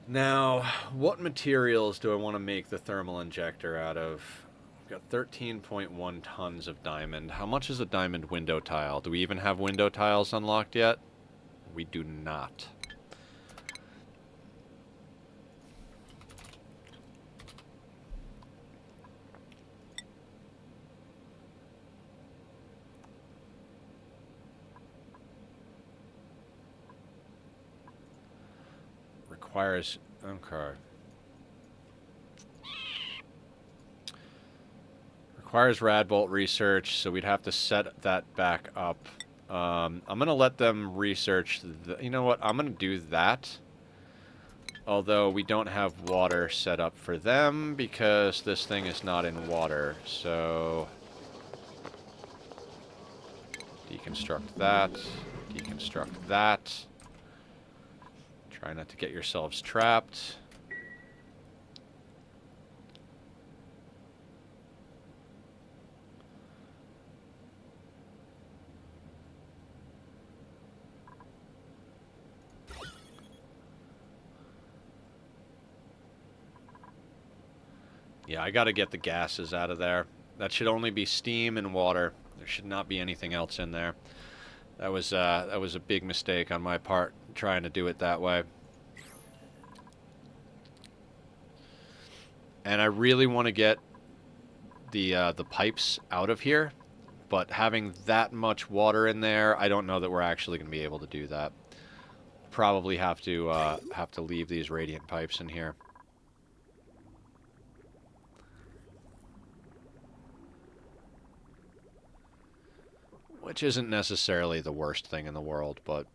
Now, what materials do I want to make the thermal injector out of? We've got 13.1 tons of diamond. How much is a diamond window tile? Do we even have window tiles unlocked yet? We do not. Requires... Okay. Requires Radbolt research, so we'd have to set that back up. I'm going to let them research... You know what? I'm going to do that. Although we don't have water set up for them because this thing is not in water. So... Deconstruct that. Deconstruct that. Try not to get yourselves trapped. Yeah, I gotta get the gases out of there. That should only be steam and water. There should not be anything else in there. That was a big mistake on my part, trying to do it that way. And I really want to get the pipes out of here, but having that much water in there, I don't know that we're actually going to be able to do that. Probably have to leave these radiant pipes in here. Which isn't necessarily the worst thing in the world, but...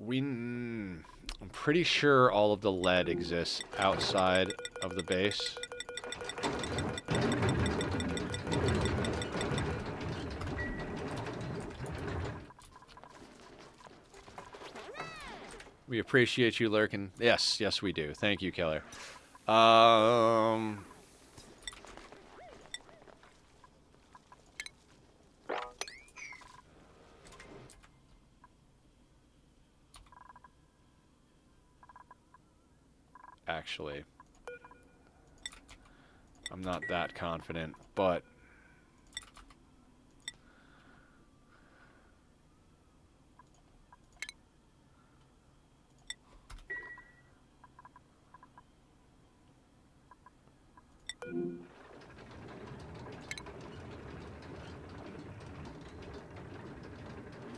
I'm pretty sure all of the lead exists outside of the base. We appreciate you lurking. Yes, yes we do. Thank you, Keller. Actually, I'm not that confident, but...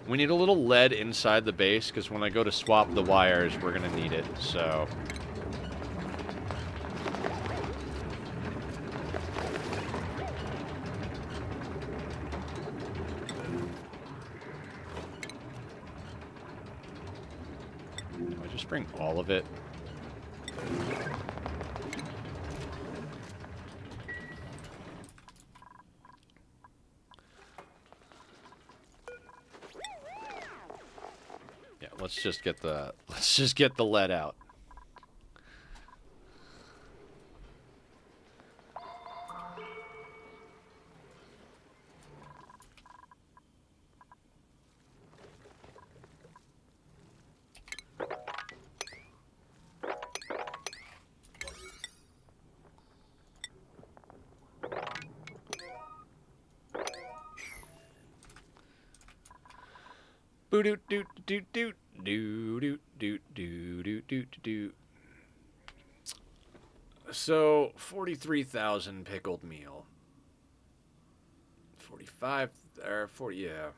We need a little lead inside the base, because when I go to swap the wires, we're going to need it, so... Do I just bring all of it? Yeah, let's just get the lead out. Boo-doot doot doot doot doot doot doot doot doot doot. So 43,000 pickled meal. 45 or 40, yeah.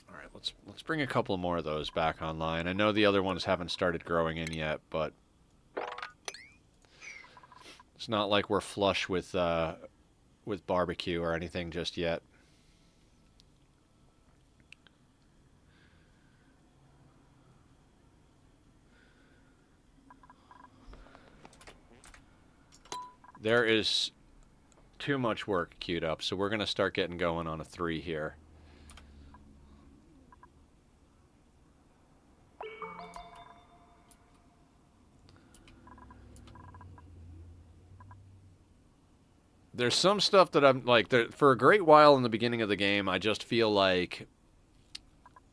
All right, let's bring a couple more of those back online. I know the other ones haven't started growing in yet, but it's not like we're flush with barbecue or anything just yet. There is too much work queued up, so we're going to start getting going on a 3 here. There's some stuff that I'm like, for a great while in the beginning of the game, I just feel like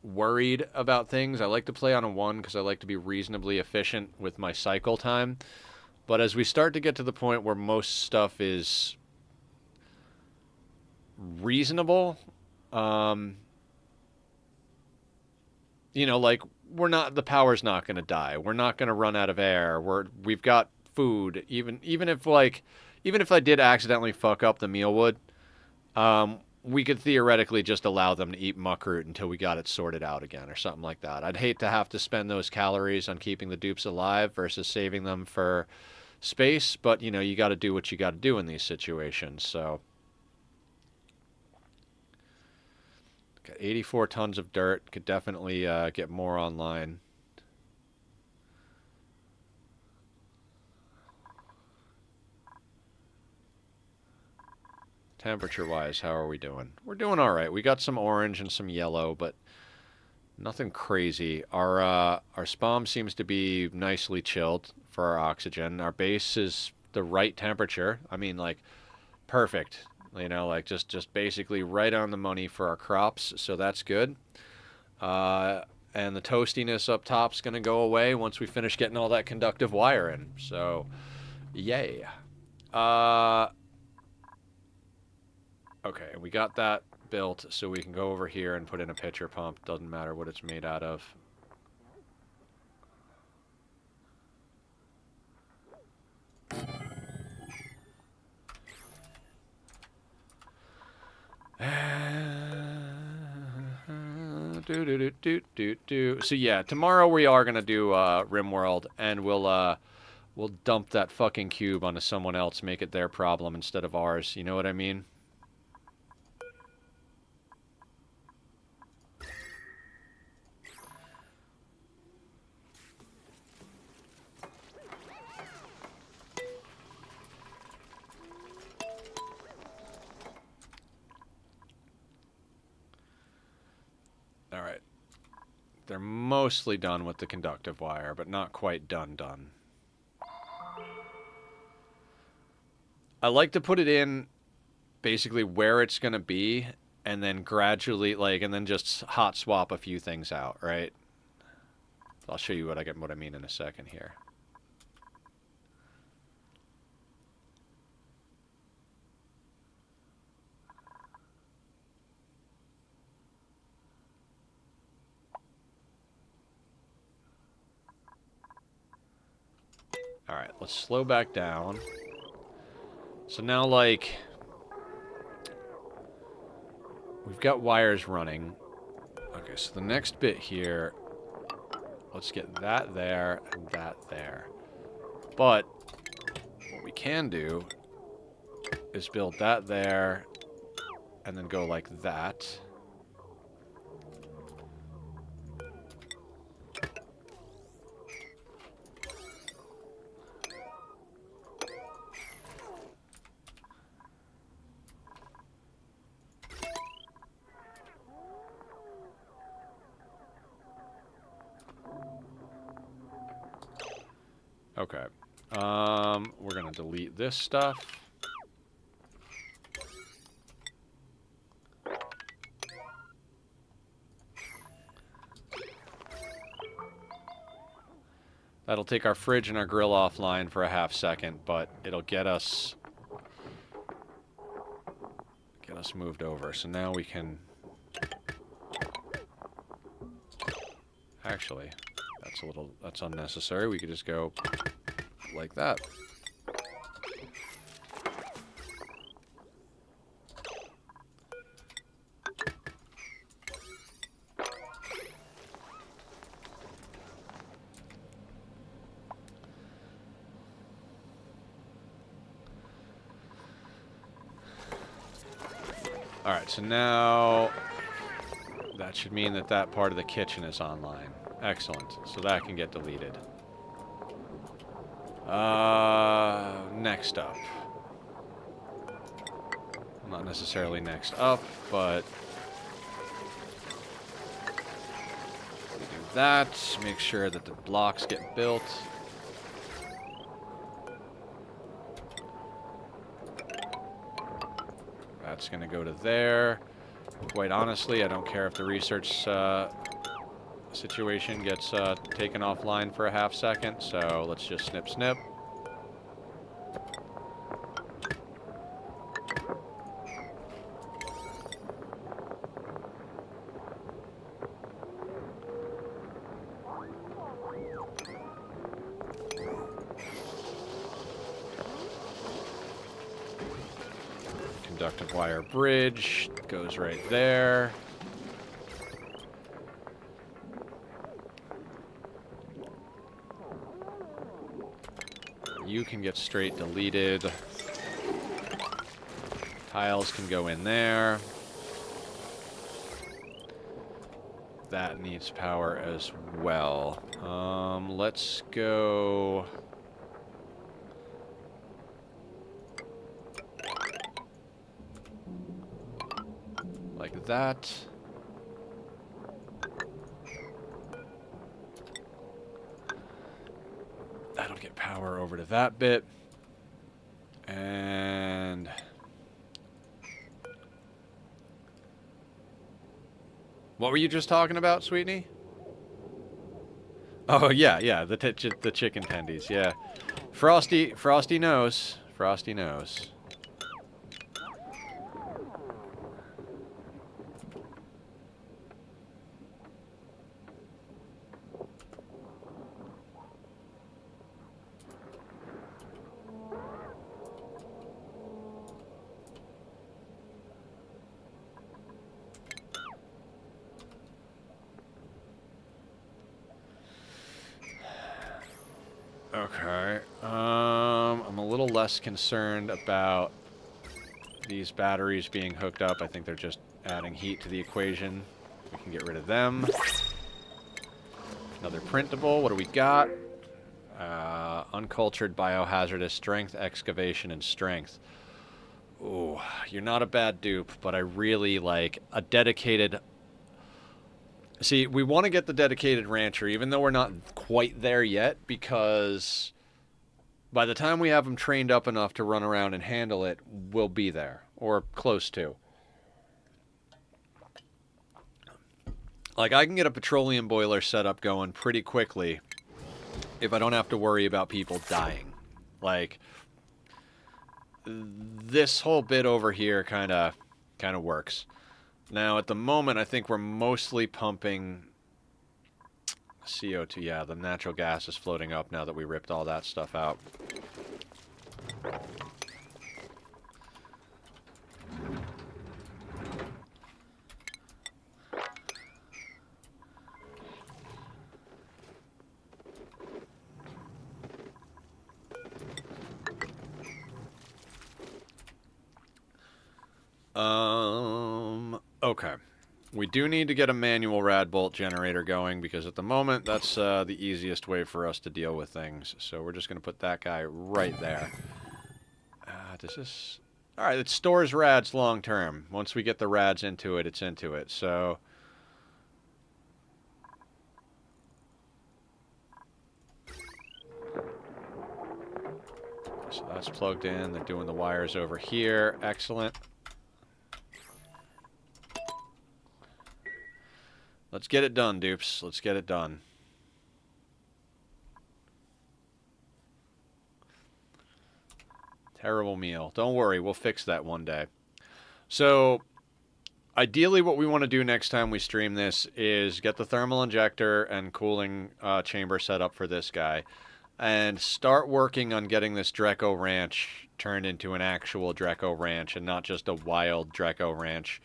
worried about things. I like to play on a 1 because I like to be reasonably efficient with my cycle time. But as we start to get to the point where most stuff is reasonable, you know, like the power's not going to die. We're not going to run out of air. We've got food. Even if I did accidentally fuck up the mealwood, we could theoretically just allow them to eat muckroot until we got it sorted out again or something like that. I'd hate to have to spend those calories on keeping the dupes alive versus saving them for space, but, you know, you got to do what you got to do in these situations, so. Got 84 tons of dirt. Could definitely get more online. Temperature-wise, how are we doing? We're doing all right. We got some orange and some yellow, but nothing crazy. Our SPOM seems to be nicely chilled for our oxygen. Our base is the right temperature. I mean, like, perfect. You know, like just basically right on the money for our crops, so that's good. And the toastiness up top's going to go away once we finish getting all that conductive wire in. So, yay. Okay, we got that built, so we can go over here and put in a pitcher pump. Doesn't matter what it's made out of. So yeah, tomorrow we are gonna do RimWorld, and we'll dump that fucking cube onto someone else, make it their problem instead of ours. You know what I mean? All right. They're mostly done with the conductive wire, but not quite done. I like to put it in basically where it's going to be and then gradually, like, and then just hot swap a few things out, right? I'll show you what I mean in a second here. All right, let's slow back down. So now, like, we've got wires running. Okay, so the next bit here, let's get that there and that there. But what we can do is build that there and then go like that. Okay. We're gonna delete this stuff. That'll take our fridge and our grill offline for a half second, but it'll get us moved over. So now we can actually, that's unnecessary. We could just go like that. Alright, so now that should mean that that part of the kitchen is online. Excellent. So that can get deleted. Next up. Not necessarily next up, but we do that. Make sure that the blocks get built. That's going to go to there. Quite honestly, I don't care if the research situation gets taken offline for a half second, so let's just snip snip. Conductive wire bridge goes right there. You can get straight deleted. Tiles can go in there. That needs power as well. Let's go... like that. That'll get power over to that bit. And... what were you just talking about, Sweetney? Oh, yeah, the chicken tendies, yeah. Frosty knows. Frosty knows. Okay. I'm a little less concerned about these batteries being hooked up. I think they're just adding heat to the equation. We can get rid of them. Another printable. What do we got? Uncultured biohazardous strength, excavation, and strength. Ooh, you're not a bad dupe, but I really like a dedicated... See, we want to get the dedicated rancher, even though we're not quite there yet, because by the time we have him trained up enough to run around and handle it, we'll be there, or close to. Like, I can get a petroleum boiler set up going pretty quickly if I don't have to worry about people dying. Like, this whole bit over here kind of works. Now, at the moment, I think we're mostly pumping CO2. Yeah, the natural gas is floating up now that we ripped all that stuff out. Okay. We do need to get a manual rad bolt generator going, because at the moment, that's the easiest way for us to deal with things. So we're just going to put that guy right there. Does this... Alright, it stores rads long term. Once we get the rads into it, it's into it. So that's plugged in. They're doing the wires over here. Excellent. Let's get it done, dupes. Let's get it done. Terrible meal. Don't worry, we'll fix that one day. So, ideally what we want to do next time we stream this is get the thermal injector and cooling chamber set up for this guy, and start working on getting this Dreco Ranch turned into an actual Dreco Ranch and not just a wild Dreco Ranch.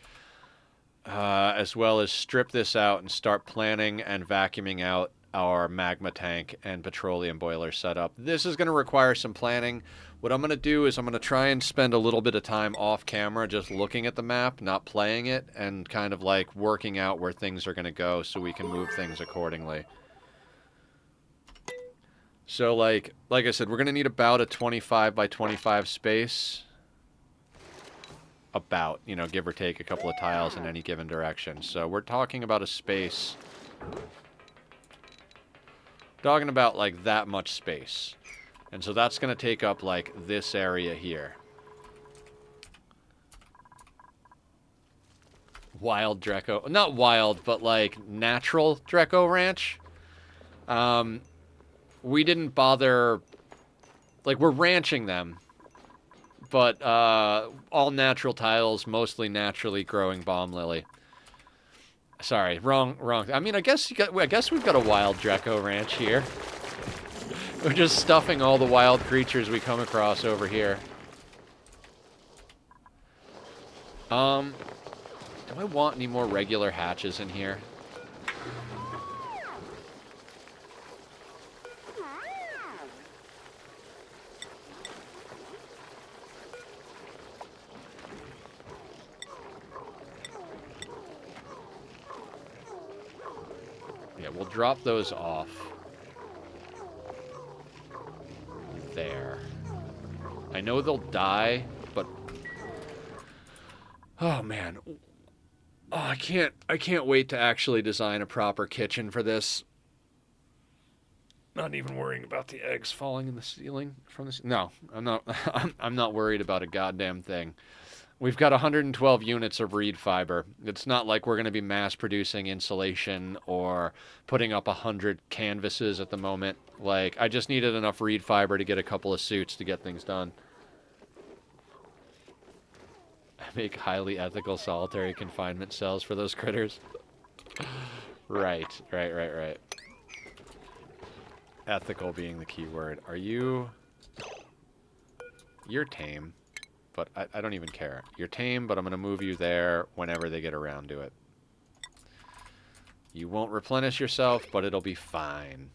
As well as strip this out and start planning and vacuuming out our magma tank and petroleum boiler setup. This is going to require some planning. What I'm going to do is I'm going to try and spend a little bit of time off camera just looking at the map, not playing it, and kind of like working out where things are going to go so we can move things accordingly. So like I said, we're going to need about a 25 by 25 space. about, you know, give or take a couple of tiles in any given direction. So we're talking about a space. Talking about like that much space. And so that's going to take up like this area here. Wild Dreco. Not wild, but like natural Dreco Ranch. We didn't bother. Like, we're ranching them. But all natural tiles, mostly naturally growing bomb lily. Sorry, wrong. I mean, I guess we've got a wild Dreco Ranch here. We're just stuffing all the wild creatures we come across over here. Do I want any more regular hatches in here? Yeah, we'll drop those off. There. I know they'll die, but... Oh, man. Oh, I can't wait to actually design a proper kitchen for this. Not even worrying about the eggs falling in the ceiling from this. No, I'm not. I'm not worried about a goddamn thing. We've got 112 units of reed fiber. It's not like we're going to be mass producing insulation or putting up 100 canvases at the moment. Like, I just needed enough reed fiber to get a couple of suits to get things done. I make highly ethical solitary confinement cells for those critters. Right. Ethical being the key word. Are you... You're tame. But I don't even care. You're tame, but I'm going to move you there whenever they get around to it. You won't replenish yourself, but it'll be fine.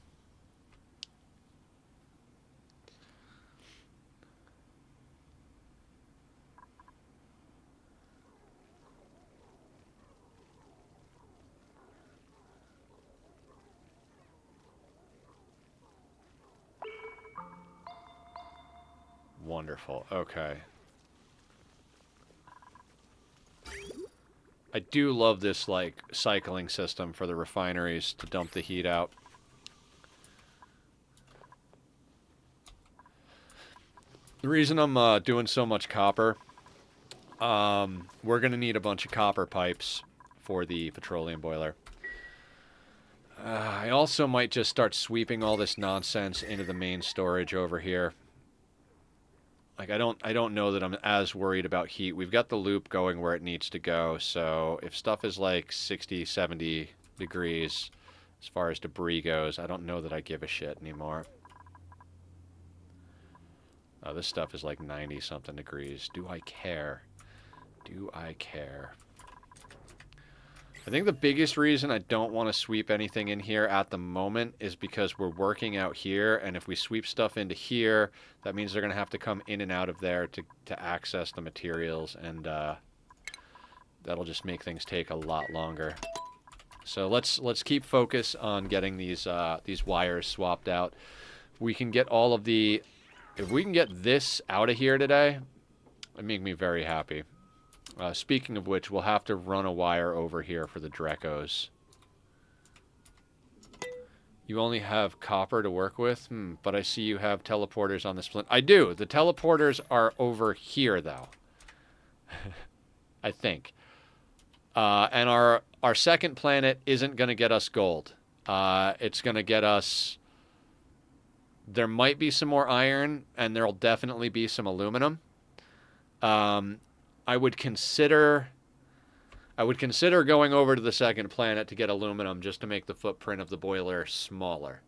Wonderful. Okay. I do love this, like, cycling system for the refineries to dump the heat out. The reason I'm doing so much copper, we're going to need a bunch of copper pipes for the petroleum boiler. I also might just start sweeping all this nonsense into the main storage over here. Like, I don't know that I'm as worried about heat. We've got the loop going where it needs to go, so if stuff is like 60, 70 degrees as far as debris goes, I don't know that I give a shit anymore. Oh, this stuff is like 90-something degrees. Do I care? Do I care? I think the biggest reason I don't want to sweep anything in here at the moment is because we're working out here, and if we sweep stuff into here, that means they're going to have to come in and out of there to access the materials, and that'll just make things take a lot longer. So let's keep focus on getting these wires swapped out. We can get all of the... If we can get this out of here today, it'd make me very happy. Speaking of which, we'll have to run a wire over here for the Drecos. You only have copper to work with? But I see you have teleporters on the splint. I do. The teleporters are over here, though. I think. And our second planet isn't going to get us gold. It's going to get us... There might be some more iron, and there'll definitely be some aluminum. I would consider going over to the second planet to get aluminum just to make the footprint of the boiler smaller.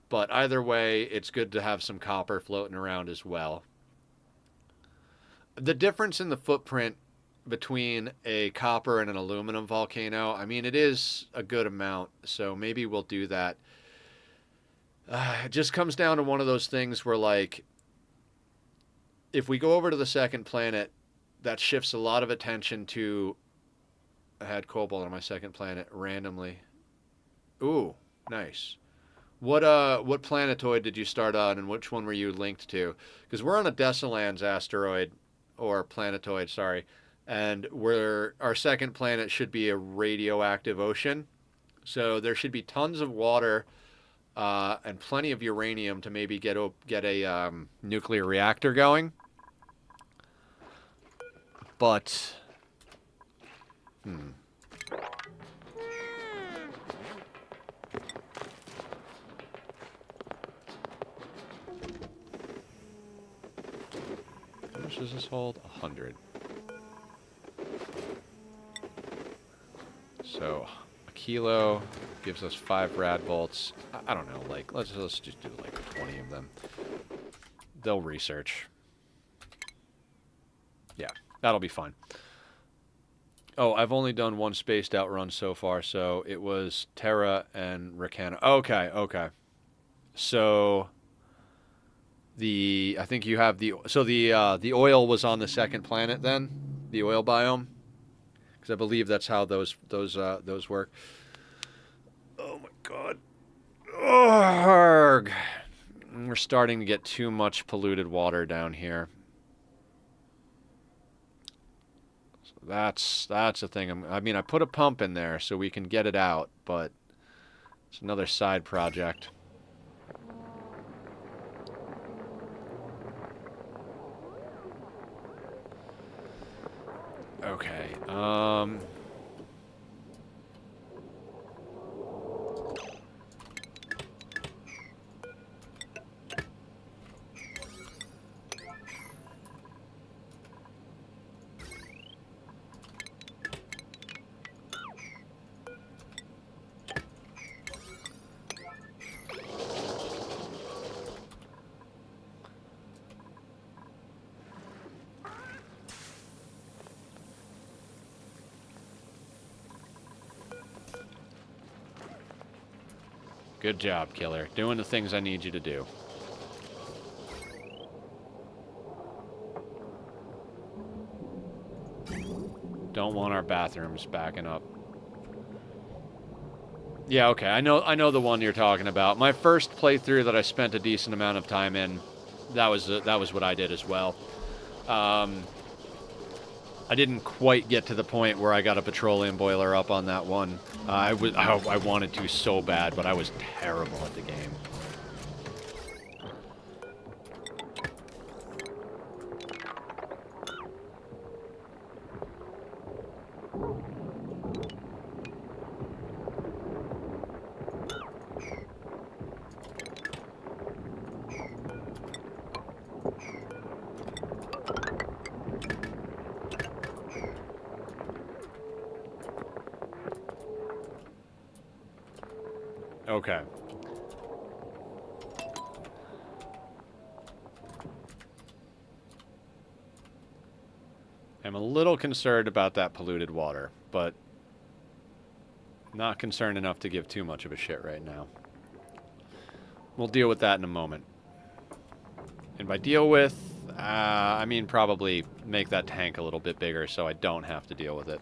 But either way, it's good to have some copper floating around as well. The difference in the footprint between a copper and an aluminum volcano, I mean, it is a good amount, so maybe we'll do that. It just comes down to one of those things where, like, if we go over to the second planet, that shifts a lot of attention to... I had cobalt on my second planet randomly. Ooh, nice. What planetoid did you start on, and which one were you linked to? Because we're on a Desalands asteroid. or planetoid, sorry. And our second planet should be a radioactive ocean. So there should be tons of water and plenty of uranium to maybe get a nuclear reactor going. But, how much does this hold? 100. So a kilo gives us 5 rad volts. I don't know, like let's just do like 20 of them. They'll research. Yeah, that'll be fine. Oh, I've only done one spaced out run so far, so it was Terra and Ricana. Okay, okay. So I think you have the oil was on the second planet then, the oil biome, because I believe that's how those work. Oh my god. Urgh. We're starting to get too much polluted water down here. So that's the thing. I mean, I put a pump in there so we can get it out, but it's another side project. Okay. Good job, killer. Doing the things I need you to do. Don't want our bathrooms backing up. Yeah, okay. I know the one you're talking about. My first playthrough that I spent a decent amount of time in, that was what I did as well. I didn't quite get to the point where I got a petroleum boiler up on that one. I wanted to so bad, but I was terrible at the game. Okay. I'm a little concerned about that polluted water, but not concerned enough to give too much of a shit right now. We'll deal with that in a moment. And by deal with, I mean probably make that tank a little bit bigger so I don't have to deal with it.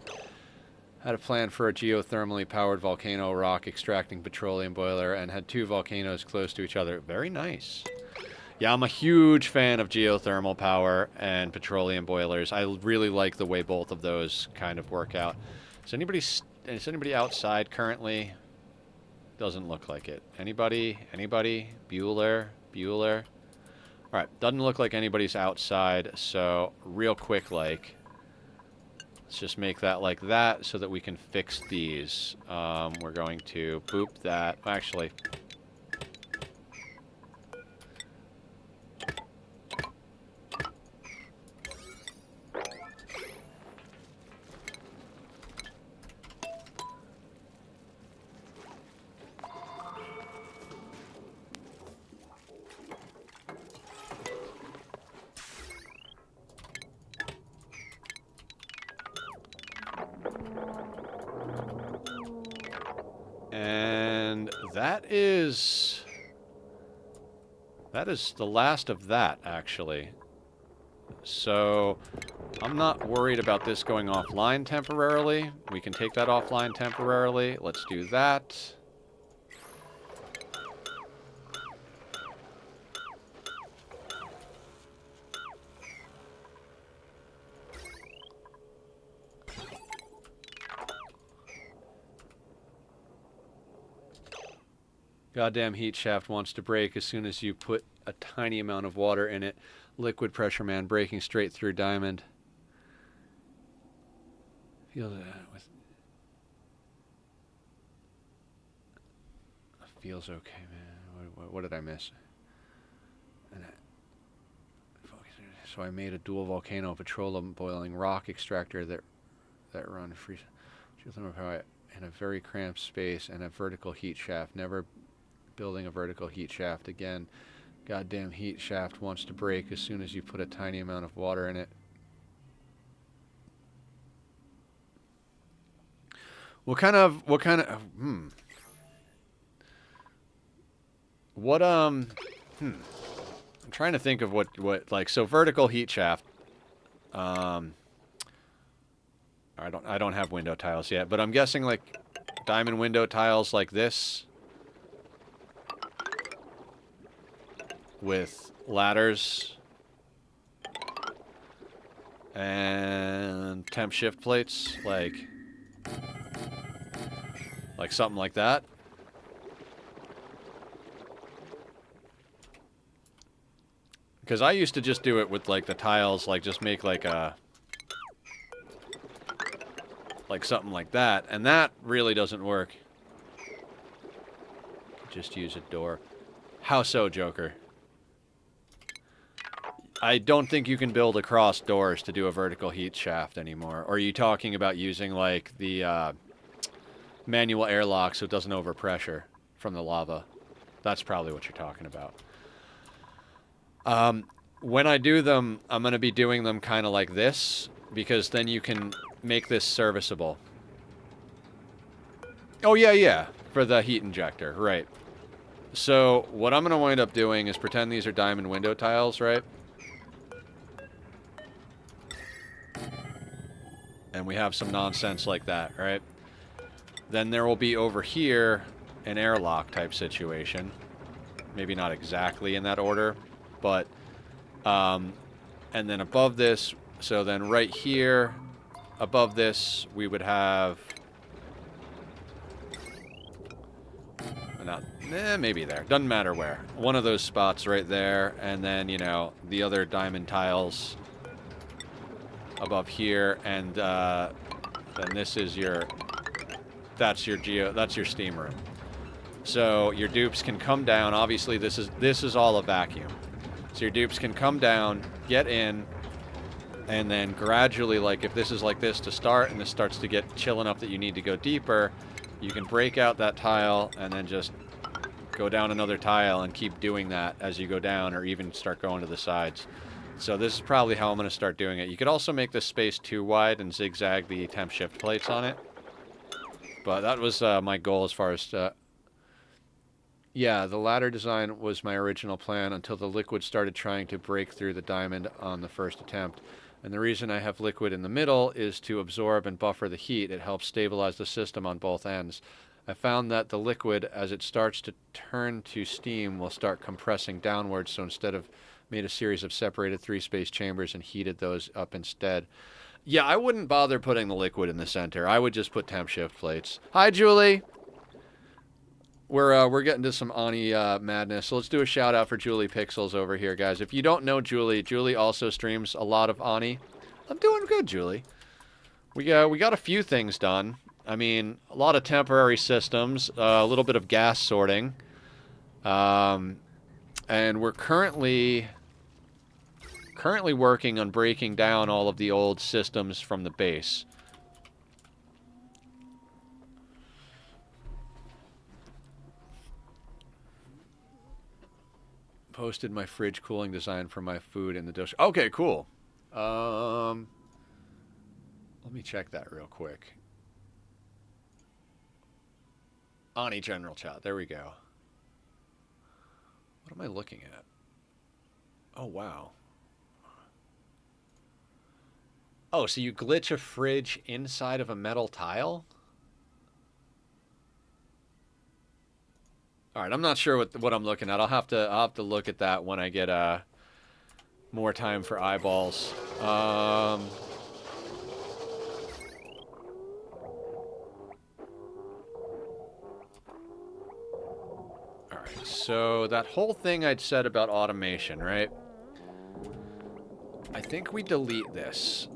Had a plan for a geothermally powered volcano rock extracting petroleum boiler and had 2 volcanoes close to each other. Very nice. Yeah, I'm a huge fan of geothermal power and petroleum boilers. I really like the way both of those kind of work out. Is anybody outside currently? Doesn't look like it. Anybody? Bueller? All right, doesn't look like anybody's outside, so real quick, like, let's just make that like that so that we can fix these. We're going to boop that. Actually, and that is the last of that, actually. So I'm not worried about this going offline temporarily. We can take that offline temporarily. Let's do that. Goddamn heat shaft wants to break as soon as you put a tiny amount of water in it. Liquid pressure man breaking straight through diamond. Feel that with. Feels okay, man. What did I miss? So I made a dual volcano petroleum boiling rock extractor that run free geothermal power in a very cramped space and a vertical heat shaft. Never building a vertical heat shaft again. Goddamn heat shaft wants to break as soon as you put a tiny amount of water in it. What kind of I'm trying to think of what like, so vertical heat shaft. I don't have window tiles yet, but I'm guessing like diamond window tiles like this with ladders and temp shift plates, like something like that. Because I used to just do it with like the tiles, like just make like a something like that, and that really doesn't work. Just use a door. How so, Joker? I don't think you can build across doors to do a vertical heat shaft anymore. Or are you talking about using like the manual airlock so it doesn't overpressure from the lava? That's probably what you're talking about. When I do them, I'm going to be doing them kind of like this, because then you can make this serviceable. Oh, yeah, for the heat injector, right. So what I'm going to wind up doing is pretend these are diamond window tiles, right? And we have some nonsense like that, right? Then there will be over here an airlock type situation. Maybe not exactly in that order, but... and then above this, so then right here, above this, we would have... maybe there. Doesn't matter where. One of those spots right there, and then, you know, the other diamond tiles above here, and then this is your... that's your steam room. So your dupes can come down. Obviously, this is all a vacuum. So your dupes can come down, get in, and then gradually, like if this is like this to start, and this starts to get chill enough that you need to go deeper, you can break out that tile and then just go down another tile and keep doing that as you go down, or even start going to the sides. So this is probably how I'm going to start doing it. You could also make this space too wide and zigzag the temp shift plates on it. But that was my goal as far as... yeah, the ladder design was my original plan until the liquid started trying to break through the diamond on the first attempt. And the reason I have liquid in the middle is to absorb and buffer the heat. It helps stabilize the system on both ends. I found that the liquid, as it starts to turn to steam, will start compressing downwards, so instead of made a series of separated 3-space chambers and heated those up instead. Yeah, I wouldn't bother putting the liquid in the center. I would just put temp shift plates. Hi, Julie! We're getting to some Ani madness, so let's do a shout out for Julie Pixels over here, guys. If you don't know Julie, Julie also streams a lot of Ani. I'm doing good, Julie. We got a few things done. I mean, a lot of temporary systems, a little bit of gas sorting, and we're currently working on breaking down all of the old systems from the base. Posted my fridge cooling design for my food in the dish. Okay, cool. Let me check that real quick. Ani general chat. There we go. What am I looking at? Oh, wow. Oh, so you glitch a fridge inside of a metal tile? All right, I'm not sure what I'm looking at. I'll have to look at that when I get more time for eyeballs. Alright, so that whole thing I'd said about automation, right? I think we delete this.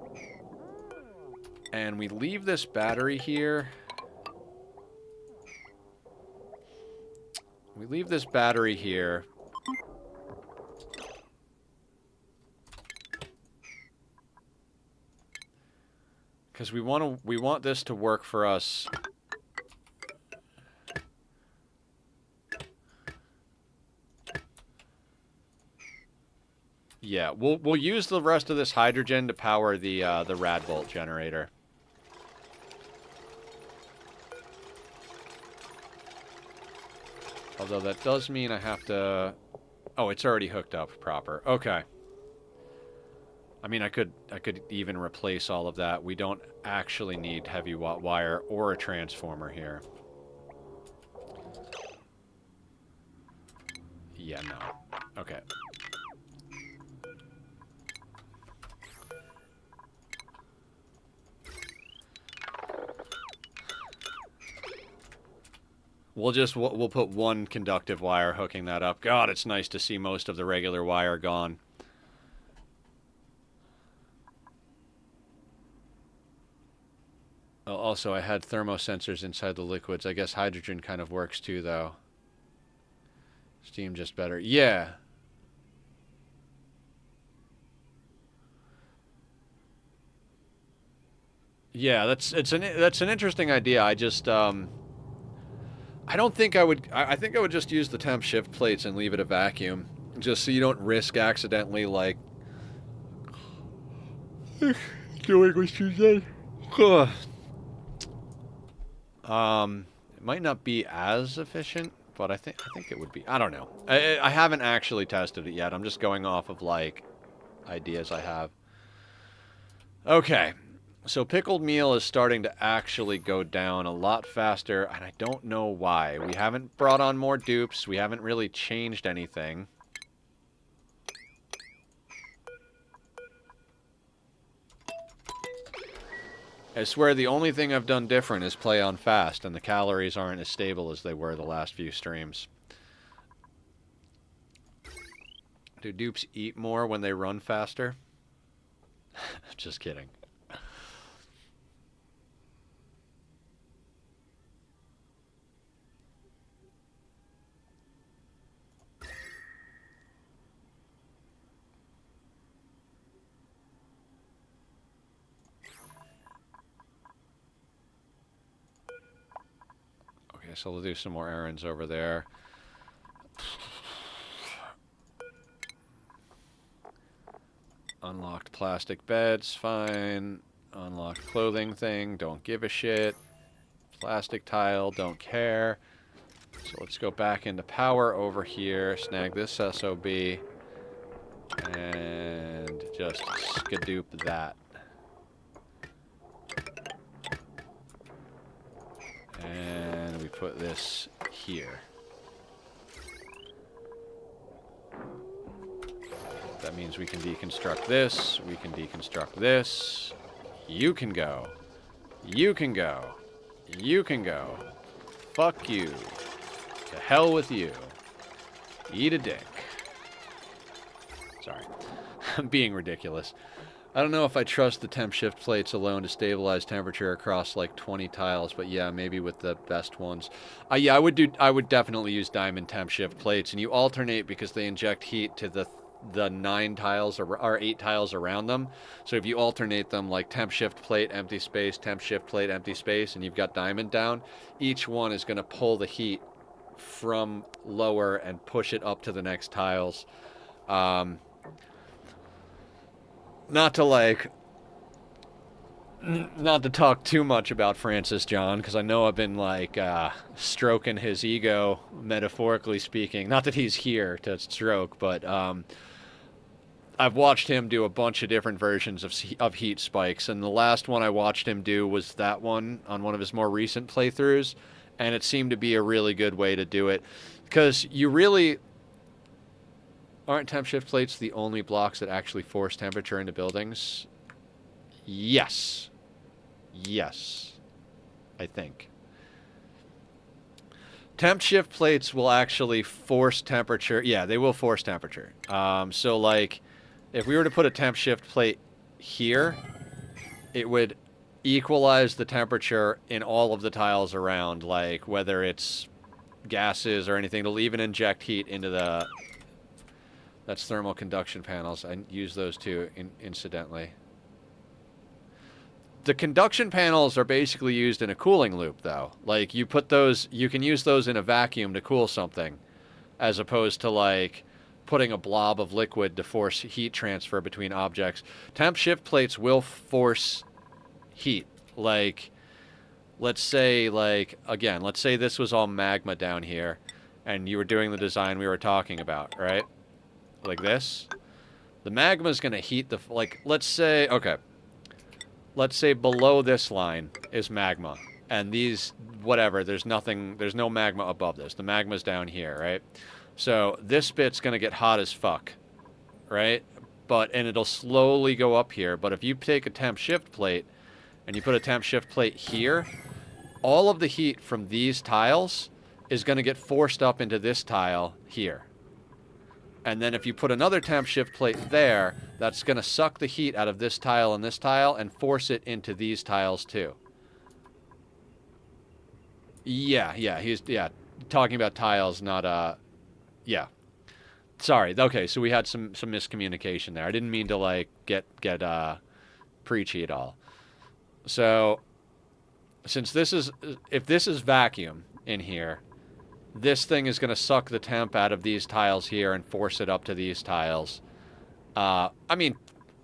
And we leave this battery here. We leave this battery here. Because we want this to work for us. Yeah, we'll use the rest of this hydrogen to power the rad bolt generator. Although that does mean I have to... Oh, it's already hooked up proper. Okay. I mean, I could even replace all of that. We don't actually need heavy watt wire or a transformer here. Yeah, no. Okay. We'll put one conductive wire hooking that up. God, it's nice to see most of the regular wire gone. Oh, also, I had thermosensors inside the liquids. I guess hydrogen kind of works too, though. Steam just better. Yeah. Yeah, that's an interesting idea. I just I don't think I would... I think I would just use the temp shift plates and leave it a vacuum. Just so you don't risk accidentally, like... doing what you said. It might not be as efficient, but I think it would be. I don't know. I haven't actually tested it yet. I'm just going off of, like, ideas I have. Okay. So pickled meal is starting to actually go down a lot faster, and I don't know why. We haven't brought on more dupes. We haven't really changed anything. I swear the only thing I've done different is play on fast, and the calories aren't as stable as they were the last few streams. Do dupes eat more when they run faster? Just kidding. Okay, so we'll do some more errands over there. Unlocked plastic beds, fine. Unlocked clothing thing, don't give a shit. Plastic tile, don't care. So let's go back into power over here, snag this SOB, and just skadoop that. And we put this here. That means we can deconstruct this, we can deconstruct this. You can go. You can go. You can go. Fuck you. To hell with you. Eat a dick. Sorry. I'm being ridiculous. I don't know if I trust the temp shift plates alone to stabilize temperature across like 20 tiles, but yeah, maybe with the best ones. Yeah, I would definitely use diamond temp shift plates, and you alternate because they inject heat to the 9 tiles or 8 tiles around them. So if you alternate them like temp shift plate, empty space, temp shift plate, empty space, and you've got diamond down, each one is going to pull the heat from lower and push it up to the next tiles. Not to talk too much about Francis John, because I know I've been like stroking his ego, metaphorically speaking. Not that he's here to stroke, but I've watched him do a bunch of different versions of heat spikes, and the last one I watched him do was that one on one of his more recent playthroughs, and it seemed to be a really good way to do it, because you really... Aren't temp shift plates the only blocks that actually force temperature into buildings? Yes. Yes. I think. Temp shift plates will actually force temperature. Yeah, they will force temperature. So, like, if we were to put a temp shift plate here, it would equalize the temperature in all of the tiles around, like, whether it's gases or anything. It'll even inject heat into the... That's thermal conduction panels. I use those too, incidentally. The conduction panels are basically used in a cooling loop, though. Like, you put those... You can use those in a vacuum to cool something, as opposed to, like, putting a blob of liquid to force heat transfer between objects. Temp shift plates will force heat. Like, let's say, like, again, let's say this was all magma down here, and you were doing the design we were talking about, right? Like this. The magma is going to heat the... Like, let's say... Okay. Let's say below this line is magma. And these... Whatever. There's nothing... There's no magma above this. The magma's down here, right? So, this bit's going to get hot as fuck. Right? And it'll slowly go up here. But if you take a temp shift plate, and you put a temp shift plate here, all of the heat from these tiles is going to get forced up into this tile here. And then if you put another temp shift plate there, that's going to suck the heat out of this tile and force it into these tiles too. Yeah, he's talking about tiles, not yeah. Sorry. Okay, so we had some miscommunication there. I didn't mean to like get preachy at all. So since this is, if this is vacuum in here, this thing is going to suck the temp out of these tiles here and force it up to these tiles. I mean,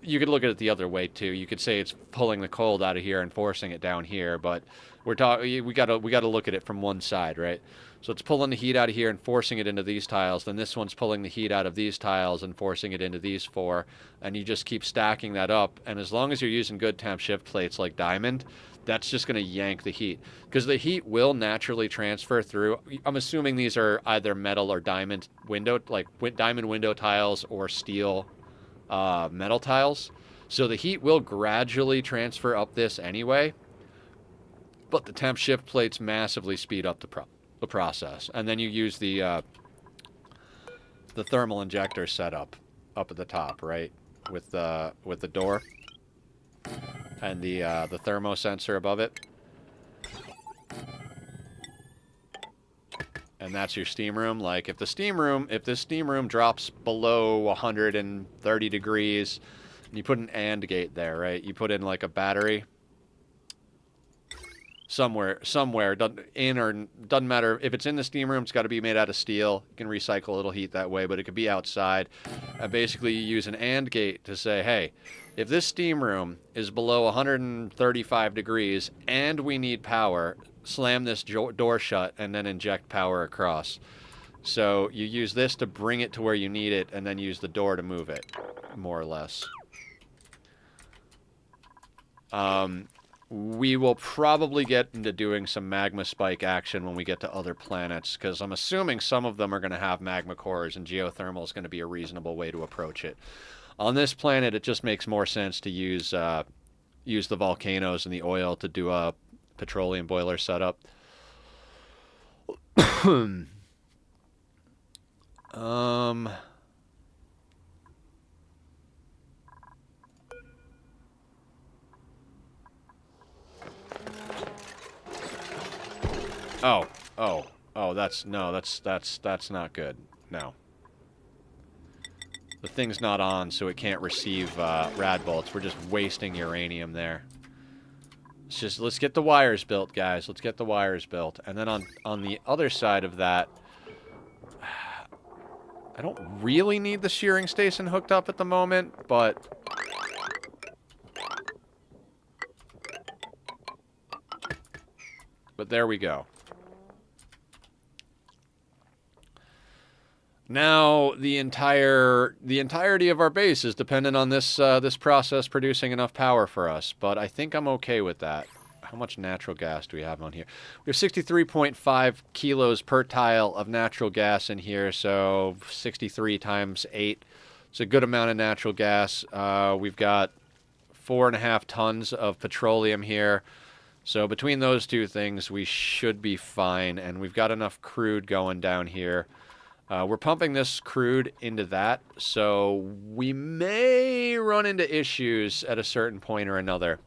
you could look at it the other way too. You could say it's pulling the cold out of here and forcing it down here, but we gotta look at it from one side, right? So it's pulling the heat out of here and forcing it into these tiles. Then this one's pulling the heat out of these tiles and forcing it into these four. And you just keep stacking that up. And as long as you're using good temp shift plates like diamond, that's just going to yank the heat. Because the heat will naturally transfer through. I'm assuming these are either metal or diamond window, like diamond window tiles or steel metal tiles. So the heat will gradually transfer up this anyway. But the temp shift plates massively speed up the process. And then you use the thermal injector setup up at the top, right? With the door. And the thermo sensor above it. And that's your steam room. Like, if this steam room drops below 130 degrees, and you put an AND gate there, right? You put in, like, a battery. Somewhere, doesn't matter. If it's in the steam room, it's got to be made out of steel. You can recycle a little heat that way, but it could be outside. And basically, you use an AND gate to say, hey, if this steam room is below 135 degrees and we need power, slam this door shut and then inject power across. So you use this to bring it to where you need it and then use the door to move it, more or less. We will probably get into doing some magma spike action when we get to other planets, because I'm assuming some of them are going to have magma cores, and geothermal is going to be a reasonable way to approach it. On this planet, it just makes more sense to use the volcanoes and the oil to do a petroleum boiler setup. That's not good. No. The thing's not on, so it can't receive rad bolts. We're just wasting uranium there. Let's get the wires built, guys. Let's get the wires built. And then on the other side of that, I don't really need the shearing station hooked up at the moment, but there we go. Now, the entirety of our base is dependent on this process producing enough power for us, but I think I'm okay with that. How much natural gas do we have on here? We have 63.5 kilos per tile of natural gas in here, so 63 times 8. It's a good amount of natural gas. We've got 4.5 tons of petroleum here. So between those two things, we should be fine, and we've got enough crude going down here. We're pumping this crude into that, so we may run into issues at a certain point or another.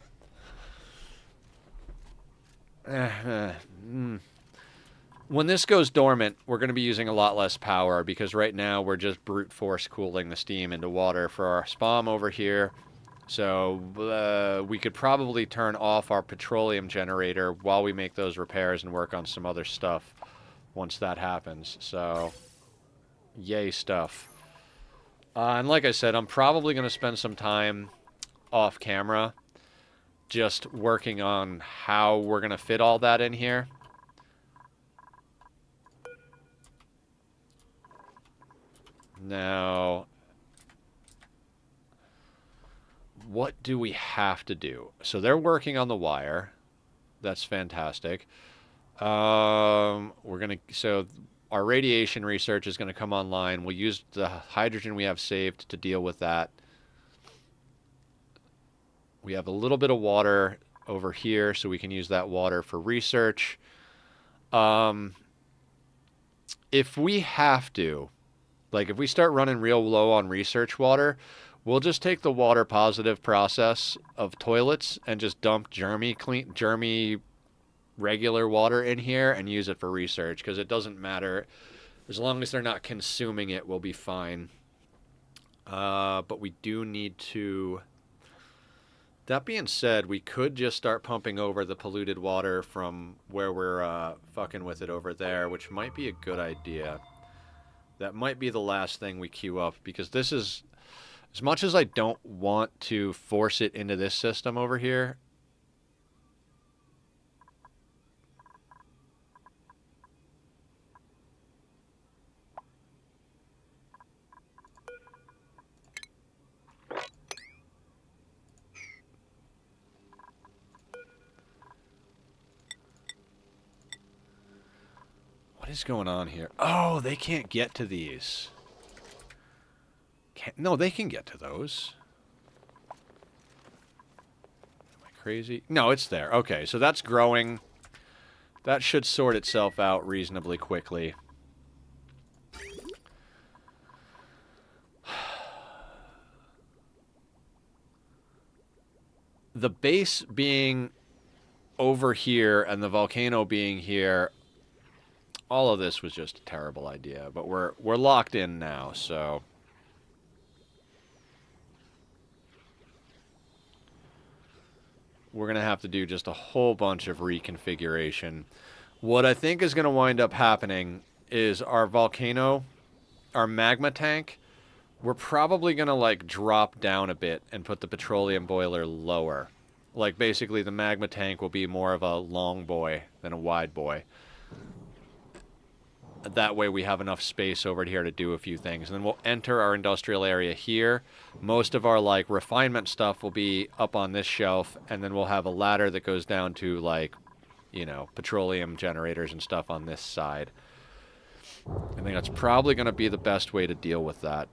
When this goes dormant, we're going to be using a lot less power because right now we're just brute force cooling the steam into water for our SPOM over here. So we could probably turn off our petroleum generator while we make those repairs and work on some other stuff once that happens. So, yay stuff. And like I said, I'm probably going to spend some time off camera just working on how we're going to fit all that in here. Now, what do we have to do? So they're working on the wire. That's fantastic. So our radiation research is gonna come online. We'll use the hydrogen we have saved to deal with that. We have a little bit of water over here, so we can use that water for research. If we have to, like if we start running real low on research water, we'll just take the water positive process of toilets and just dump germy regular water in here and use it for research because it doesn't matter. As long as they're not consuming it, we'll be fine. But we do need to... That being said, we could just start pumping over the polluted water from where we're fucking with it over there, which might be a good idea. That might be the last thing we queue up because this is... As much as I don't want to force it into this system over here, what is going on here? Oh, they can't get to these. No, they can get to those. Am I crazy? No, it's there. Okay, so that's growing. That should sort itself out reasonably quickly. The base being over here and the volcano being here, all of this was just a terrible idea, but we're locked in now, so... We're going to have to do just a whole bunch of reconfiguration. What I think is going to wind up happening is our volcano, our magma tank, we're probably going to, like, drop down a bit and put the petroleum boiler lower. Like, basically, the magma tank will be more of a long boy than a wide boy. That way we have enough space over here to do a few things. And then we'll enter our industrial area here. Most of our, like, refinement stuff will be up on this shelf. And then we'll have a ladder that goes down to, like, you know, petroleum generators and stuff on this side. I think that's probably going to be the best way to deal with that.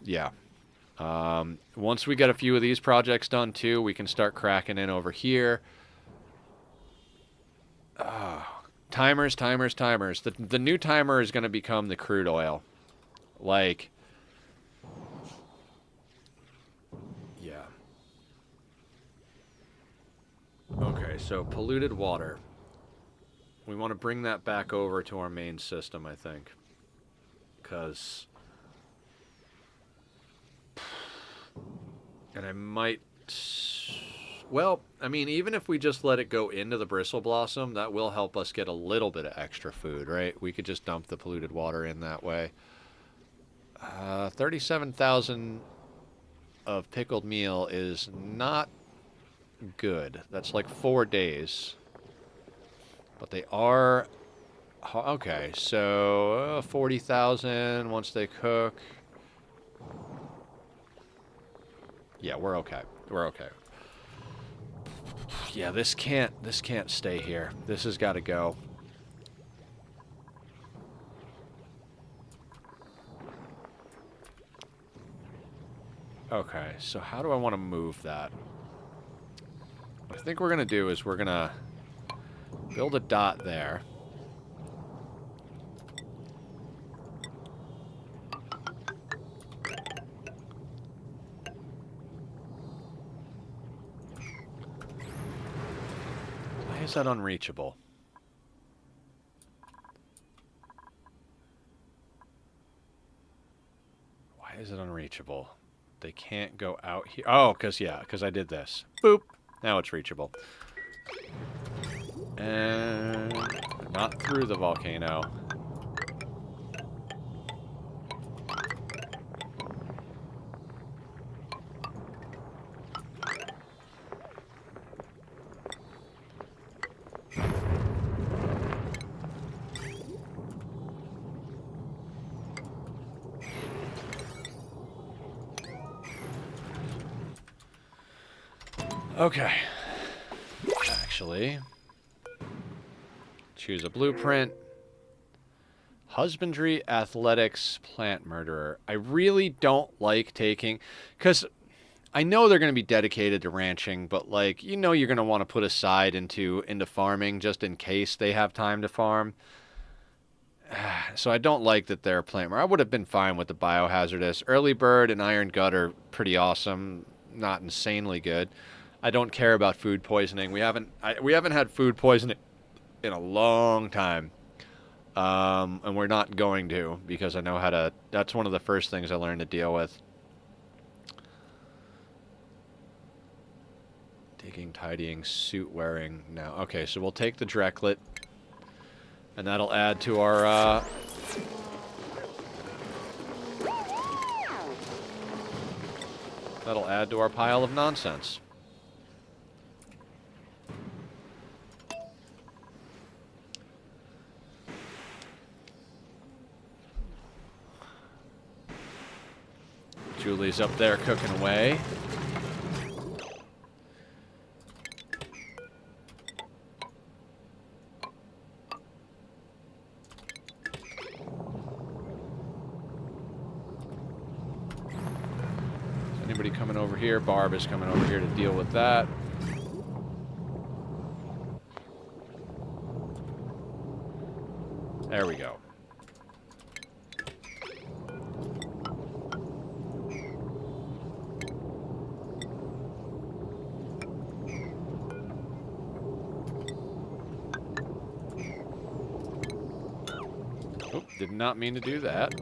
Yeah. Once we get a few of these projects done, too, we can start cracking in over here. Timers. The new timer is going to become the crude oil. Like, yeah. Okay, so polluted water. We want to bring that back over to our main system, I think. Because... And I might... Well, I mean, even if we just let it go into the bristle blossom, that will help us get a little bit of extra food, right? We could just dump the polluted water in that way. 37,000 of pickled meal is not good. That's like 4 days. But they are... Okay, so 40,000 once they cook. Yeah, we're okay. We're okay. Yeah, this can't stay here. This has got to go. Okay, so how do I want to move that? I think we're going to do is we're going to build a dot there. Why is that unreachable? Why is it unreachable? They can't go out here. Oh, because I did this. Boop. Now it's reachable. And not through the volcano. Okay. Actually, choose a blueprint. Husbandry, athletics, plant murderer. I really don't like taking, because I know they're going to be dedicated to ranching, but like, you know, you're going to want to put aside into farming just in case they have time to farm. So I don't like that they're plant murderer. I would have been fine with the biohazardous. Early bird and iron gut are pretty awesome, not insanely good. I don't care about food poisoning. We haven't had food poisoning in a long time. And we're not going to, because I know how to. That's one of the first things I learned to deal with. Digging, tidying, suit wearing. Now, okay, so we'll take the Drecklet, and that'll add to our. That'll add to our pile of nonsense. Julie's up there cooking away. Is anybody coming over here? Barb is coming over here to deal with that. There we go. Oop, did not mean to do that.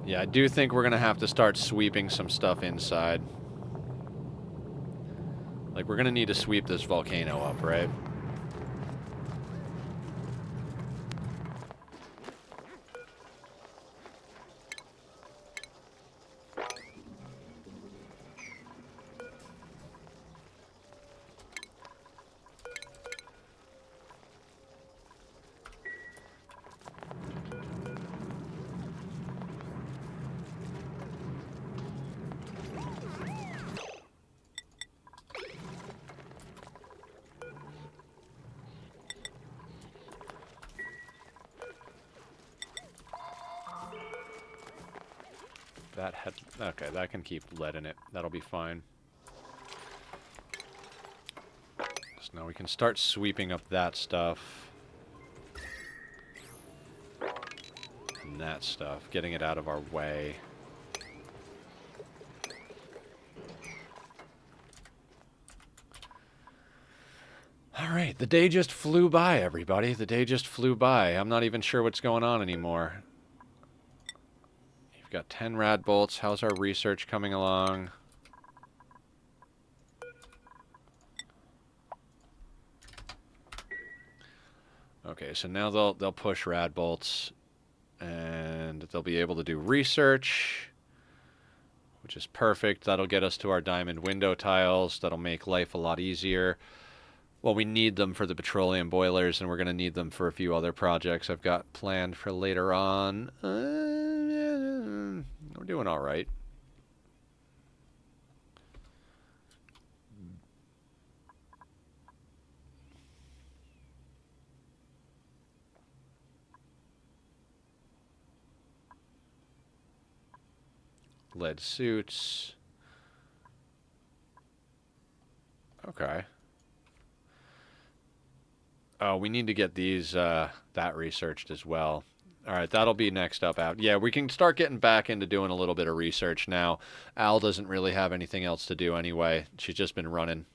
Yeah, I do think we're going to have to start sweeping some stuff inside. Like, we're going to need to sweep this volcano up, right? That had... Okay, that can keep lead in it. That'll be fine. So now we can start sweeping up that stuff. And that stuff. Getting it out of our way. Alright, the day just flew by, everybody. The day just flew by. I'm not even sure what's going on anymore. You've got 10 rad bolts. How's our research coming along? Okay, so now they'll push rad bolts, and they'll be able to do research, which is perfect. That'll get us to our diamond window tiles. That'll make life a lot easier. Well, we need them for the petroleum boilers, and we're going to need them for a few other projects I've got planned for later on. We're doing all right. Lead suits. Okay. Oh, we need to get these, that researched as well. All right, that'll be next up out. Yeah, we can start getting back into doing a little bit of research now. Al doesn't really have anything else to do anyway. She's just been running.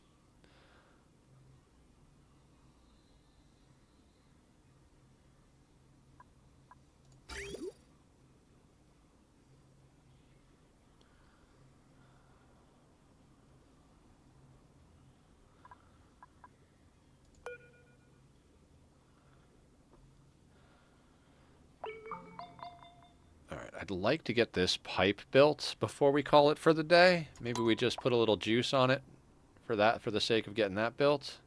I'd like to get this pipe built before we call it for the day. Maybe we just put a little juice on it for that, for the sake of getting that built.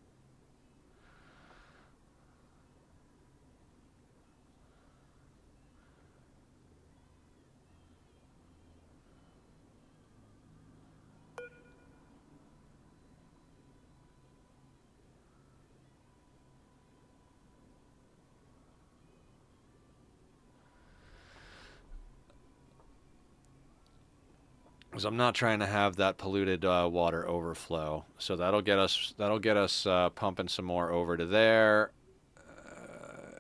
Because I'm not trying to have that polluted water overflow. So that'll get us pumping some more over to there.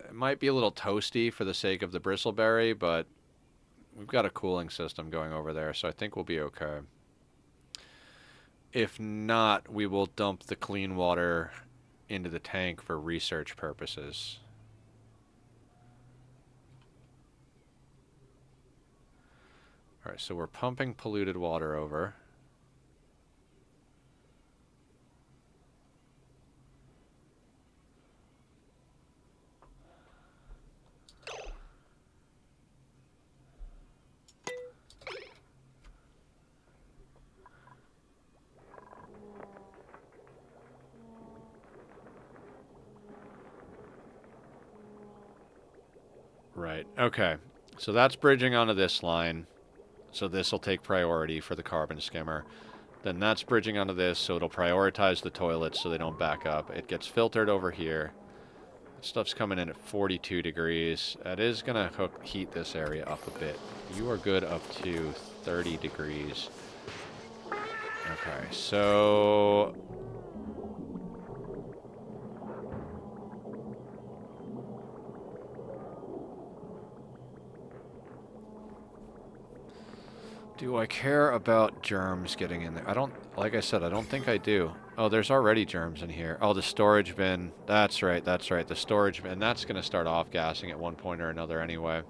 It might be a little toasty for the sake of the bristleberry, but we've got a cooling system going over there, so I think we'll be okay. If not, we will dump the clean water into the tank for research purposes. All right, so we're pumping polluted water over. Right, okay. So that's bridging onto this line. So this will take priority for the carbon skimmer. Then that's bridging onto this, so it'll prioritize the toilets so they don't back up. It gets filtered over here. Stuff's coming in at 42 degrees. That is going to heat this area up a bit. You are good up to 30 degrees. Okay, so... do I care about germs getting in there? I don't, like I said, I don't think I do. Oh, there's already germs in here. Oh, the storage bin. That's right, that's right. The storage bin. That's going to start off-gassing at one point or another anyway.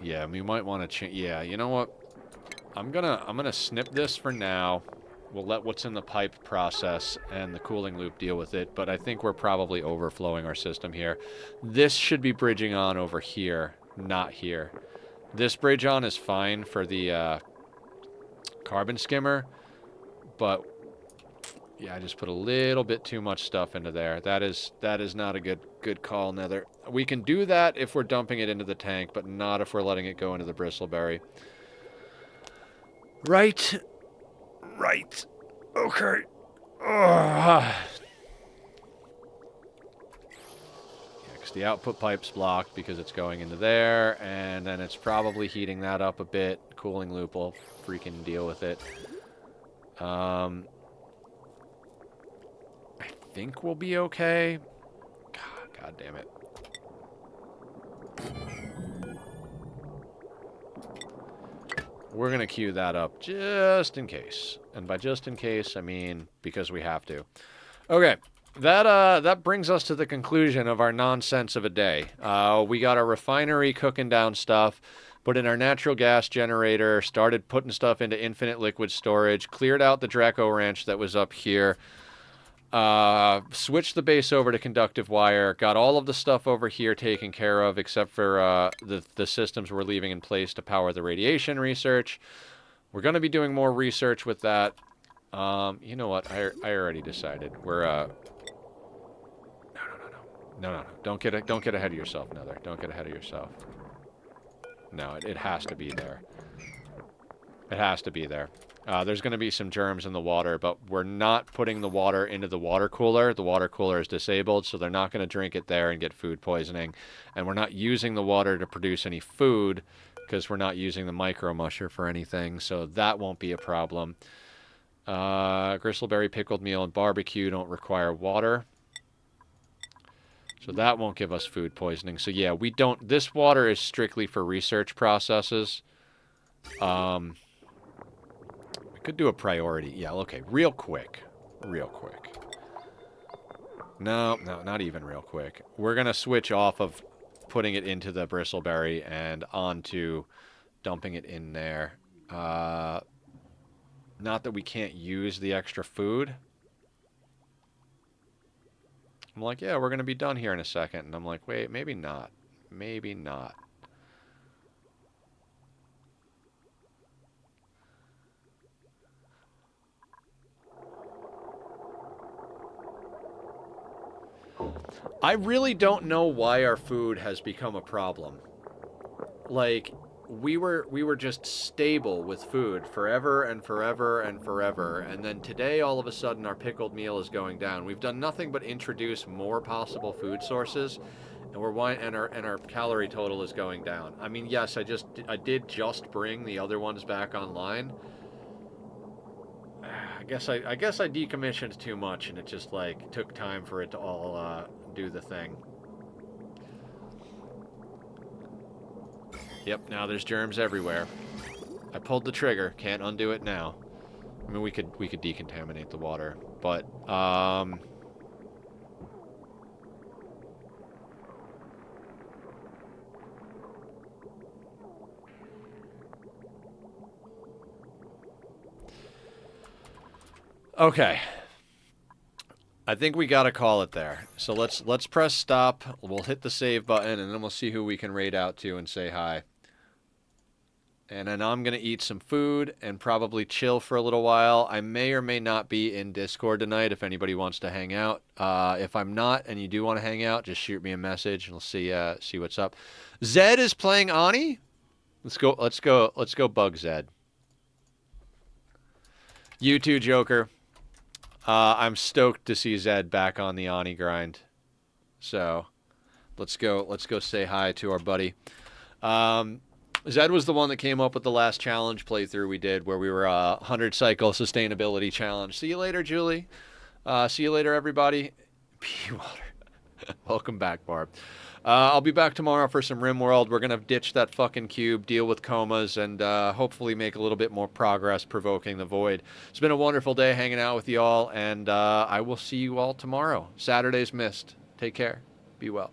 Yeah, we might want to change. Yeah, you know what? I'm gonna snip this for now. We'll let what's in the pipe process and the cooling loop deal with it, but I think we're probably overflowing our system here. This should be bridging on over here, not here. This bridge on is fine for the carbon skimmer, but yeah, I just put a little bit too much stuff into there. That is not a good call, Nether. We can do that if we're dumping it into the tank, but not if we're letting it go into the bristleberry. Right. Right. Okay. Yeah, because the output pipe's blocked because it's going into there, and then it's probably heating that up a bit. Cooling loop will freaking deal with it. I think we'll be okay. God damn it. We're going to queue that up just in case. And by just in case, I mean because we have to. Okay. That brings us to the conclusion of our nonsense of a day. We got our refinery cooking down stuff, put in our natural gas generator, started putting stuff into infinite liquid storage, cleared out the Draco Ranch that was up here. Switched the base over to conductive wire. Got all of the stuff over here taken care of, except for the systems we're leaving in place to power the radiation research. We're going to be doing more research with that. You know what? I already decided. We're no. Don't get ahead of yourself, Nether. Don't get ahead of yourself. No, it has to be there. It has to be there. There's going to be some germs in the water, but we're not putting the water into the water cooler. The water cooler is disabled, so they're not going to drink it there and get food poisoning. And we're not using the water to produce any food because we're not using the micro musher for anything, so that won't be a problem. Gristleberry, pickled meal, and barbecue don't require water. So that won't give us food poisoning. So yeah, we don't... This water is strictly for research processes. Could do a priority. Yeah, okay. Real quick. No, not even real quick. We're going to switch off of putting it into the bristleberry and onto dumping it in there. Not that we can't use the extra food. I'm like, yeah, we're going to be done here in a second. And I'm like, wait, maybe not. Maybe not. I really don't know why our food has become a problem. Like, we were just stable with food forever and forever and forever, and then today all of a sudden our pickled meal is going down. We've done nothing but introduce more possible food sources, and our calorie total is going down. I mean, yes, I did just bring the other ones back online. I guess I decommissioned too much, and it just like took time for it to all do the thing. Yep, now there's germs everywhere. I pulled the trigger, can't undo it now. I mean, we could decontaminate the water, but okay. I think we gotta call it there. So let's press stop. We'll hit the save button, and then we'll see who we can raid out to and say hi. And then I'm going to eat some food and probably chill for a little while. I may or may not be in Discord tonight if anybody wants to hang out. If I'm not and you do want to hang out, just shoot me a message and we'll see what's up. Zed is playing Ani. Let's go bug Zed. You too, Joker. I'm stoked to see Zed back on the Ani grind. So, let's go say hi to our buddy. Zed was the one that came up with the last challenge playthrough we did where we were 100 cycle sustainability challenge. See you later, Julie. See you later, everybody. Pea water. Welcome back, Barb. I'll be back tomorrow for some RimWorld. We're going to ditch that fucking cube, deal with comas, and hopefully make a little bit more progress provoking the void. It's been a wonderful day hanging out with you all, and I will see you all tomorrow. Saturday's missed. Take care. Be well.